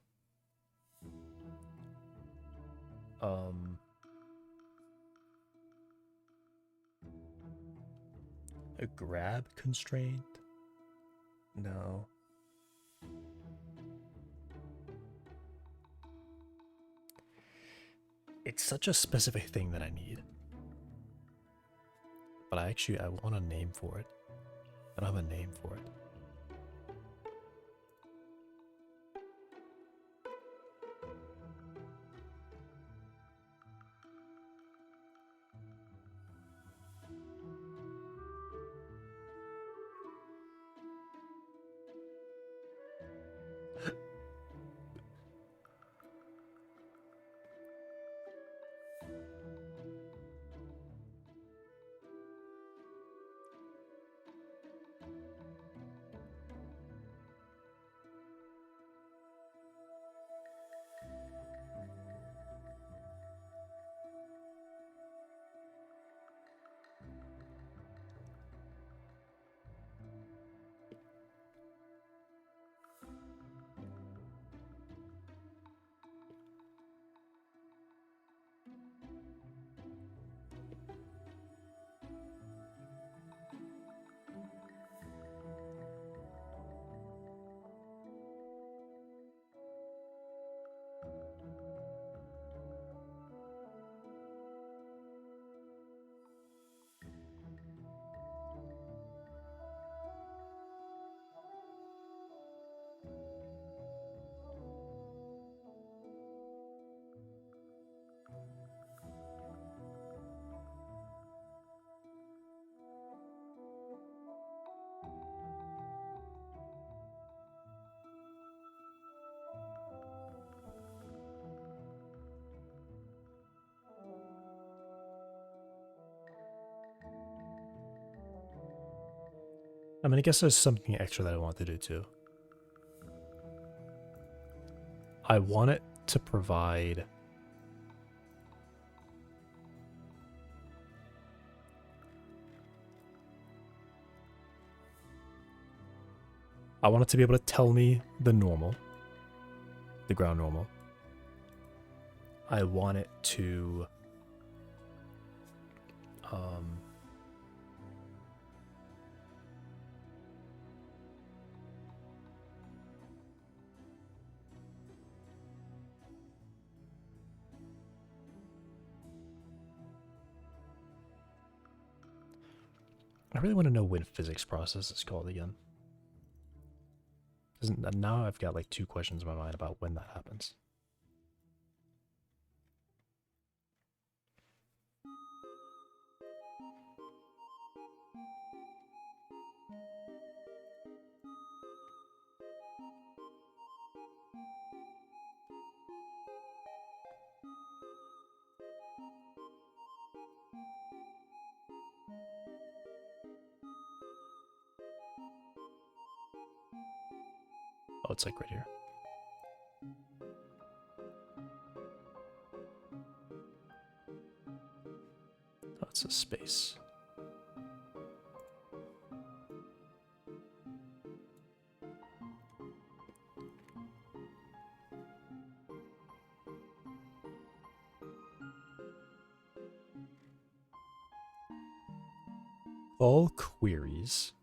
a grab constraint? No. It's such a specific thing that I need. But I want a name for it. I don't have a name for it. I mean, I guess there's something extra that I want to do too. I want it to provide I want it to be able to tell me the normal, the ground normal. I want it to I really want to know when physics process is called again. Now I've got like 2 questions in my mind about when that happens. Oh, it's like right here. Oh, it's a space. All queries.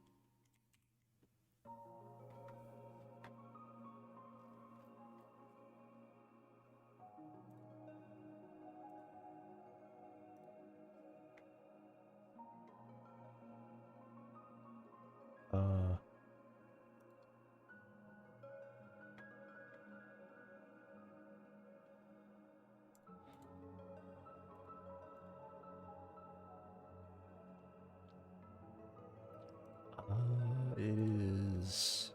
It is.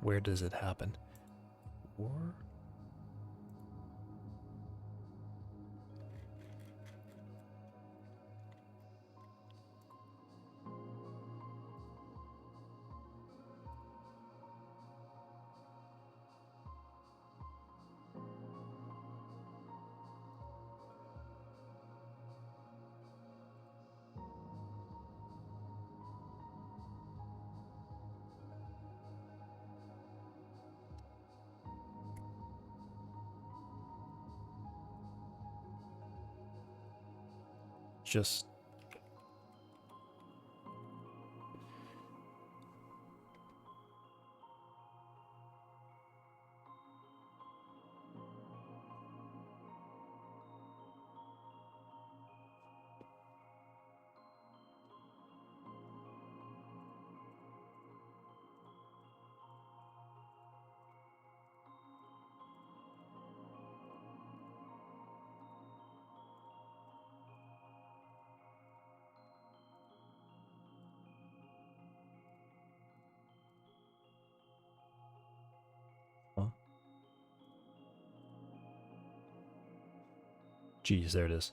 Where does it happen? War? Just geez, there it is.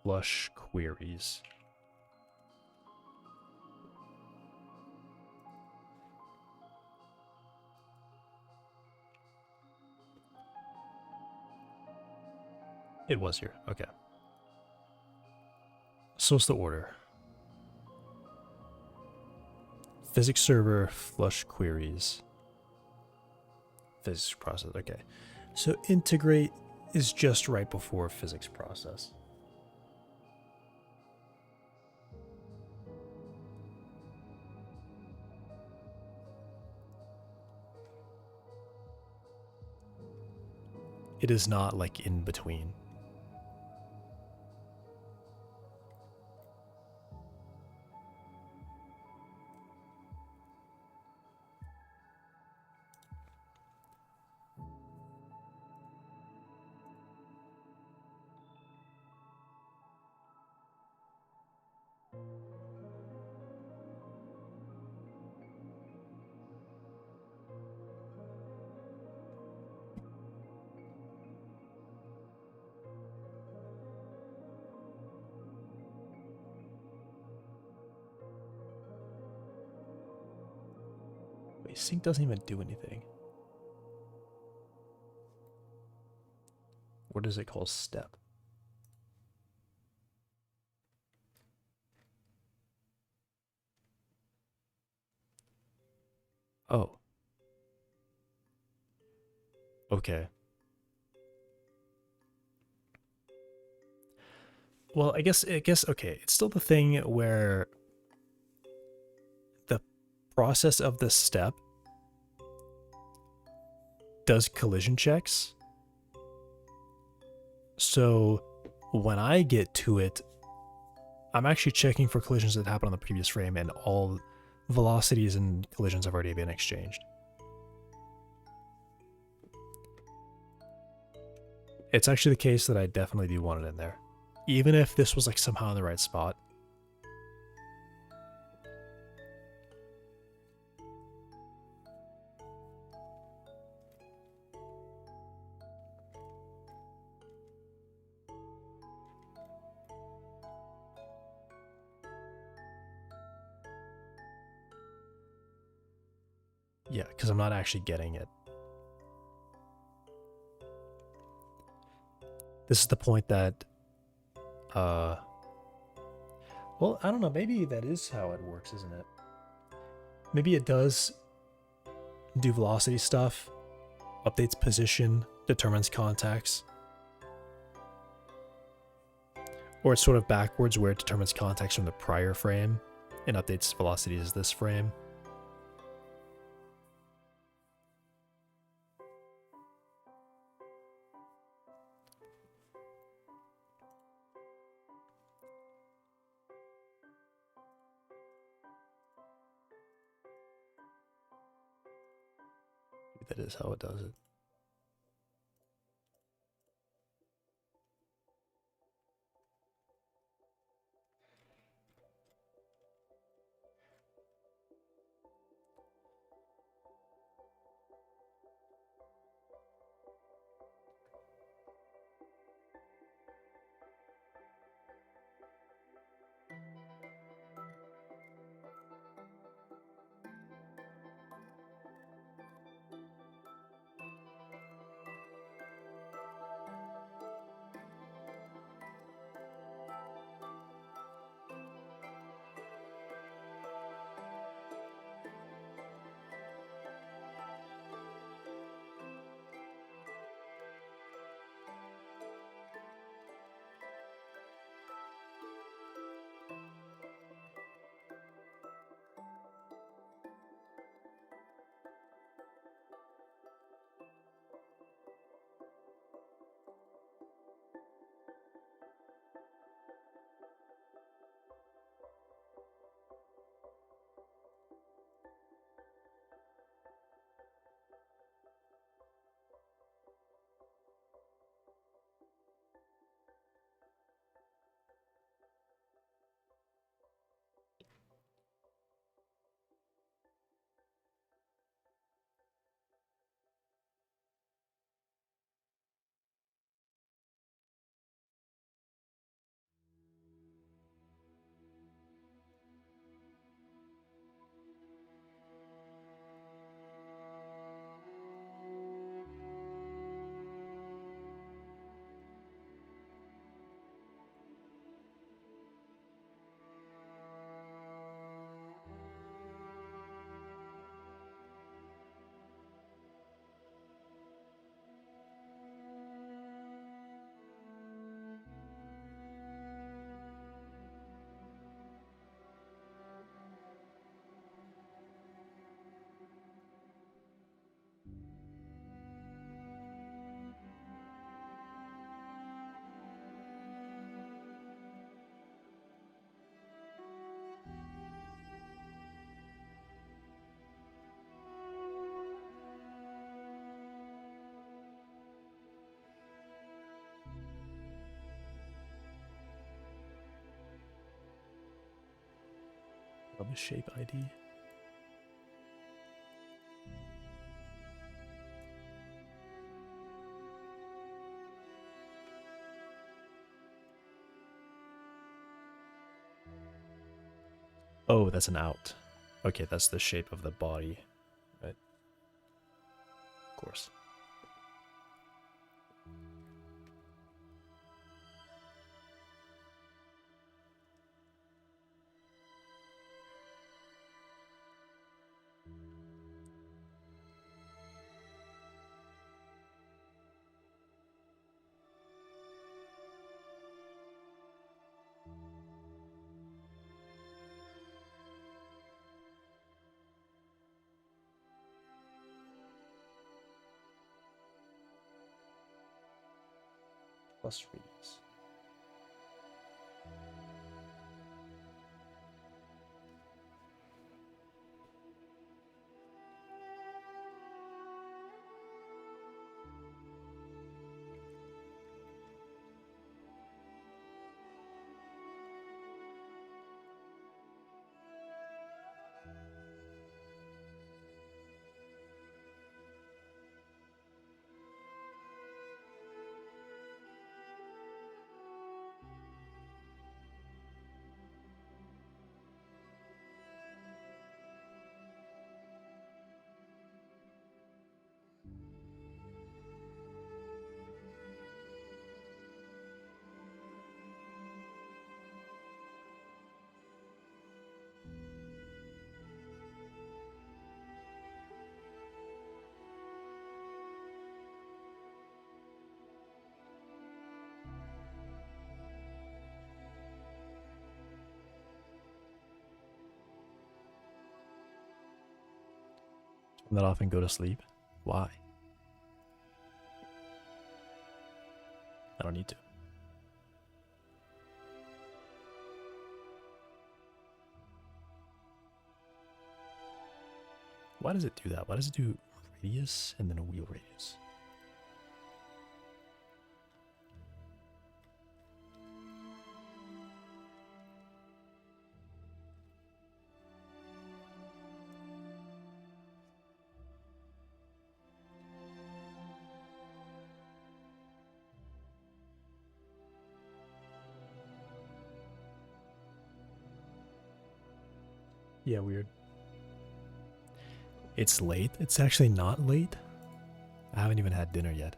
Flush queries. It was here. Okay. So what's the order? Physics server, flush queries. Physics process. Okay. So integrate is just right before physics process. It is not like in between. Wait, sync doesn't even do anything. What does it call step? Oh. Okay. Well, I guess okay, it's still the thing where the process of the step does collision checks. So when I get to it, I'm actually checking for collisions that happened on the previous frame, and all velocities and collisions have already been exchanged. It's actually the case that I definitely do want it in there. Even if this was like somehow in the right spot. Yeah, because I'm not actually getting it. This is the point that, well, I don't know, maybe that is how it works, isn't it? Maybe it does do velocity stuff, updates position, determines contacts. Or it's sort of backwards where it determines contacts from the prior frame and updates velocities this frame. That is how it does it. Of shape ID. Oh, that's an out. Okay, that's the shape of the body, right? Of course. plus radius. Turn that off and go to sleep? Why? I don't need to. Why does it do that? Why does it do radius and then a wheel radius? Yeah, weird. It's late. It's actually not late. I haven't even had dinner yet.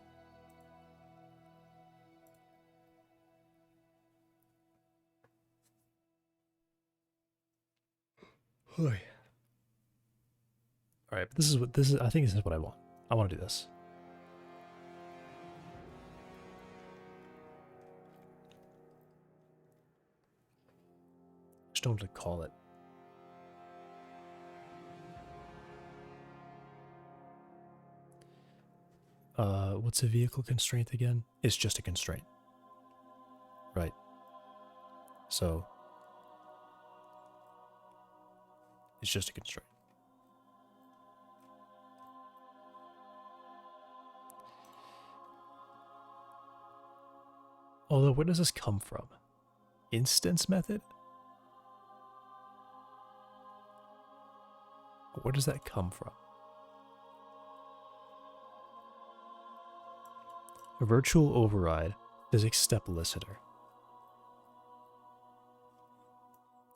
All right, but this is. I think this is what I want. I want to do this. Just don't have to call it. What's a vehicle constraint again? It's just a constraint. Right. So it's just a constraint. Although, where does this come from? Instance method? Where does that come from? A virtual override, physics step listener.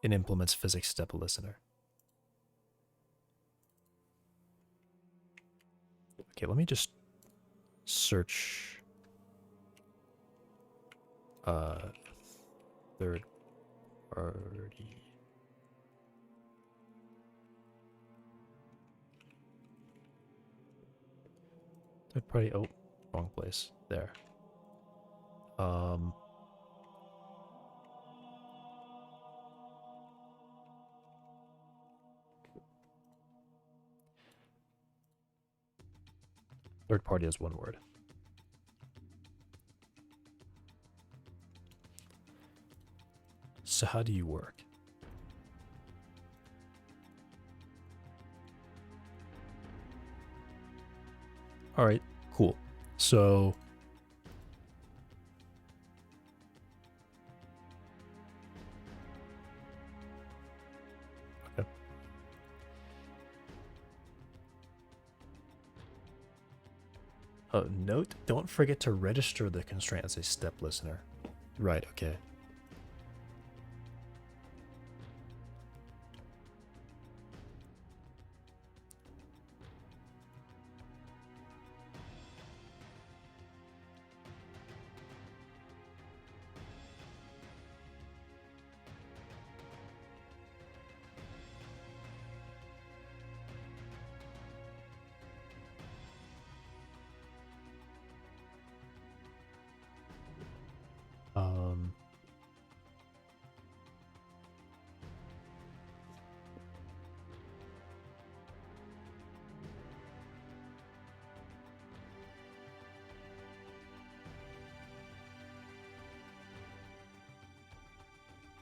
It implements physics step listener. Okay, let me just search third party. Third party, oh, wrong place. There. Third party is one word. So how do you work? All right, cool. So okay. Oh, note, don't forget to register the constraint as a step listener. Right, okay.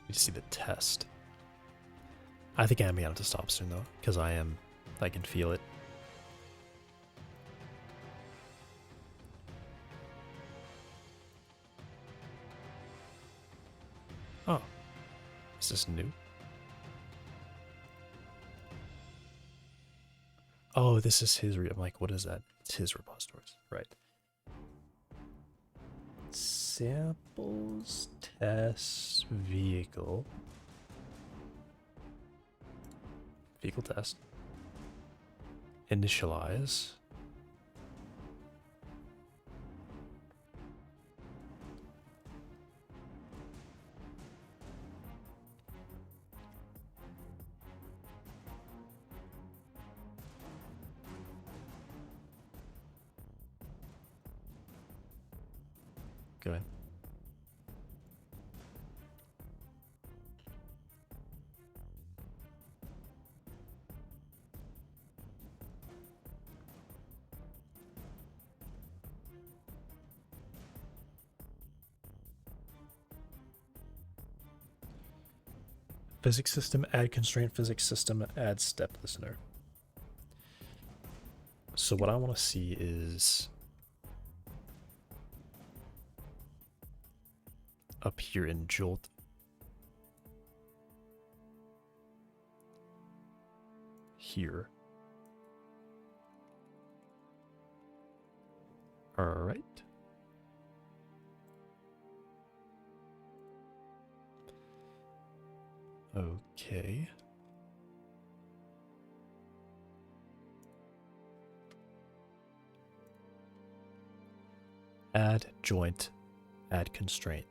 Need to see the test. I think I'm gonna have to stop soon though, because I can feel it. Oh, is this new? Oh, this is his. I'm like, what is that? It's his repositories, right? Samples, test, vehicle. Vehicle test. Initialize. Go ahead. Physics system, add constraint, physics system, add step listener. So what I want to see is up here in Jolt. Here. All right. Okay. Add joint, add constraint.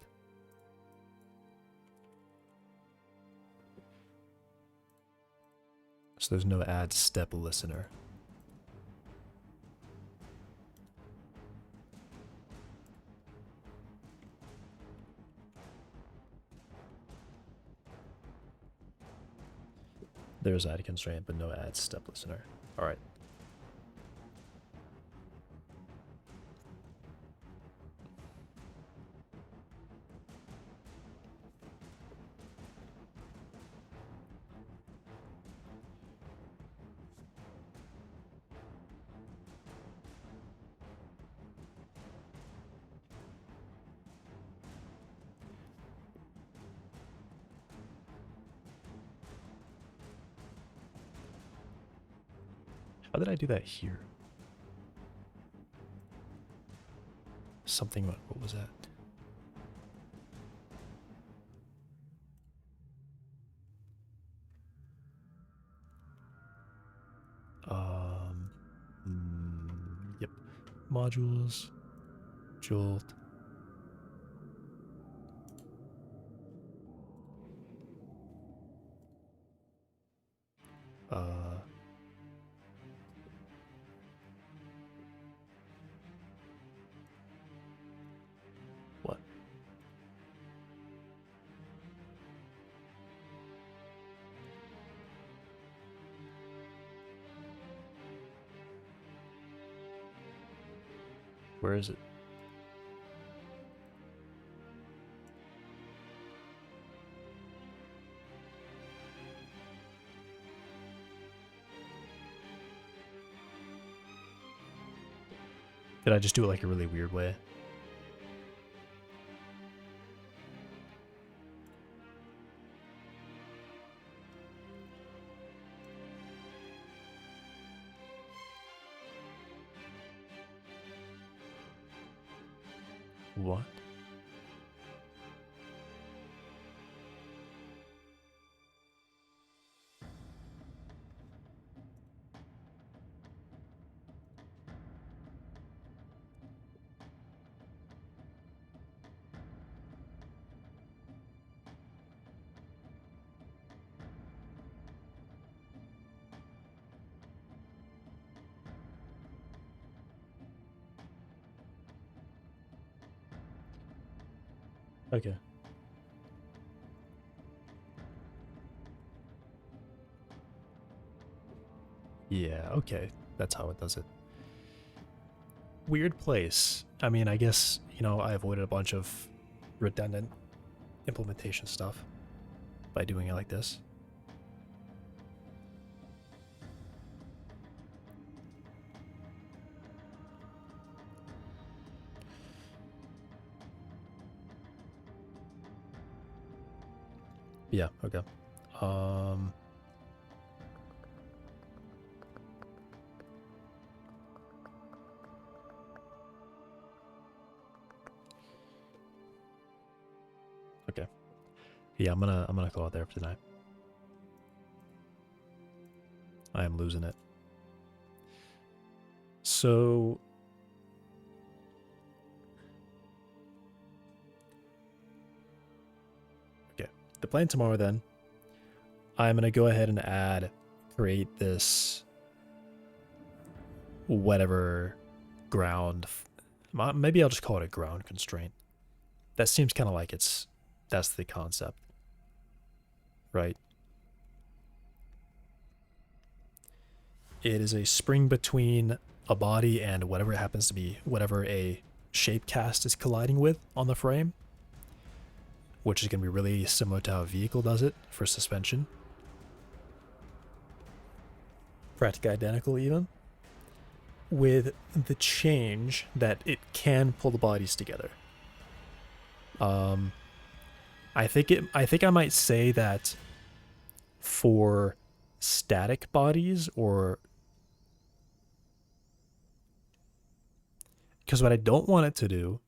So there's no add step listener. There's add constraint, but no add step listener. All right. How did I do that here? Something, what was that? Yep. Modules, Jolt. What? Where is it? Did I just do it like a really weird way? What? Okay. Yeah, okay. That's how it does it. Weird place. I mean, I guess, you know, I avoided a bunch of redundant implementation stuff. by doing it like this. Yeah, okay. Okay. Yeah, I'm gonna call it there for tonight. I am losing it. So okay. The plan tomorrow then, I'm gonna go ahead and create this whatever ground. Maybe I'll just call it a ground constraint. That seems kind of like that's the concept, right? It is a spring between a body and whatever it happens to be, whatever a shape cast is colliding with on the frame, which is going to be really similar to how a vehicle does it for suspension. Practically identical even, with the change that it can pull the bodies together. I think I might say that for static bodies, or because what I don't want it to do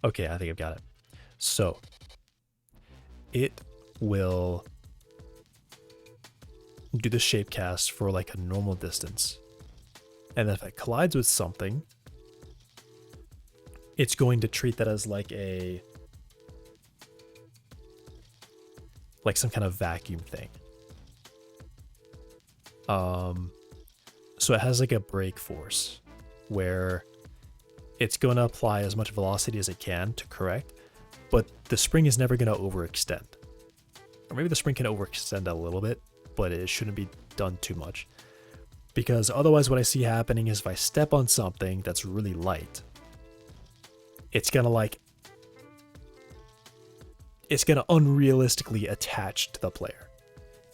okay, I think I've got it. So it will do the shape cast for like a normal distance. And then if it collides with something, it's going to treat that as like some kind of vacuum thing. So it has like a brake force where it's going to apply as much velocity as it can to correct, but the spring is never going to overextend. Or maybe the spring can overextend a little bit, but it shouldn't be done too much. Because otherwise what I see happening is if I step on something that's really light, it's going to unrealistically attach to the player.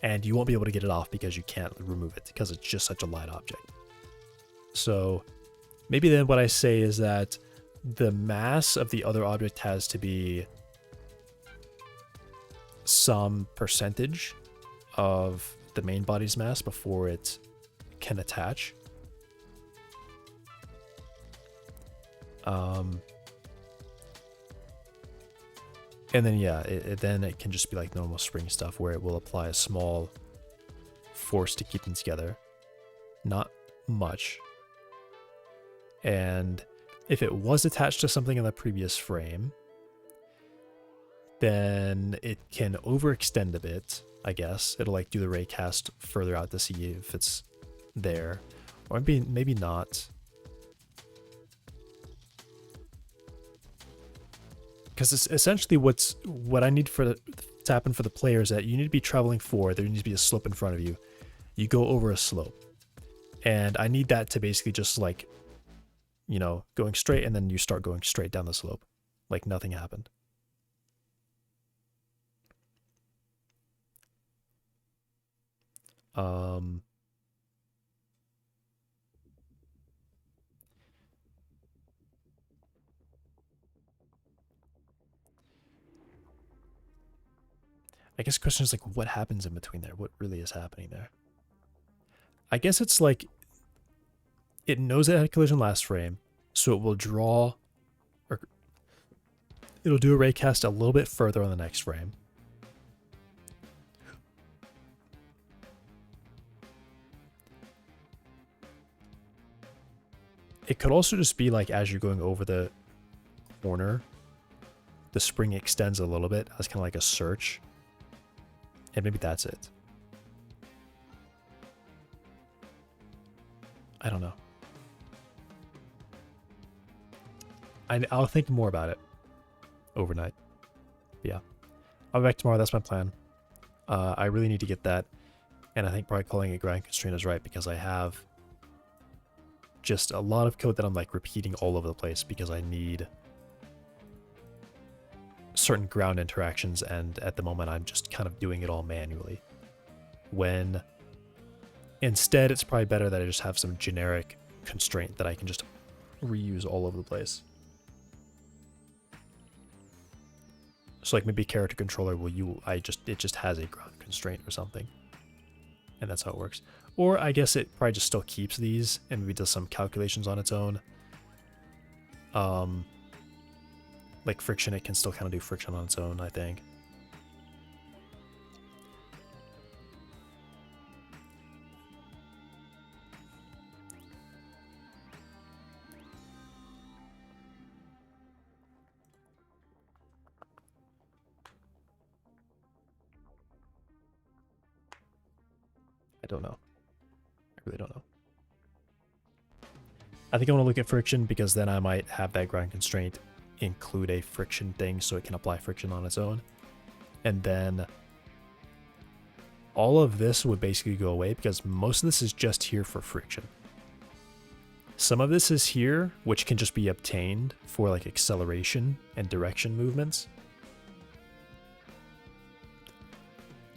And you won't be able to get it off because you can't remove it because it's just such a light object. So maybe then what I say is that the mass of the other object has to be some percentage of the main body's mass before it can attach. And then yeah, then it can just be like normal spring stuff where it will apply a small force to keep them together. Not much. And if it was attached to something in the previous frame, then it can overextend a bit, I guess. It'll like do the ray cast further out to see if it's there. Or maybe not. Because it's essentially what I need to happen for the player is that you need to be traveling forward. There needs to be a slope in front of you. You go over a slope. And I need that to basically just like, you know, going straight, and then you start going straight down the slope. Like nothing happened. I guess the question is like, what happens in between there? What really is happening there? I guess it's like, it knows it had a collision last frame, so it will draw, or it'll do a ray cast a little bit further on the next frame. It could also just be like, as you're going over the corner, the spring extends a little bit as kind of like a search. And maybe that's it. I don't know. I'll think more about it overnight. Yeah. I'll be back tomorrow. That's my plan. I really need to get that. And I think probably calling it grind constraint is right because I have just a lot of code that I'm like repeating all over the place because I need certain ground interactions, and at the moment I'm just kind of doing it all manually. When instead it's probably better that I just have some generic constraint that I can just reuse all over the place. So like maybe character controller it just has a ground constraint or something. And that's how it works. Or I guess it probably just still keeps these and maybe does some calculations on its own. Like friction, it can still kind of do friction on its own, I think. I don't know. I really don't know. I think I want to look at friction because then I might have that ground constraint include a friction thing so it can apply friction on its own. And then all of this would basically go away because most of this is just here for friction. Some of this is here, which can just be obtained for like acceleration and direction movements.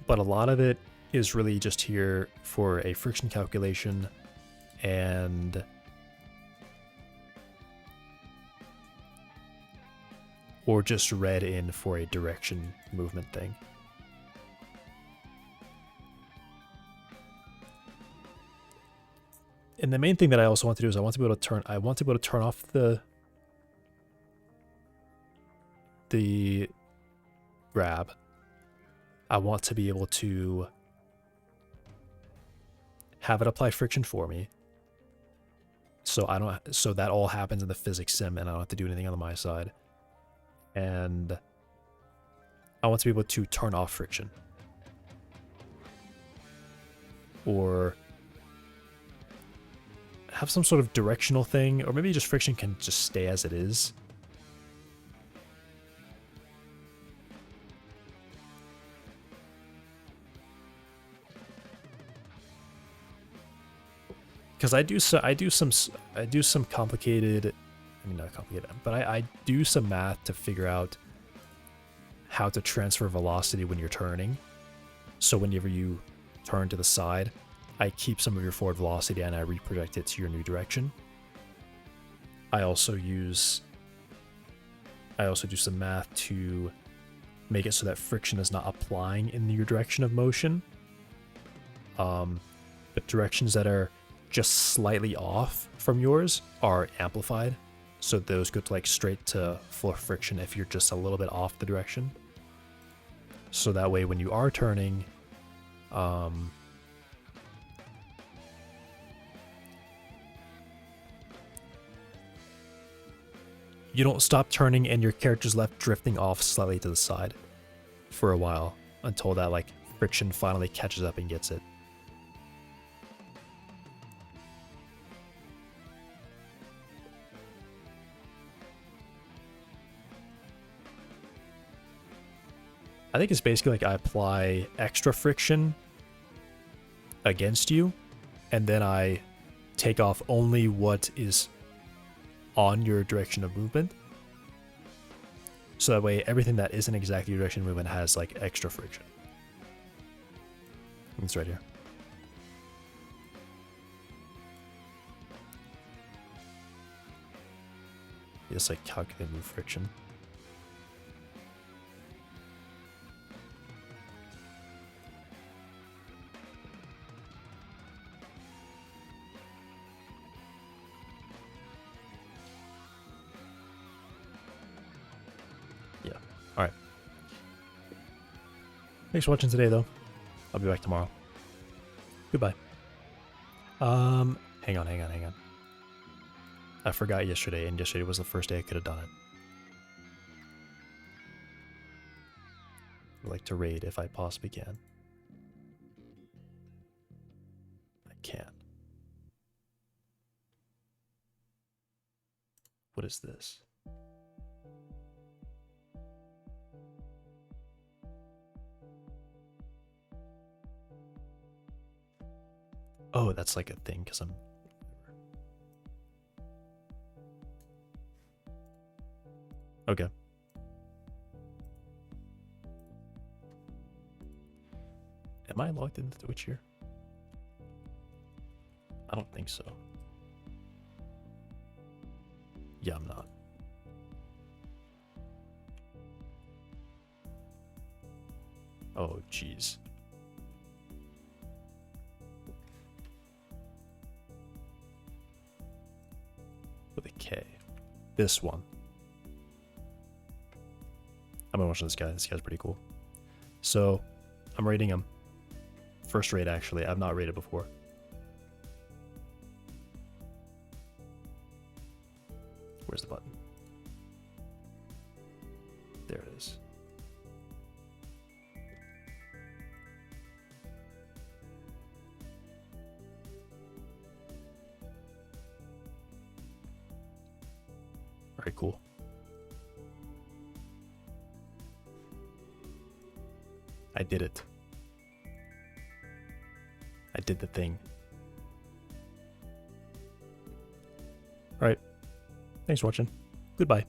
But a lot of it is really just here for a friction calculation and or just read in for a direction movement thing. And the main thing that I also want to do is I want to be able to turn off the grab. I want to be able to have it apply friction for me. So that all happens in the physics sim and I don't have to do anything on my side. And I want to be able to turn off friction. Or have some sort of directional thing, or maybe just friction can just stay as it is. Because I do some complicated, I mean not complicated, but I do some math to figure out how to transfer velocity when you're turning. So whenever you turn to the side, I keep some of your forward velocity and I reproject it to your new direction. I also do some math to make it so that friction is not applying in your direction of motion. But directions that are just slightly off from yours are amplified. So those go to like straight to full friction if you're just a little bit off the direction. So that way when you are turning, you don't stop turning and your character's left drifting off slightly to the side for a while until that like friction finally catches up and gets it. I think it's basically like I apply extra friction against you, and then I take off only what is on your direction of movement. So that way everything that isn't exactly your direction of movement has like extra friction. It's right here. Just like calculate move friction. Alright. Thanks for watching today, though. I'll be back tomorrow. Goodbye. Hang on. I forgot yesterday, and yesterday was the first day I could have done it. I'd like to raid if I possibly can. I can't. is this? Oh, that's like a thing because I'm. Okay. Am I logged into Twitch here? I don't think so. Yeah, I'm not. Oh, jeez. With a K. This one. I've been watching this guy. This guy's pretty cool. So, I'm rating him. First rate, actually. I've not rated before. Where's the button? There it is. Very cool. I did it. I did the thing. Alright. Thanks for watching. Goodbye.